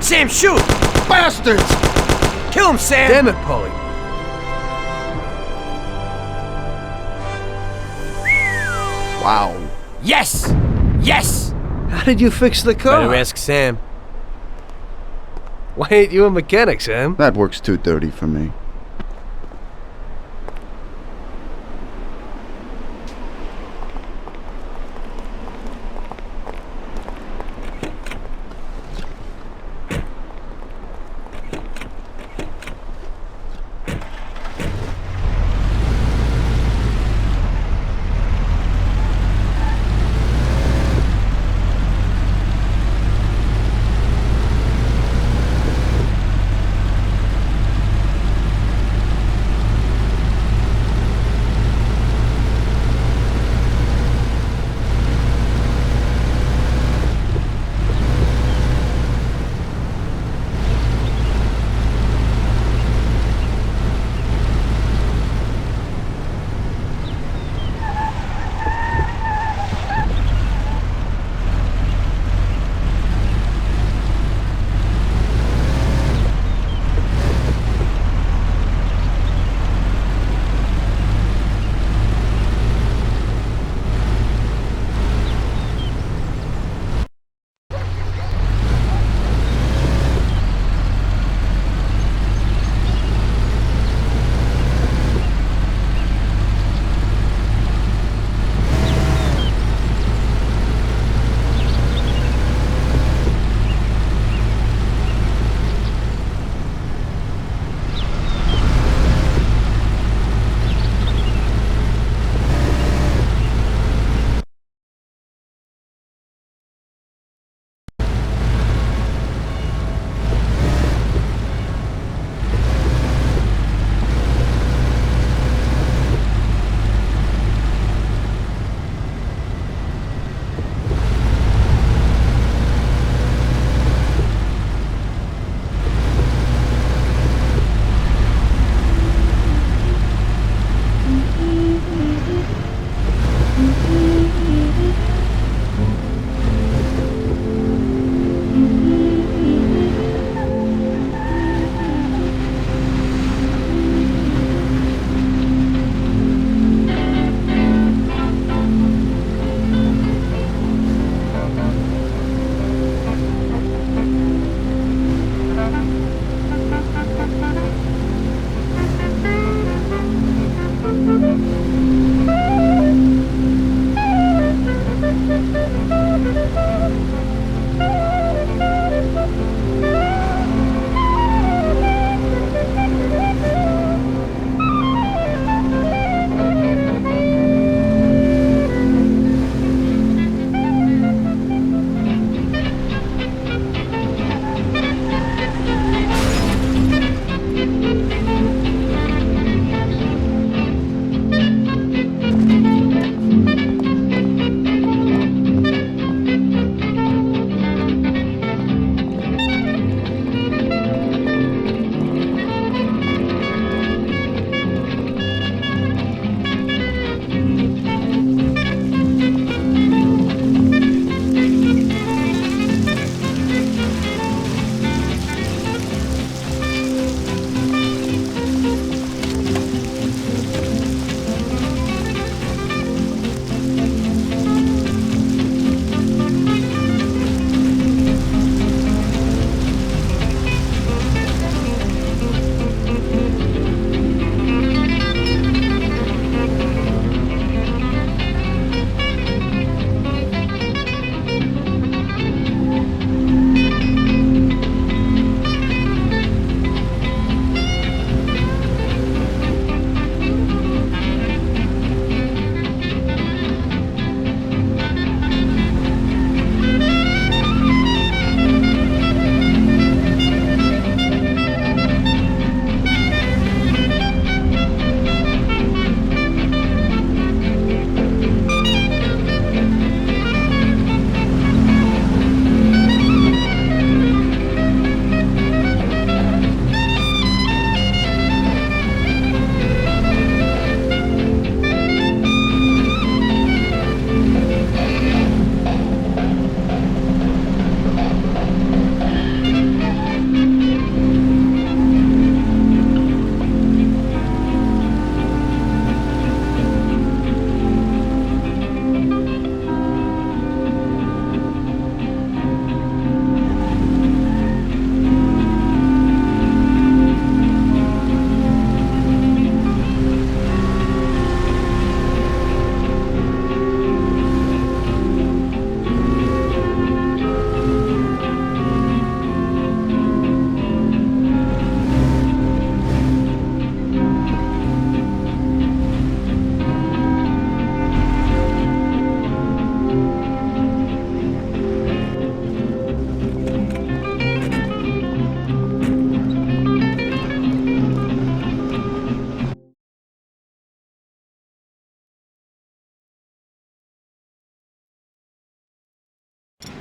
Sam, shoot! Bastards! Kill him, Sam! Damn it, Paulie. Wow. Yes! Yes! How did you fix the car? Better ask Sam. Why ain't you a mechanic, Sam? That works 2:30 for me.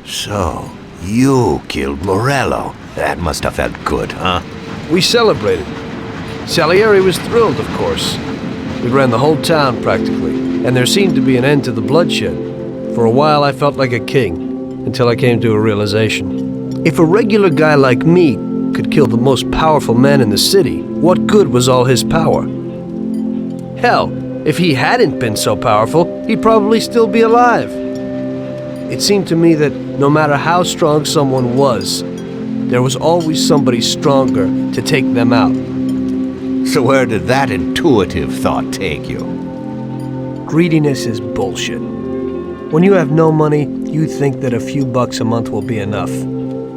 So, you killed Morello. That must have felt good, huh? We celebrated. Salieri was thrilled, of course. We ran the whole town, practically, and there seemed to be an end to the bloodshed. For a while, I felt like a king, until I came to a realization. If a regular guy like me could kill the most powerful man in the city, what good was all his power? Hell, if he hadn't been so powerful, he'd probably still be alive. It seemed to me that no matter how strong someone was, there was always somebody stronger to take them out. So where did that intuitive thought take you? Greediness is bullshit. When you have no money, you think that a few bucks a month will be enough.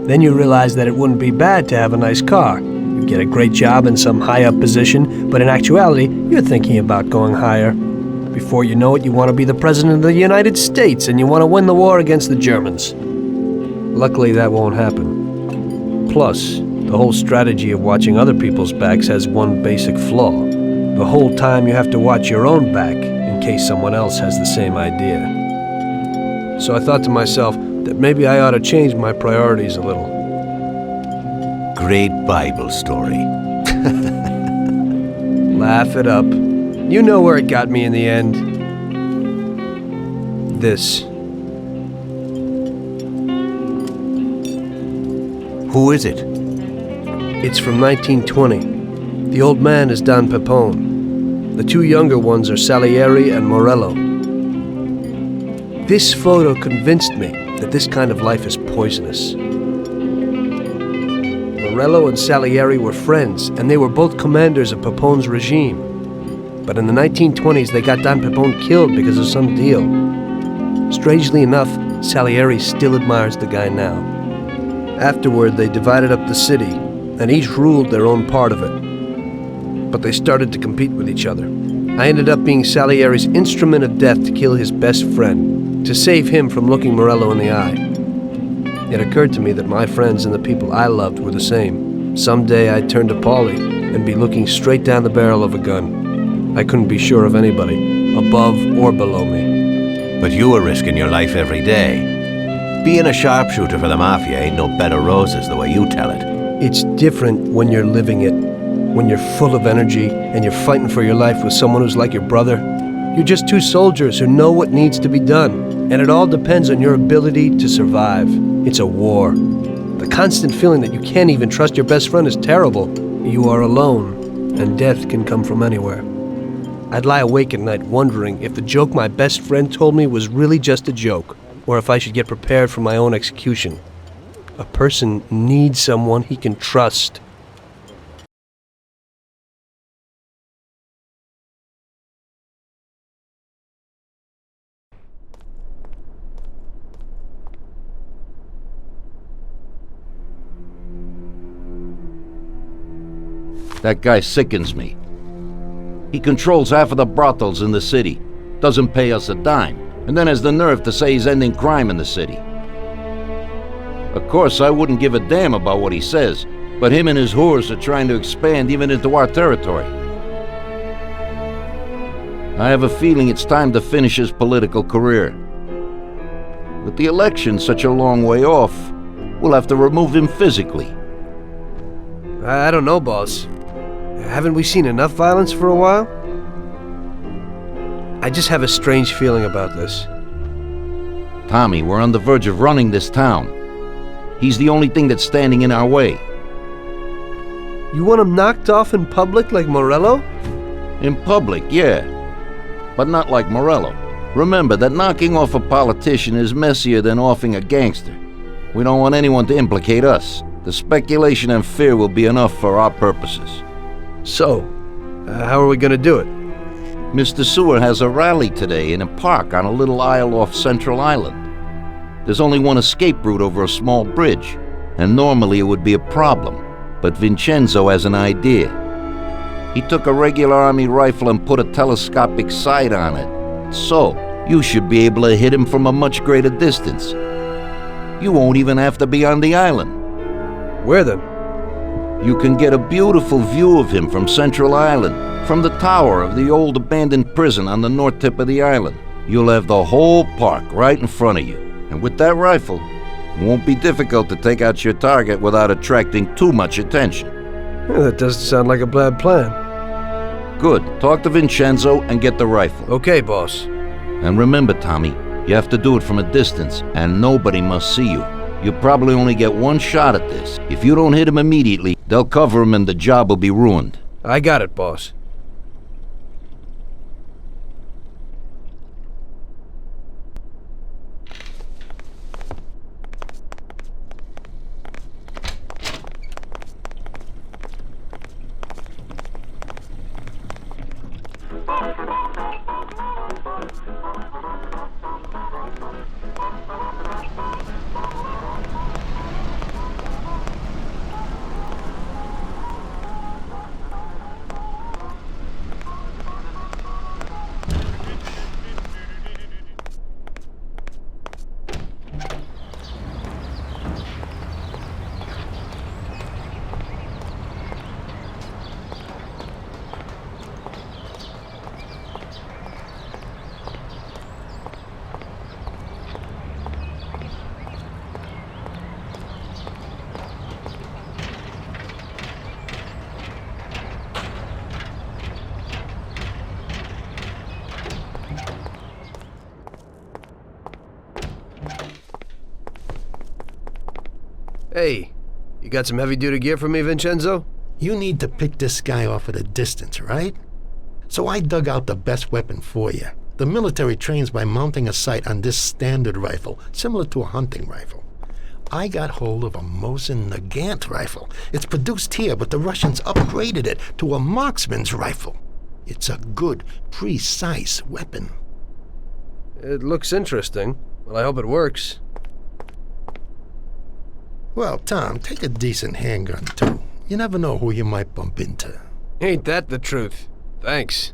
Then you realize that it wouldn't be bad to have a nice car. You get a great job in some high-up position, but in actuality, you're thinking about going higher. Before you know it, you want to be the President of the United States, and you want to win the war against the Germans. Luckily, that won't happen. Plus, the whole strategy of watching other people's backs has one basic flaw. The whole time you have to watch your own back in case someone else has the same idea. So I thought to myself that maybe I ought to change my priorities a little. Great Bible story. Laugh it up. You know where it got me in the end. This. Who is it? It's from 1920. The old man is Don Pepone. The two younger ones are Salieri and Morello. This photo convinced me that this kind of life is poisonous. Morello and Salieri were friends, and they were both commanders of Pepone's regime. But in the 1920s, they got Don Pepone killed because of some deal. Strangely enough, Salieri still admires the guy now. Afterward, they divided up the city, and each ruled their own part of it. But they started to compete with each other. I ended up being Salieri's instrument of death to kill his best friend, to save him from looking Morello in the eye. It occurred to me that my friends and the people I loved were the same. Someday I'd turn to Paulie and be looking straight down the barrel of a gun. I couldn't be sure of anybody, above or below me. But you were risking your life every day. Being a sharpshooter for the Mafia ain't no bed of roses the way you tell it. It's different when you're living it. When you're full of energy and you're fighting for your life with someone who's like your brother. You're just two soldiers who know what needs to be done, and it all depends on your ability to survive. It's a war. The constant feeling that you can't even trust your best friend is terrible. You are alone, and death can come from anywhere. I'd lie awake at night wondering if the joke my best friend told me was really just a joke, or if I should get prepared for my own execution. A person needs someone he can trust. That guy sickens me. He controls half of the brothels in the city, doesn't pay us a dime, and then has the nerve to say he's ending crime in the city. Of course, I wouldn't give a damn about what he says, but him and his whores are trying to expand even into our territory. I have a feeling it's time to finish his political career. With the election such a long way off, we'll have to remove him physically. I don't know, boss. Haven't we seen enough violence for a while? I just have a strange feeling about this. Tommy, we're on the verge of running this town. He's the only thing that's standing in our way. You want him knocked off in public like Morello? In public, yeah. But not like Morello. Remember that knocking off a politician is messier than offing a gangster. We don't want anyone to implicate us. The speculation and fear will be enough for our purposes. So, how are we gonna do it? Mr. Sewer has a rally today in a park on a little isle off Central Island. There's only one escape route over a small bridge, and normally it would be a problem, but Vincenzo has an idea. He took a regular army rifle and put a telescopic sight on it, so you should be able to hit him from a much greater distance. You won't even have to be on the island. Where then? You can get a beautiful view of him from Central Island, from the tower of the old abandoned prison on the north tip of the island. You'll have the whole park right in front of you, and with that rifle, Won't be difficult to take out your target without attracting too much attention. Yeah, that doesn't sound like a bad plan. Good. Talk to Vincenzo and get the rifle. Okay, boss. And remember, Tommy, you have to do it from a distance, and nobody must see you. You probably only get one shot at this. If you don't hit him immediately, they'll cover him and the job will be ruined. I got it, boss. Hey, you got some heavy-duty gear for me, Vincenzo? You need to pick this guy off at a distance, right? So I dug out the best weapon for you. The military trains by mounting a sight on this standard rifle, similar to a hunting rifle. I got hold of a Mosin Nagant rifle. It's produced here, but the Russians upgraded it to a marksman's rifle. It's a good, precise weapon. It looks interesting. Well, I hope it works. Well, Tom, take a decent handgun, too. You never know who you might bump into. Ain't that the truth? Thanks.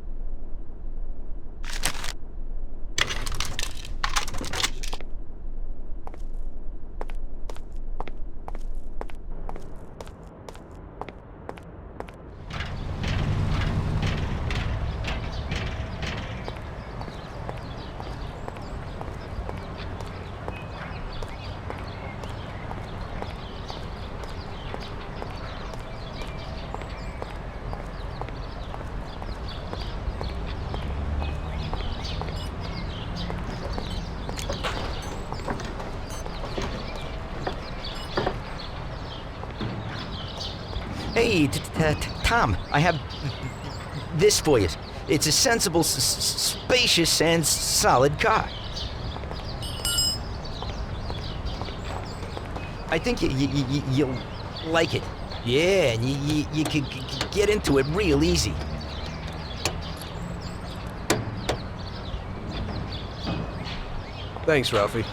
Hey, Tom, I have this for you. It's a sensible, spacious, and solid car. I think you'll like it. Yeah, and you could get into it real easy. Thanks, Ralphie.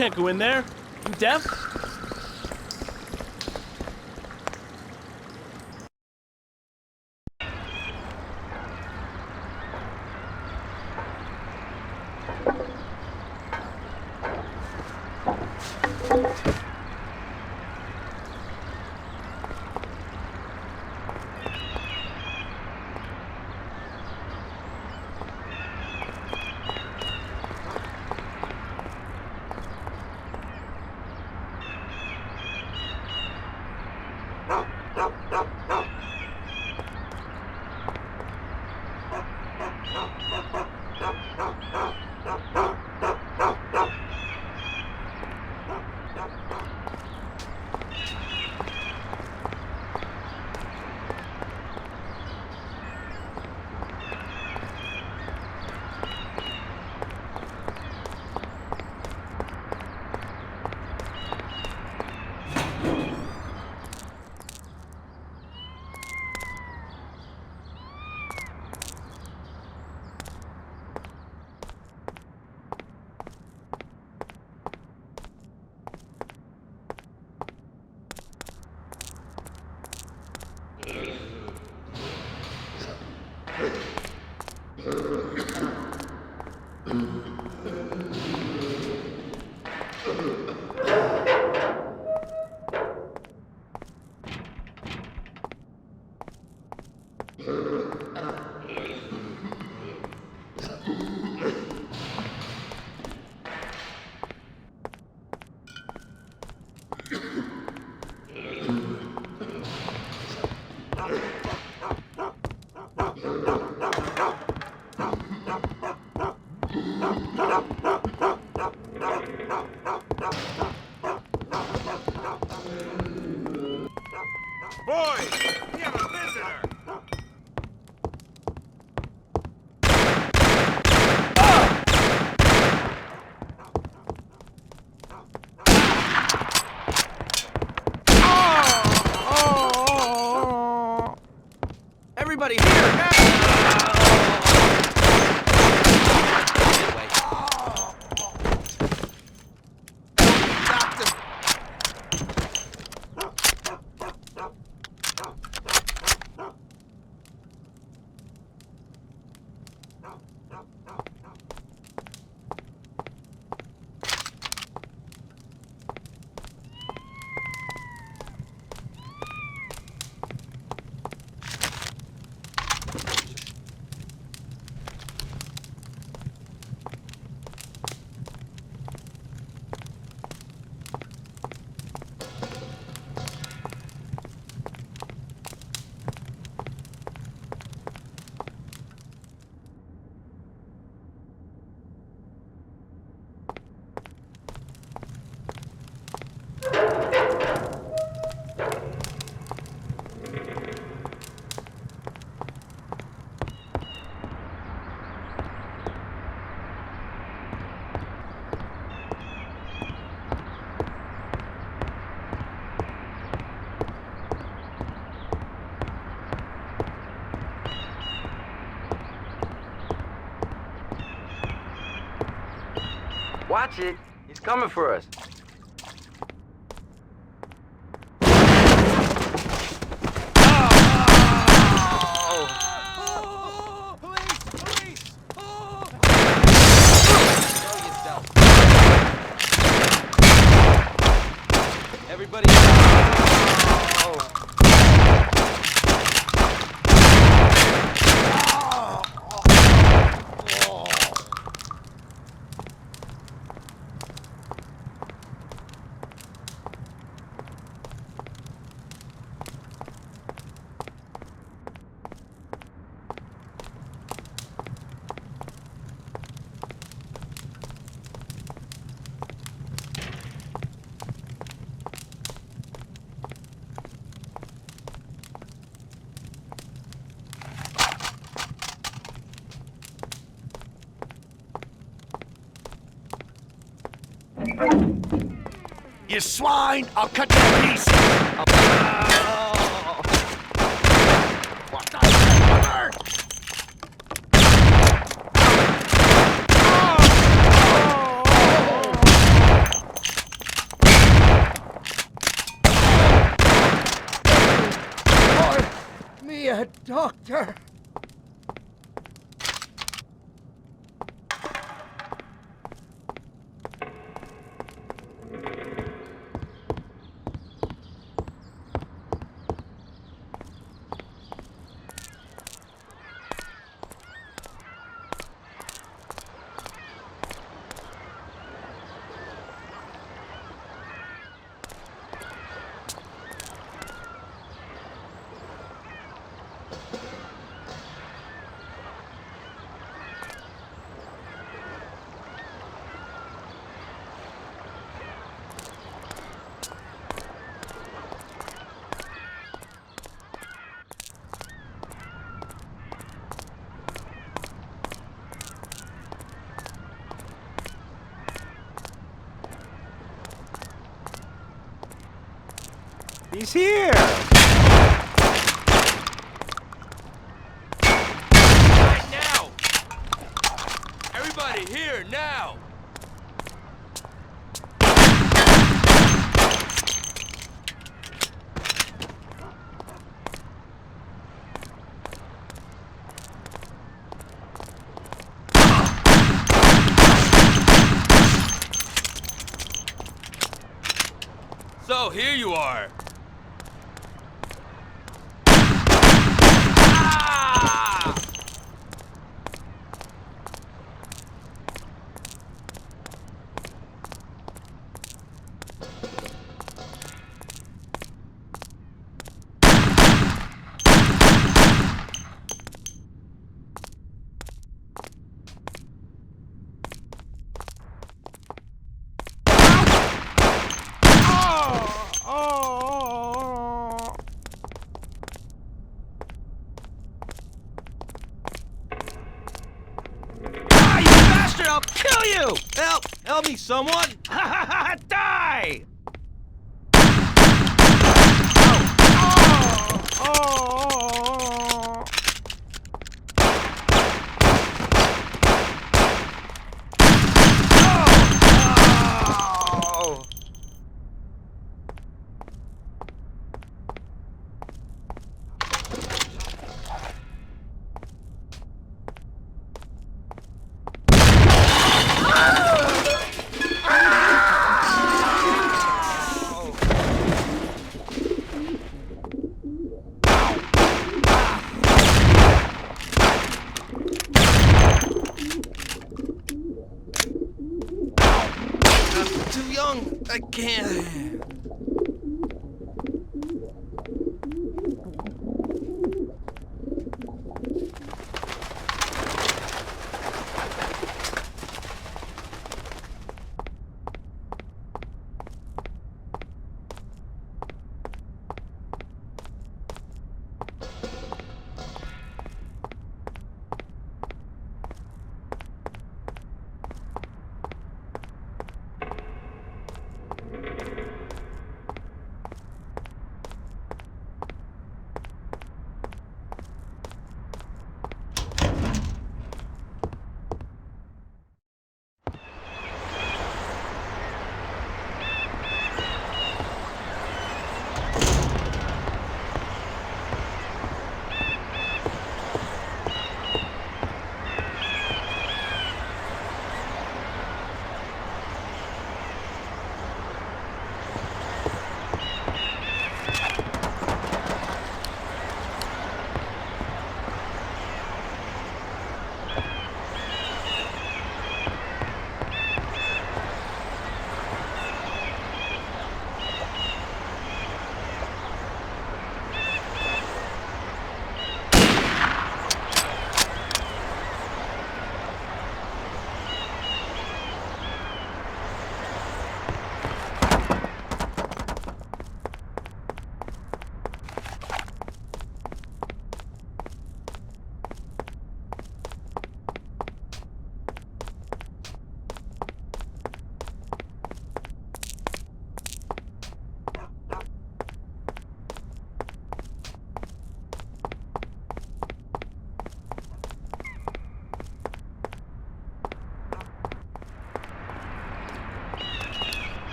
can't go in there. You deaf? Everybody here! Watch it. He's coming for us. Everybody. You swine! I'll cut you to pieces! What the fuck? Doctor! He's here! Right now! Everybody here, now! So, here you are. I'll kill you! Help me, someone! Die! I can't.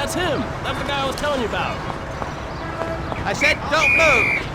That's him. That's the guy I was telling you about. I said don't move!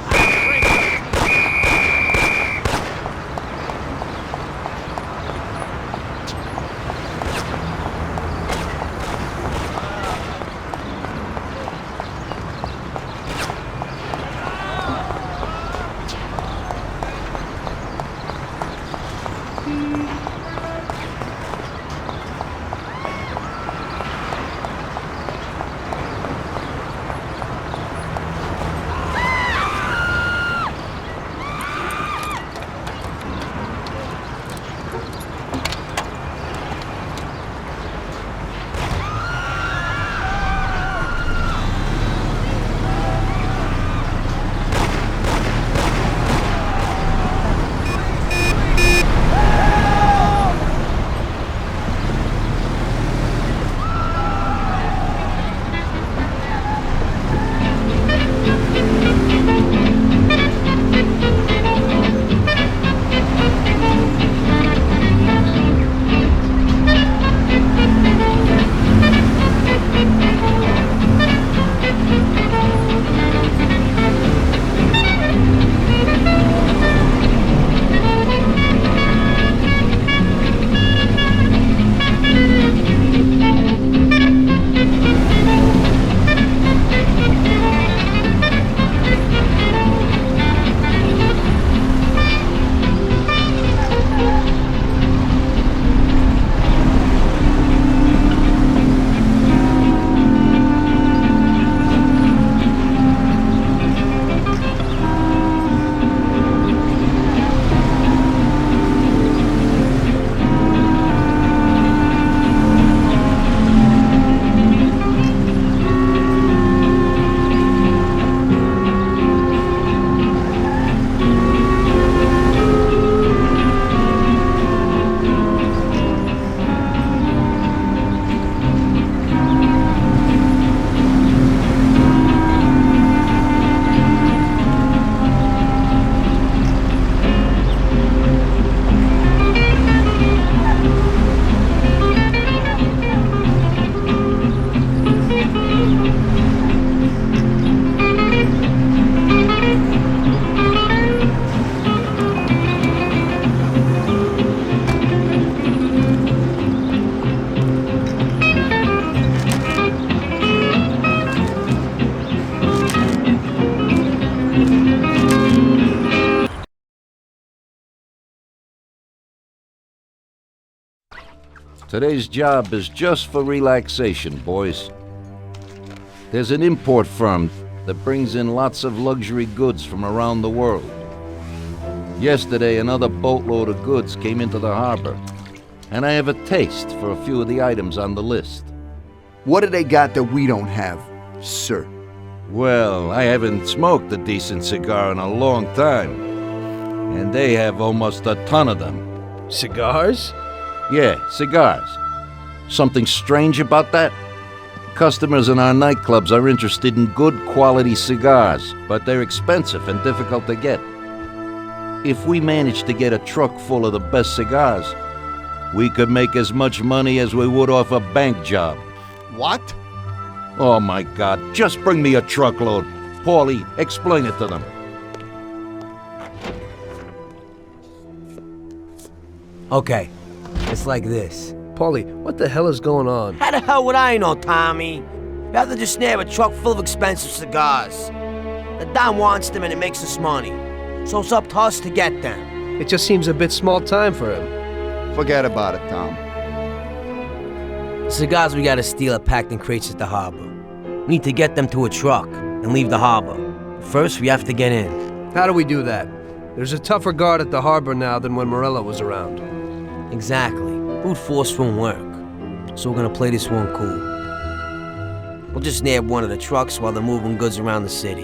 Today's job is just for relaxation, boys. There's an import firm that brings in lots of luxury goods from around the world. Yesterday, another boatload of goods came into the harbor, and I have a taste for a few of the items on the list. What do they got that we don't have, sir? Well, I haven't smoked a decent cigar in a long time, and they have almost a ton of them. Cigars? Yeah, cigars. Something strange about that? Customers in our nightclubs are interested in good quality cigars, but they're expensive and difficult to get. If we manage to get a truck full of the best cigars, we could make as much money as we would off a bank job. What? Oh my God, just bring me a truckload. Paulie, explain it to them. Okay, it's like this. Paulie, what the hell is going on? How the hell would I know, Tommy? You have to just snare a truck full of expensive cigars. The Don wants them and it makes us money. So it's up to us to get them. It just seems a bit small time for him. Forget about it, Tom. The cigars we gotta steal are packed in crates at the harbor. We need to get them to a truck and leave the harbor. First, we have to get in. How do we do that? There's a tougher guard at the harbor now than when Morello was around. Exactly. Brute force won't work. So we're gonna play this one cool. We'll just nab one of the trucks while they're moving goods around the city.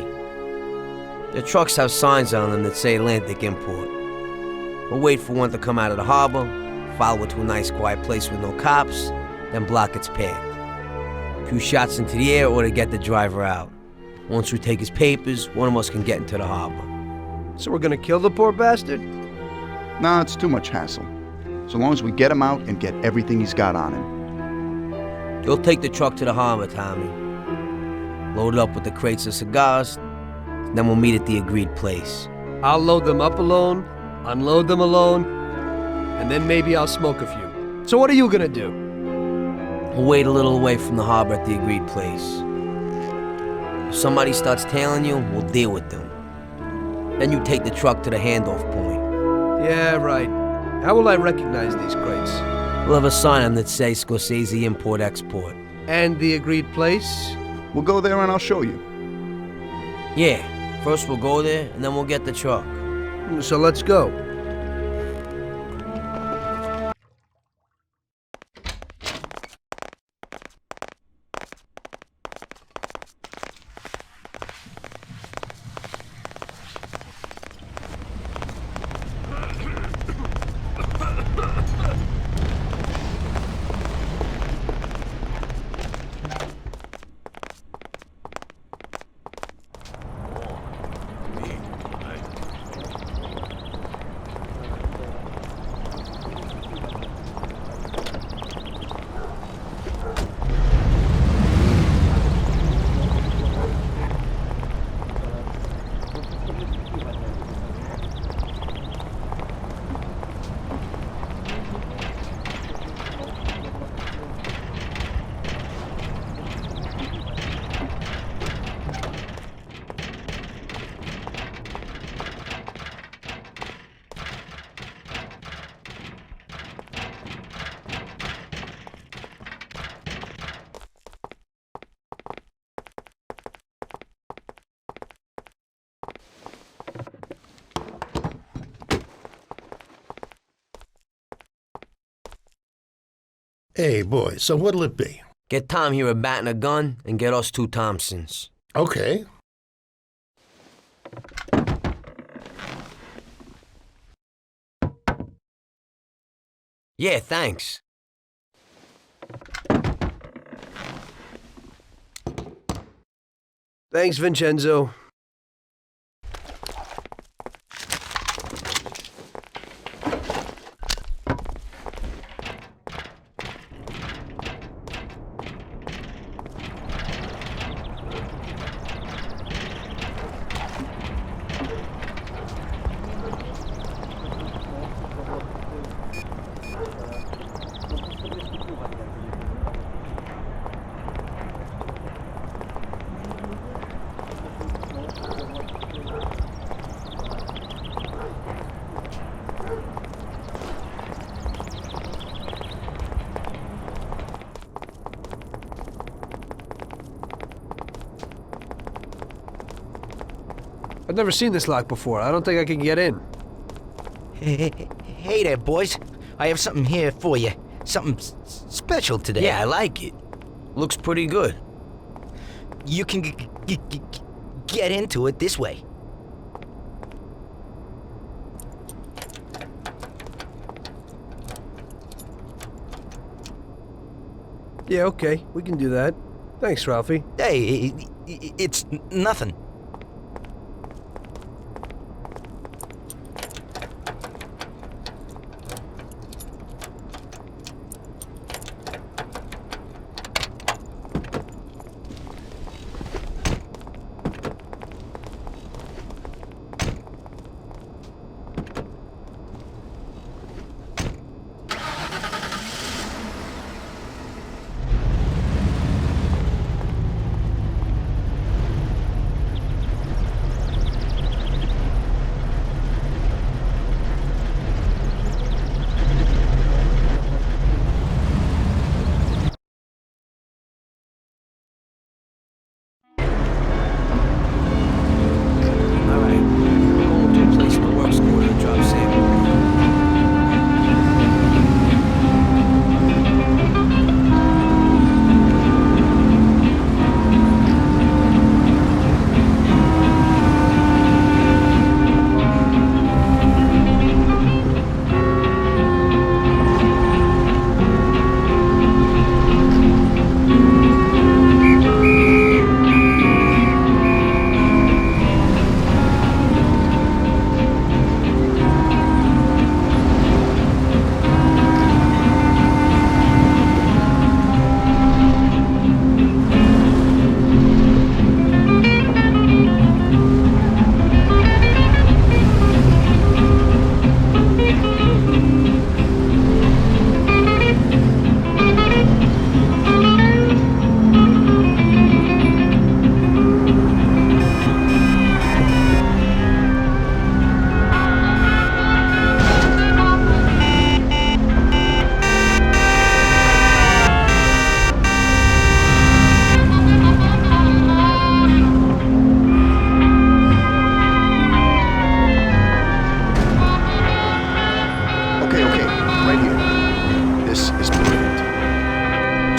The trucks have signs on them that say Atlantic Import. We'll wait for one to come out of the harbor, follow it to a nice quiet place with no cops, then block its path. A few shots into the air or to get the driver out. Once we take his papers, one of us can get into the harbor. So we're gonna kill the poor bastard? Nah, it's too much hassle. So long as we get him out and get everything he's got on him. You'll take the truck to the harbor, Tommy. Load it up with the crates of cigars, then we'll meet at the agreed place. I'll load them up alone, unload them alone, and then maybe I'll smoke a few. So what are you gonna do? We'll wait a little away from the harbor at the agreed place. If somebody starts tailing you, we'll deal with them. Then you take the truck to the handoff point. Yeah, right. How will I recognize these crates? We'll have a sign on that says Scorsese Import-Export. And the agreed place? We'll go there and I'll show you. Yeah, first we'll go there, and then we'll get the truck. So let's go. Hey, boy, so what'll it be? Get Tom here a bat and a gun, and get us 2 Thompsons. Okay. Yeah, thanks. Thanks, Vincenzo. I've never seen this lock before. I don't think I can get in. Hey there, boys. I have something here for you. Something special today. Yeah, I like it. Looks pretty good. You can get into it this way. Yeah, okay. We can do that. Thanks, Ralphie. Hey, it's nothing.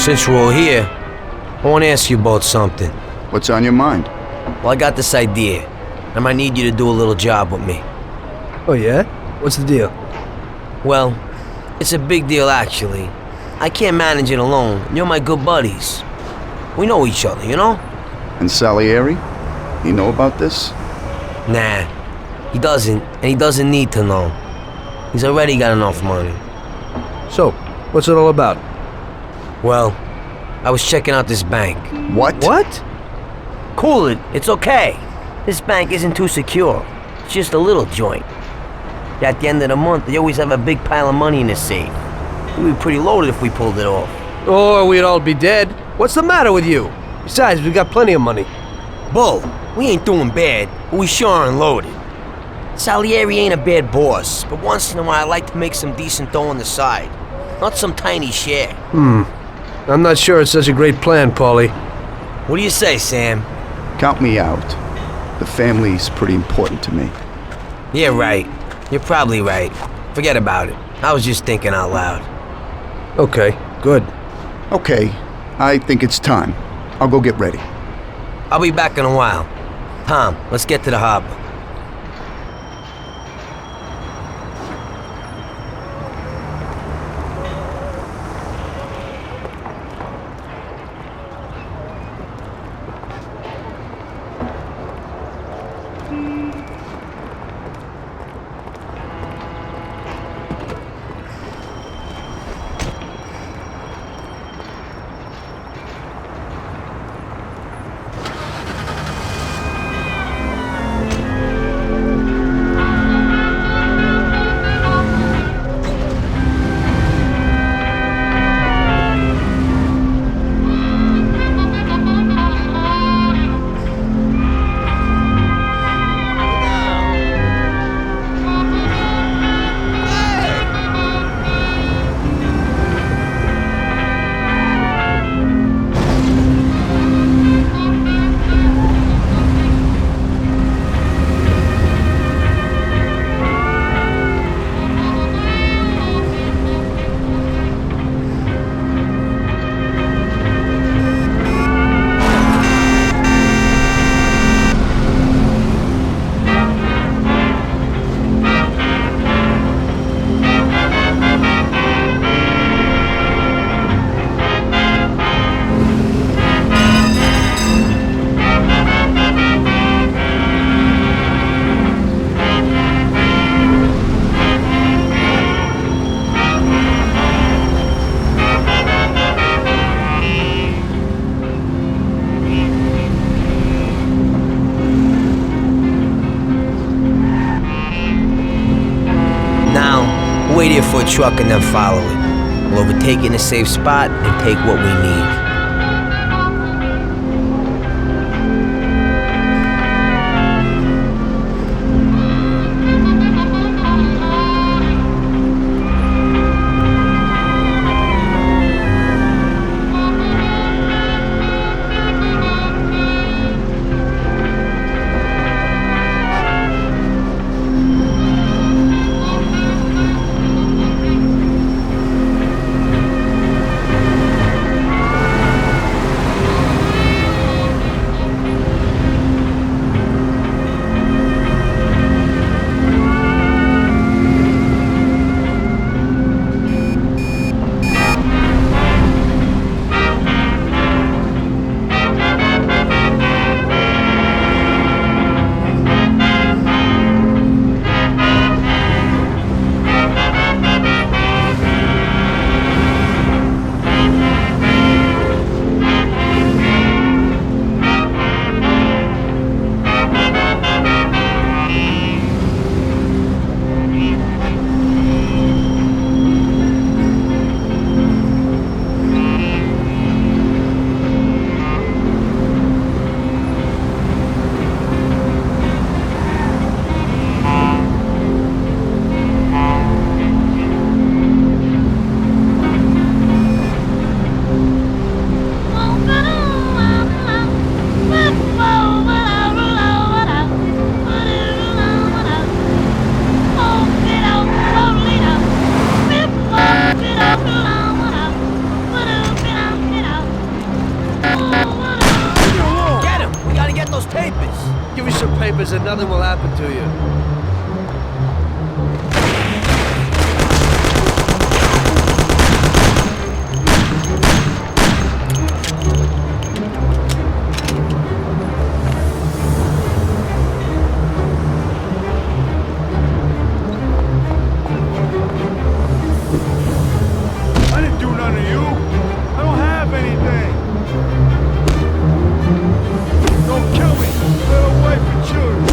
Since we're all here, I want to ask you both something. What's on your mind? Well, I got this idea. I might need you to do a little job with me. Oh, yeah? What's the deal? Well, it's a big deal, actually. I can't manage it alone. You're my good buddies. We know each other, you know? And Salieri? You know about this? Nah, he doesn't, and he doesn't need to know. He's already got enough money. So, what's it all about? Well, I was checking out this bank. What? What? Cool it, it's okay. This bank isn't too secure. It's just a little joint. At the end of the month, they always have a big pile of money in the safe. We'd be pretty loaded if we pulled it off. Or we'd all be dead. What's the matter with you? Besides, we got plenty of money. Bull, we ain't doing bad, but we sure aren't loaded. Salieri ain't a bad boss, but once in a while I like to make some decent dough on the side. Not some tiny share. I'm not sure it's such a great plan, Paulie. What do you say, Sam? Count me out. The family's pretty important to me. Yeah, right. You're probably right. Forget about it. I was just thinking out loud. Okay, good. Okay, I think it's time. I'll go get ready. I'll be back in a while. Tom, let's get to the harbor. Wait here for a truck and then follow it. We'll overtake it in a safe spot and take what we need. papers and nothing will happen to you. I didn't do none of you. I don't have anything. Don't kill me. Little wife and children.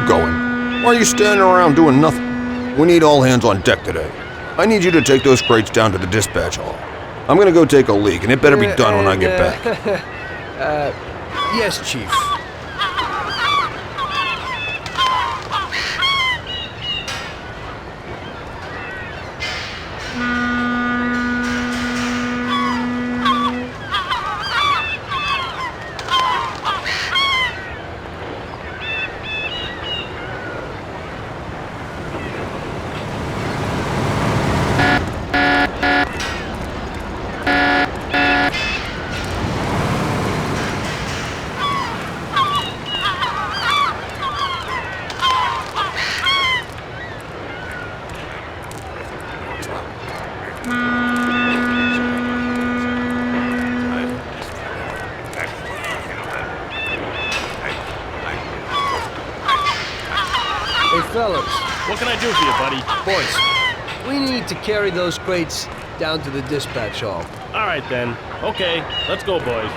you going? Why are you standing around doing nothing? We need all hands on deck today. I need you to take those crates down to the dispatch hall. I'm gonna go take a leak, and it better be done when I get back. Yes, Chief. Fellas. What can I do for you, buddy? Boys, we need to carry those crates down to the dispatch hall. All right, then. Okay, let's go, boys.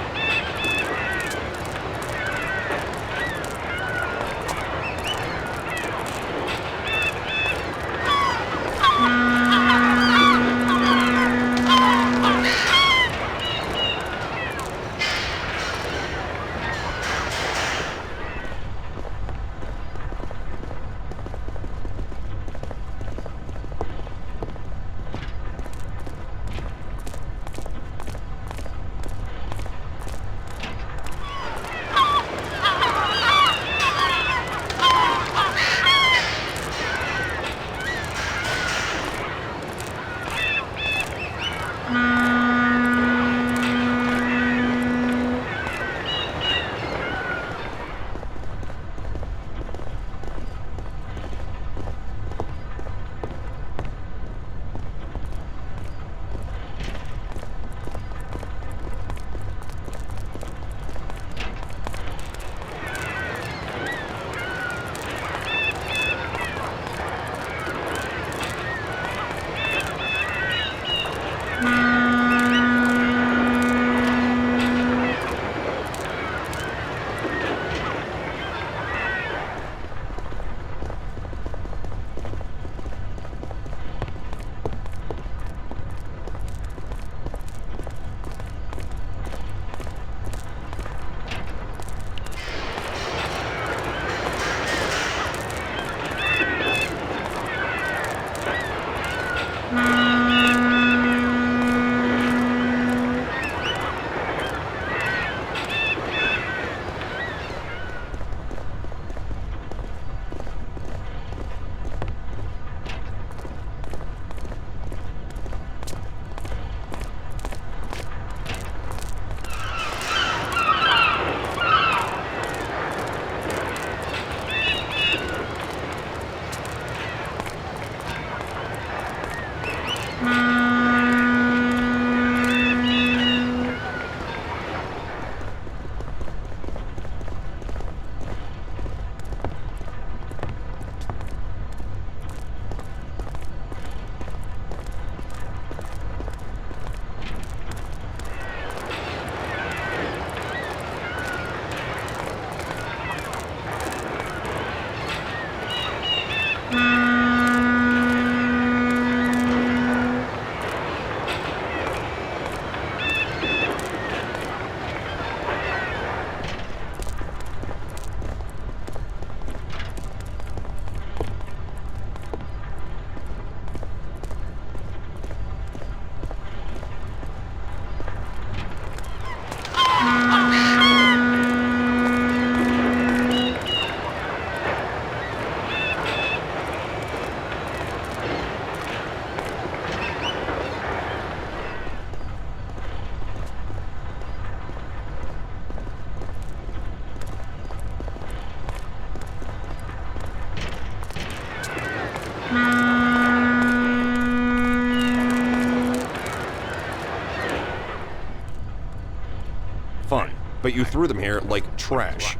Fine, but you threw them here like trash.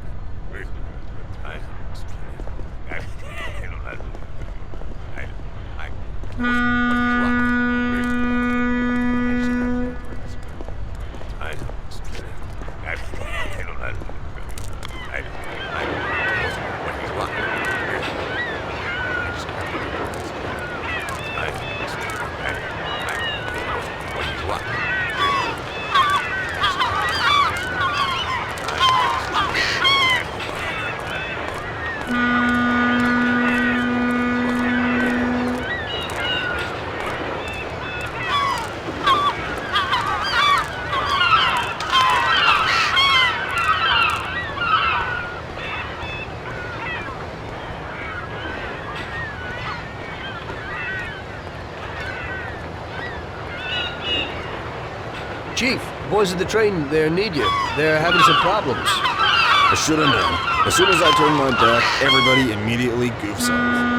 Chief, boys at the train there need you. They're having some problems. I should have known. As soon as I turn my back, everybody immediately goofs off.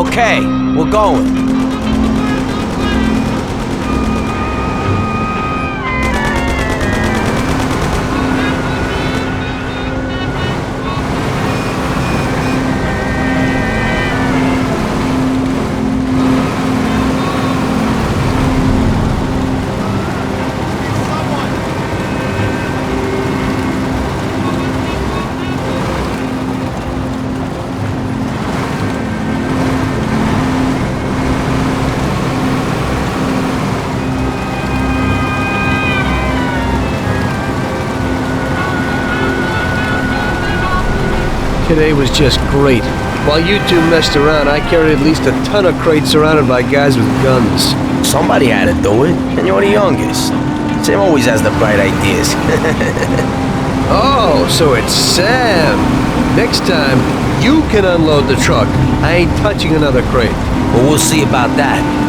Okay, we're going. Today was just great. While you two messed around, I carried at least a ton of crates surrounded by guys with guns. Somebody had to do it, and you're the youngest. Sam always has the bright ideas. Oh, so it's Sam. Next time, you can unload the truck. I ain't touching another crate. Well, we'll see about that.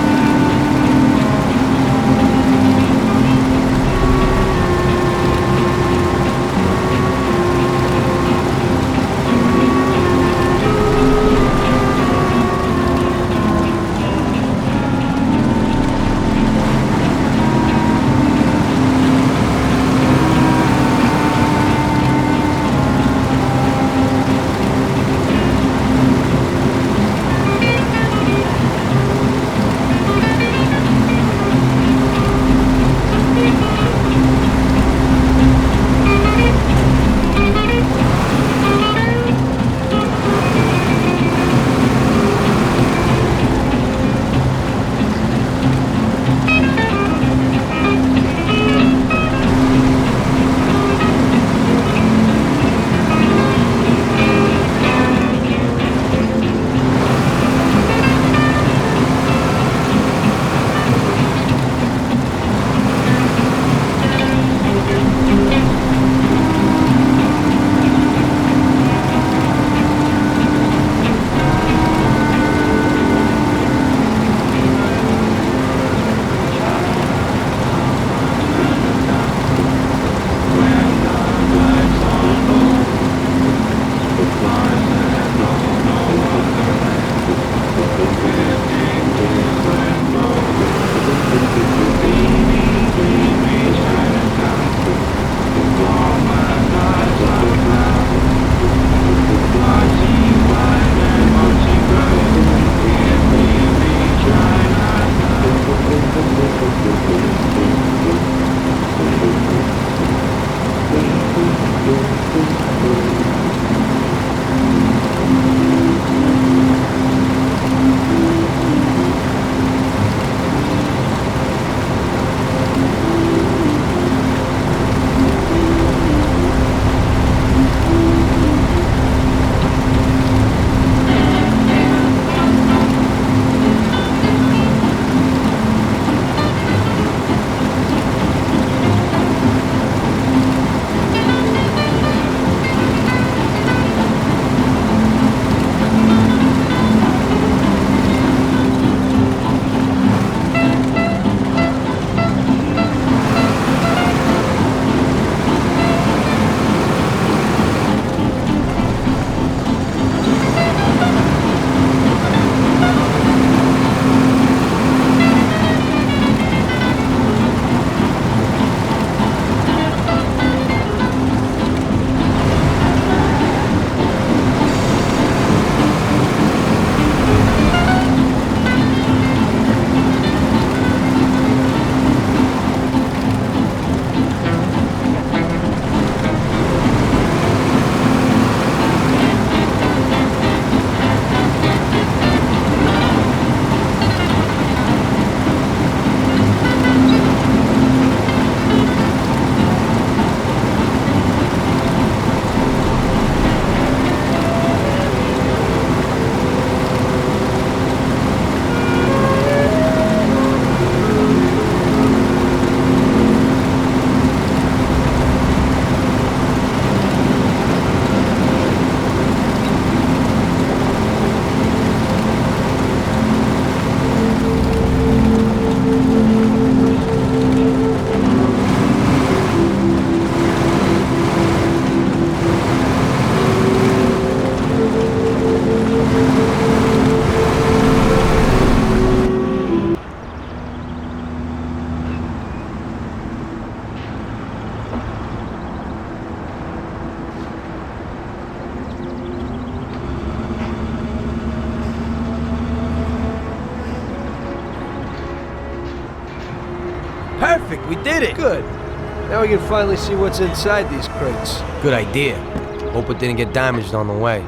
We did it! Good. Now we can finally see what's inside these crates. Good idea. Hope it didn't get damaged on the way.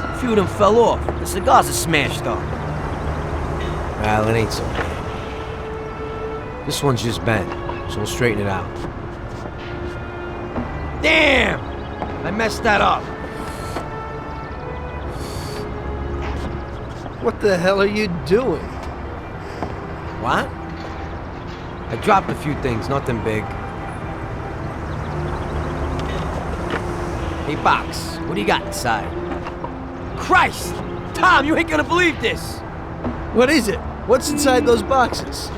A few of them fell off. The cigars are smashed up. Well, it ain't so bad. This one's just bent, so we'll straighten it out. Damn! I messed that up. What the hell are you doing? What? I dropped a few things, nothing big. Hey, Box, what do you got inside? Christ! Tom, you ain't gonna believe this! What is it? What's inside those boxes?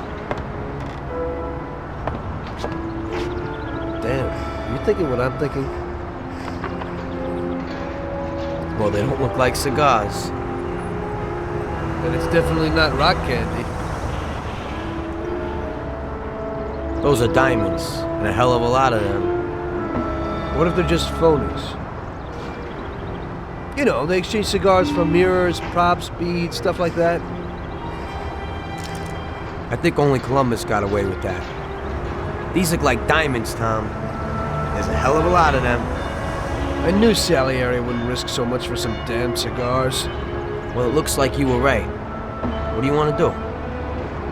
Damn, you thinking what I'm thinking? Well, they don't look like cigars. And it's definitely not rock candy. Those are diamonds, and a hell of a lot of them. What if they're just phonies? You know, they exchange cigars for mirrors, props, beads, stuff like that. I think only Columbus got away with that. These look like diamonds, Tom. There's a hell of a lot of them. I knew Salieri wouldn't risk so much for some damn cigars. Well, it looks like you were right. What do you want to do?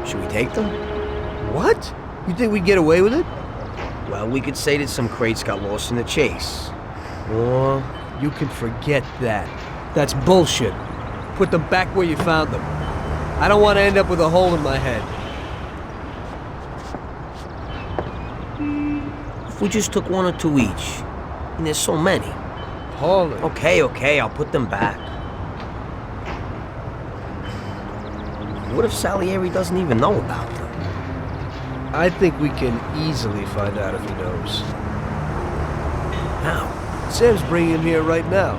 Should we take them? What? You think we'd get away with it? Well, we could say that some crates got lost in the chase. Or... You can forget that. That's bullshit. Put them back where you found them. I don't want to end up with a hole in my head. If we just took one or two each. And there's so many. Paulie. Okay, I'll put them back. What if Salieri doesn't even know about them? I think we can easily find out if he knows. How? Sam's bringing him here right now.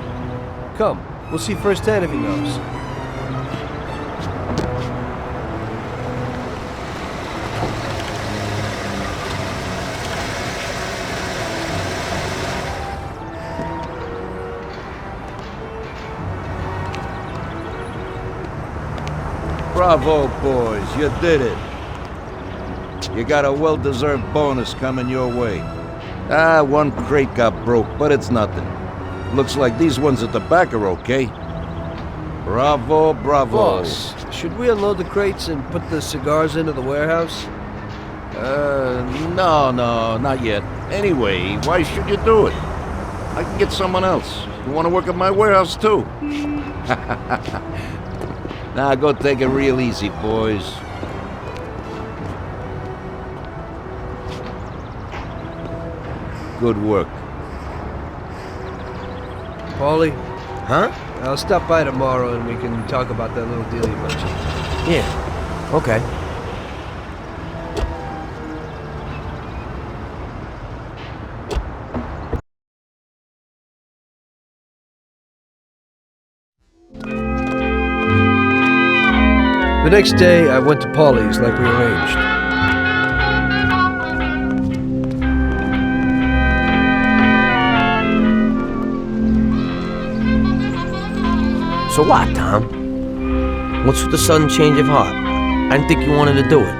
Come, we'll see firsthand if he knows. Bravo, boys, you did it. You got a well-deserved bonus coming your way. One crate got broke, but it's nothing. Looks like these ones at the back are okay. Bravo, bravo. Boss, should we unload the crates and put the cigars into the warehouse? No, not yet. Anyway, why should you do it? I can get someone else. You want to work at my warehouse, too? Now, go take it real easy, boys. Good work. Paulie? Huh? I'll stop by tomorrow and we can talk about that little deal you mentioned. Yeah. Okay. The next day, I went to Paulie's like we arranged. So what, Tom? What's with the sudden change of heart? I didn't think you wanted to do it.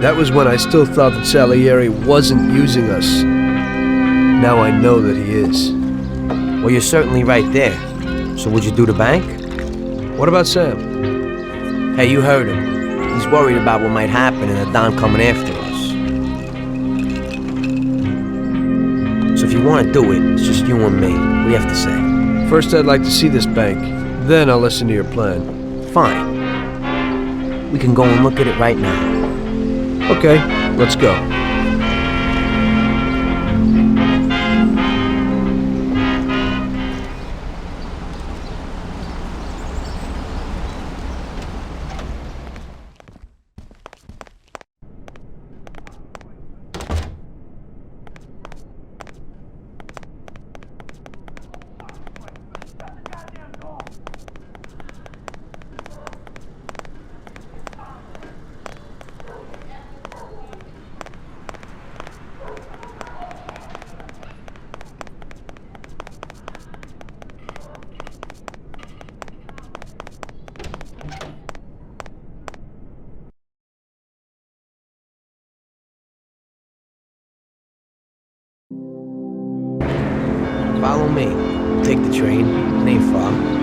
That was when I still thought that Salieri wasn't using us. Now I know that he is. Well, you're certainly right there. So would you do the bank? What about Sam? Hey, you heard him. He's worried about what might happen and the Don coming after us. So if you want to do it, it's just you and me. What do you have to say? First, I'd like to see this bank. Then I'll listen to your plan. Fine. We can go and look at it right now. Okay, let's go. Follow me. Take the train. It ain't far.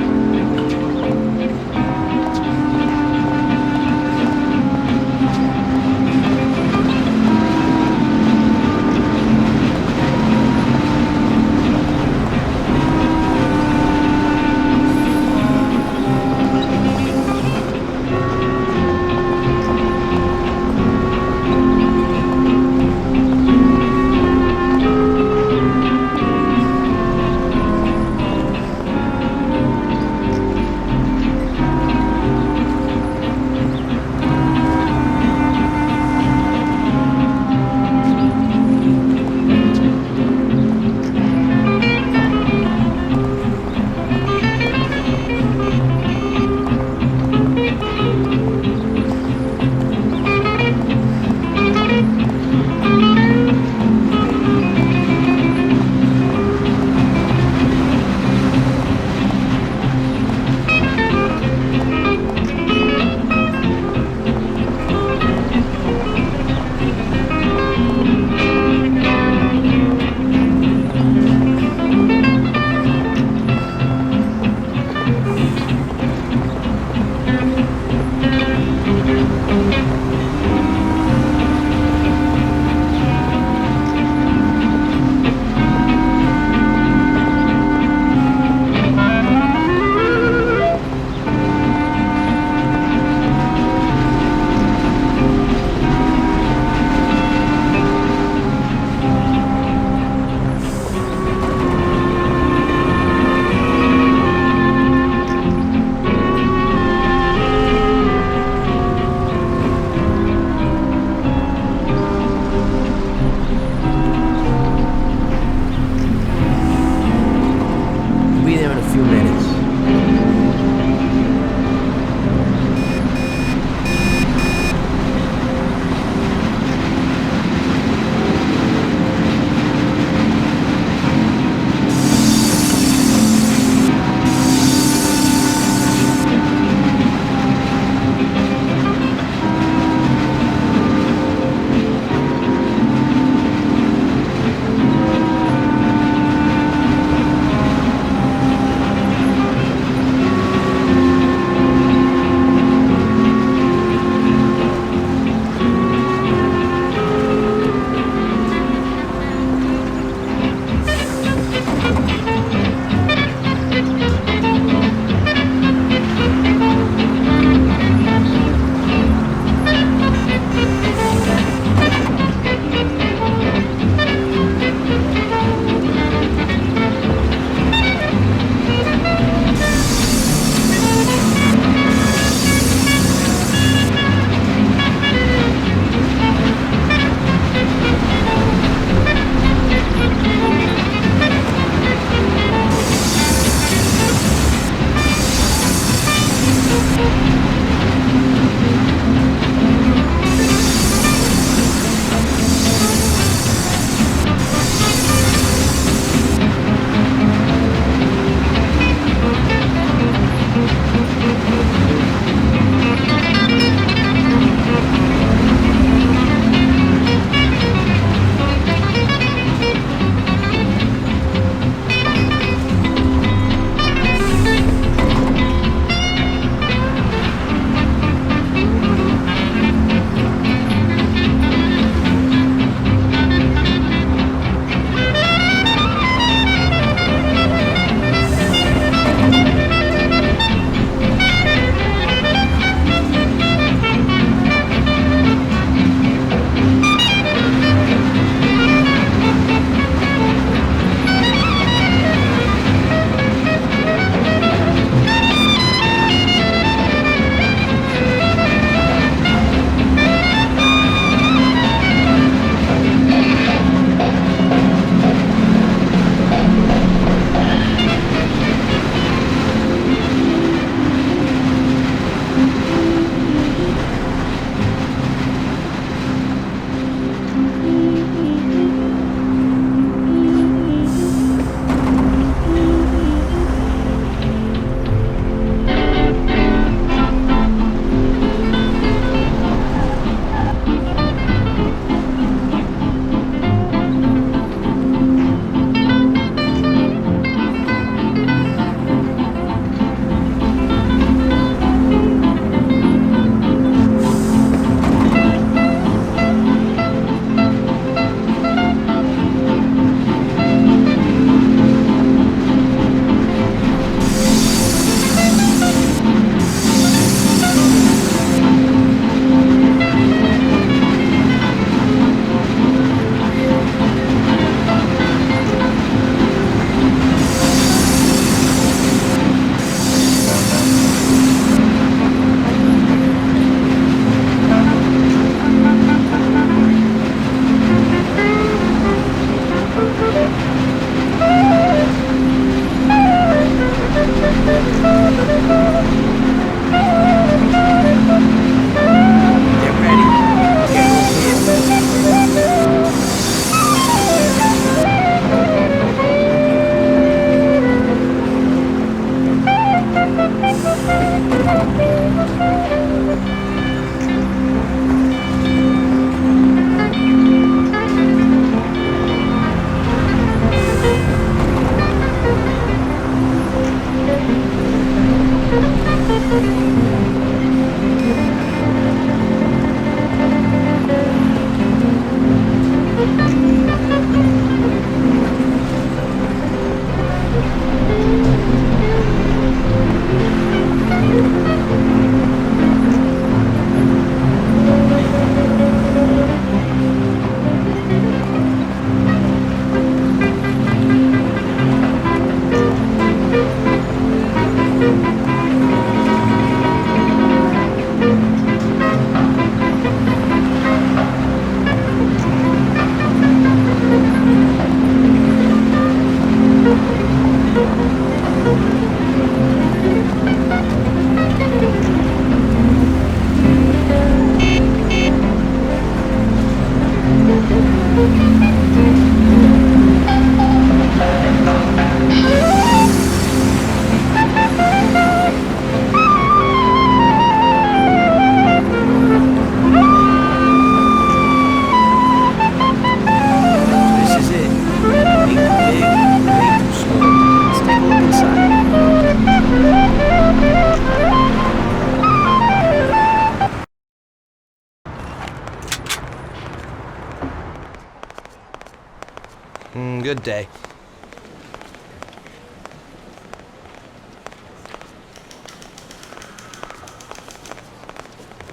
Good day.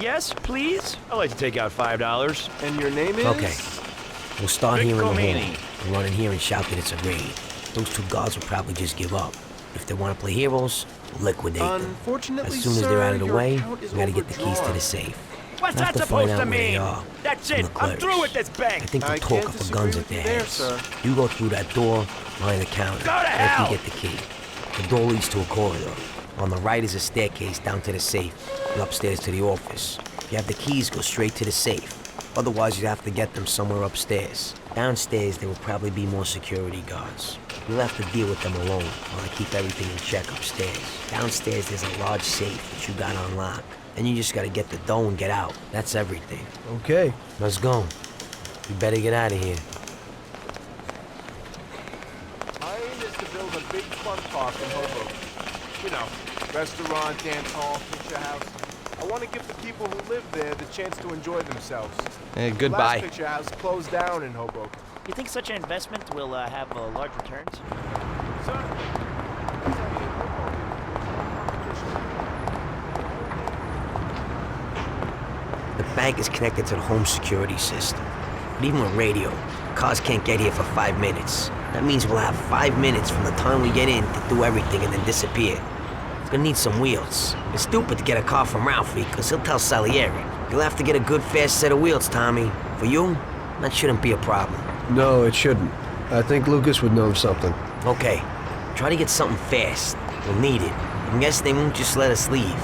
Yes, please? I'd like to take out $5. And your name is? Okay. We'll start here in the hall. Comini. We'll run in here and shout that it's a raid. Those two guards will probably just give up. If they want to play heroes, we'll liquidate them. Unfortunately, As soon as they're out of the your way, account we is gotta get the keys to the safe. What's We'll have that to find supposed out to where they mean? are That's from it. the I'm clerks. through with this bank. I think they'll talk up the guns at their heads. Sir. You go through that door, line the counter. Go to There hell! you get the key. The door leads to a corridor. On the right is a staircase down to the safe, and upstairs to the office. If you have the keys, go straight to the safe. Otherwise, you'd have to get them somewhere upstairs. Downstairs, there will probably be more security guards. You'll have to deal with them alone while I keep everything in check upstairs. Downstairs, there's a large safe that you got on lock. And you just gotta get the dough and get out. That's everything. Okay. Let's go. You better get out of here. My aim is to build a big fun park in Hoboken. You know, restaurant, dance hall, picture house. I want to give the people who live there the chance to enjoy themselves. Hey, The goodbye. last picture house closed down in Hoboken. You think such an investment will have large returns? The bank is connected to the home security system. But even with radio, cars can't get here for 5 minutes. That means we'll have 5 minutes from the time we get in to do everything and then disappear. It's gonna need some wheels. It's stupid to get a car from Ralphie, because he'll tell Salieri. You'll have to get a good fast set of wheels, Tommy. For you, that shouldn't be a problem. No, it shouldn't. I think Lucas would know of something. Okay, try to get something fast. We'll need it. I guess they won't just let us leave.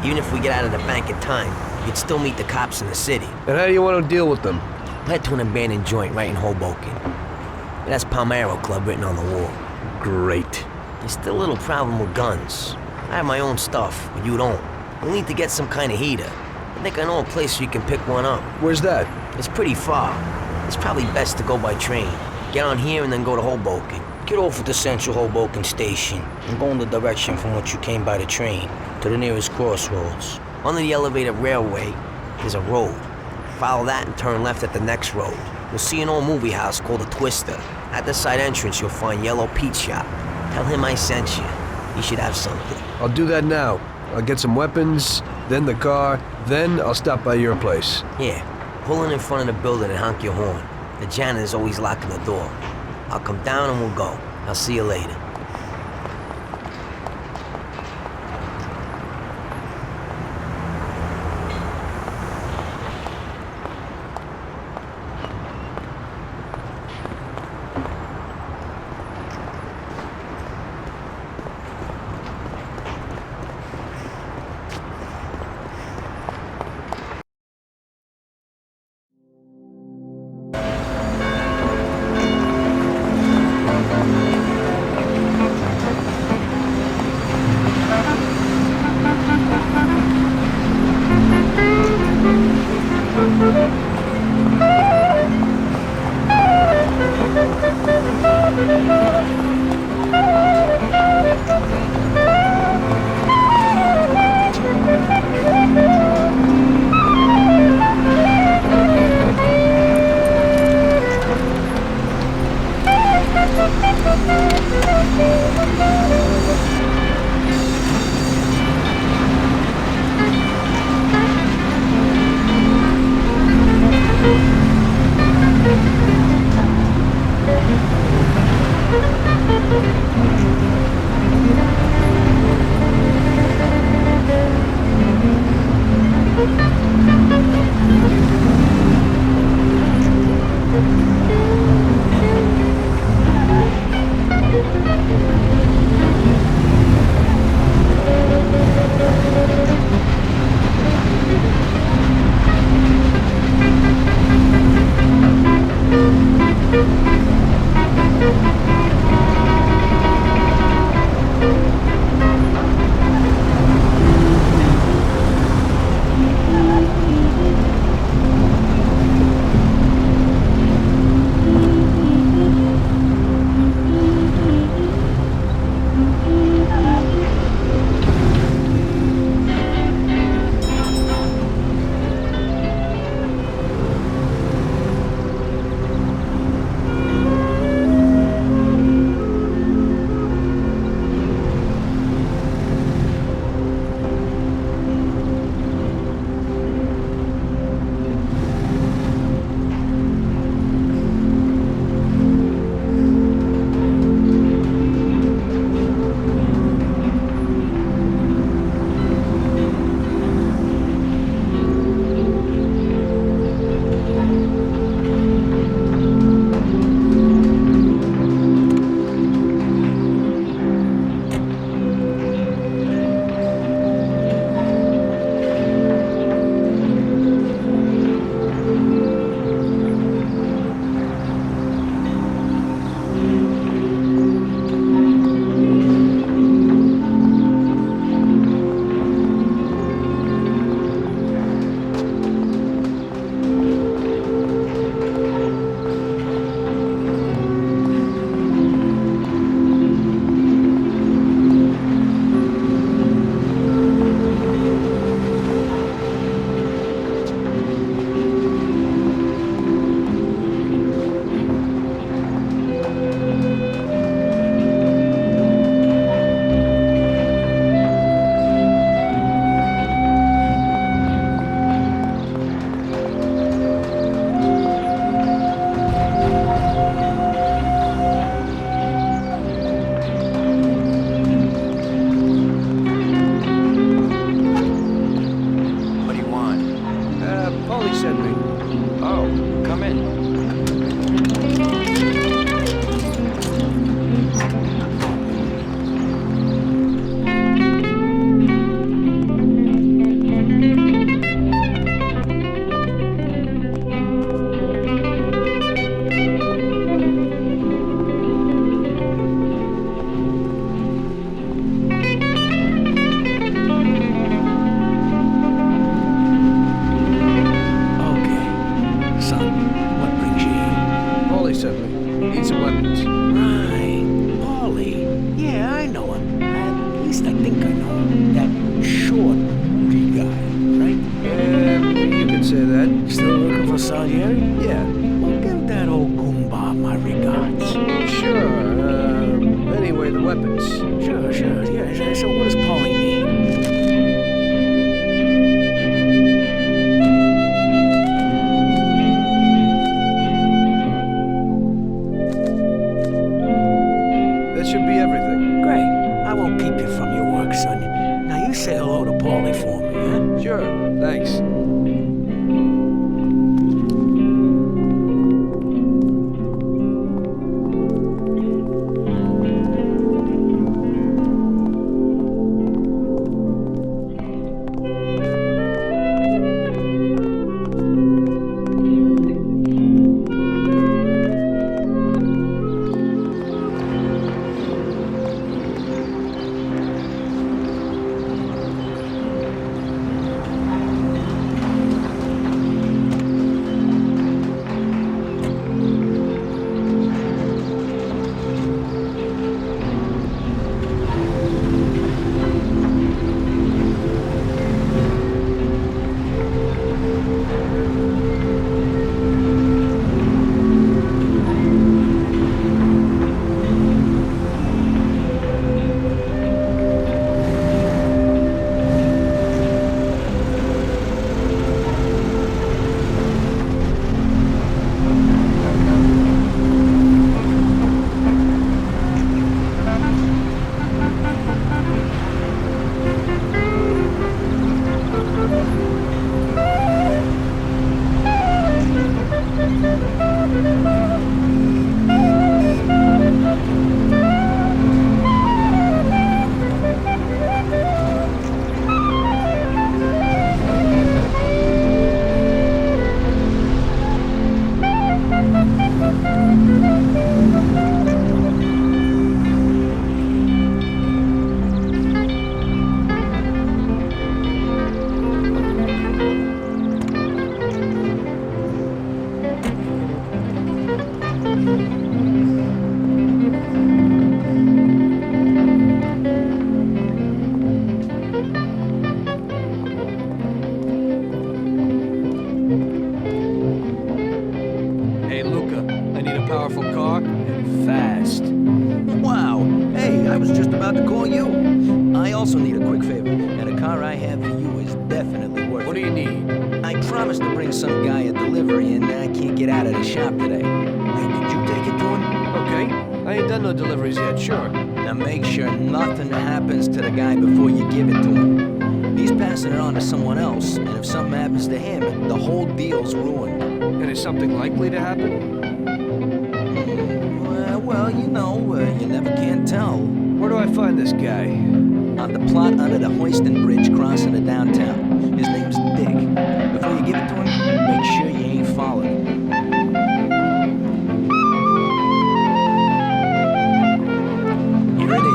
Even if we get out of the bank in time, you'd still meet the cops in the city. And how do you want to deal with them? Head to an abandoned joint right in Hoboken. It has Palmero Club written on the wall. Great. There's still a little problem with guns. I have my own stuff, but you don't. We'll need to get some kind of heater. I think I know a place where you can pick one up. Where's that? It's pretty far. It's probably best to go by train. Get on here and then go to Hoboken. Get off at the Central Hoboken station and go in the direction from which you came by the train to the nearest crossroads. Under the elevated railway, there's a road. Follow that and turn left at the next road. You'll see an old movie house called the Twister. At the side entrance, you'll find Yellow Pete's shop. Tell him I sent you. He should have something. I'll do that now. I'll get some weapons, then the car, then I'll stop by your place. Yeah, pull in front of the building and honk your horn. The janitor's always locking the door. I'll come down and we'll go. I'll see you later. needs some weapons. Right. Paulie. Yeah, I know him. At least I think I know him. That short, moody guy, right? You could say that. Still looking for Salieri? Yeah. Well, give that old goomba my regards. Sure. Anyway, the weapons. Sure. Yeah, so what does Paulie need? That should be everything. Great. I won't keep you from your work, son. Now you say hello to Paulie for me, huh? Sure. Thanks. also need a quick favor, and a car I have for you is definitely worth it. What do you need? I promised to bring some guy a delivery, and I can't get out of the shop today. Hey, could you take it to him? Okay. I ain't done no deliveries yet, sure. Now make sure nothing happens to the guy before you give it to him. He's passing it on to someone else, and if something happens to him, the whole deal's ruined. And is something likely to happen? Well, you know, you never can tell. Where do I find this guy? On the plot under the Hoiston Bridge crossing the downtown. His name's Dick. Before you give it to him, make sure you ain't followed. Here it is.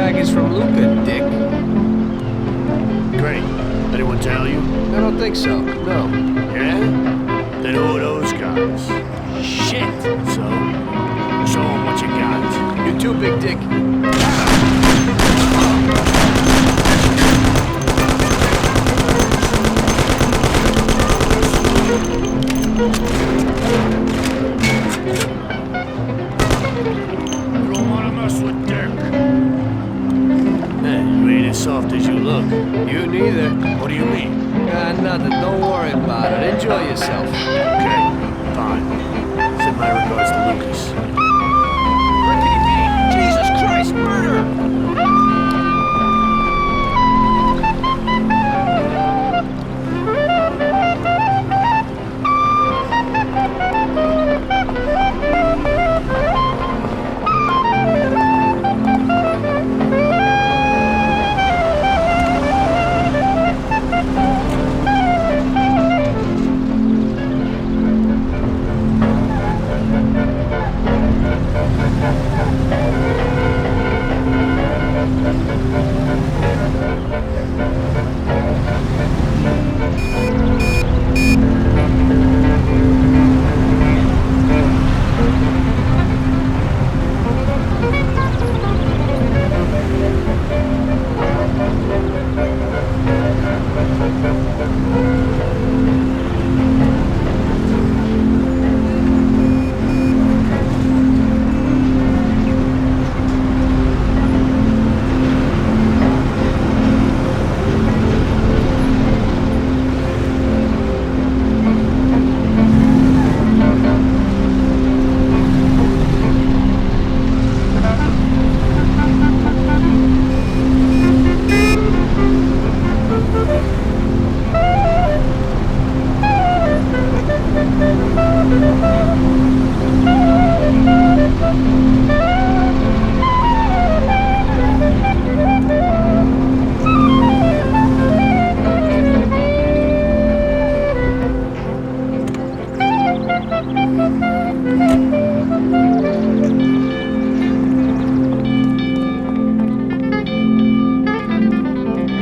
package from Luca, Dick. Great. Anyone tell you? I don't think so, no. Yeah? Then who are those guys? Shit! So? Show them what you got. You too, Big Dick. You don't want to mess with Dick. Hey, you ain't as soft as you look. You neither. What do you mean? Nothing. Don't worry about it. Enjoy yourself. Okay, fine. Send my regards to Lucas. Where could he be? Jesus Christ, murder!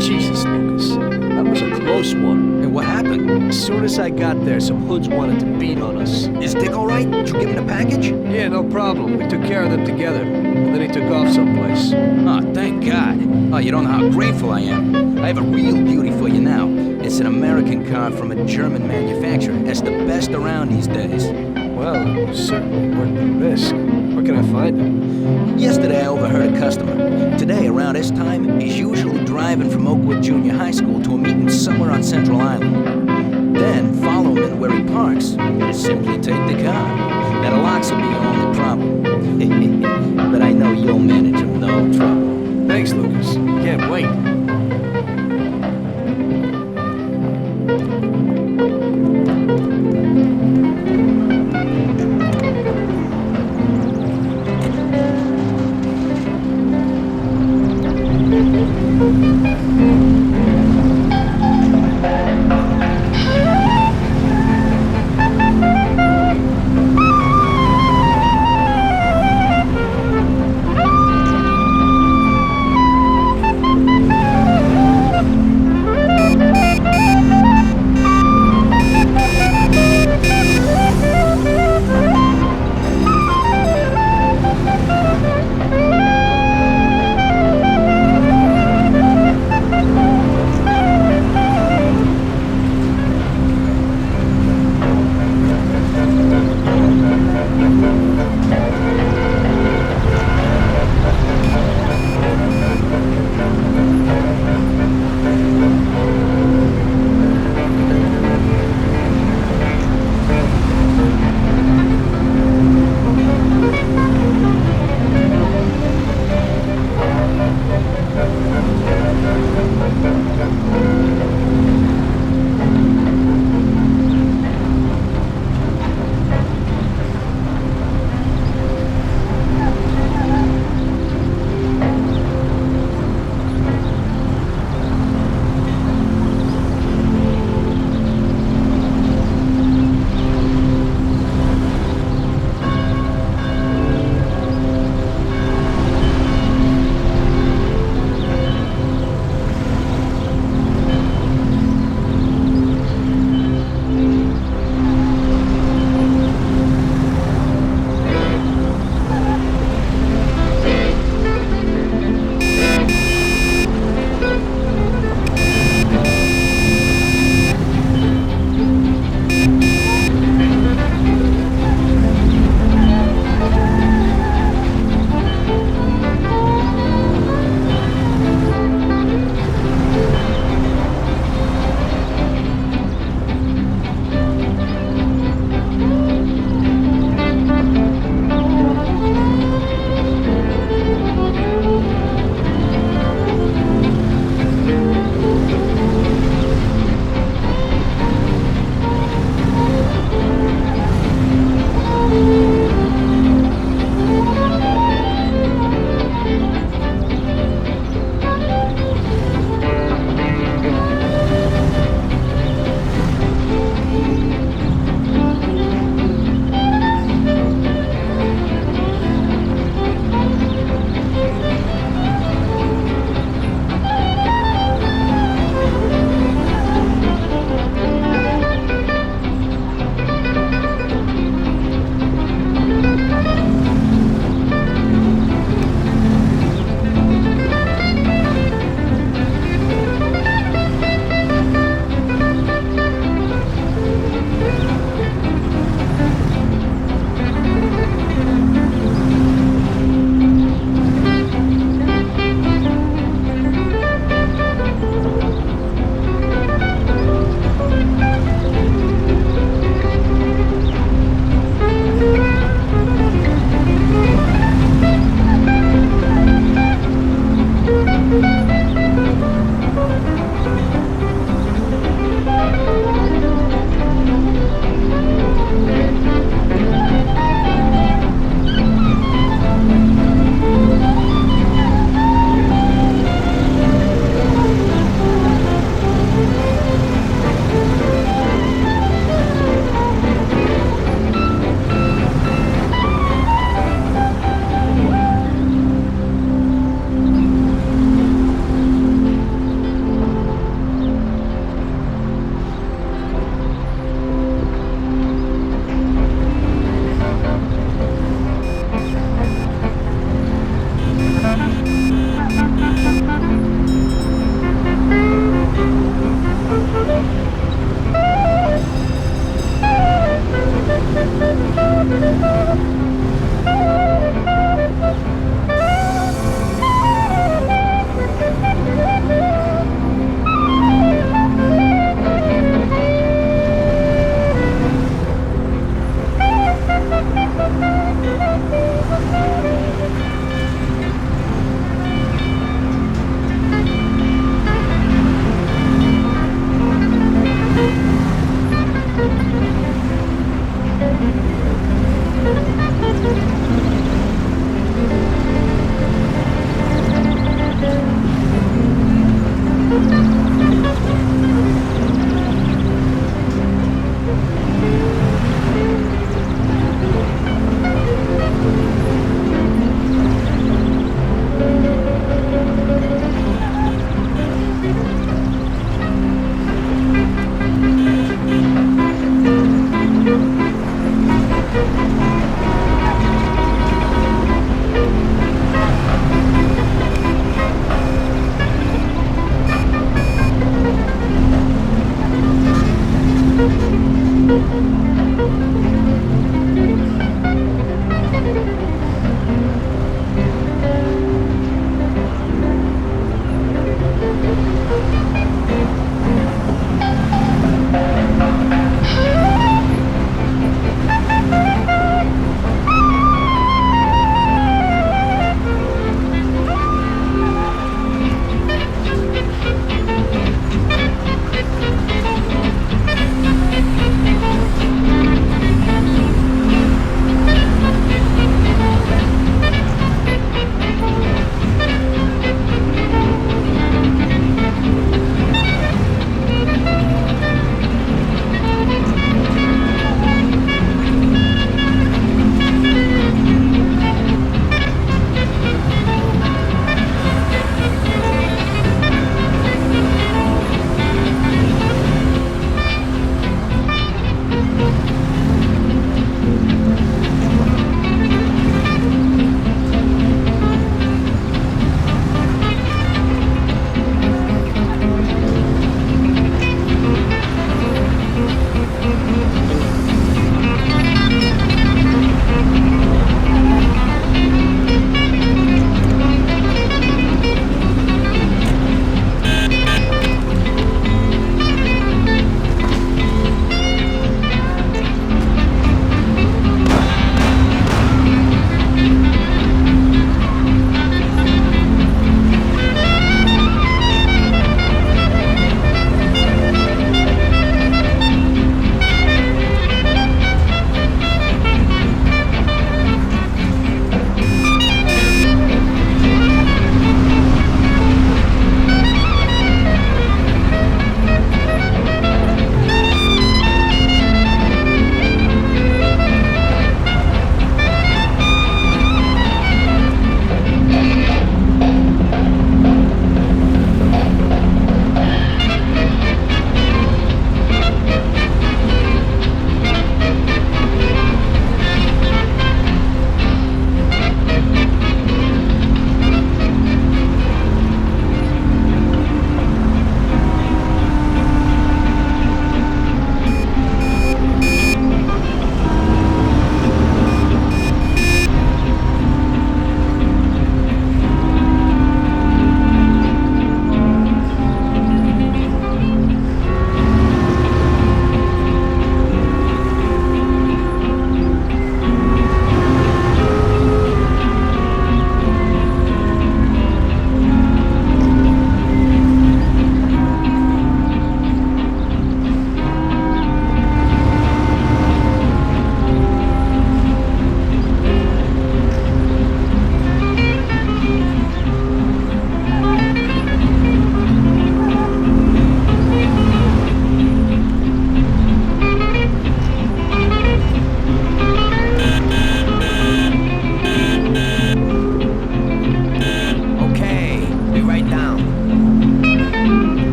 Jesus, Lucas. That was a close one. Hey, what happened? As soon as I got there, some hoods wanted to beat on us. Is Dick all right? Did you give him the package? Yeah, no problem. We took care of them together. And then he took off someplace. Oh, thank God. Oh, you don't know how grateful I am. I have a real beauty for you now. It's an American car from a German manufacturer. It's the best around these days. Well, certainly worth the risk. Where can I find him? Yesterday I overheard a customer. Today, around this time, he's usually driving from Oakwood Junior High School to a meeting somewhere on Central Island. Then, follow him where he parks, and simply take the car. Now, the locks will be your only problem. But I know you'll manage him, no trouble. Thanks, Lucas. Can't wait.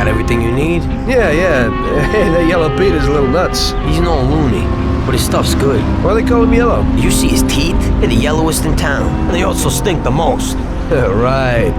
Got everything you need? Yeah. Hey, that yellow Peter's a little nuts. He's no loony, but his stuff's good. Why they call him yellow? You see his teeth? They're the yellowest in town, and they also stink the most. Right.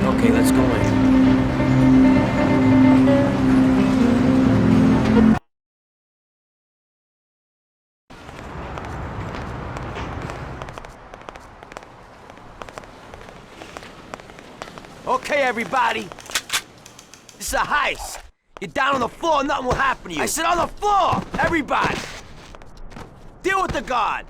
Okay, let's go in. Okay, everybody. This is a heist. You're down on the floor, nothing will happen to you. I said on the floor! Everybody! Deal with the guard!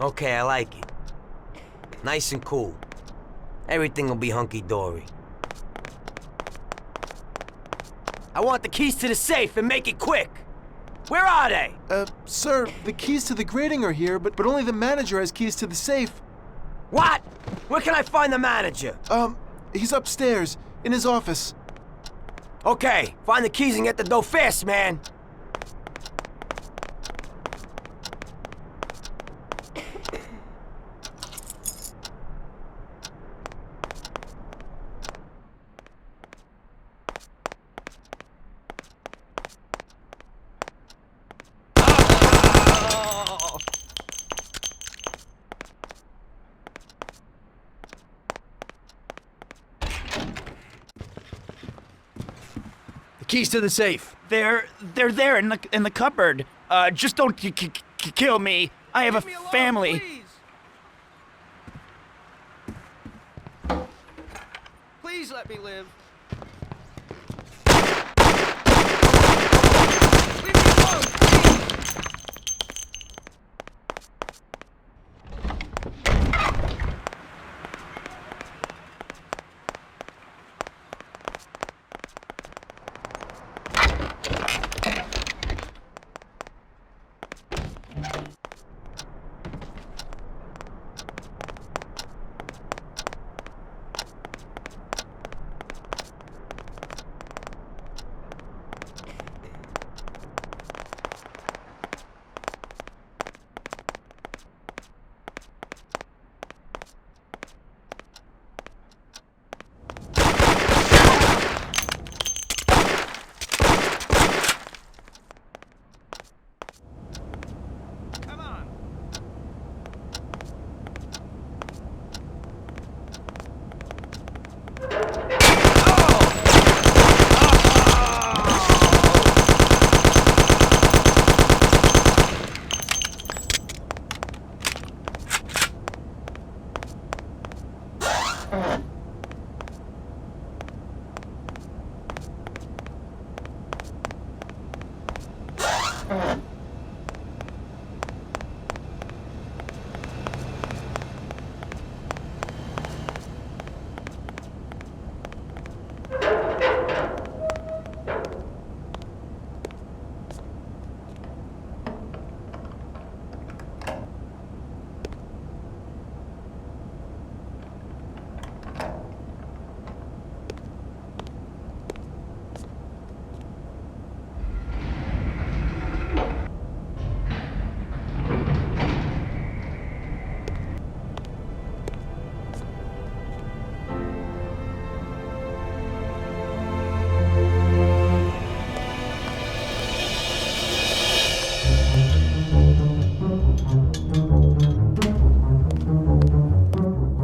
Okay, I like it. Nice and cool. Everything will be hunky-dory. I want the keys to the safe and make it quick. Where are they? Sir, the keys to the grating are here, but only the manager has keys to the safe. What? Where can I find the manager? He's upstairs, in his office. Okay, find the keys and get the dough fast, man. Keys to the safe. They're there in the cupboard. Just don't kill me. I have a family. Please let me live. Leave me alone,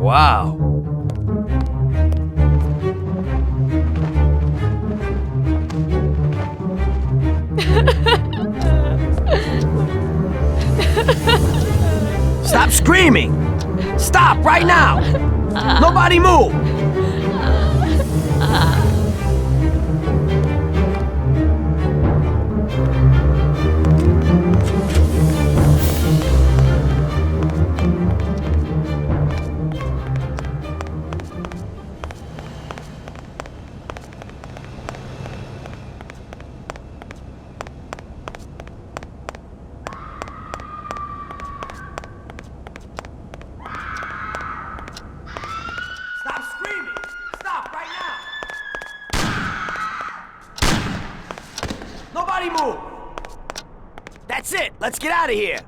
Wow. Stop screaming! Stop right now! Nobody move! Move! That's it! Let's get out of here!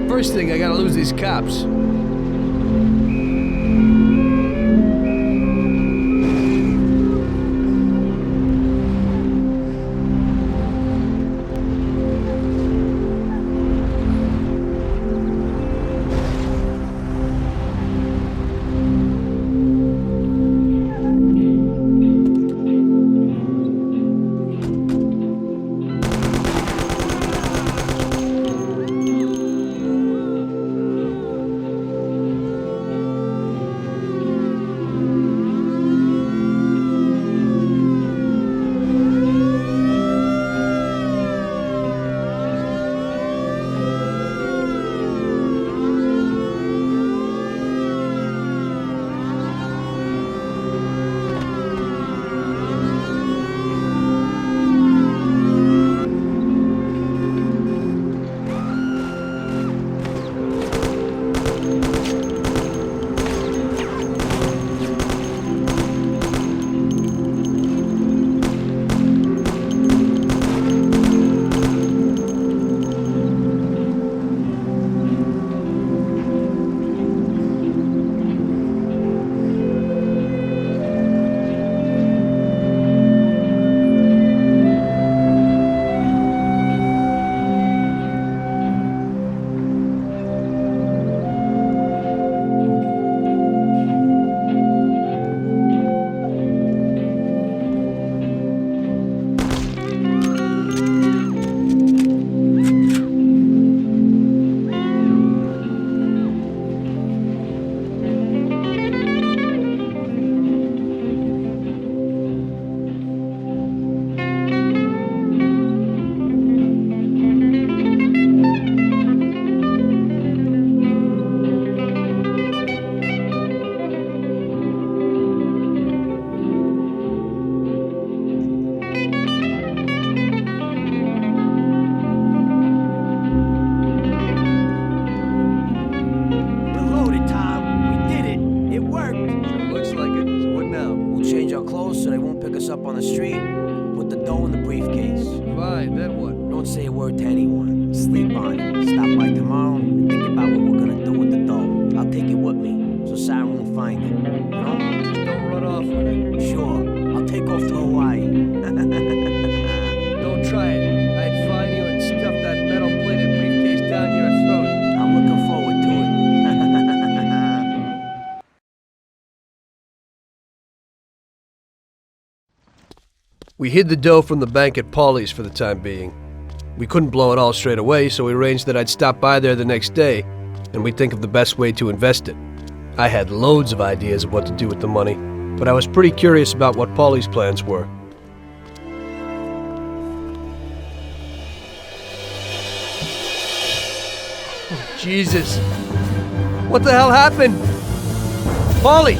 First thing, I gotta lose these cops. Don't say a word to anyone. Sleep on it. Stop by tomorrow and think about what we're gonna do with the dough. I'll take it with me, so Sarah won't find it. You know? Just don't run off with it. Sure. I'll take off to Hawaii. Don't try it. I'd find you and stuff that metal-plated briefcase down your throat. I'm looking forward to it. We hid the dough from the bank at Paulie's for the time being. We couldn't blow it all straight away, so we arranged that I'd stop by there the next day, and we'd think of the best way to invest it. I had loads of ideas of what to do with the money, but I was pretty curious about what Paulie's plans were. Oh, Jesus. What the hell happened? Paulie!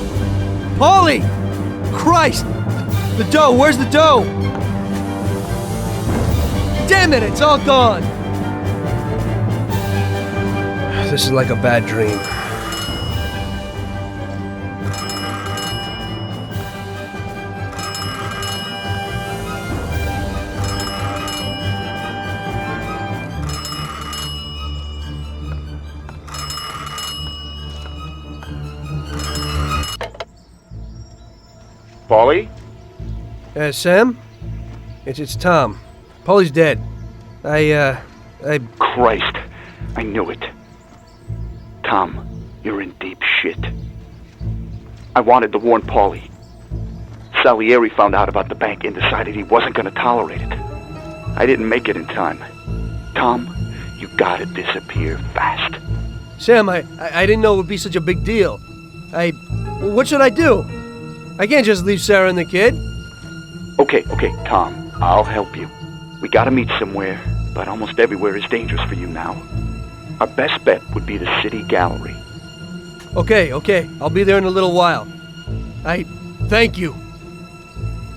Paulie! Christ! The dough! Where's the dough? Damn it! It's all gone! This is like a bad dream. Paulie? Sam? It's Tom. Paulie's dead. Christ, I knew it. Tom, you're in deep shit. I wanted to warn Paulie. Salieri found out about the bank and decided he wasn't going to tolerate it. I didn't make it in time. Tom, you gotta disappear fast. Sam, I didn't know it would be such a big deal. What should I do? I can't just leave Sarah and the kid. Okay, Tom, I'll help you. We gotta meet somewhere, but almost everywhere is dangerous for you now. Our best bet would be the city gallery. Okay, I'll be there in a little while. Thank you.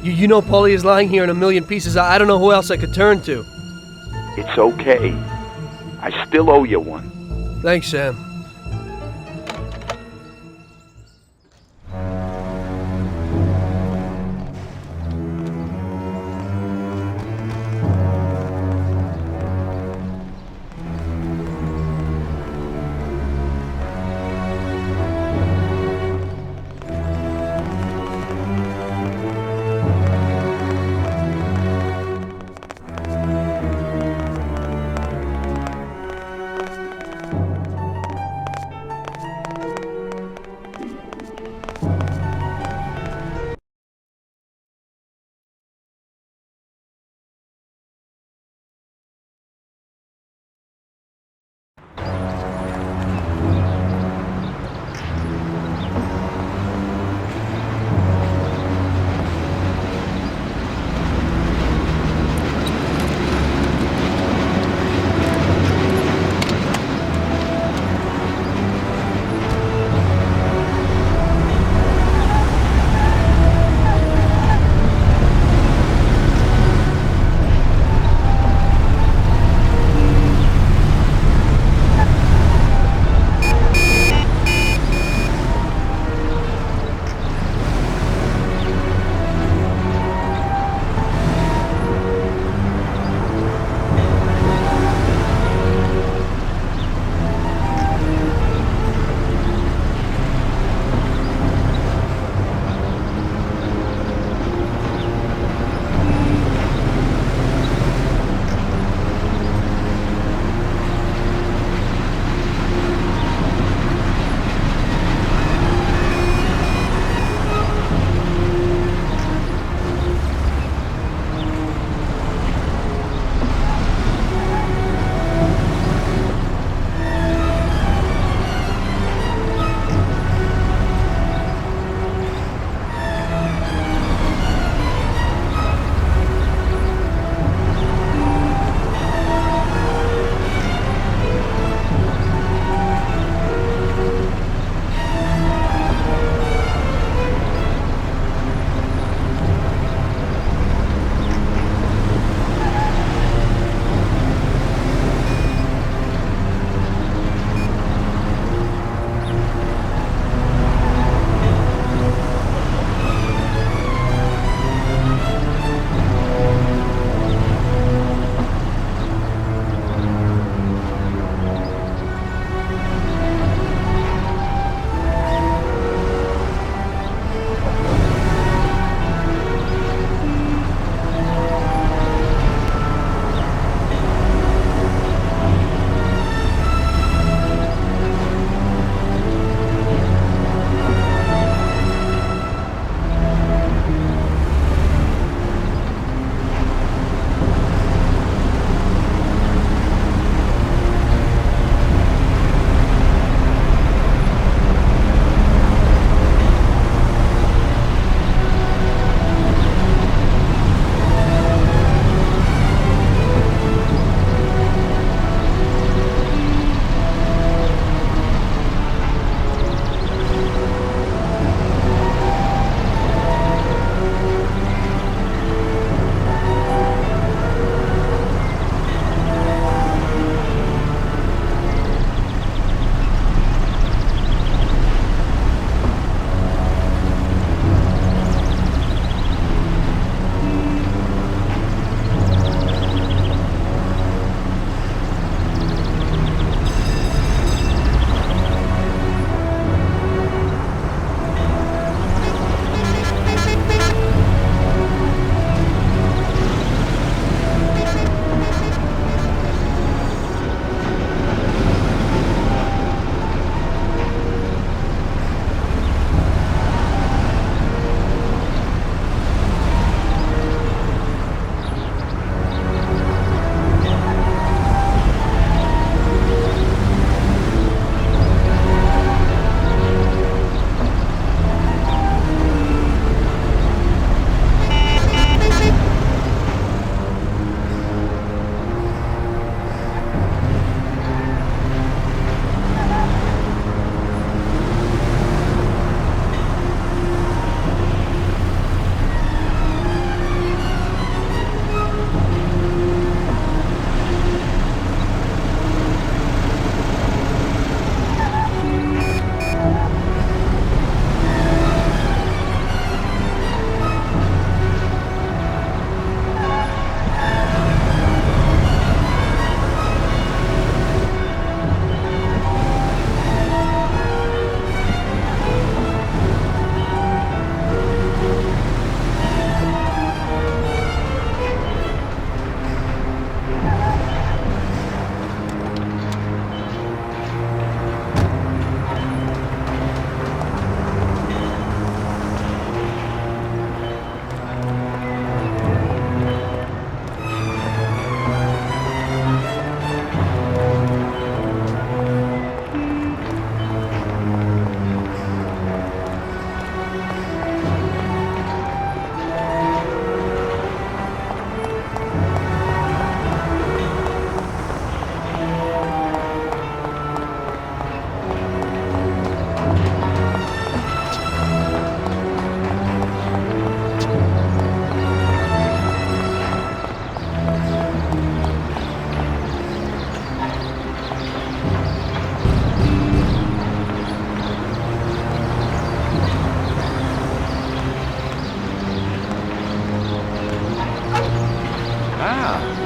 You know Paulie is lying here in a million pieces. I don't know who else I could turn to. It's okay. I still owe you one. Thanks, Sam.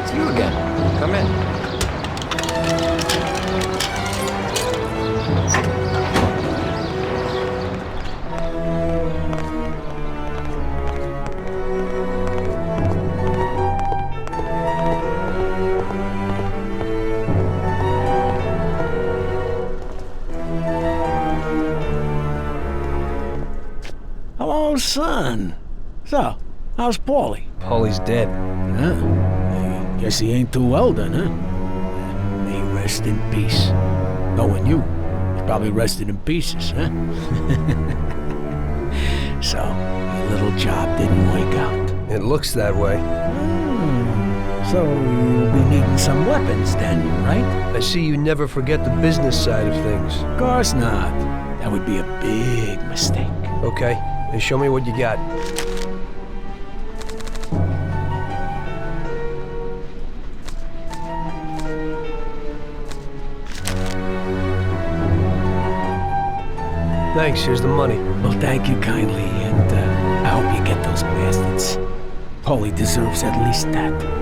It's you again. Come in. Hello, son. So, how's Paulie? Paulie's dead. Huh? I guess he ain't too well then, huh? May he rest in peace. Knowing you, he's probably rested in pieces, huh? So, your little job didn't work out. It looks that way. So, you'll be needing some weapons then, right? I see you never forget the business side of things. Of course not. That would be a big mistake. Okay, then show me what you got. Thanks, here's the money. Well, thank you kindly, and I hope you get those bastards. Paulie deserves at least that.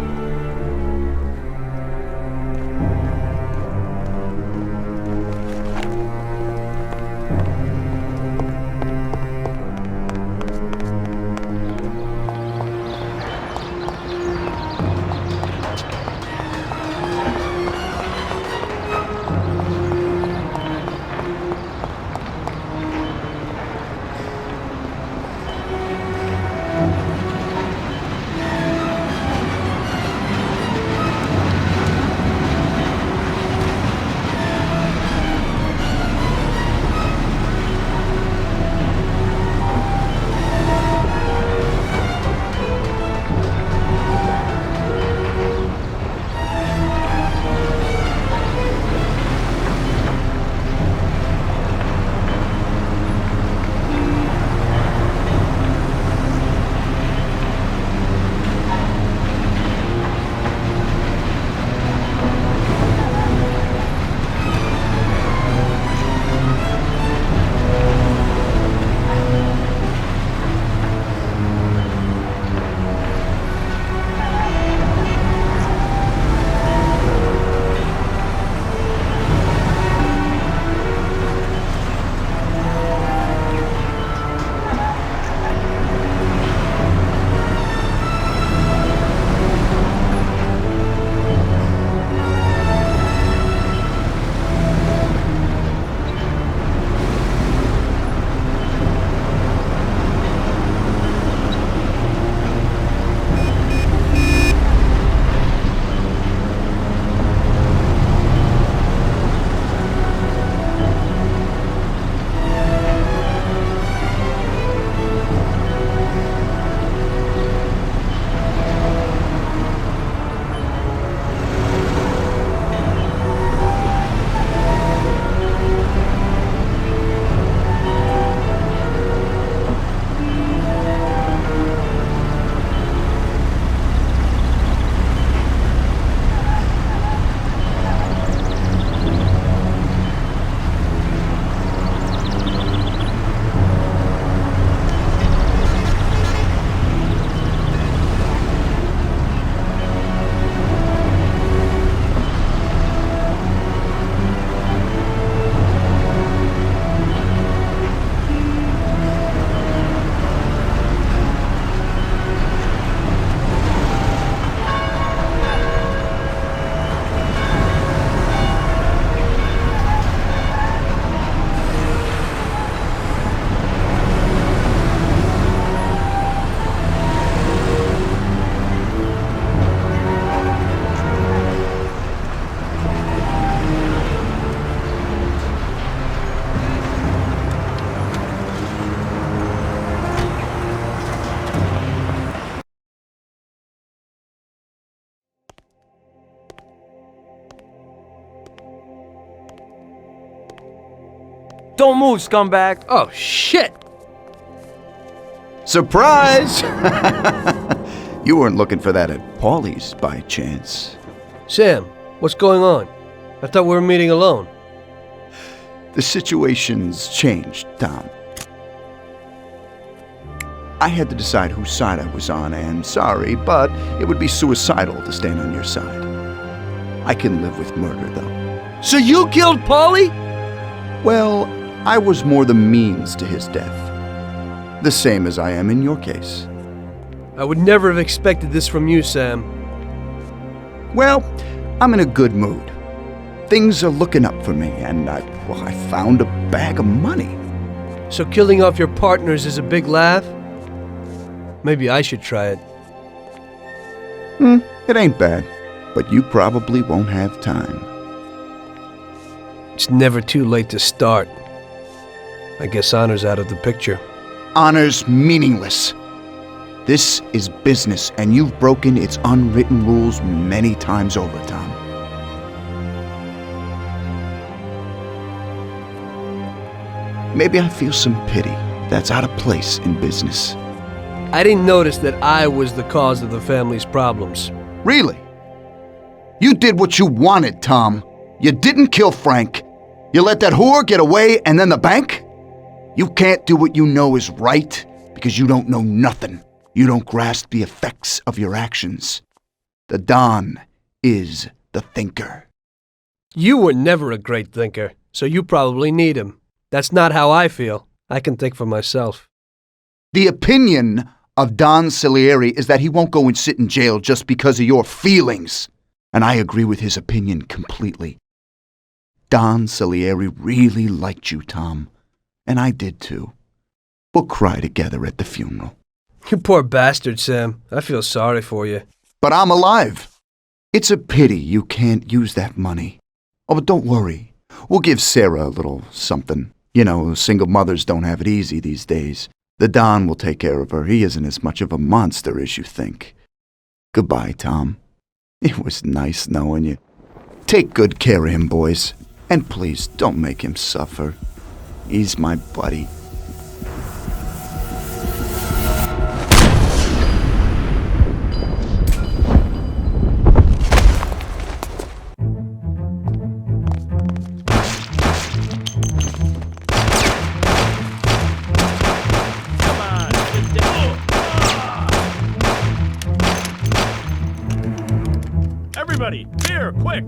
Don't move, scumbag. Oh, shit. Surprise! You weren't looking for that at Paulie's by chance. Sam, what's going on? I thought we were meeting alone. The situation's changed, Tom. I had to decide whose side I was on, and sorry, but it would be suicidal to stand on your side. I can live with murder, though. So you killed Paulie? Well, I was more the means to his death. The same as I am in your case. I would never have expected this from you, Sam. Well, I'm in a good mood. Things are looking up for me, and I found a bag of money. So killing off your partners is a big laugh? Maybe I should try it. It ain't bad, but you probably won't have time. It's never too late to start. I guess honor's out of the picture. Honor's meaningless. This is business, and you've broken its unwritten rules many times over, Tom. Maybe I feel some pity. That's out of place in business. I didn't notice that I was the cause of the family's problems. Really? You did what you wanted, Tom. You didn't kill Frank. You let that whore get away, and then the bank? You can't do what you know is right because you don't know nothing. You don't grasp the effects of your actions. The Don is the thinker. You were never a great thinker, so you probably need him. That's not how I feel. I can think for myself. The opinion of Don Salieri is that he won't go and sit in jail just because of your feelings. And I agree with his opinion completely. Don Salieri really liked you, Tom. And I did too. We'll cry together at the funeral. You poor bastard, Sam. I feel sorry for you. But I'm alive. It's a pity you can't use that money. Oh, but don't worry. We'll give Sarah a little something. You know, single mothers don't have it easy these days. The Don will take care of her. He isn't as much of a monster as you think. Goodbye, Tom. It was nice knowing you. Take good care of him, boys. And please, don't make him suffer. He's my buddy. Everybody, here, quick!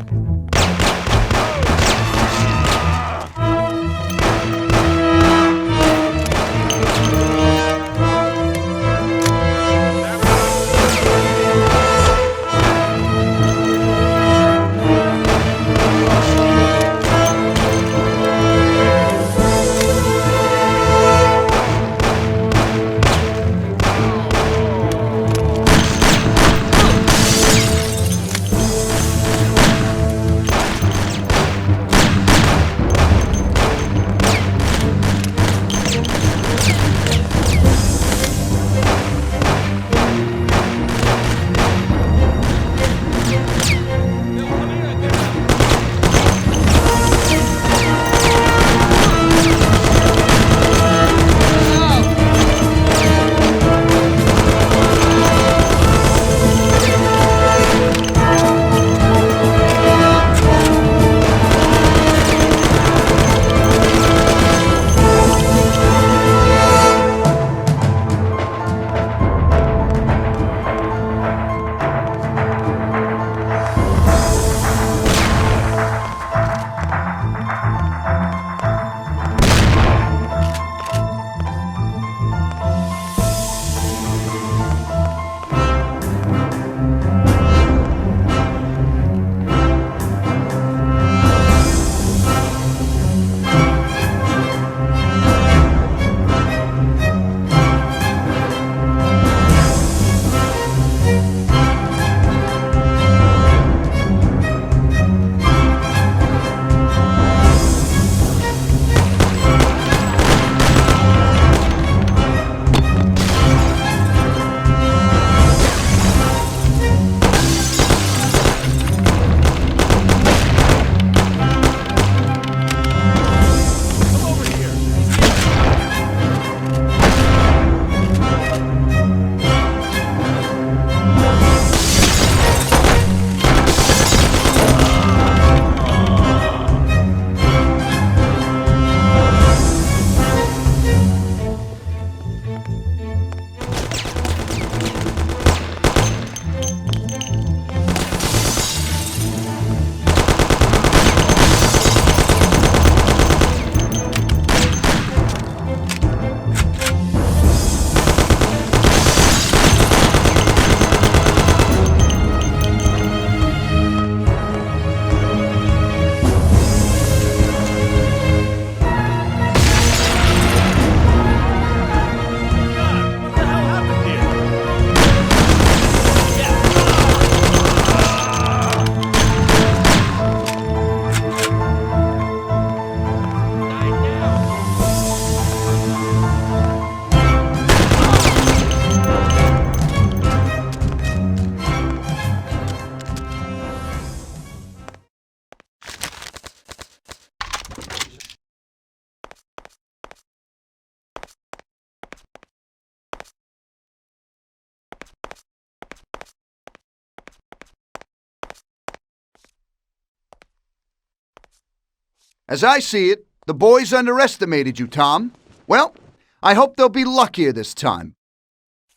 As I see it, the boys underestimated you, Tom. Well, I hope they'll be luckier this time.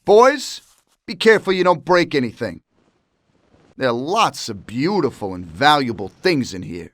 Boys, be careful you don't break anything. There are lots of beautiful and valuable things in here.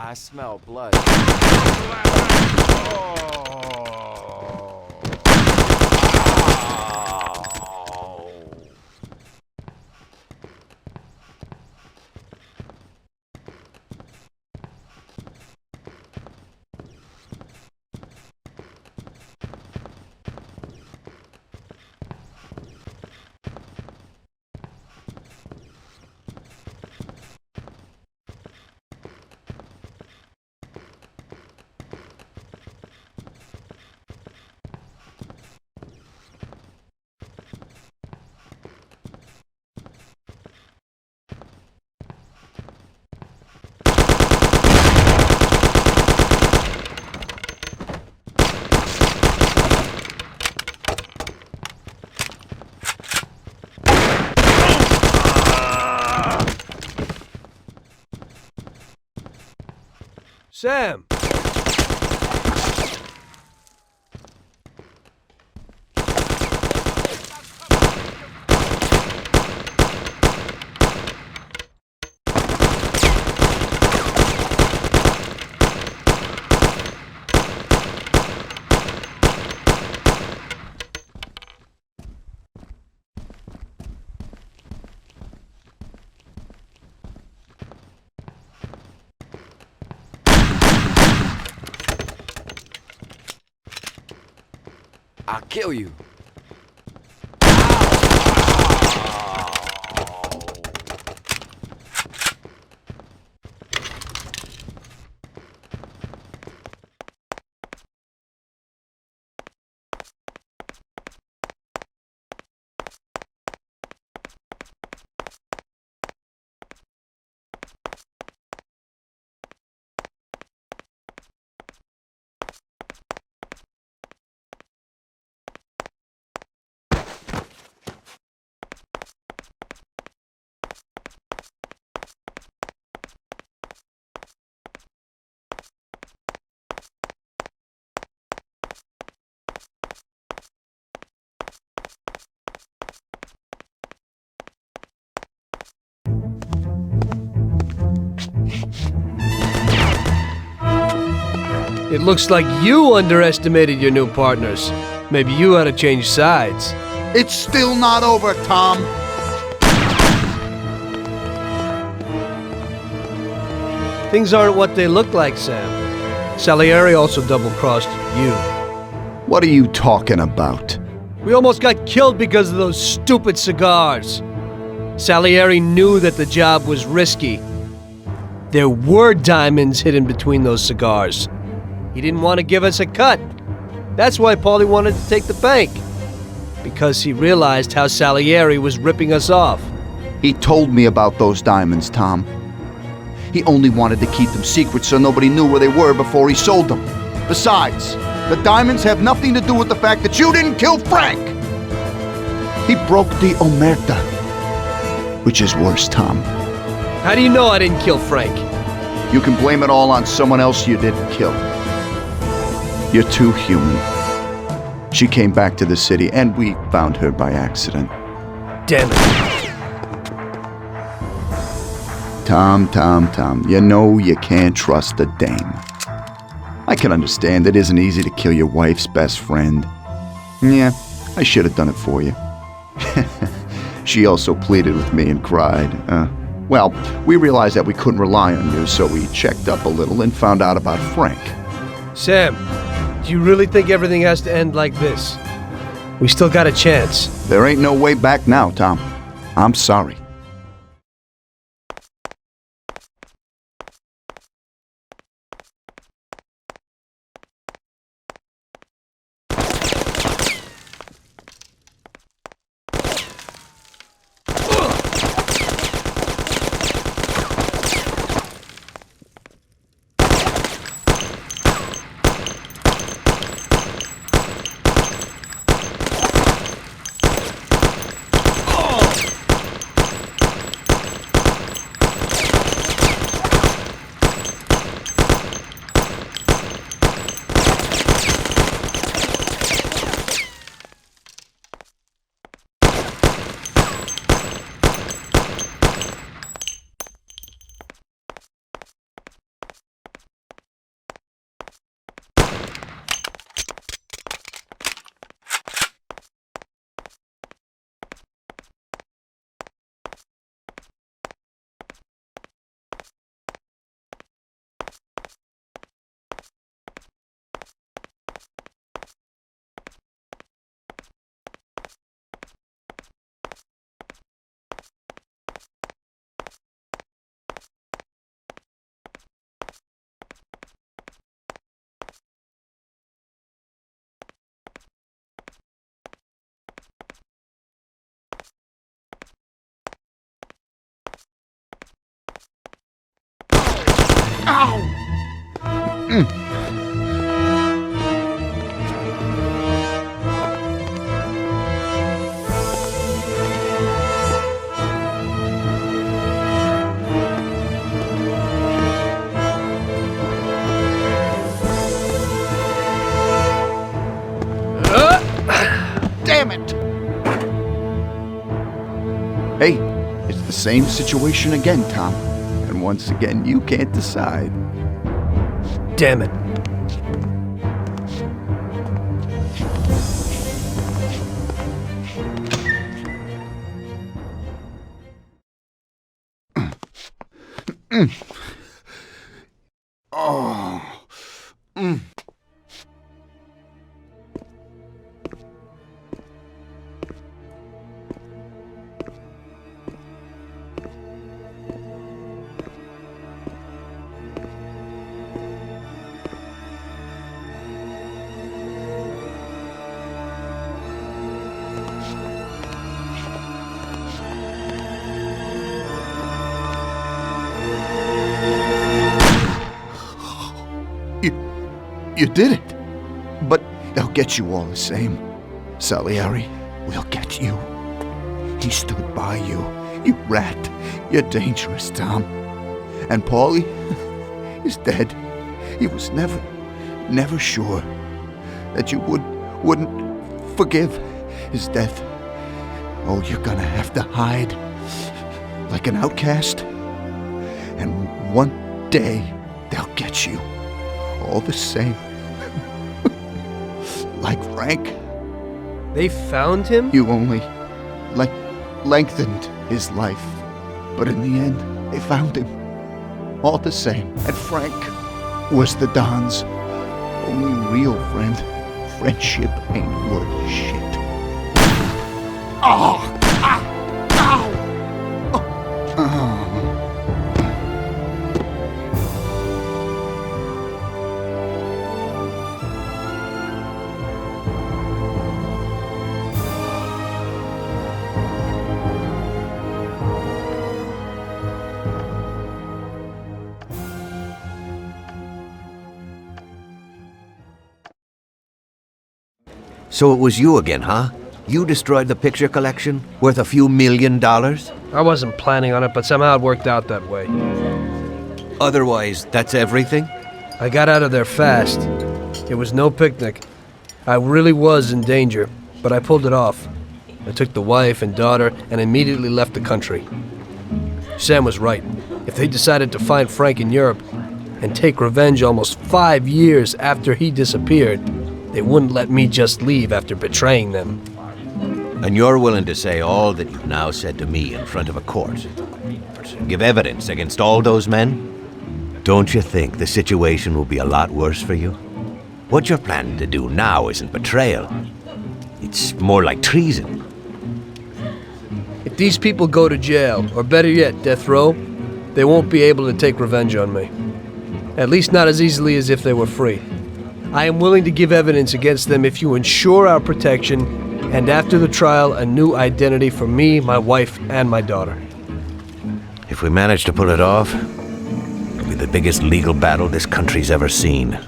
I smell blood. Sam! I'll kill you. It looks like you underestimated your new partners. Maybe you ought to change sides. It's still not over, Tom. Things aren't what they look like, Sam. Salieri also double-crossed you. What are you talking about? We almost got killed because of those stupid cigars. Salieri knew that the job was risky. There were diamonds hidden between those cigars. He didn't want to give us a cut. That's why Paulie wanted to take the bank. Because he realized how Salieri was ripping us off. He told me about those diamonds, Tom. He only wanted to keep them secret so nobody knew where they were before he sold them. Besides, the diamonds have nothing to do with the fact that you didn't kill Frank! He broke the Omerta. Which is worse, Tom. How do you know I didn't kill Frank? You can blame it all on someone else you didn't kill. You're too human. She came back to the city, and we found her by accident. Damn it. Tom, you know you can't trust a dame. I can understand it isn't easy to kill your wife's best friend. Yeah, I should have done it for you. She also pleaded with me and cried. Well, we realized that we couldn't rely on you, so we checked up a little and found out about Frank. Sam, do you really think everything has to end like this? We still got a chance. There ain't no way back now, Tom. I'm sorry. Ow! Damn it! Hey, it's the same situation again, Tom. And once again, you can't decide. Damn it. Oh. You did it. But they'll get you all the same. Salieri will get you. He stood by you. You rat. You're dangerous, Tom. And Paulie is dead. He was never sure that you wouldn't forgive his death. Oh, you're gonna have to hide like an outcast. And one day they'll get you. all the same. Like Frank. They found him? You only, lengthened his life. But in the end, they found him. All the same. And Frank was the Don's only real friend. Friendship ain't worth shit. Oh! Ah! Ow! Oh! Oh! So it was you again, huh? You destroyed the picture collection, worth a few $1 million? I wasn't planning on it, but somehow it worked out that way. Otherwise, that's everything? I got out of there fast. It was no picnic. I really was in danger, but I pulled it off. I took the wife and daughter and immediately left the country. Sam was right. If they decided to find Frank in Europe and take revenge almost 5 years after he disappeared, they wouldn't let me just leave after betraying them. And you're willing to say all that you've now said to me in front of a court? Give evidence against all those men? Don't you think the situation will be a lot worse for you? What you're planning to do now isn't betrayal. It's more like treason. If these people go to jail, or better yet, death row, they won't be able to take revenge on me. At least not as easily as if they were free. I am willing to give evidence against them if you ensure our protection, and after the trial, a new identity for me, my wife, and my daughter. If we manage to pull it off, it'll be the biggest legal battle this country's ever seen.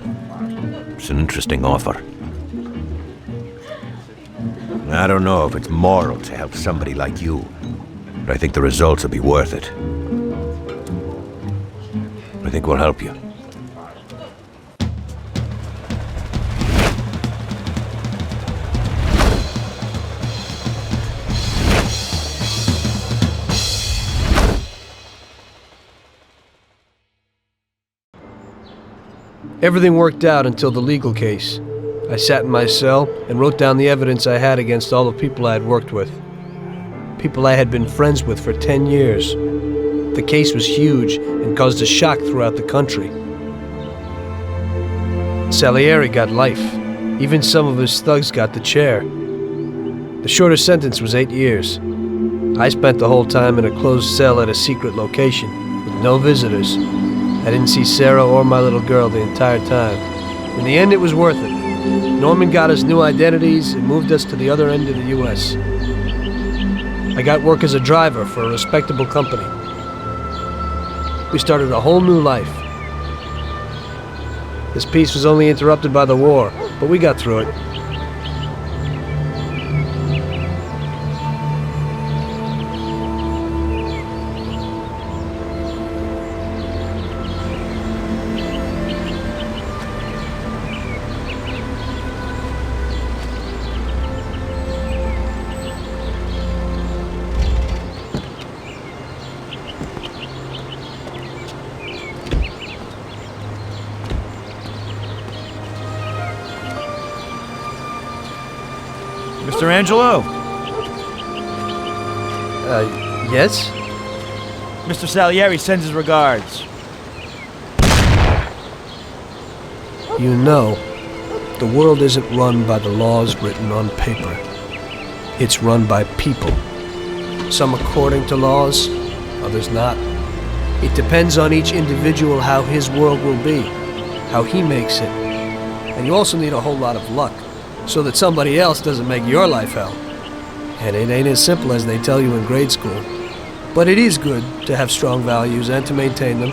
It's an interesting offer. I don't know if it's moral to help somebody like you, but I think the results will be worth it. I think we'll help you. Everything worked out until the legal case. I sat in my cell and wrote down the evidence I had against all the people I had worked with. People I had been friends with for 10 years. The case was huge and caused a shock throughout the country. Salieri got life. Even some of his thugs got the chair. The shortest sentence was 8 years. I spent the whole time in a closed cell at a secret location, with no visitors. I didn't see Sarah or my little girl the entire time. In the end, it was worth it. Norman got us new identities and moved us to the other end of the U.S. I got work as a driver for a respectable company. We started a whole new life. This peace was only interrupted by the war, but we got through it. Mr. Angelo? Yes? Mr. Salieri sends his regards. You know, the world isn't run by the laws written on paper. It's run by people. Some according to laws, others not. It depends on each individual how his world will be, how he makes it. And you also need a whole lot of luck, so that somebody else doesn't make your life hell. And it ain't as simple as they tell you in grade school. But it is good to have strong values and to maintain them,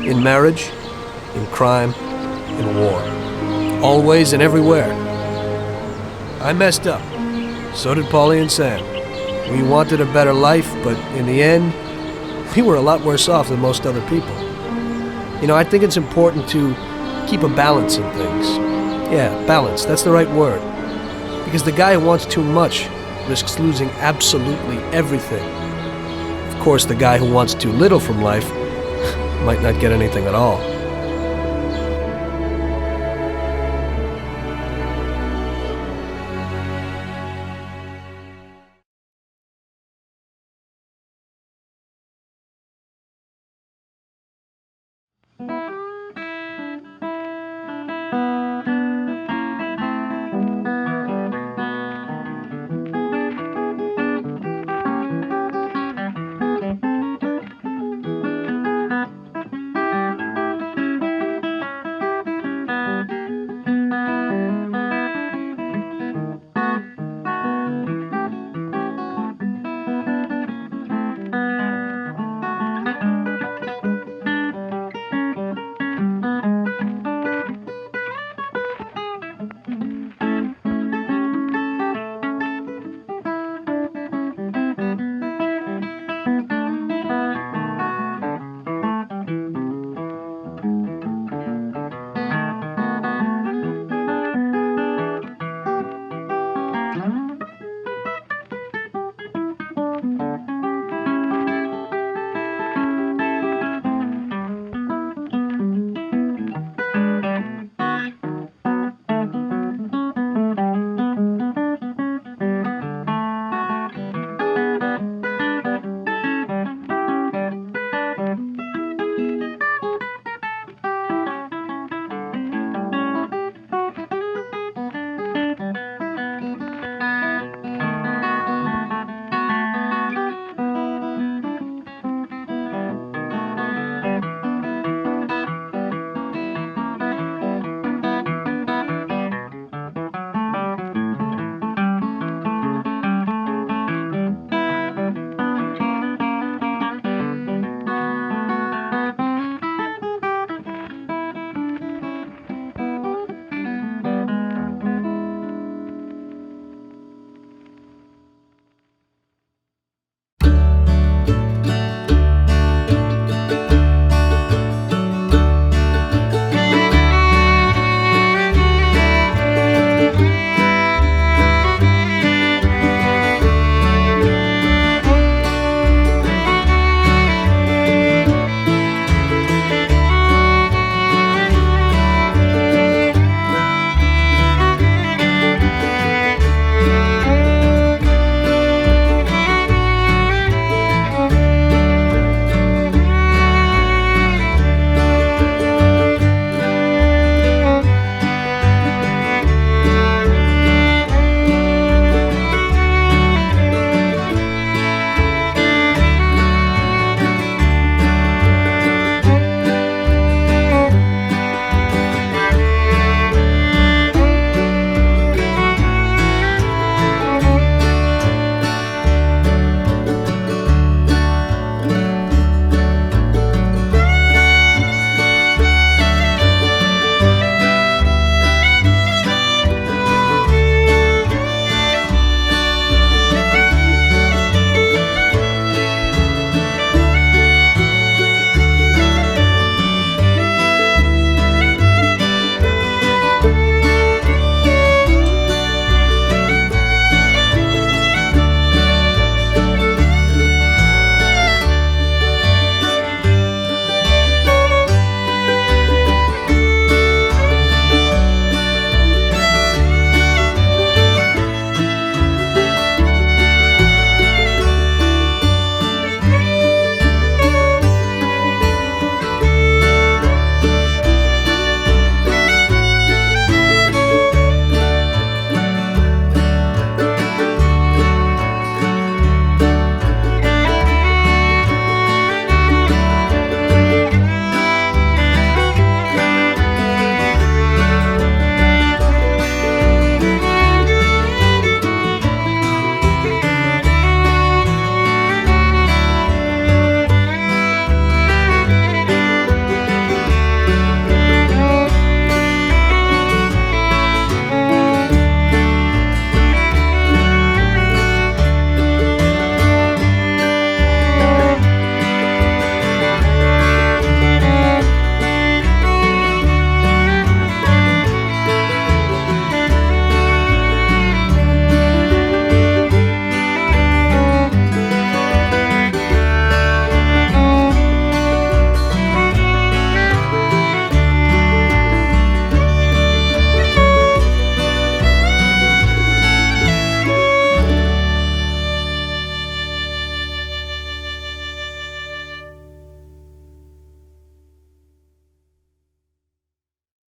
in marriage, in crime, in war. Always and everywhere. I messed up. So did Paulie and Sam. We wanted a better life, but in the end, we were a lot worse off than most other people. You know, I think it's important to keep a balance in things. Yeah, balance, that's the right word. Because the guy who wants too much risks losing absolutely everything. Of course, the guy who wants too little from life might not get anything at all.